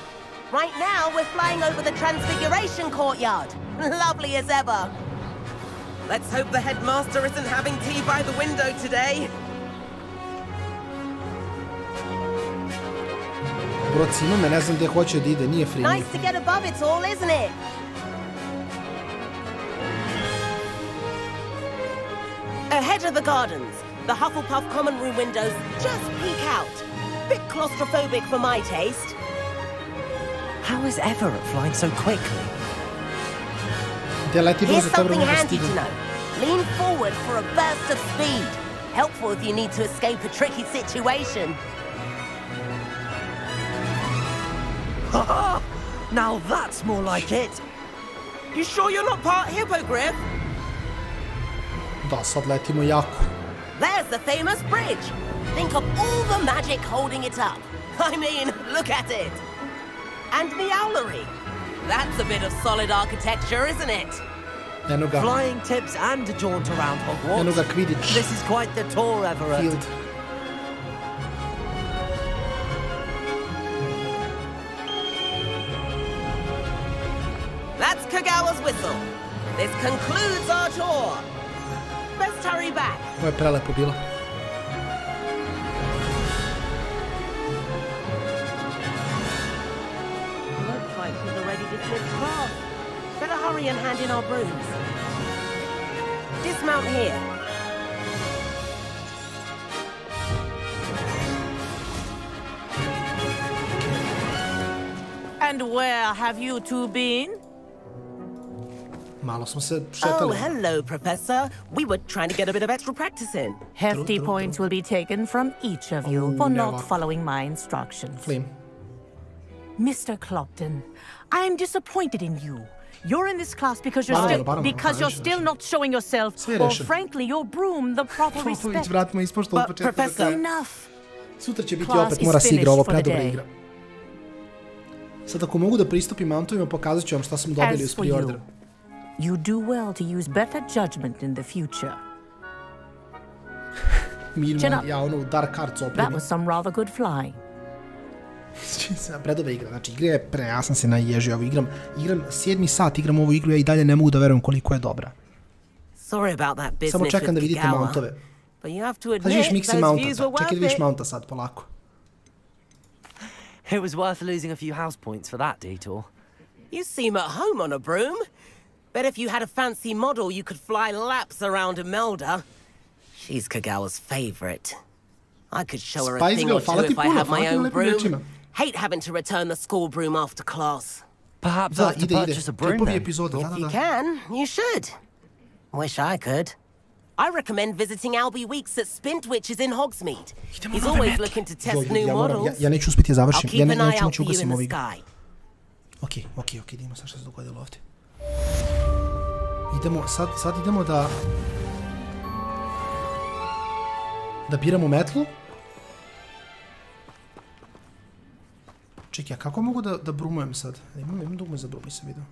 Right now, we're flying over the Transfiguration Courtyard. Lovely as ever. Let's hope the headmaster isn't having tea by the window today. Brocima me, ne znam gdje hoće da ide, nije free. Nice to get above it all, isn't it? Ahead of the gardens, the Hufflepuff common room windows just peek out. Bit claustrophobic for my taste. How is Everett flying so quickly? Here's something handy to know. Lean forward for a burst of speed. Helpful if you need to escape a tricky situation. Now that's more like it. You sure you're not part hippogriff? Da, sad letimo jako. There's the famous bridge. Think of all the magic holding it up. I mean, look at it. And the owlery. That's a bit of solid architecture, isn't it? Flying tips and a jaunt around Hogwarts. This is quite the tour, Everett. Field. That's Kagawa's whistle. This concludes our tour. Best hurry back. Ovo je prelepo bilo. Looks like she's already dismissed class. Better hurry and hand in our brooms. Dismount here. And where have you two been? Malo smo se šetali. Oh, hello, Professor. We were trying to get a bit of extra practice in. Hefty points will be taken from each of you for not following my instructions. Flame. Mr. Clopton, I am disappointed in you. You're in this class because you're still not showing yourself, or frankly, your broom the proper respect. But Professor, enough. Sutra će biti opet, mora se igra, ovo predobra igra. Sad ako mogu da pristupim mountovima, pokazat ću vam šta smo dobili uz pre-order. You do well to use better judgment in the future. Ja ono Dark Arts Opremi. That was some rather good flying. Predobra igra, znači igra je ja sam se naježio, igram 7. sat, igram ovu igru, ja i dalje ne mogu da verujem koliko je dobra. Samo čekam da vidite mountove. Sad vidiš mixi mounta, čekaj da vidiš mounta sad, polako. It was worth losing a few house points for that detour. You seem at home on a broom. Bet if you had a fancy model, you could fly laps around Imelda. She's Kagawa's favorite. I could show her a thing or two if I had my own broom. Hate having to return the school broom after class. Perhaps I have to purchase a broom then. If you can, you should. Wish I could. I recommend visiting Albie Weeks at Spintwitches in Hogsmeade. He's always looking to test new models. Ja neću uspjeti završim. I'll keep an eye out for you in the sky. Ok, idemo sad što se dogodilo ovdje. Sad idemo da biramo metlu. Čekaj, a kako mogu da brumujem sad? Imam dugme za brum, nisam vidio.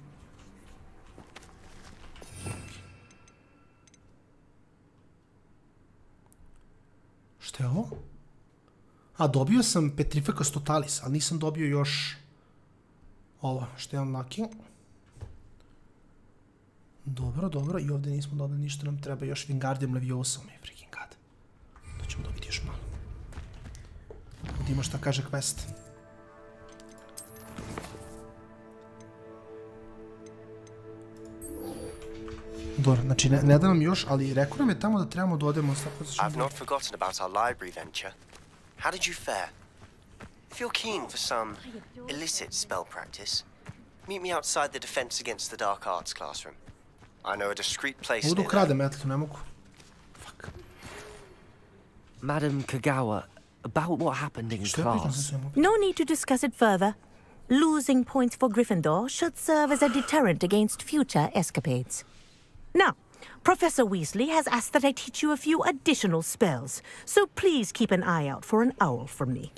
Šta je ovo? A, dobio sam Petrificus Totalis, ali nisam dobio još ovo, što je unlucky. Dobro, i ovdje nismo dobili ništa, nam treba još Wingardium Leviosa, mi je freaking god. To ćemo dobiti još malo. Vidimo šta kaže quest. Dobro, znači ne da nam još, ali rekao nam je tamo da trebamo da odemo. I've not forgotten about our library venture. How did you fare? If you're keen for some illicit spell practice, meet me outside the Defense Against the Dark Arts classroom. I know a discreet place near there. Mogu krade metlu, ne mogu. Fuck. Madam Kagawa, about what happened in class. No need to discuss it further. Losing points for Gryffindor should serve as a deterrent against future escapades. Now, Professor Weasley has asked that I teach you a few additional spells, so please keep an eye out for an owl from me.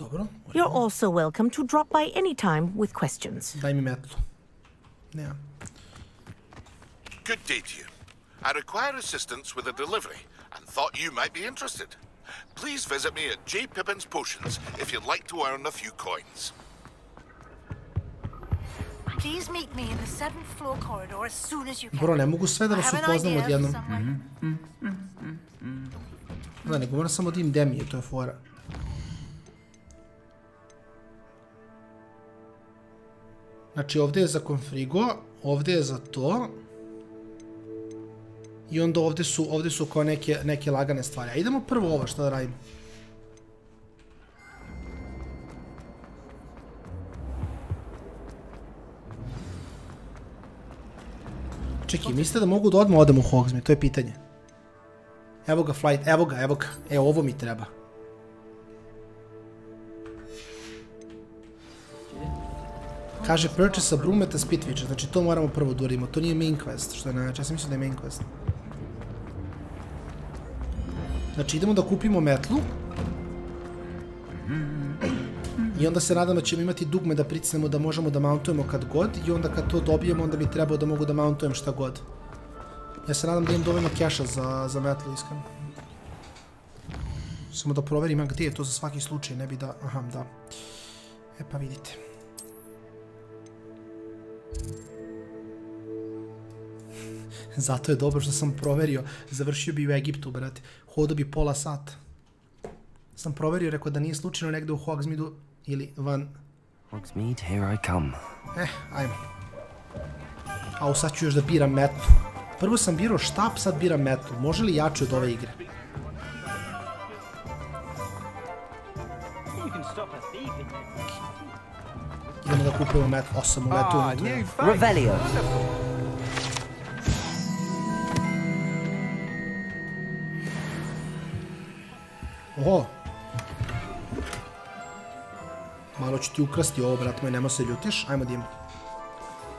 You're also welcome to drop by any time with questions. Daj mi metlu. Ne. Good day to you. I require assistance with a delivery and thought you might be interested. Please visit me at J. Pippin's Potions if you'd like to earn a few coins. Please meet me in the 7th floor corridor as soon as you can. Bro, ne mogu sve da vas upoznam odjednom. Da, nego moram samo da im demije, to je fora. Znači ovdje je za konfrigo, ovdje je za to. I onda ovdje su kao neke lagane stvari. A idemo prvo ovo, šta da radimo? Čekaj, mislite da mogu da odmah odem u Hogsmeade? To je pitanje. Evo ga flight, evo ga. Evo, ovo mi treba. Kaže purchase a broom at a Spitwitch, znači to moramo prvo da uradimo. To nije main quest, što je najjače. Ja sam mislio da je main quest. Znači idemo da kupimo metlu. I onda se nadam da ćemo imati dugme da pritisnemo da možemo da mountujemo kad god. I onda kad to dobijemo, onda mi treba da mogu da mountujem šta god. Ja se nadam da imam dovoljno keša za metlu, iskreno. Samo da proverim gdje je to za svaki slučaj, ne bi da... Aha, da. E pa vidite. Zato je dobro što sam proverio. Završio bi u Egiptu, brate. Hodao bi pola sata. Sam proverio, rekao da nije slučajno negde u Hogsmeadu ili van. Hogsmeade, here I come. Ajmo. A sad ću još da biram metu. Prvo sam birao štap, sad biram metu. Može li jače od ove igre? Idemo da kupimo metu. Osam u metu unutra. Revelio. Oho. Malo ću ti ukrasti ovo, brat moj, nema se ljutiš. Ajmo da imamo.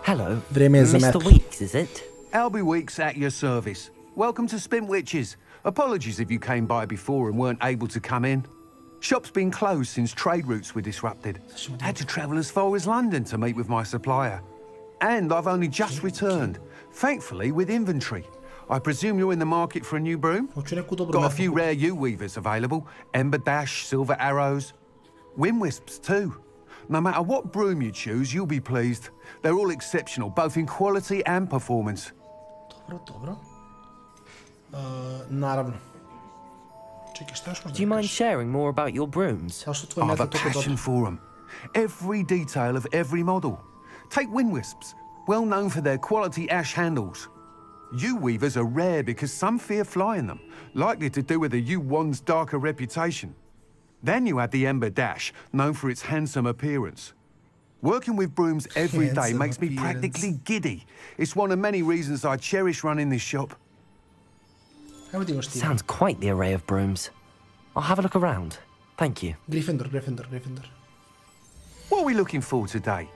Hello, vreme je za metu. Mr. Weeks, is it? Albie Weeks at your service. Welcome to Spintwitches. Apologies if you came by before and weren't able to come in. Shop's been closed since trade routes were disrupted. Had to travel as far as London to meet with my supplier. And I've only just returned, thankfully with inventory. I presume you're in the market for a new broom? Got a few rare U-weavers available. Ember Dash, Silver Arrows. Wind Wisps too. No matter what broom you choose, you'll be pleased. They're all exceptional, both in quality and performance. Dobro. Naravno. Do you mind sharing more about your brooms? I have a passion for them. Every detail of every model. Take Wind Wisps, well known for their quality ash handles. U-weavers are rare because some fear flying them, likely to do with the U-wand's darker reputation. Then you have the Ember Dash, known for its handsome appearance. Working with brooms every day makes me practically giddy. It's one of many reasons I cherish running this shop. Sounds quite the array of brooms. I'll have a look around. Thank you. Gryffindor. What are we looking for today?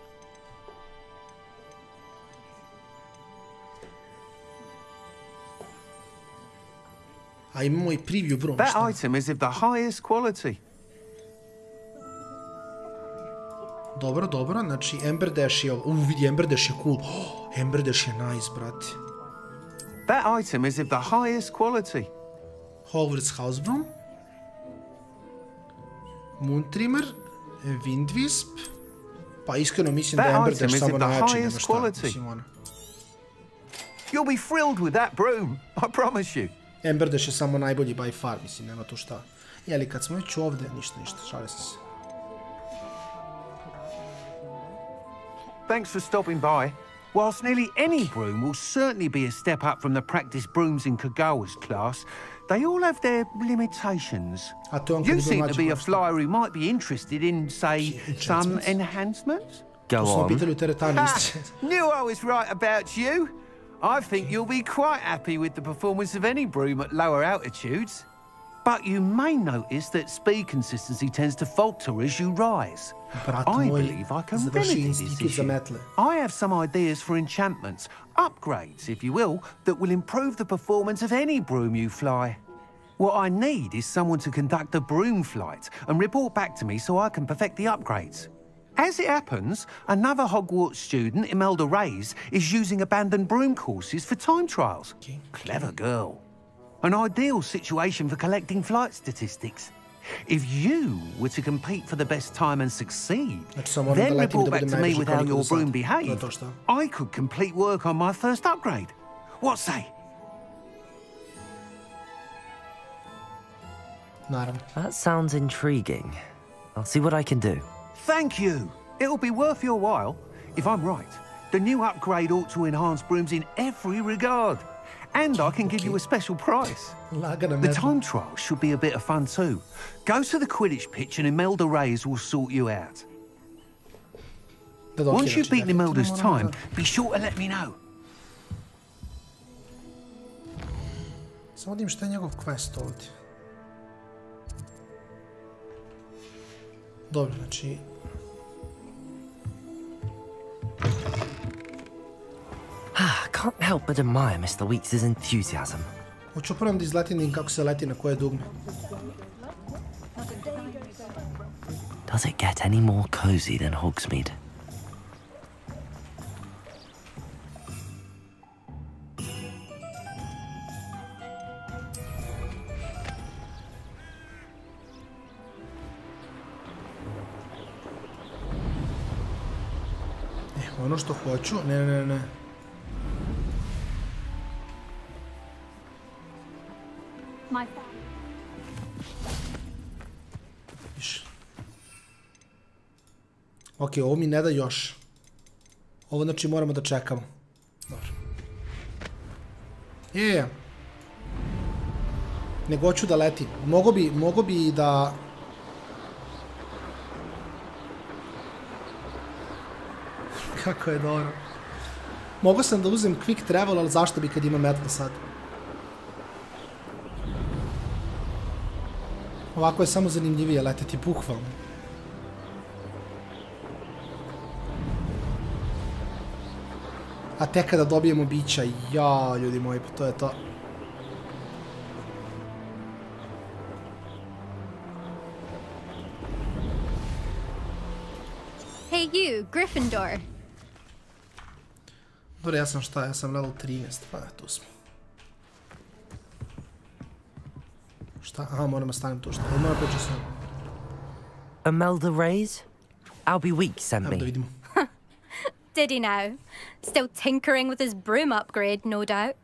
A imamo I preview broom. That item is of the highest quality. Dobro, znači Ember Dash je... vidi, Ember Dash je cool. Ember Dash je nice, brate. That item is of the highest quality. Hogwarts House Broom. Moon Trimmer. Wind Wisp. Pa iskreno mislim da je Ember Dash samo najjači nego šta. You'll be thrilled with that broom, I promise you. Ember Dash je samo najbolji by far, mislim, nema tu šta. Jeli, kad smo već ovde, ništa, šalim se. Thanks for stopping by. Whilst nearly any broom will certainly be a step up from the practice brooms in Kagawa's class, they all have their limitations. You seem to be a flyer who might be interested in, say, some enhancements? Go on. Knew I was right about you. I think you'll be quite happy with the performance of any broom at lower altitudes. But you may notice that speed consistency tends to falter as you rise. I believe I can remedy this issue. I have some ideas for enchantments, upgrades, if you will, that will improve the performance of any broom you fly. What I need is someone to conduct a broom flight and report back to me so I can perfect the upgrades. As it happens, another Hogwarts student, Imelda Reyes, is using abandoned broom courses for time trials. Clever girl. An ideal situation for collecting flight statistics. If you were to compete for the best time and succeed, then report back to me with how your broom behaved, I could complete work on my first upgrade. What say? That sounds intriguing. I'll see what I can do. Thank you. It'll be worth your while. If I'm right, the new upgrade ought to enhance brooms in every regard. And I can give you a special price. The time trial should be a bit of fun too. Go to the Quidditch pitch and Imelda Reyes will sort you out. Once you've beaten Imelda's time, be sure to let me know. Samo vidim šta je njegov quest ovdje. Dobro, znači... Can't help but admire Mr. Weeks' enthusiasm. Hoću prvo da izletim kako se leti na koje dugme. Does it get any more cozy than Hogsmeade? Ono što hoću, ne. my... Ok, ovo mi ne da još. Ovo znači moramo da čekamo. Dobro. Nego hoću da letim. Mogo bi da... Kako je dobro. Mogo sam da uzem quick travel, ali zašto bi kad ima metla sad? Ovako je samo zanimljivije leteti, bukvalno. A tek kada dobijemo bića, ja, ljudi moji, pa to je to. Hey you, Gryffindor. Dobro, ja sam šta? Ja sam level 13, pa tu smo. Šta? Aha, moram da stanem tu, šta? Ili moram početi s njom? Imelda Reyes? I'll be weak, send me. Evo da vidimo. Did he now? Still tinkering with his broom upgrade, no doubt.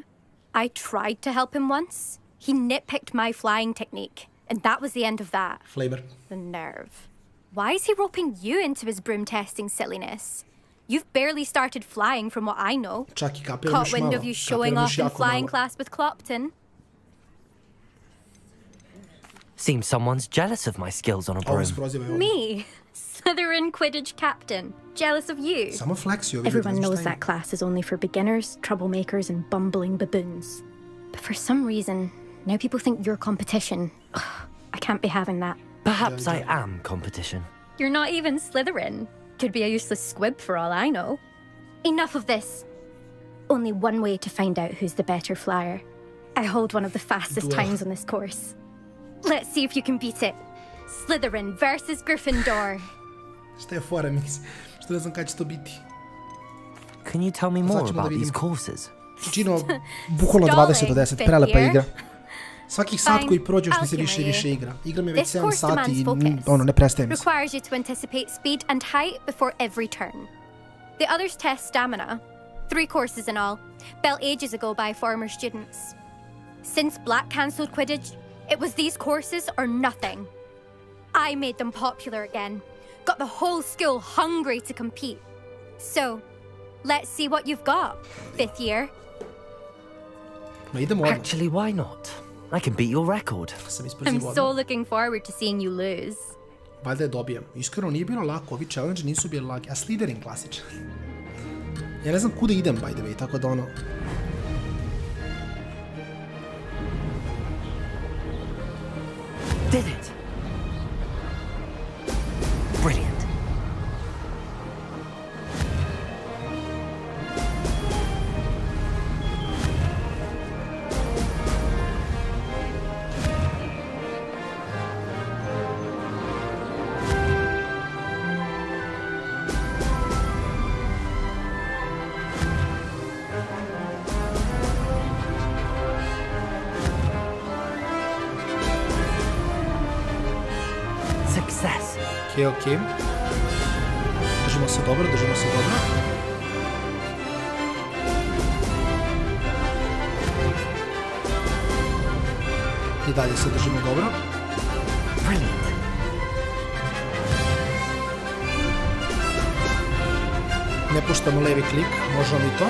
I tried to help him once. He nitpicked my flying technique, and that was the end of that. Flavor. The nerve. Why is he roping you into his broom testing silliness? You've barely started flying from what I know. Caught wind of you showing off in flying class with Clopton. Seems someone's jealous of my skills on a broom. Me? Slytherin Quidditch captain. Jealous of you? Everyone knows that class is only for beginners, troublemakers, and bumbling baboons. But for some reason, now people think you're competition. Ugh, I can't be having that. Perhaps I am competition. You're not even Slytherin. Could be a useless squib for all I know. Enough of this. Only one way to find out who's the better flyer. I hold one of the fastest times on this course. Let's see if you can beat it. Slytherin versus Gryffindor. Šta je fora, mislim? Što ne znam kada će to biti. Can you tell me more about these courses? Čino, bukvalno 20 od 10, prelepa igra. Svakih sat koji prođeš mi se više i više igra. Igram je već 7 sati i ono, ne prestaje mi se. Requires you to anticipate speed and height before every turn. The others test stamina. 3 courses in all, built ages ago by former students. Since Black cancelled Quidditch, it was these courses or nothing. I made them popular again. Got the whole school hungry to compete. So, let's see what you've got, 5th year. Actually, why not? I can beat your record. I'm so looking forward to seeing you lose. Valjda je dobijem. Iskreno nije bilo lako, ovi challenge nisu bili laki. A Slytherin klasičan. Ja ne znam kuda idem, by the way, tako da ono... Did it! Brilliant. Ok. Držimo se dobro, držimo se dobro. I dalje se držimo dobro. Ne puštamo levi klik, možemo i to.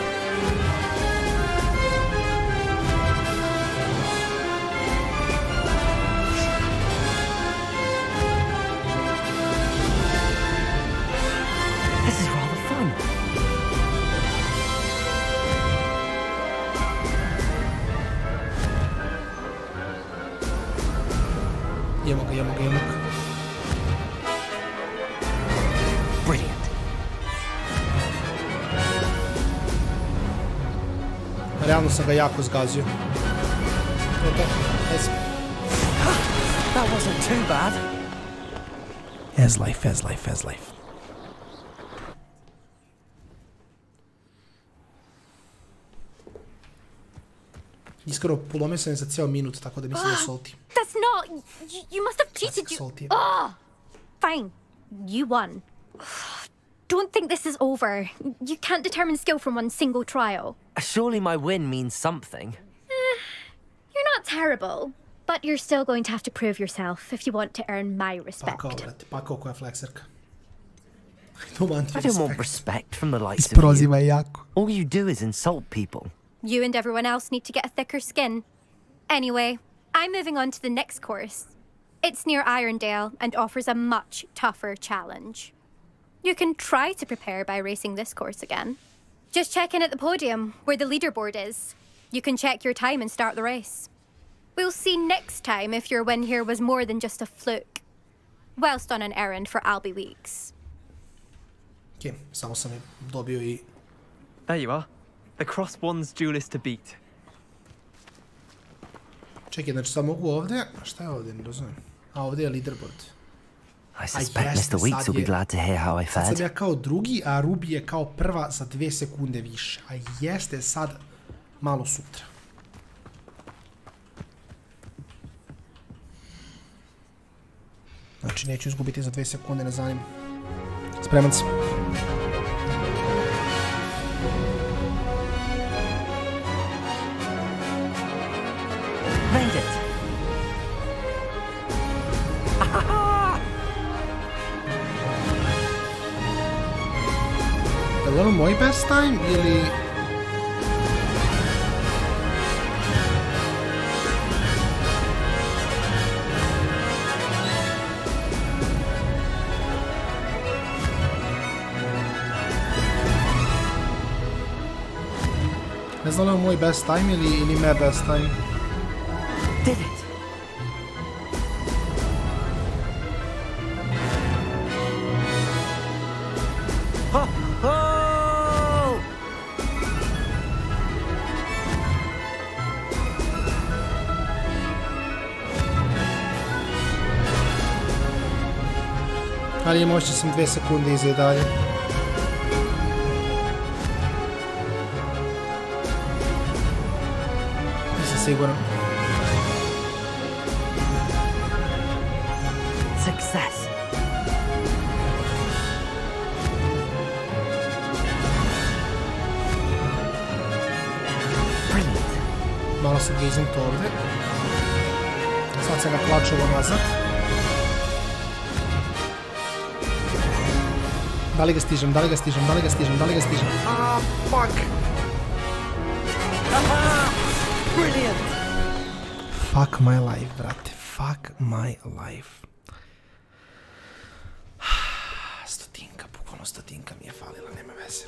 Realno sam ga jako zgazio. That wasn't too bad. As life, as life, as life. Iskreno, polomio sam je za cijel minut, tako da mislim da salty. That's not... You must have cheated, you... Oh! Fine. You won. Don't think this is over. You can't determine skill from one single trial. Surely my win means something. You're not terrible. But you're still going to have to prove yourself if you want to earn my respect. Pakao koja flexerka. I don't want respect from the likes of you. All you do is insult people. You and everyone else need to get a thicker skin. Anyway, I'm moving on to the next course. It's near Irondale and offers a much tougher challenge. You can try to prepare by racing this course again. Just check in at the podium, where the leaderboard is. You can check your time and start the race. We'll see next time if your win here was more than just a fluke. Whilst on an errand for Albie Weeks. Okay, samo sam je dobio I... There you are. The cross one's duelist to beat. Čekaj, znači sad mogu ovdje? Šta je ovdje? Ne razumijem. A ovdje je leaderboard. I suspect Mr. Weeks will be glad to hear how I fared. Sad sam ja kao drugi, a Ruby je kao prva za 2 sekunde više. A jeste sad malo sutra. Znači neću izgubiti za 2 sekunde, ne zanima. Spreman sam. Made it. Je li ono moj best time ili... Ne znam li ono moj best time ili me best time. Did it. Ho, ho! Ali možda sam 2 sekunde iza I dalje. Nisam siguran. Success. Malo sam gizim to ovdje. Sad se naklaču ovo nazad. Da li ga stižem, da li ga stižem, da li ga stižem, da li ga stižem? Aaaa, fuck! Brilliant! Fuck my life, brate. Fuck my life. Stotinka, bukvalno stotinka mi je falila, nema veze.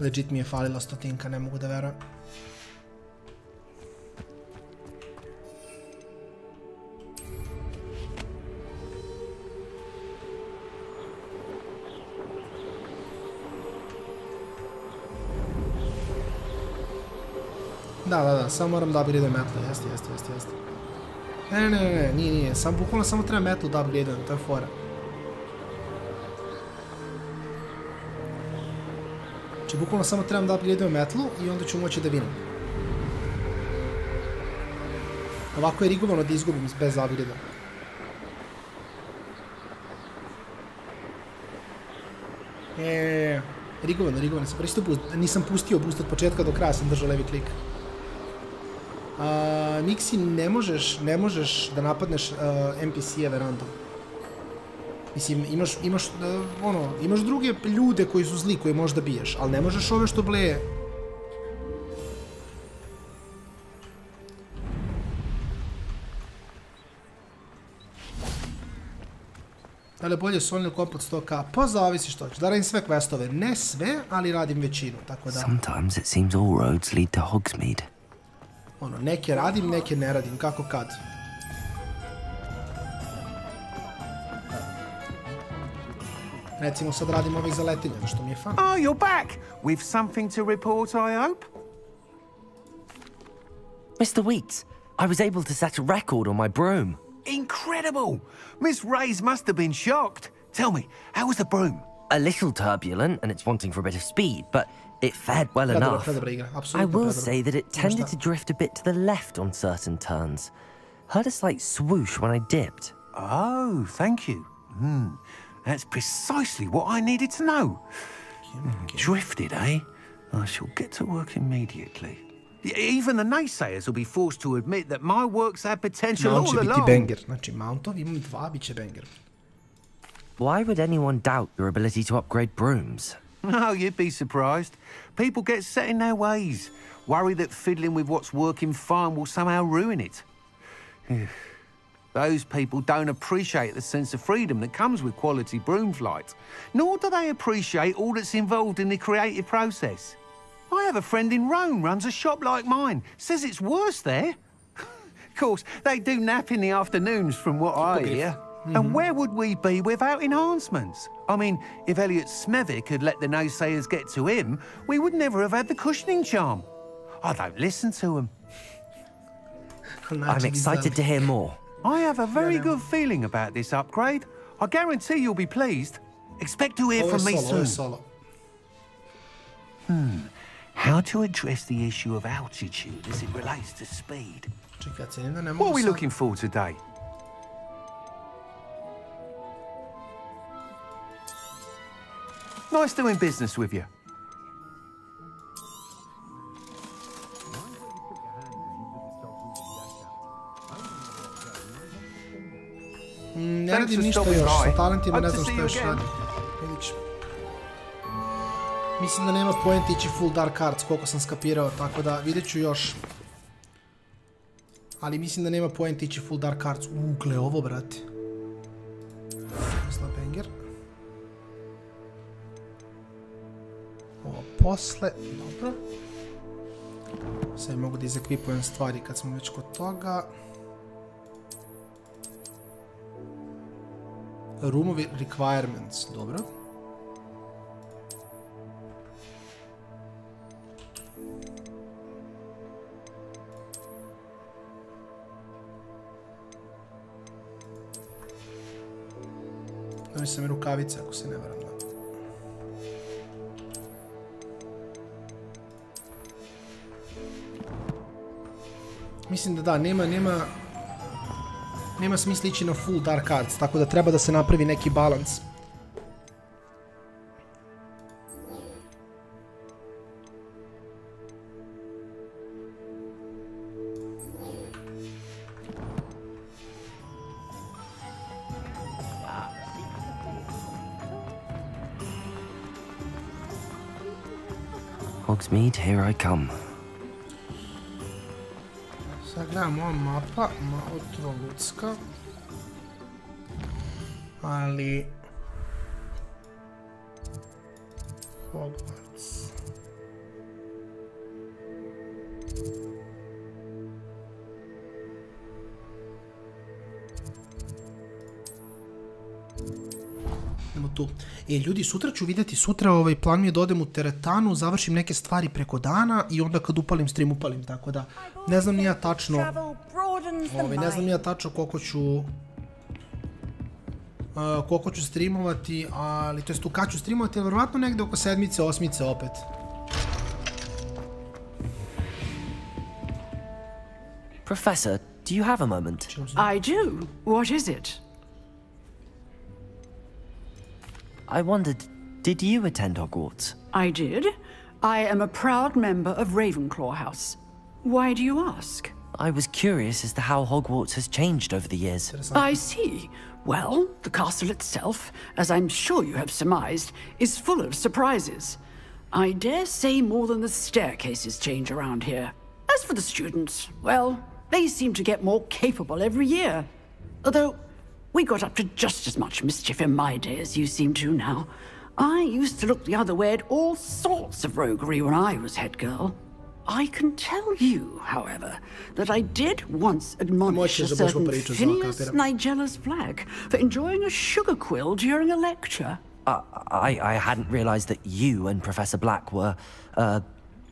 Legit mi je falila stotinka, ne mogu da verujem. Da, samo moram da upgrade metlu, jeste. Ne, nije, bukvalno samo treba metlu da upgrade, to je fora. Znači, bukvalno samo trebam da upgrade metlu I onda ću moći da vidim. Ovako je rigovano da izgubim bez upgrade. Rigovano, sam pristo boost, nisam pustio boost od početka do kraja, sam držao levi klik. Mixi, ne možeš da napadneš NPC-eve random. Mislim, imaš druge ljude koji su zli, koje možeš da biješ, ali ne možeš ove što bleje. Da li bolje Sol ili komplet 100k? Pa zavisi što ću. Da radim sve questove. Ne sve, ali radim većinu, tako da... Sometimes it seems all roads lead to Hogsmeade. Neke radim, neke ne radim, kako kad. Recimo sad radim ovih za letenje, što mi je fan. Oh, you're back! With something to report, I hope? Mr. Weeks, I was able to set a record on my broom. Incredible! Miss Reyes must have been shocked. Tell me, how was the broom? A little turbulent, and it's wanting for a bit of speed, but it fared well enough. I will say that it tended to drift a bit to the left on certain turns. Heard a slight swoosh when I dipped. Oh, thank you. That's precisely what I needed to know. Drifted, eh? I shall get to work immediately. Even the naysayers will be forced to admit that my works have potential No, all će biti along. banger. Znači, mountovi imam 2, bit će banger. Why would anyone doubt your ability to upgrade brooms? No, you'd be surprised. People get set in their ways, worry that fiddling with what's working fine will somehow ruin it. Those people don't appreciate the sense of freedom that comes with quality broom flight, nor do they appreciate all that's involved in the creative process. I have a friend in Rome runs a shop like mine, says it's worse there. Of course, they do nap in the afternoons from what I hear. And where would we be without enhancements? I mean, if Elliot Smethwick had let the naysayers get to him, we would never have had the cushioning charm. I don't listen to them. I'm excited to hear more. I have a very good feeling about this upgrade. I guarantee you'll be pleased. Expect to hear from me soon. How to address the issue of altitude as it relates to speed? What are we looking for today? Nice doing business with you. Ne radim ništa još, sa talentima ne znam što još radim. Vidit ćemo. Mislim da nema point ići full dark arts, koliko sam skapirao, tako da vidjet ću još. Ali mislim da nema point ići full dark arts. Gle ovo, brate. Posla banger. Ovo posle, dobro. Sad mogu da izekvipujem stvari kad smo već kod toga. Roomovi requirements, dobro. Da sam i rukavice, ako se ne varam. Mislim da da, nema smisla ići na full dark arts, tako da treba da se napravi neki balans. Hogsmeade, here I come. Sad gledam ova mapa, malo troludska. Ali... Hogwarts. Idemo tu. Ljudi, sutra ću vidjeti, sutra plan mi je da odem u teretanu, završim neke stvari preko dana i onda kad upalim stream, upalim, tako da ne znam ni ja tačno, ne znam ni ja tačno koliko ću streamovati, ali to jest kad ću streamovati, ali vjerovatno negde oko 7. 8. opet. Professor, do you have a moment? I do. What is it? I wondered, did you attend Hogwarts? I did. I am a proud member of Ravenclaw House. Why do you ask? I was curious as to how Hogwarts has changed over the years. I see. Well, the castle itself, as I'm sure you have surmised, is full of surprises. I dare say more than the staircases change around here. As for the students, well, they seem to get more capable every year. Although, we got up to just as much mischief in my day as you seem to now. I used to look the other way at all sorts of roguery when I was head girl. I can tell you, however, that I did once admonish a certain Phineas Nigella's flag for enjoying a sugar quill during a lecture. I hadn't realized that you and Professor Black were,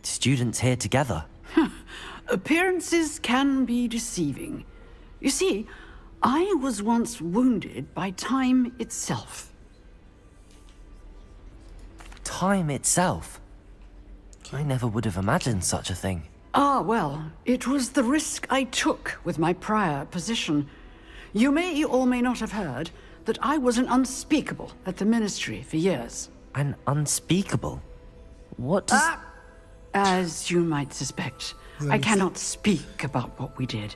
students here together. Appearances can be deceiving. You see, I was once wounded by time itself. Time itself? I never would have imagined such a thing. Ah, well, it was the risk I took with my prior position. You may or may not have heard that I was an unspeakable at the Ministry for years. An unspeakable? What does... As you might suspect, I cannot speak about what we did.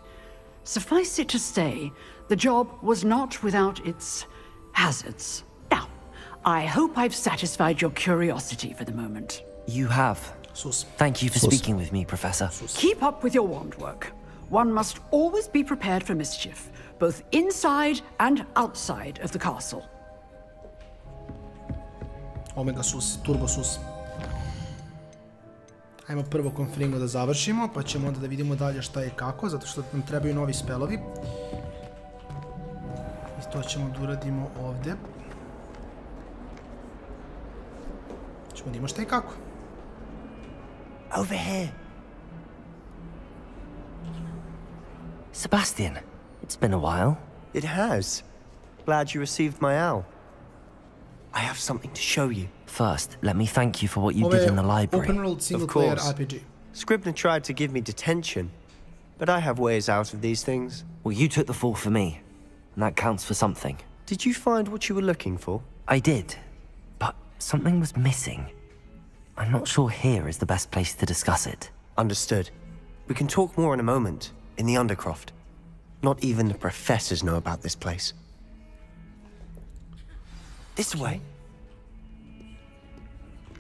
Suffice it to say, the job was not without its hazards. Now, I hope I've satisfied your curiosity for the moment. You have. Thank you for speaking with me, Professor. Keep up with your wand work. One must always be prepared for mischief, both inside and outside of the castle. Omega sus, turbo sus. Ajmo prvo konfringo da završimo, pa ćemo onda da vidimo dalje šta je kako, zato što nam trebaju novi spelovi. I to ćemo da uradimo ovde. Ćemo da vidimo šta je kako. Over here. Sebastian, it's been a while. It has. Glad you received my owl. I have something to show you. First, let me thank you for what you did in the library. Open world single player RPG. Scribner tried to give me detention, but I have ways out of these things. Well, you took the fall for me, and that counts for something. Did you find what you were looking for? I did, but something was missing. I'm not sure here is the best place to discuss it. Understood. We can talk more in a moment, in the Undercroft. Not even the professors know about this place. This way.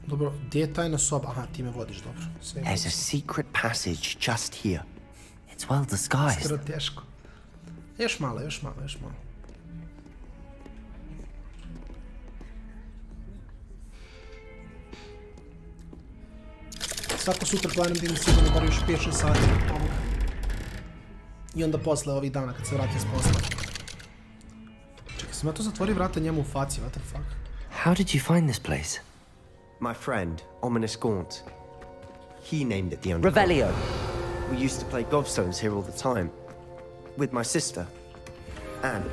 Dobro, gdje je tajna soba? Aha, ti me vodiš, dobro. There's a secret passage just here. It's well disguised. Skoro teško. Još malo, još malo, još malo. Svako sutra planujem da imam sigurno bar još 5-6 sati od toga. I onda posle ovih dana kad se vratim s posla. Čekaj, sam ja to zatvorio vrata njemu u faci, what the fuck? How did you find this place? My friend, Ominous Gaunt. He named it the Underground. Revelio. We used to play gobstones here all the time. With my sister, Anne.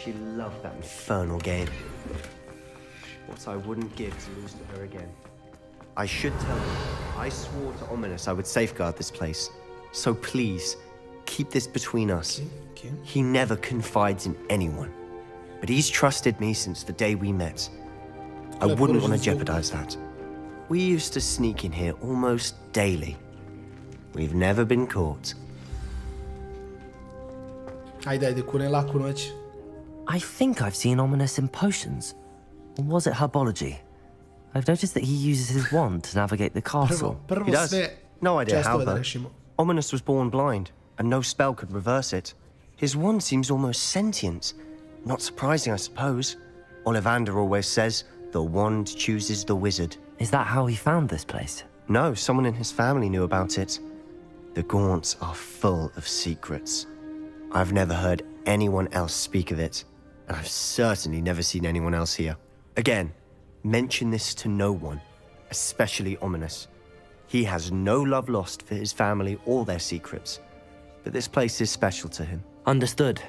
She loved that infernal game. What I wouldn't give to lose to her again. I should tell you, I swore to Ominous I would safeguard this place. So please, keep this between us. Okay. He never confides in anyone. But he's trusted me since the day we met. I wouldn't want to jeopardize that. We used to sneak in here almost daily. We've never been caught. Ajde, kune, laku noć. I think I've seen Ominous in potions. Or was it herbology? I've noticed that he uses his wand to navigate the castle. He does. No idea how, though. Ominous was born blind, and no spell could reverse it. His wand seems almost sentient. Not surprising, I suppose. Ollivander always says, the wand chooses the wizard. Is that how he found this place? No, someone in his family knew about it. The Gaunts are full of secrets. I've never heard anyone else speak of it, and I've certainly never seen anyone else here. Again, mention this to no one, especially Ominous. He has no love lost for his family or their secrets, but this place is special to him. Understood.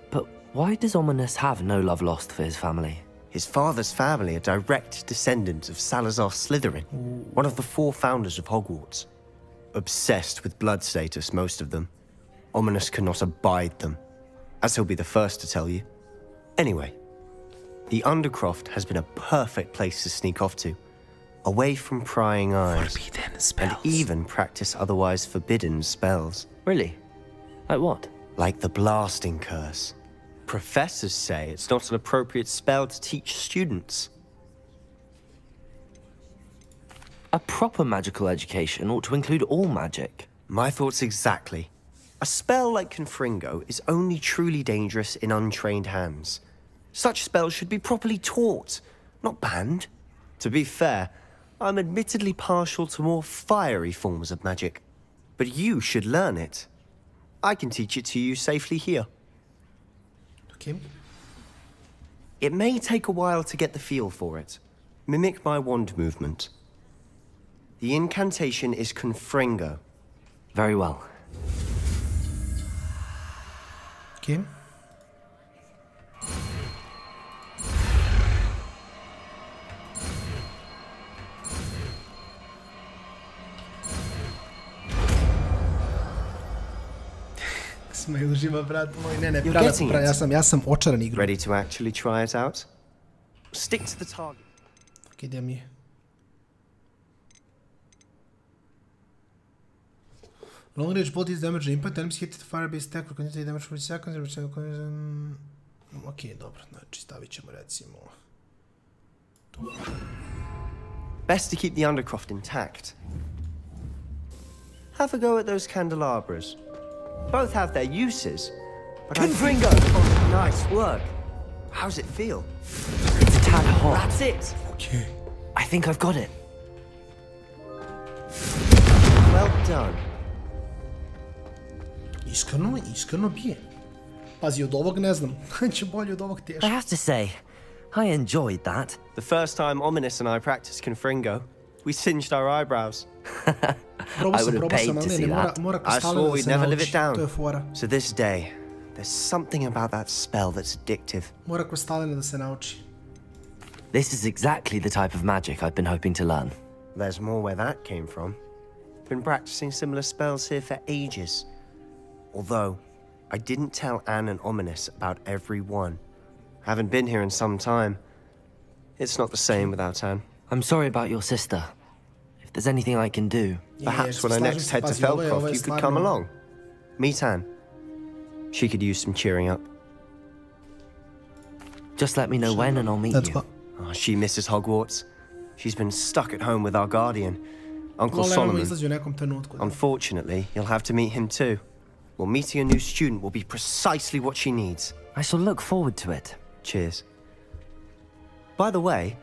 But why does Ominous have no love lost for his family? His father's family are direct descendants of Salazar Slytherin, one of the 4 founders of Hogwarts. Obsessed with blood status, most of them. Ominous cannot abide them, as he'll be the first to tell you. Anyway, the Undercroft has been a perfect place to sneak off to, away from prying eyes, and even practice otherwise forbidden spells. Really? Like what? Like the blasting curse. Professors say it's not an appropriate spell to teach students. A proper magical education ought to include all magic. My thoughts exactly. A spell like Confringo is only truly dangerous in untrained hands. Such spells should be properly taught, not banned. To be fair, I'm admittedly partial to more fiery forms of magic. But you should learn it. I can teach it to you safely here. Okay. It may take a while to get the feel for it. Mimic my wand movement. The incantation is Confringo. Very well. Okay. Uživa, brat moj. Ne, ja sam očaran igru. Ready to actually try it out? Stick to the target. Ok, gdje mi je? Long range bolt is damage impact, enemies hit the fire-based attack for continuity damage for seconds. Ok, dobro, znači stavit ćemo recimo... Best to keep the Undercroft intact. Have a go at those candelabras. Both have their uses, but Confringo! Nice work. How's it feel? It's a tad hot. That's it. Okay. I think I've got it. Well done. Iskreno bije. Pazi, od ovog ne znam. Će bolje od ovog teško. I have to say, I enjoyed that. The first time Ominous and I practiced Confringo, we singed our eyebrows. I would have paid to see that. I swore we'd never live it down. So this day, there's something about that spell that's addictive. Mora kristalina da se nauči. This is exactly the type of magic I've been hoping to learn. There's more where that came from. Been practicing similar spells here for ages. Although, I didn't tell Anne and Ominous about every one. Haven't been here in some time. It's not the same without Anne. I'm sorry about your sister. If there's anything I can do... Perhaps when I next head to Feldcroft, you could come along. Meet Anne. She could use some cheering up. Just let me know when and I'll meet you. Oh, she misses Hogwarts. She's been stuck at home with our guardian, Uncle Solomon. Unfortunately, you'll have to meet him too. Well, meeting a new student will be precisely what she needs. I shall look forward to it. Cheers. By the way,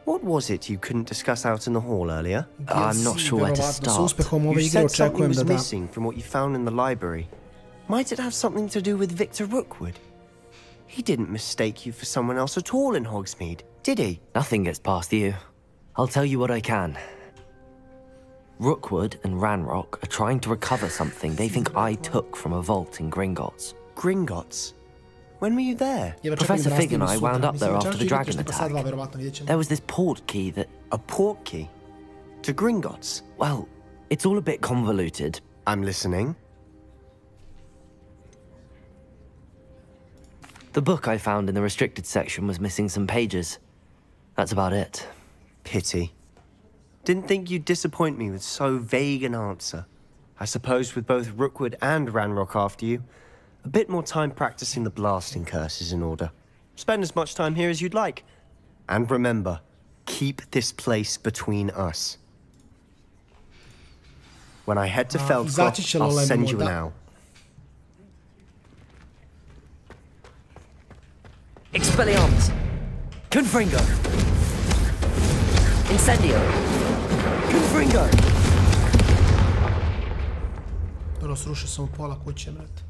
what was it you couldn't discuss out in the hall earlier? I'm not sure where to start. You said something was missing from what you found in the library. Might it have something to do with Victor Rookwood? He didn't mistake you for someone else at all in Hogsmeade, did he? Nothing gets past you. I'll tell you what I can. Rookwood and Ranrock are trying to recover something they think I took from a vault in Gringotts. Gringotts? When were you there? Professor Fig and I wound up there after the dragon attack. There was this port key that... A port key? To Gringotts? Well, it's all a bit convoluted. I'm listening. The book I found in the restricted section was missing some pages. That's about it. Pity. Didn't think you'd disappoint me with so vague an answer. I suppose with both Rookwood and Ranrock after you, a bit more time practicing the blasting curse is in order. Spend as much time here as you'd like. And remember, keep this place between us. When I head to Feldcroft, I'll send you an owl. Expelliarmus! Confringo! Incendio! Confringo! Dobro, srušio sam u pola kuće, brate.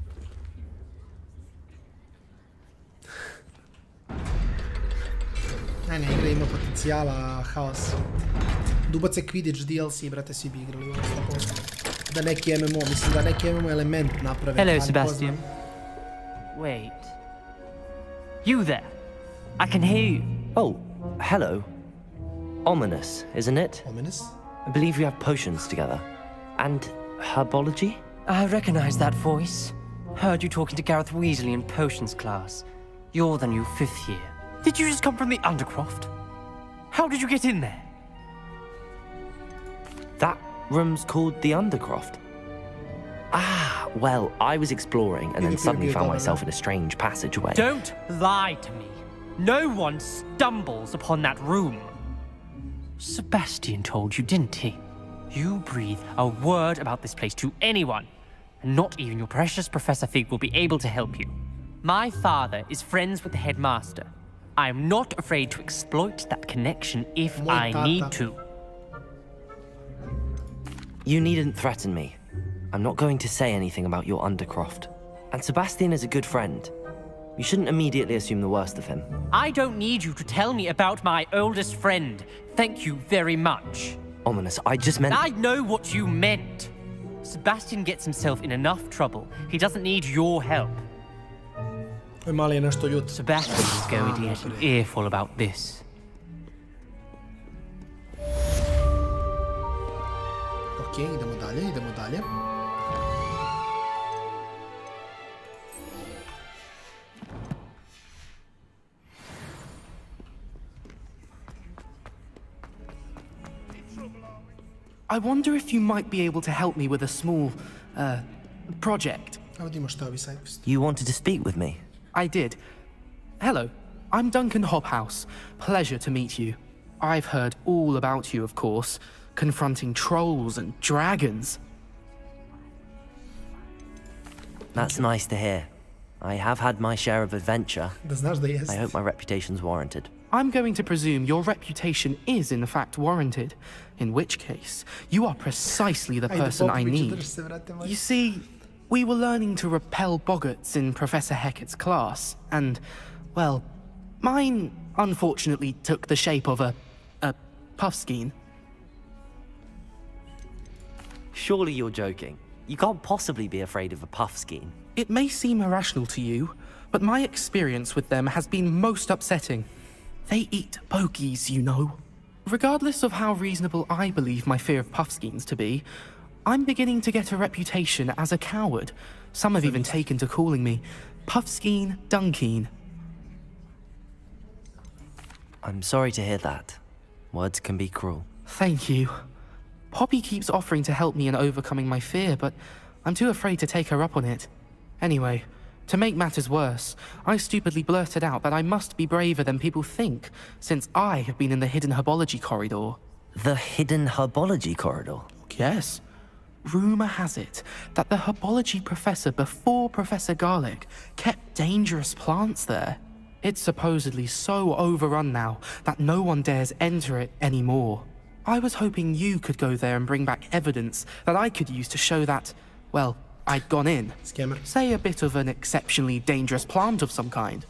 Ne, igra ima potencijala, haos. Dubac je Quidditch DLC, brate, svi bi igrali. Da neki MMO, mislim da neki MMO element naprave. Hello, Sebastian. Wait. You there? I can hear you. Oh, hello. Ominous, isn't it? Ominous? I believe we have potions together. And herbology? I recognize that voice. Heard you talking to Gareth Weasley in potions class. You're the new 5th year. Did you just come from the Undercroft? How did you get in there? That room's called the Undercroft. Ah, well, I was exploring and then suddenly found myself in a strange passageway. Don't lie to me. No one stumbles upon that room. Sebastian told you, didn't he? You breathe a word about this place to anyone, and not even your precious Professor Fig will be able to help you. My father is friends with the headmaster. I'm not afraid to exploit that connection if I need to. You needn't threaten me. I'm not going to say anything about your Undercroft. And Sebastian is a good friend. You shouldn't immediately assume the worst of him. I don't need you to tell me about my oldest friend. Thank you very much. Ominous, I just meant... I know what you meant. Sebastian gets himself in enough trouble. He doesn't need your help. Sebastian is going to get an earful about this. Ok, idemo dalje. I wonder if you might be able to help me with a small project. You wanted to speak with me? I did. Hello, I'm Duncan Hobhouse. Pleasure to meet you. I've heard all about you, of course, confronting trolls and dragons. That's nice to hear. I have had my share of adventure. I hope my reputation's warranted. I'm going to presume your reputation is in fact warranted, in which case, you are precisely the person I need. You see, we were learning to repel boggarts in Professor Hecat's class, and, well, mine unfortunately took the shape of a puffskein. Surely you're joking. You can't possibly be afraid of a puffskein. It may seem irrational to you, but my experience with them has been most upsetting. They eat bogies, you know. Regardless of how reasonable I believe my fear of puffskeins to be, I'm beginning to get a reputation as a coward. Some have even taken to calling me Puffskein Dunkeen. I'm sorry to hear that. Words can be cruel. Thank you. Poppy keeps offering to help me in overcoming my fear, but I'm too afraid to take her up on it. Anyway, to make matters worse, I stupidly blurted out that I must be braver than people think, since I have been in the hidden herbology corridor. The hidden herbology corridor? Yes. Rumor has it that the herbology professor before Professor Garlic kept dangerous plants there. It's supposedly so overrun now that no one dares enter it anymore. I was hoping you could go there and bring back evidence that I could use to show that, well, I'd gone in. Scammer. Say a bit of an exceptionally dangerous plant of some kind.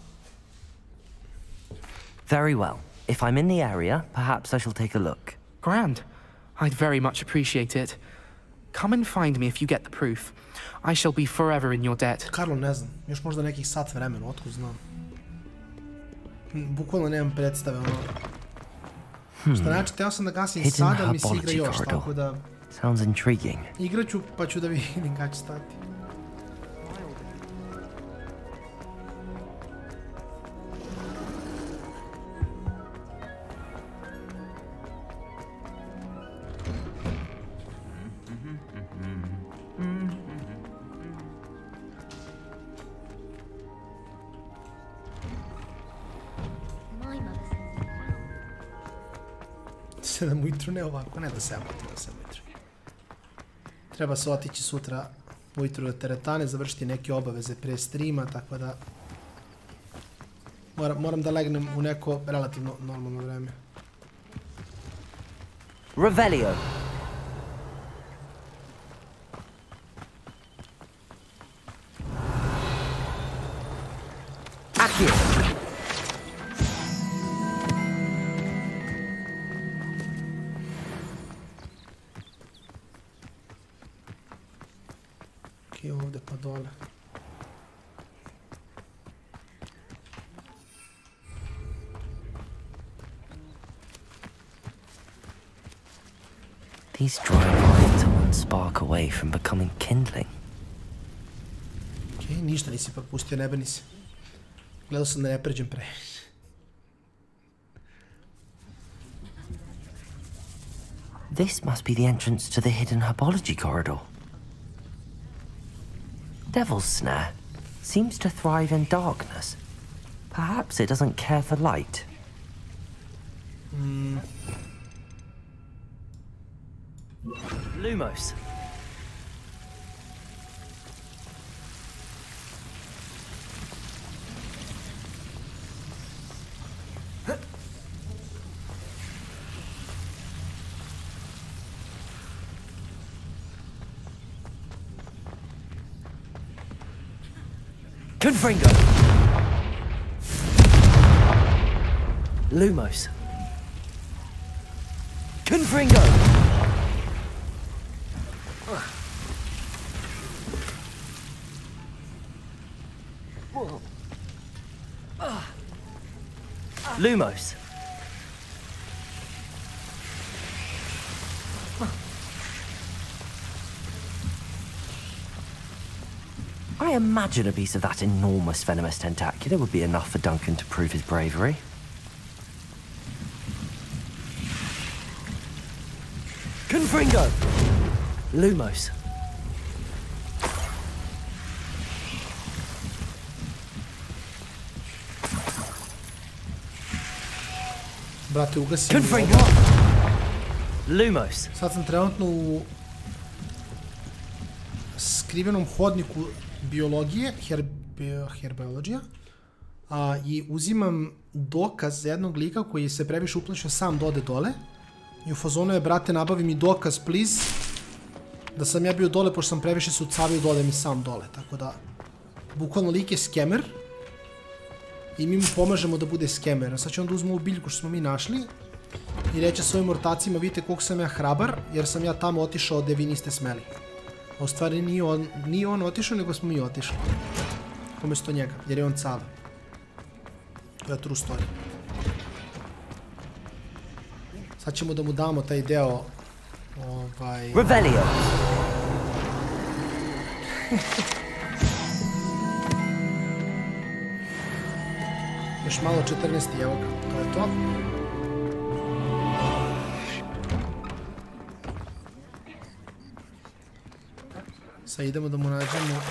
Very well. If I'm in the area, perhaps I shall take a look. Grand. I'd very much appreciate it. Come and find me if you get the proof. I shall be forever in your debt. Karlo, ne znam. Još možda nekih sat vremena, otkud znam. Bukvalno nemam predstave, ono. Šta znači, teo sam da gasim sad, ali mi se igra još, tako da... Sounds intriguing. Igraću, pa ću da vidim kada će stati. Sedam ujutru, ne ovako, ne da se amotim da 7 ujutru. Treba se otići sutra ujutru do teretane, završiti neke obaveze pre streama, tako da moram da legnem u neko relativno normalno vreme. Revelio. Accio. Ovdje pa dole. These dry lines are one spark away from becoming kindling. Okej, ništa nisi propustio, ne brini se. Gledao sam da ne pređem previše. This must be the entrance to the hidden herbology corridor. Devil's Snare seems to thrive in darkness. Perhaps it doesn't care for light. Lumos. Confringo! Lumos. Confringo! Lumos. I imagine a piece of that enormous venomous tentacular would be enough for Duncan to prove his bravery. Confringo! Lumos. Brate, ugasim. Lumos. Sad sam trenutno u skrivenom hodniku biologije, herbiologija, i uzimam dokaz za jednog lika koji se previše uplašio sam da ode dole. I u fazonu je, brate, nabavi mi dokaz, please, da sam ja bio dole, pošto sam previše se ucavio da ode mi sam dole. Tako da, bukvalno lik je skemer i mi mu pomažemo da bude skemer. A sad ću onda uzmu ovu biljku što smo mi našli i reći svojim ortacima, vidite koliko sam ja hrabar, jer sam ja tamo otišao gde vi niste smeli. A u stvari nije on otišao, nego smo mi otišli. Umjesto njega, jer je on cale. To je true story. Sad ćemo da mu damo taj deo... Revelio! Još malo 14. evo ga, to je to. Sad idemo da mu nađemo...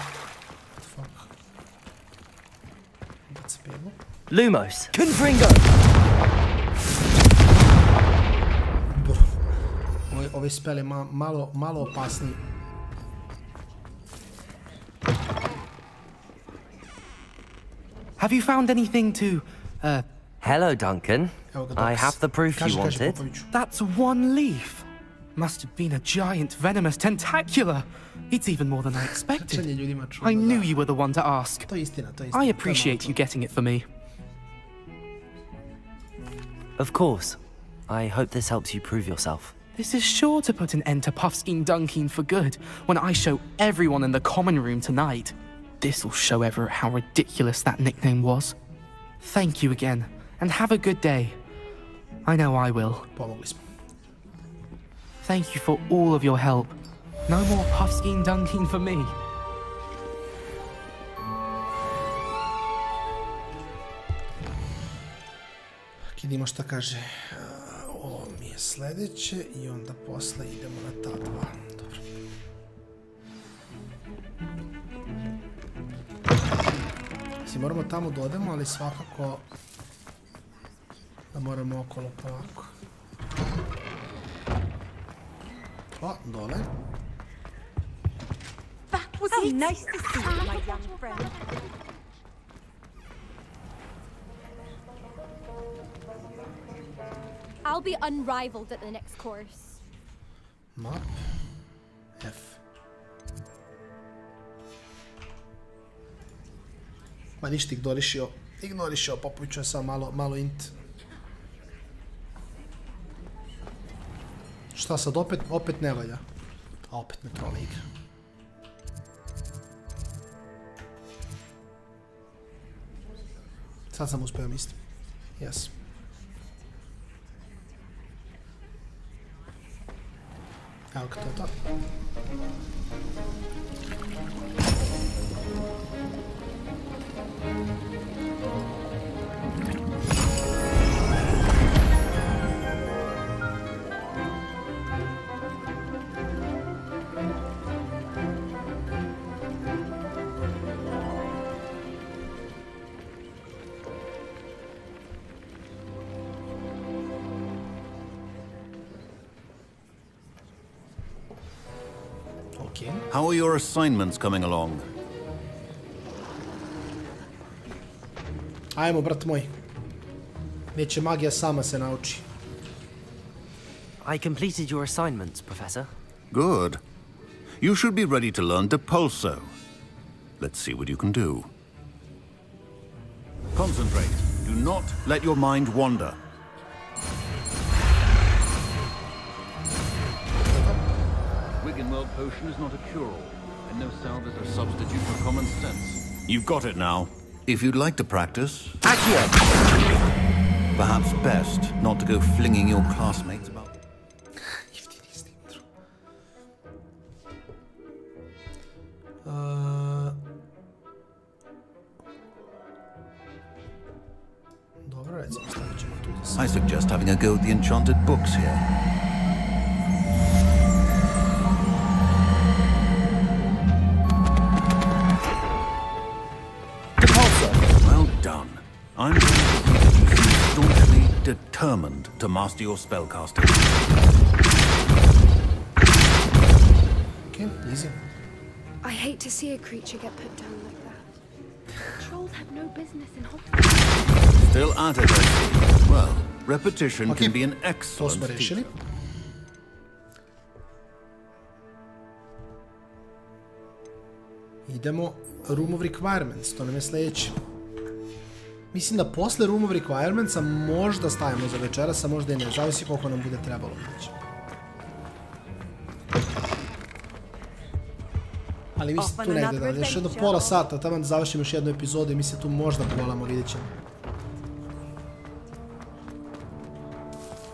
Lumos, Confringo! Ovaj spell je malo opasniji. Have you found anything to, Hello, Duncan. I have the proof you wanted. That's one leaf. Must have been a giant venomous tentacula. It's even more than I expected. I knew you were the one to ask. I appreciate you getting it for me. Of course. I hope this helps you prove yourself. This is sure to put an end to Puffskein Dunkin for good when I show everyone in the common room tonight. This'll show Everett how ridiculous that nickname was. Thank you again, and have a good day. I know I will. Thank you for all of your help. No more Puffskein Dunkin for me. Vidimo šta kaže. Ovo mi je sljedeće i onda posle idemo na ta dva. Dobro. Mislim, moramo tamo da odemo, ali svakako da moramo okolo polako. O, dole. That was nice to see you, my young friend. I'll be unrivaled at the next course. Map. F. Ma ništa ignorišio, Popoviću je sam malo int. Šta sad, opet ne valja. A opet me trola igra. Sad sam uspio, mislim. Yes. Evo ga, to je to. How are your assignments coming along? Ajmo, brat moj. Neće magija sama se nauči. I completed your assignments, Professor. Good. You should be ready to learn Depulso. Let's see what you can do. Concentrate. Do not let your mind wander. Wiggenweld potion is not a cure-all, and no salve is a substitute for common sense. You've got it now. If you'd like to practice... Accio! Perhaps best not to go flinging your classmates about... I suggest having a go at the enchanted books here. Well done. I'm staunchly determined to master your spellcasting. Okay, easy. I hate to see a creature get put down like that. Trolls have no business in Hogwarts. Still at it, well, repetition can be an excellent teacher. Idemo Room of Requirements, to nam je sljedeći. Mislim da posle Room of Requirementsa možda stavimo za večeras, a možda i ne, zavisi koliko nam bude trebalo. Ali mislim tu negdje da, još jedno pola sata, tamo da završimo još jednu epizodu i mi se tu možda polamo, vidjet ćemo.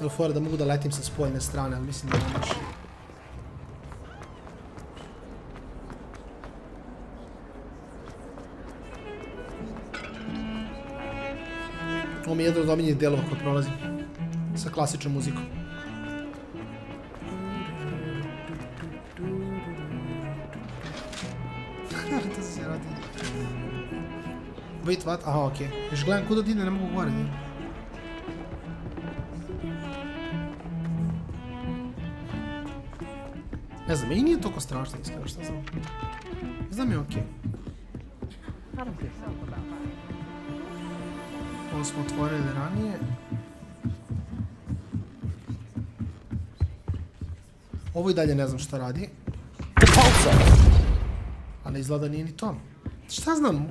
Evo fora da mogu da letim sa spoljne strane, ali mislim da ne može. Ovo mi je jedan od omiljenih delova koji prolazim sa klasičnom muzikom. To se radi. Wait, what? Aha, okej. Još gledam kuda ide, ne mogu gore. Ne znam, meni nije toliko strašno, iskreno, šta znam. Znam je okej. Ovo smo otvorili ranije. Ovo i dalje ne znam šta radi. Ali izgleda nije ni to. Šta znam?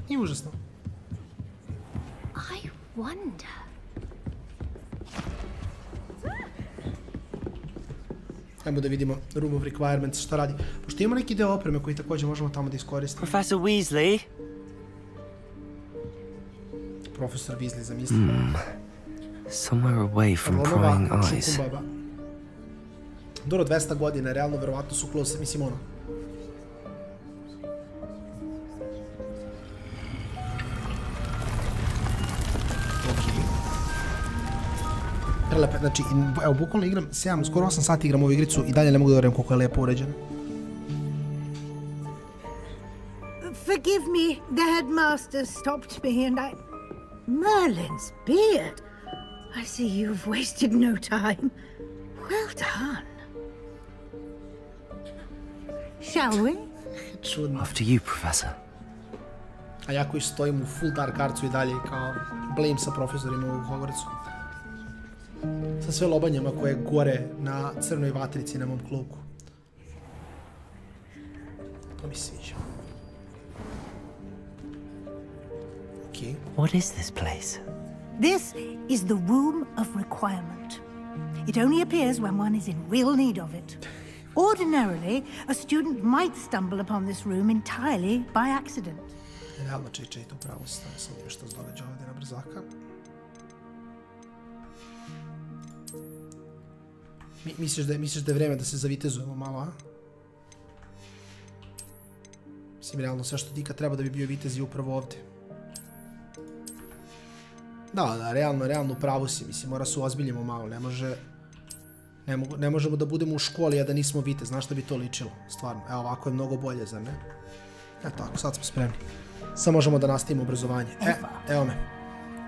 Nije užasno. I wonder. Ajmo da vidimo Room of Requirements šta radi. Pošto imamo neki deo opreme koji također možemo tamo da iskoristimo. Professor Weasley. Profesor Weasley, zamisli. Somewhere away from prying eyes. Dobro, 200 godina, realno, verovatno su close, mislim ono. Prelepe, znači, evo, bukvalno igram 7, skoro 8 sati igram ovu igricu i dalje ne mogu da verujem koliko je lepo uređeno. Forgive me, the headmaster stopped me and I... Merlin's beard! I see you've wasted no time. Well done. Shall we? Čudno. After you, Professor. A ja koji stojim u full dark artsu i dalje kao blame sa profesorima u Hogwartsu. Sa sve lobanjama koje gore na crnoj vatrici na mom kluku. To mi sviđa. Okay. What is this place? This is the Room of Requirement. It only appears when one is in real need of it. Ordinarily, a student might stumble upon this room entirely by accident. Realno, čej, to pravo sam nije što se događa ovdje na brzaka. Misliš da je vreme da se zavitezujemo malo, a? Mislim, realno, sve što Dika treba da bi bio vitez je upravo ovdje. Da, realno pravo si, mislim, mora se uozbiljimo malo, ne možemo da budemo u školi, a da nismo vitez, znaš šta bi to ličilo, stvarno, evo ovako je mnogo bolje, zar ne? Tako, sad smo spremni. Sad možemo da nastavimo obrazovanje. Evo me,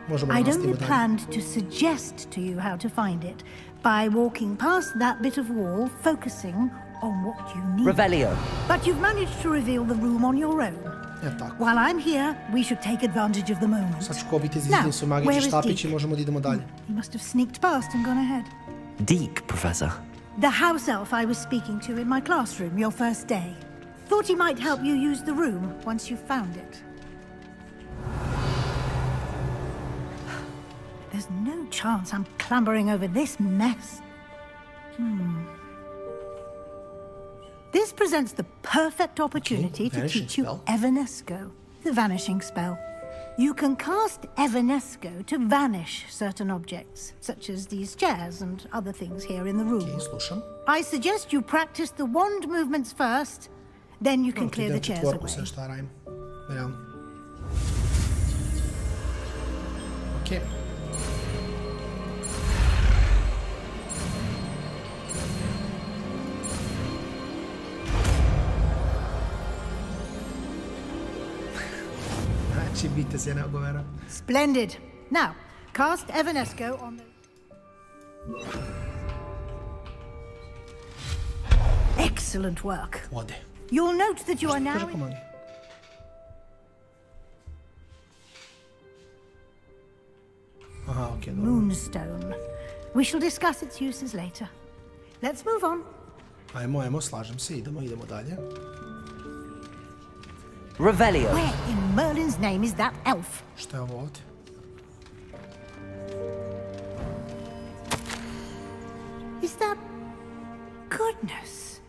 možemo da nastavimo dalje. I only planned to suggest to you how to find it by walking past that bit of wall, focusing on what you need. Revelio. But you've managed to reveal the room on your own. While I'm here, we should take advantage of the moment. Sad ću ko biti izizdim su magični štapići i možemo da idemo dalje. You must have sneaked past and gone ahead. Deke, Professor. The house elf I was speaking to in my classroom your first day. Thought he might help you use the room once you found it. There's no chance I'm clambering over this mess. This presents the perfect opportunity to teach you Evanesco, the vanishing spell. You can cast Evanesco to vanish certain objects, such as these chairs and other things here in the room. I suggest you practice the wand movements first, then you can clear the chairs away. Okay. Splendid. Now, Cast Evanesco on the... Excellent work. Ode. You'll note that you are now... Aha, okej. Moonstone. We shall discuss its uses later. Let's move on. Ajmo, slažem se, idemo dalje. Revelio. Where in Merlin's name is that elf? Šta je ovo ovdje? Is that... Goodness.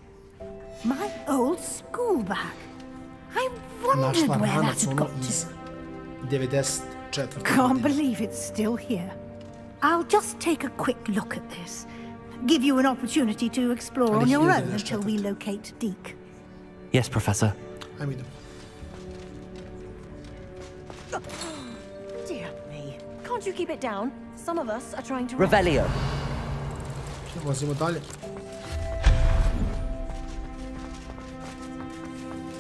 My old school bag. I wondered where that had got to. 94. Can't believe it's still here. I'll just take a quick look at this. Give you an opportunity to explore on your own until we locate Deke. Yes, Professor. I'm with him. Dear me. Can't you keep it down? Some of us are trying to... Revelio. Vozimo dalje.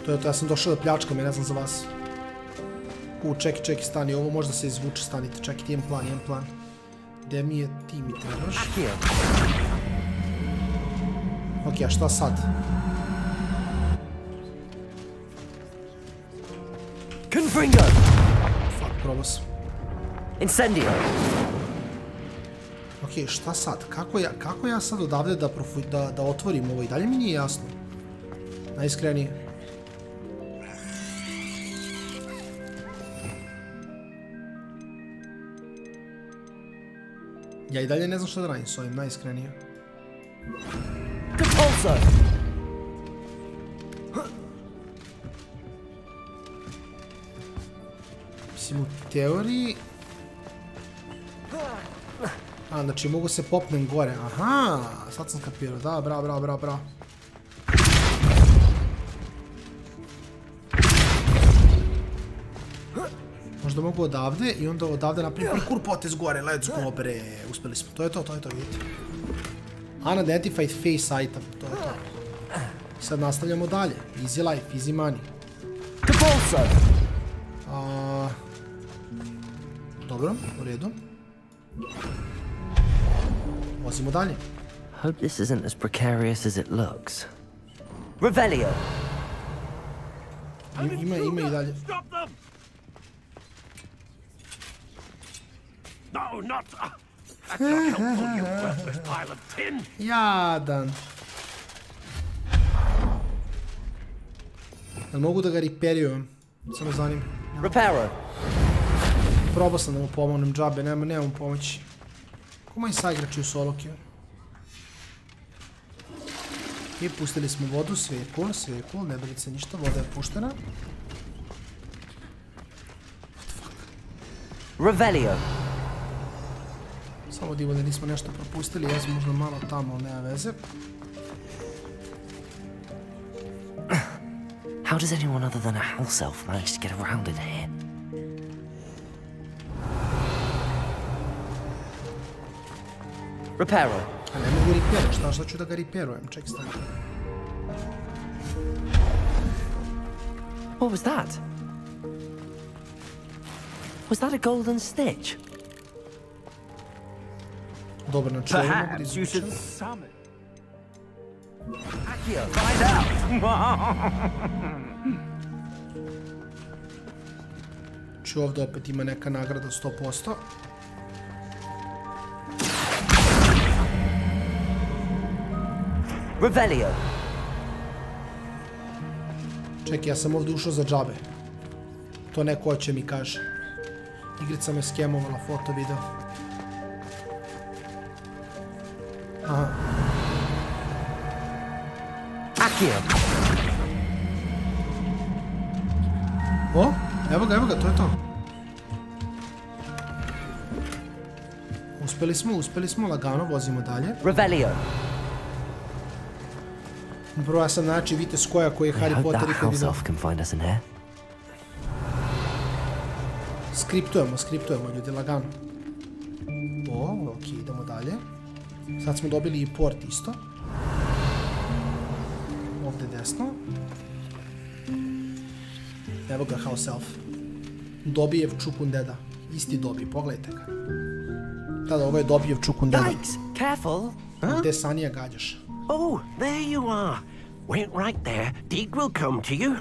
To je to, ja sam došao da pljačkam, ja ne znam za vas. Čeki, stani, ovo možda se izvuče, stanite, čekajte, imam plan. Gde mi je, ti mi trebaš? Ok, a šta sad? Confringo! Fuck, probao sam. Incendio! Ok, šta sad? Kako ja sad odavde da otvorim ovo? I dalje mi nije jasno. Najiskrenije. Ja i dalje ne znam što da radim s ovim, najiskrenije. Mislim, u teoriji... A, znači mogu se popnem gore. Aha, sad sam kapirao. Da, bravo. Možda mogu odavde i onda odavde napravim parkour potez gore. Let's go, bre. Uspeli smo. To je to, vidite. Unidentified face item. To je to. Sad nastavljamo dalje. Easy life, easy money. Dobro, u redu. Vozimo dalje. Hope this isn't as precarious as it looks. Revelio. Ima i dalje. No, not... That's not helpful, you worthless pile of tin! Jadan. Jel mogu da ga reperiujem? Samo zanima. Reparo. Probao sam da mu pomognem džabe, nemam pomoći. Ko moji saigrači u solokiju? I pustili smo vodu, sve je cool, ne bili se ništa, voda je puštena. Revelio. Samo divo da nismo nešto propustili, ja sam možda malo tamo, ali nema veze. How does anyone other than a house elf manage to get around in here? Reparo. A ne mogu repairati, šta ću da ga repairujem, ček stani. What was that? Was that a golden stitch? Dobro, znači ovo mogu da izvučem. Find out! Znači ovdje opet ima neka nagrada 100%. Revelio. Čekaj, ja sam ovdje ušao za džabe. To neko hoće mi kaže. Igrica me skemovala, foto, video. Aha. Akio. O, evo ga, to je to. Uspeli smo, lagano, vozimo dalje. Revelio. Prvo ja sam znači vitez koja koji je Harry Potter i koji vidio. Skriptujemo ljudi, lagano. O, ok, idemo dalje. Sad smo dobili i port isto. Ovdje desno. Evo ga house elf. Dobijev čupun deda. Isti dobi, pogledajte ga. Tada, ovo je dobio čukundena. Yikes! Careful! Gde sanija gađaš? Oh, there you are. Wait right there. Deke will come to you.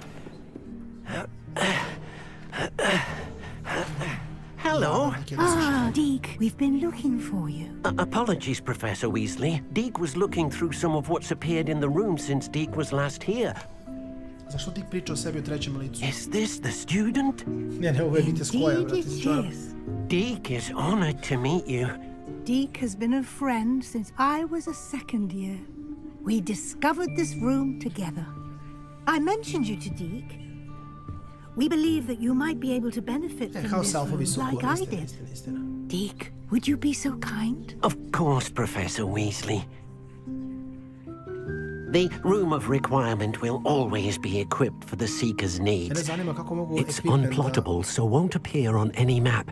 Hello. Ah, Deke, we've been looking for you. Apologies, Professor Weasley. Deke was looking through some of what's appeared in the room since Deke was last here. Zašto Deke priča o sebi u trećem licu? Is this the student? Ne, ovo je biti skoja, brate. Deke is honored to meet you. Deke has been a friend since I was a second year. We discovered this room together. I mentioned you to Deke. We believe that you might be able to benefit from this room like I did. Deke, would you be so kind? Of course, Professor Weasley. The room of requirement will always be equipped for the seeker's needs. It's unplottable, so won't appear on any map.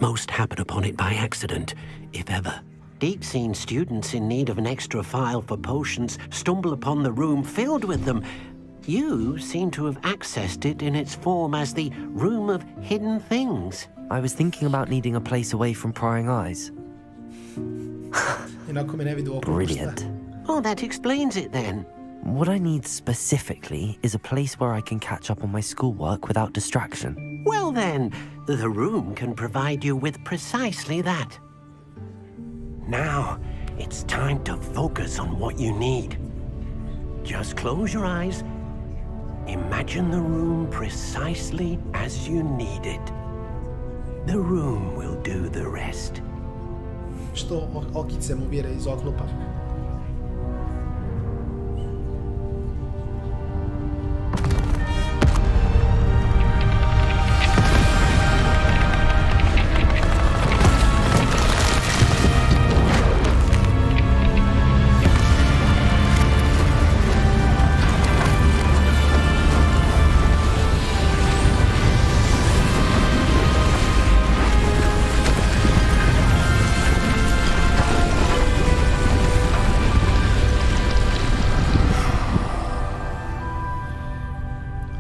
Most happen upon it by accident, if ever. Deke's seen students in need of an extra file for potions stumble upon the room filled with them. You seem to have accessed it in its form as the Room of Hidden Things. I was thinking about needing a place away from prying eyes. Brilliant. Oh, that explains it then. What I need specifically is a place where I can catch up on my schoolwork without distraction. Well then, the room can provide you with precisely that. Now, it's time to focus on what you need. Just close your eyes. Imagine the room precisely as you need it. The room will do the rest. Što okice mu vire iz oklopa.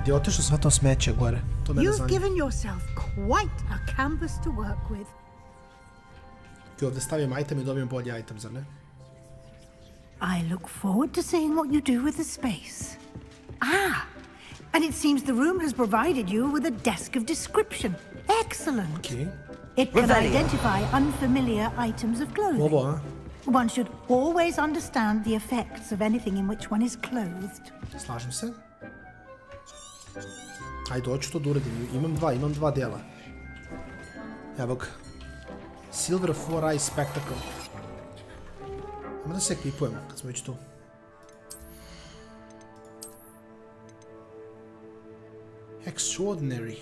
Gdje otišlo sve to smeće gore? To mene You've zanima. given yourself quite a canvas to work with. Ti ovdje stavim item i dobijem bolji item, zar ne? I look forward to seeing what you do with the space. Ah, and it seems the room has provided you with a desk of description. Excellent. Okay. It can identify unfamiliar items of clothing. Ovo, a? One should always understand the effects of anything in which one is clothed. Slažem se. Ajde, hoću to da uradim. Imam dva dela. Evo ga. Silver 4 Eye Spectacle. Ajmo da se ekvipujemo kad smo već tu. Extraordinary.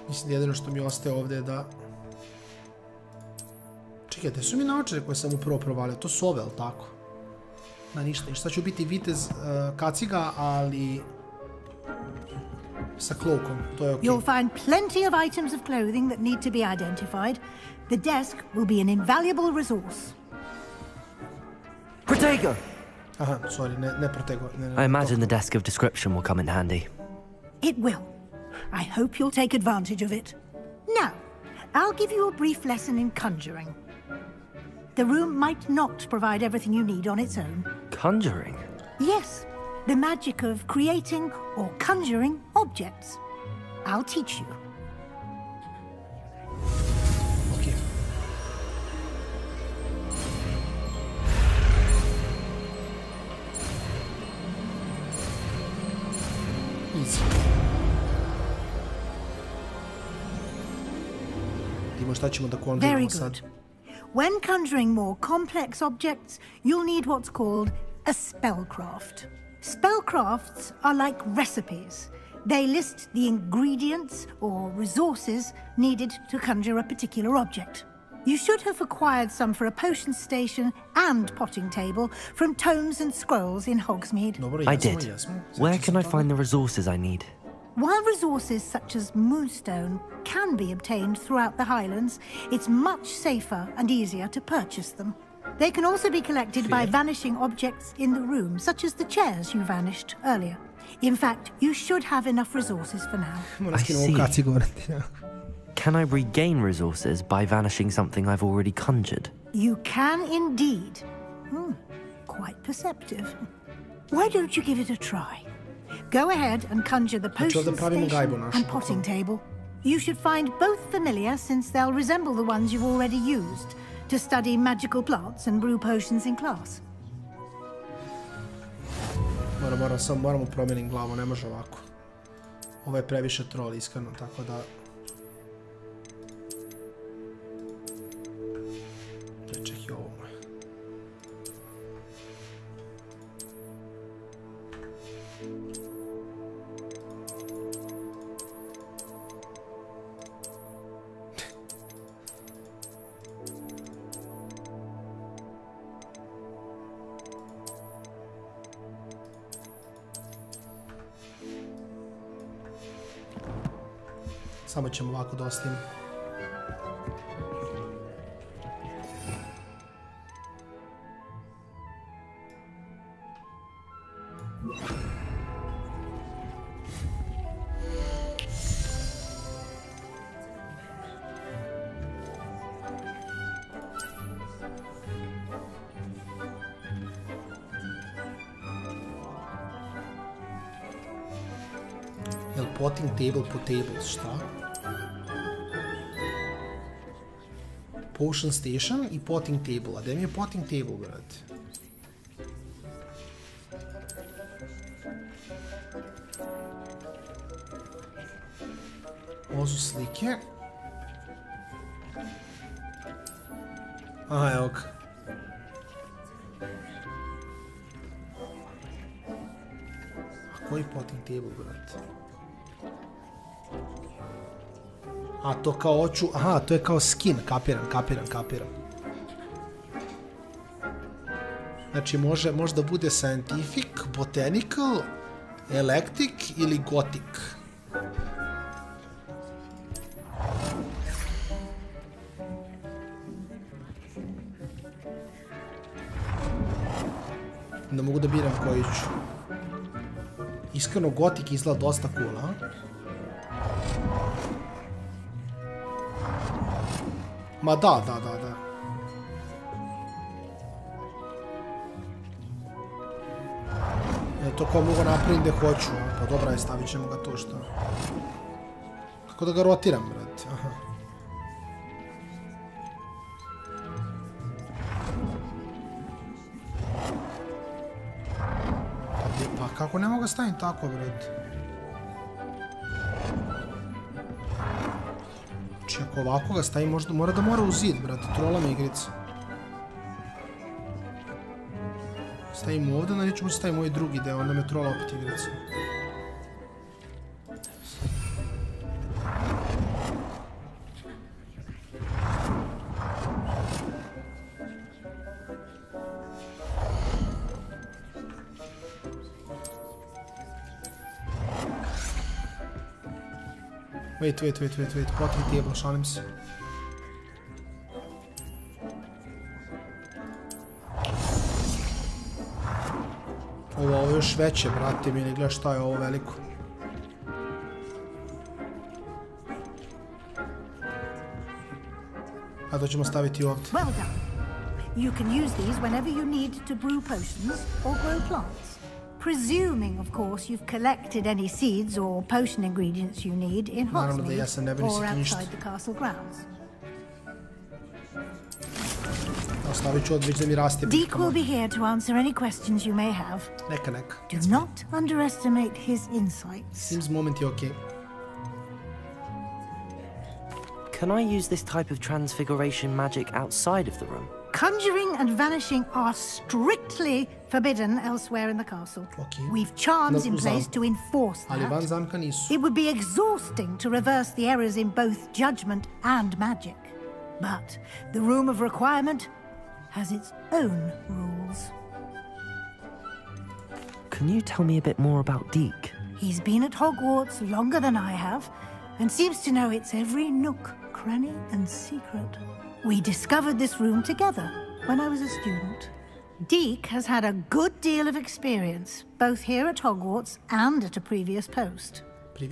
Mislim, jedino što mi ostaje ovdje je da... Čekaj, te su mi naočare koje sam upravo provalio. To su ove, ali tako? Da, ništa. Sad ću biti vitez kaciga, ali... sa cloakom. To je okej. You'll find plenty of items of clothing that need to be identified. The desk will be an invaluable resource. Protego! Aha, sorry, ne Protego. I imagine the desk of description will come in handy. It will. I hope you'll take advantage of it. Now, I'll give you a brief lesson in conjuring. The room might not provide everything you need on its own. Conjuring? Yes, the magic of creating or conjuring objects. I'll teach you. Okay. Easy. Very good. When conjuring more complex objects, you'll need what's called a spellcraft. Spellcrafts are like recipes. They list the ingredients or resources needed to conjure a particular object. You should have acquired some for a potion station and potting table from tomes and scrolls in Hogsmeade. I did. Where can I find the resources I need? While resources such as moonstone can be obtained throughout the Highlands, it's much safer and easier to purchase them. They can also be collected by vanishing objects in the room, such as the chairs you vanished earlier. In fact, you should have enough resources for now. I see. Can I regain resources by vanishing something I've already conjured? You can indeed. Quite perceptive. Why don't you give it a try? Go ahead and conjure the potion station and potting table. You should find both familiar, since they'll resemble the ones you've already used to study magical plants and brew potions in class. Moramo promijeniti glavu, ne može ovako. Ovo je previše troll, iskreno, tako da... Čekaj ovo. Samo ćemo ovako da ostavimo. Jel potting table po tables, šta? Potion station i potting table. A gdje mi je potting table, brate? Ovo su slike. Aha, evo ga. A koji potting table, brate? A to kao oču, aha, to je kao skin, kapiram. Znači može da bude scientific, botanical, electric ili gothic. Da mogu da biram koji ću. Iskreno gothic izgleda dosta cool, a? Ma da. To kao mogu napravim gdje hoću, pa dobra je, stavit ćemo ga to što. Kako da ga rotiram, brate, aha. Pa kako ne mogu ga staviti tako, brate? Znači ako ovako ga stavim, možda mora u zid, brate, trola me igrica. Stavim ovdje, onda neću moći stavim ovaj drugi deo, onda me trola opet igrica. Wait, potting table, šalim se. Ovo je još veće, brate, mi ne gleda šta je ovo veliko. A to ćemo staviti ovdje. Well done. You can use these whenever you need to brew potions or grow plants. Presuming, of course, you've collected any seeds or potion ingredients you need in Hogsmeade or outside the castle grounds. Deke will be here to answer any questions you may have. Neka. Do not underestimate his insights. Seems moment je okay. Can I use this type of transfiguration magic outside of the room? Conjuring and vanishing are strictly forbidden elsewhere in the castle. Okay. We've charms in place to enforce that. It would be exhausting to reverse the errors in both judgment and magic. But the Room of Requirement has its own rules. Can you tell me a bit more about Deke? He's been at Hogwarts longer than I have, and seems to know its every nook, cranny, and secret. We discovered this room together when I was a student. Deke has had a good deal of experience, both here at Hogwarts and at a previous post.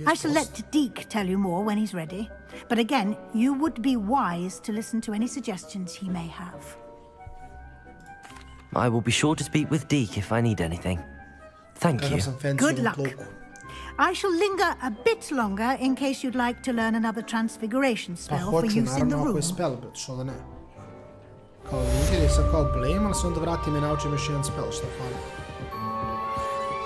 I shall let Deke tell you more when he's ready. But again, you would be wise to listen to any suggestions he may have. I will be sure to speak with Deke if I need anything. Thank you. Good luck. I shall linger a bit longer in case you'd like to learn another transfiguration spell for use in the room. Kao linger sam kao blame, ali se onda vratim i naučim još jedan spell, šta fali.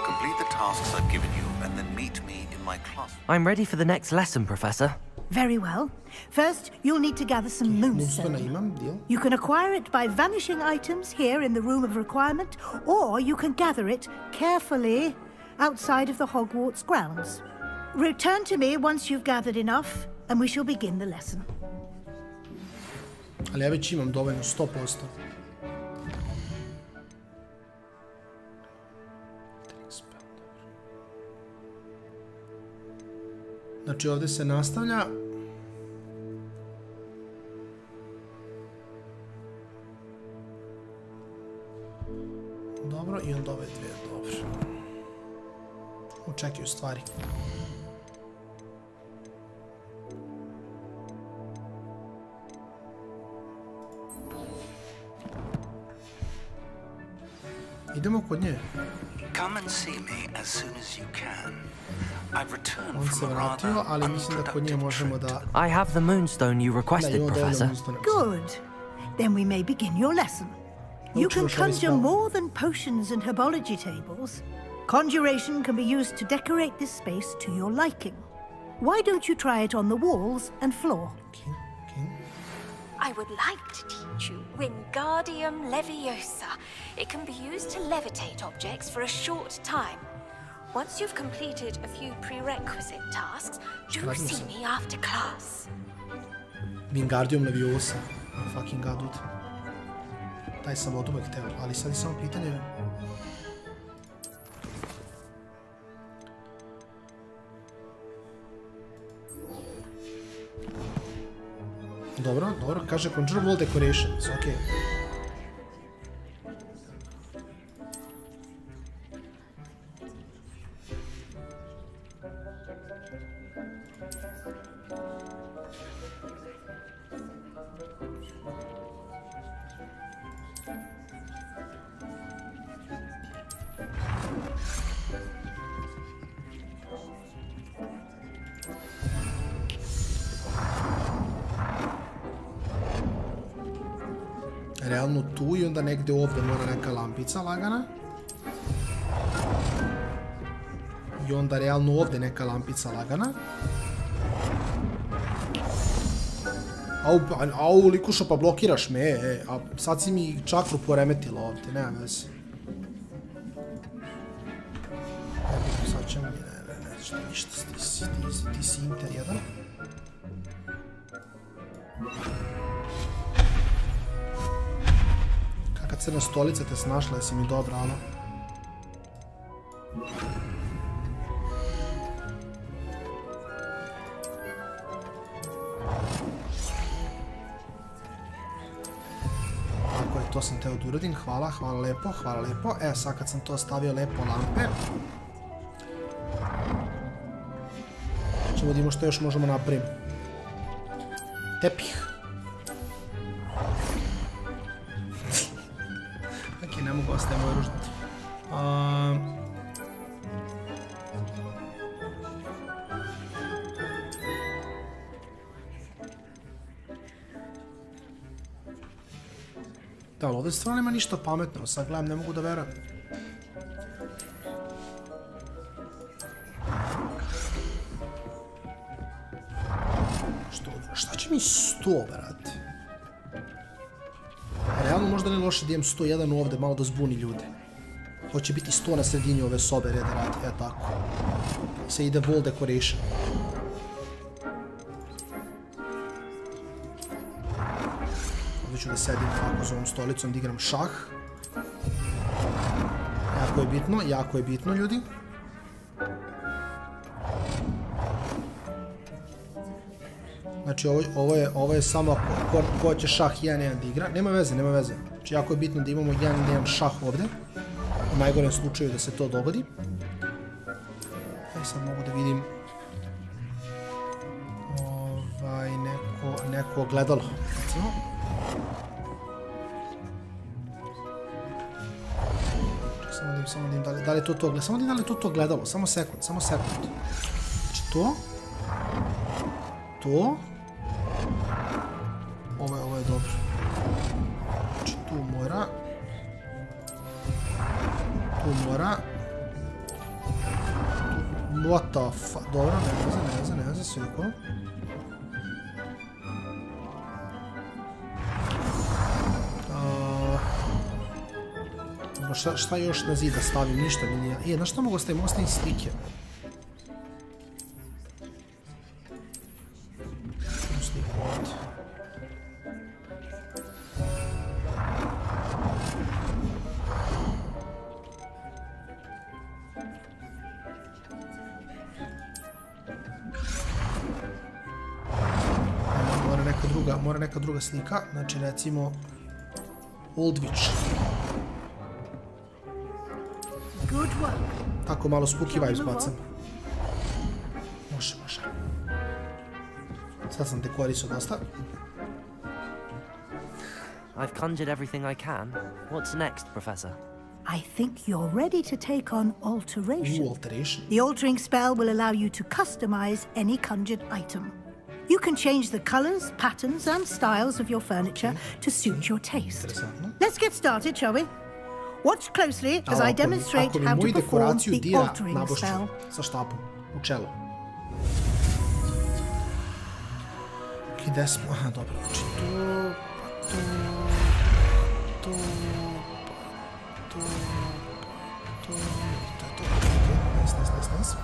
Complete the tasks I've given you and then meet me in my class. I'm ready for the next lesson, Professor. Very well. First, you'll need to gather some moonstone. You can acquire it by vanishing items here in the Room of Requirement, or you can gather it carefully outside of the Hogwarts grounds. Return to me once you've gathered enough, and we shall begin the lesson. Ali ja već imam dovoljno, 100%. Znači ovdje se nastavlja. Dobro, i onda ove dvije, dobro. Očekaju stvari. Idemo kod nje. Come and see me as soon as you can. I've returned On se vratio, ali mislim da kod nje možemo da... I have the moonstone you requested, Professor. Good. Then we may begin your lesson. You can conjure more than potions and herbology tables. Conjuration can be used to decorate this space to your liking. Why don't you try it on the walls and floor? I would like to teach you Wingardium Leviosa. It can be used to levitate objects for a short time. Once you've completed a few prerequisite tasks, do see me after class. Wingardium Leviosa. Fucking god, dude. Taj sam od uvek hteo, ali sad je samo pitanje... Dobro, dobro, kaže Conjure Wall Decorations, okej. Realno tu i onda negdje ovdje mora neka lampica lagana. I onda realno ovdje neka lampica lagana. Au, likušo, pa blokiraš me, a sad si mi čakru poremetila ovdje, nema veze. Sad ćemo, ne, što ništa, ti si inter jedan. Crna stolica te snašla, jesi mi dobra, ono. Tako je, to sam teo da uradim, hvala lepo, hvala lepo. Evo sad kad sam to stavio lepo lampe. Ćemo da vidimo što još možemo napraviti. Tepih. Ne mogu ostaje moj ružnic. Da, ali ovdje stvarno nema ništa pametno. Sad gledam, ne mogu da verujem. Šta će mi 100, brate? Realno možda ne loše da imam 101 ovdje, malo da zbuni ljude. Hoće biti 100 na sredini ove sobe, reda radi, tako. Se ide wall decoration. Ovdje ću da sedim ovako za ovom stolicom, da igram šah. Jako je bitno ljudi. Znači ovo je samo ko će šah 1-1 da igra. Nema veze, nema veze. Znači jako je bitno da imamo 1-1 šah ovde. U najgorem slučaju da se to dogodi. Sad mogu da vidim neko ogledalo. Samo da im da li je to ogledalo. Samo da im da li je to ogledalo. Samo sekund. Znači to. To. Ovo je dobro. Znači tu mora. What the fuck? Dobro, ne veze, sve oko. Šta još na zid da stavim? Ništa mi nije. Znaš šta mogu ostavim? Ostavim slike. Mora neka druga slika, znači recimo Old Witch. Tako malo spooky vibes bacam. Može. Sad sam dekorisao dosta. I've conjured everything I can. What's next, Professor? I think you're ready to take on alteration. The altering spell will allow you to customize any conjured item. You can change the colors, patterns, and styles of your furniture to suit your taste. Let's get started, shall we? Watch closely as I demonstrate how to perform the altering spell. Sa štapom, u čelo. Gde smo? Aha, dobro, znači to... Nice.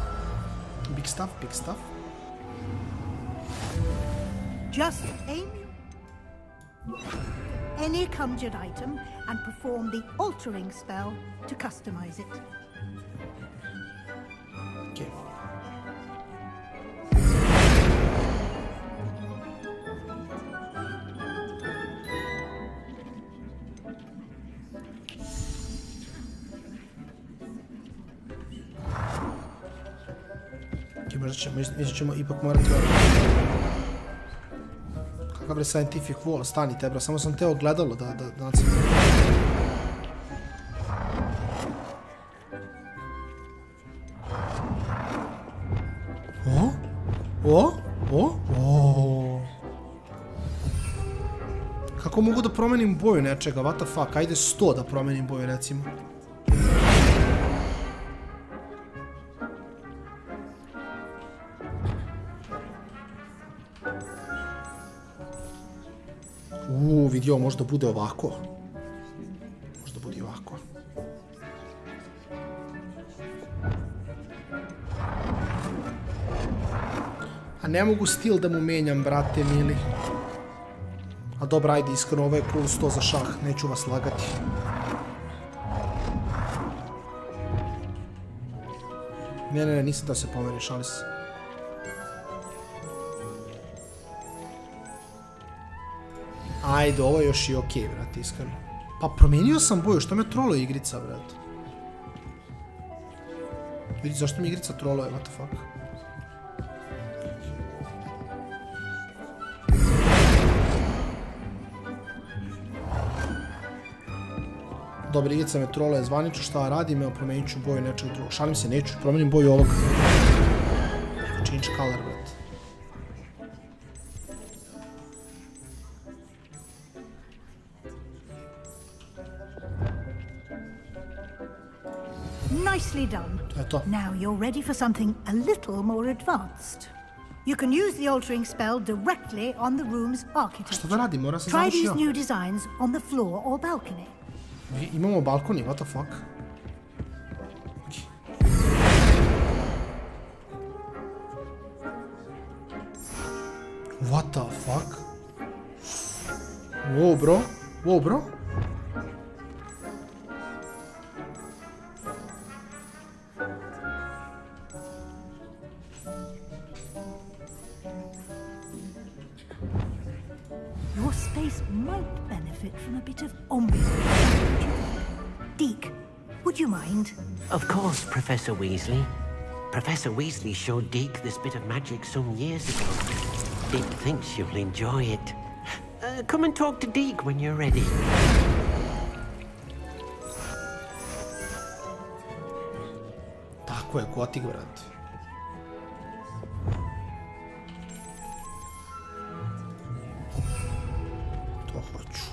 Big stuff. Just aim any conjured item and perform the altering spell to customize it. Okay. Mislim ćemo ipak morati... Kakav je scientific wall, stanite bro, samo sam teo gledalo da nacim. Kako mogu da promenim boju nečega, what the fuck, ajde 100 da promenim boju recimo. Vidio, možda bude ovako. Možda bude ovako. A ne mogu stil da mu menjam, brate mili. A dobro, ajde, iskreno, ovo je plus 100 za šah, neću vas lagati. Ne, nisam da se pomeni, šali se. Ajde, ovo je još i okej, brate, iskreno. Pa promijenio sam boju, što me troluje igrica, brate? Vidi, zašto mi igrica troluje, what the fuck? Dobro, igrica me troluje zvanično, šta radim, evo promijenit ću boju nečeg drugog. Šalim se, neću, promijenim boju ovog. Change color, brate. Nicely done. Now you're ready for something a little more advanced. You can use the altering spell directly on the room's architecture. Try these new designs on the floor or balcony. Imamo balkoni, what the fuck? What the fuck? Whoa, bro. space might benefit from a bit of ambiance. Deke, would you mind? Of course, Professor Weasley. Professor Weasley showed Deke this bit of magic some years ago. Deke thinks you'll enjoy it. Come and talk to Deke when you're ready. Tako je, gotik, brat. To hoću.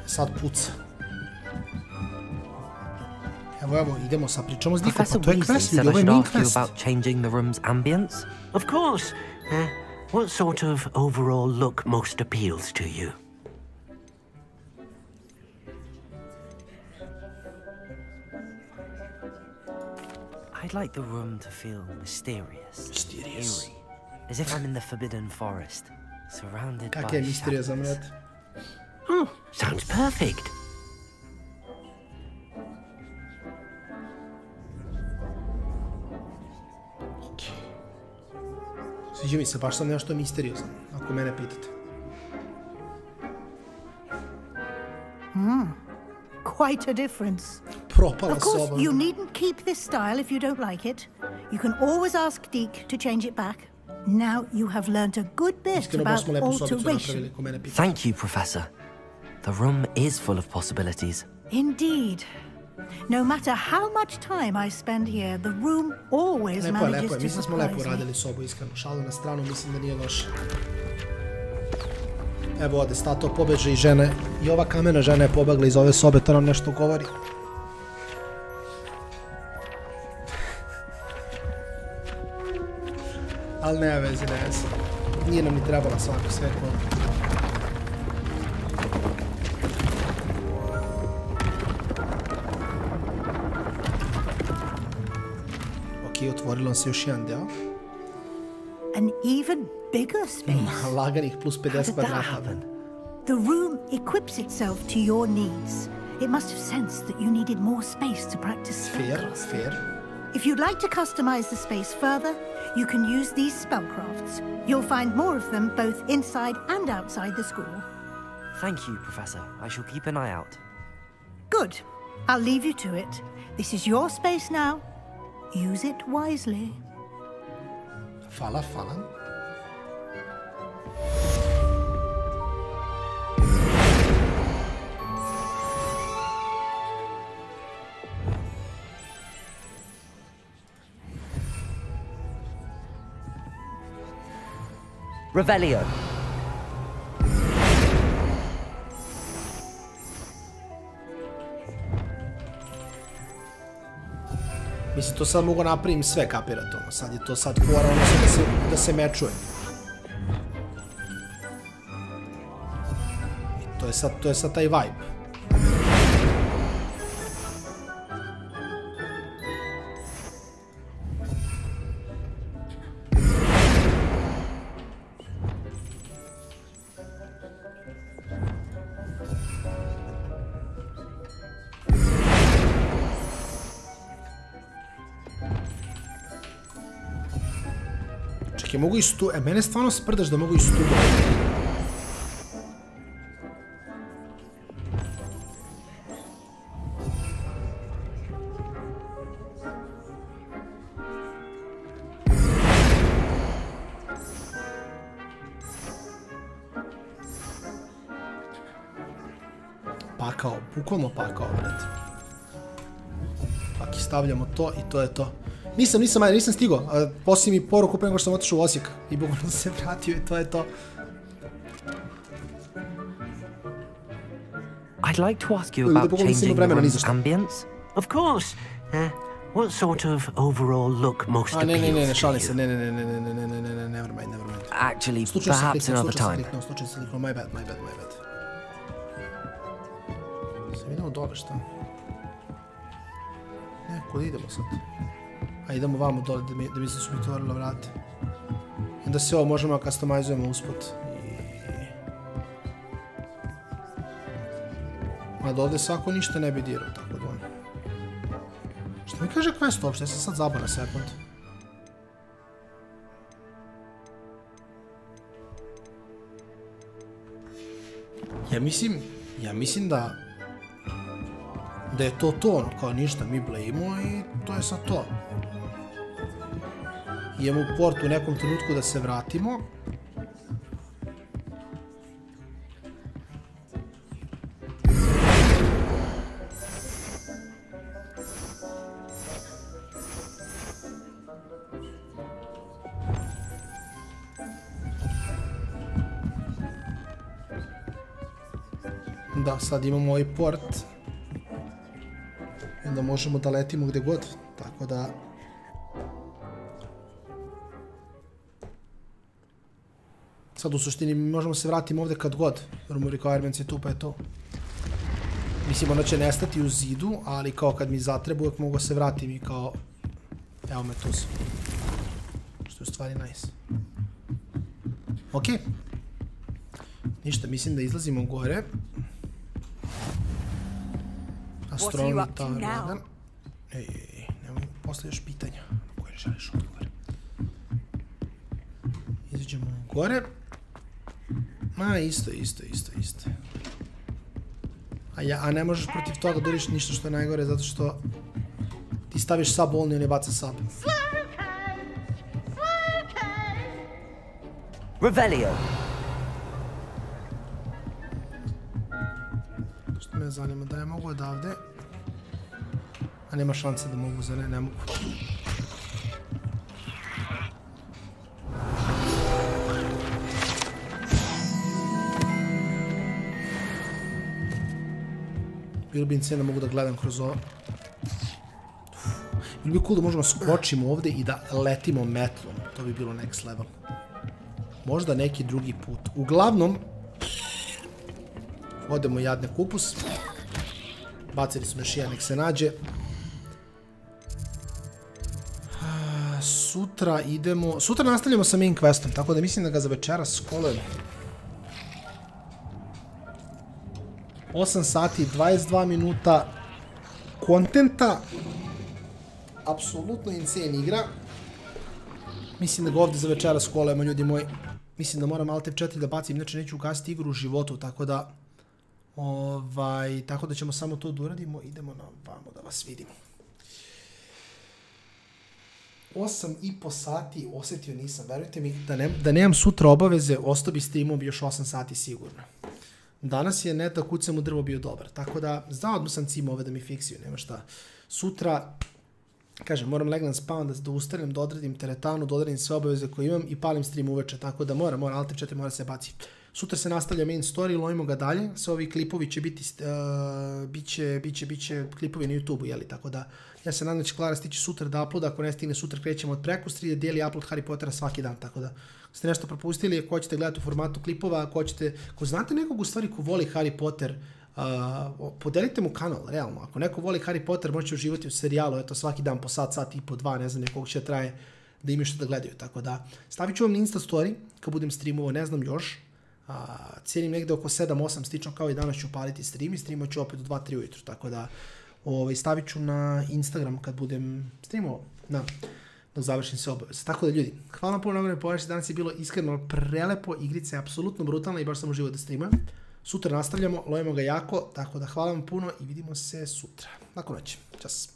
Sad puca. Evo, idemo sa pričamo s Dikom. Professor Weasley said I should ask you about changing the room's ambience. Of course. What sort of overall look most appeals to you? I'd like the room to feel mysterious. Eerie, as if I'm in the Forbidden Forest, surrounded by shadows. Oh, sounds perfect. Sviđa mi se, baš sam nešto misteriozan, ako mene pitate. Quite a difference. Propala Of course, soba. you needn't keep this style if you don't like it. You can always ask Deke to change it back. Now you have learned a good bit about alteration. Thank you, Professor. The room is full of possibilities. Indeed. No matter how much time I spend here, the room always manages to Mislim da smo lepo surprise me. radili sobu, iskreno. Šalu na stranu, mislim da nije loše. Evo ovde, Stato pobeže i žene. I ova kamena žena je pobegla iz ove sobe, to nam nešto govori. Ali nema veze, ne veze. Nije nam ni trebala svako svetlo. Otvorilo se još jedan deo. An even bigger space. Laganih plus 50 kvadrata. The room equips itself to your needs. It must have sensed that you needed more space to practice spellcasting. Fair. If you'd like to customize the space further, you can use these spellcrafts. You'll find more of them both inside and outside the school. Thank you, Professor. I shall keep an eye out. Good. I'll leave you to it. This is your space now. Use it wisely. Fala. Revelio. Mislim, to sad mogu napravim sve, kapirat ono. Sad je to sad fora, ono da se mečuje. I to je sad taj vibe. Mogu i stu... mene stvarno sprdaš da mogu i stu... Pakao, bukvalno pakao, brate. Pak i stavljamo to i to je to. Nisam stigao. Poslije mi poruku pre nego što sam otišao u Osijek. I bukvalno se vratio i to je to. I'd like to ask you about changing the room's ambience. Of course. What sort of overall look most appeals to you? Ne, šalim se. Ne, never mind. Actually, perhaps another time. Slučajno sam kliknuo, my bad. Sam idemo dole, šta? Ne, kod idemo sad? A idemo vamo dole da bi se su mi otvorilo vrate. Onda se ovo možemo customizujemo usput. Mada ovdje svako ništa ne bi dirao, tako da ono. Što mi kaže quest uopšte? Ja sam sad zabao na sekund. Ja mislim da je to ono, kao ništa, mi blejimo i to je sad to. Idemo u port u nekom trenutku da se vratimo. Da, sad imamo ovaj port. I onda možemo da letimo gde god. Tako da... Sad u suštini možemo se vratiti ovde kad god. Room requirements je tu pa je to. Mislim ona će nestati u zidu, ali kao kad mi zatrebu uvijek mogu se vratim i kao... Evo me tu su. Što je u stvari nice. Okej. Ništa, mislim da izlazimo gore. Astronomi Tower 1. Ej, nemoj postavljaš pitanja na koje želiš odgovor. Izađemo gore. Isto. A ne možeš protiv toga da uriš ništa što je najgore, zato što ti staviš sub only i on je baca sub. Revelio. Što me zanima, da ja mogu odavde. A nema šanse da mogu, za ne mogu. Bilo bi insane da mogu da gledam kroz ovo. Bilo bi cool da možemo skočimo ovde i da letimo metlom. To bi bilo next level. Možda neki drugi put. Uglavnom, odemo jadne kupus. Bacili smo još jedan, nek se nađe. Sutra idemo... Sutra nastavljamo sa main questom, tako da mislim da ga za večeras školujemo. 8 sati, 22 minuta kontenta. Apsolutno insane igra. Mislim da ga ovdje za večeras školujemo, ljudi moji. Mislim da moram Alt F4 da bacim, inače neću ugasiti igru u životu, tako da... Tako da ćemo samo to da uradimo. Idemo na vamo da vas vidimo. 8,5 sati osjetio nisam, verujte mi, da nemam sutra obaveze, ostao bi streamom još 8 sati sigurno. Danas je net da kucam u drvo bio dobar, tako da znao odmah sam cimo ove da mi fiksiju, nema šta. Sutra, kažem, moram legnem spawn da ustanem, da odredim teretanu, da odredim sve obaveze koje imam i palim stream uveče, tako da moram, Alt F4 mora se baciti. Sutra se nastavlja main story, lovimo ga dalje, sve ovi klipovi će biti, biće klipovi na YouTube-u, jeli, tako da ja se nadam da će Klara stići sutra da uploada, ako ne stigne sutra krećemo od prekustrije, da dijeli upload Harry Pottera svaki dan, tako da ste nešto propustili, ako hoćete gledati u formatu klipova, ako znate nekog u stvari ko voli Harry Potter, podelite mu kanal, realno, ako neko voli Harry Potter možete uživati u serijalu, eto svaki dan po sat i po 2, ne znam nekog će traje da imaju što da gledaju, tako da stavit ću vam na Insta story kad budem streamovao, ne znam još. Cijenim negde oko 7-8 slično kao i danas ću upaliti stream i streamat ću opet do 2-3 ujutru, tako da stavit ću na Instagram kad budem streamovao, dok završim sve obaveze. Tako da ljudi, hvala puno na ovome povešći, danas je bilo iskreno prelepo, igrica je apsolutno brutalna i baš sam uživo da streamujem. Sutra nastavljamo, lovimo ga jako, tako da hvala vam puno i vidimo se sutra. Lako noć, čas.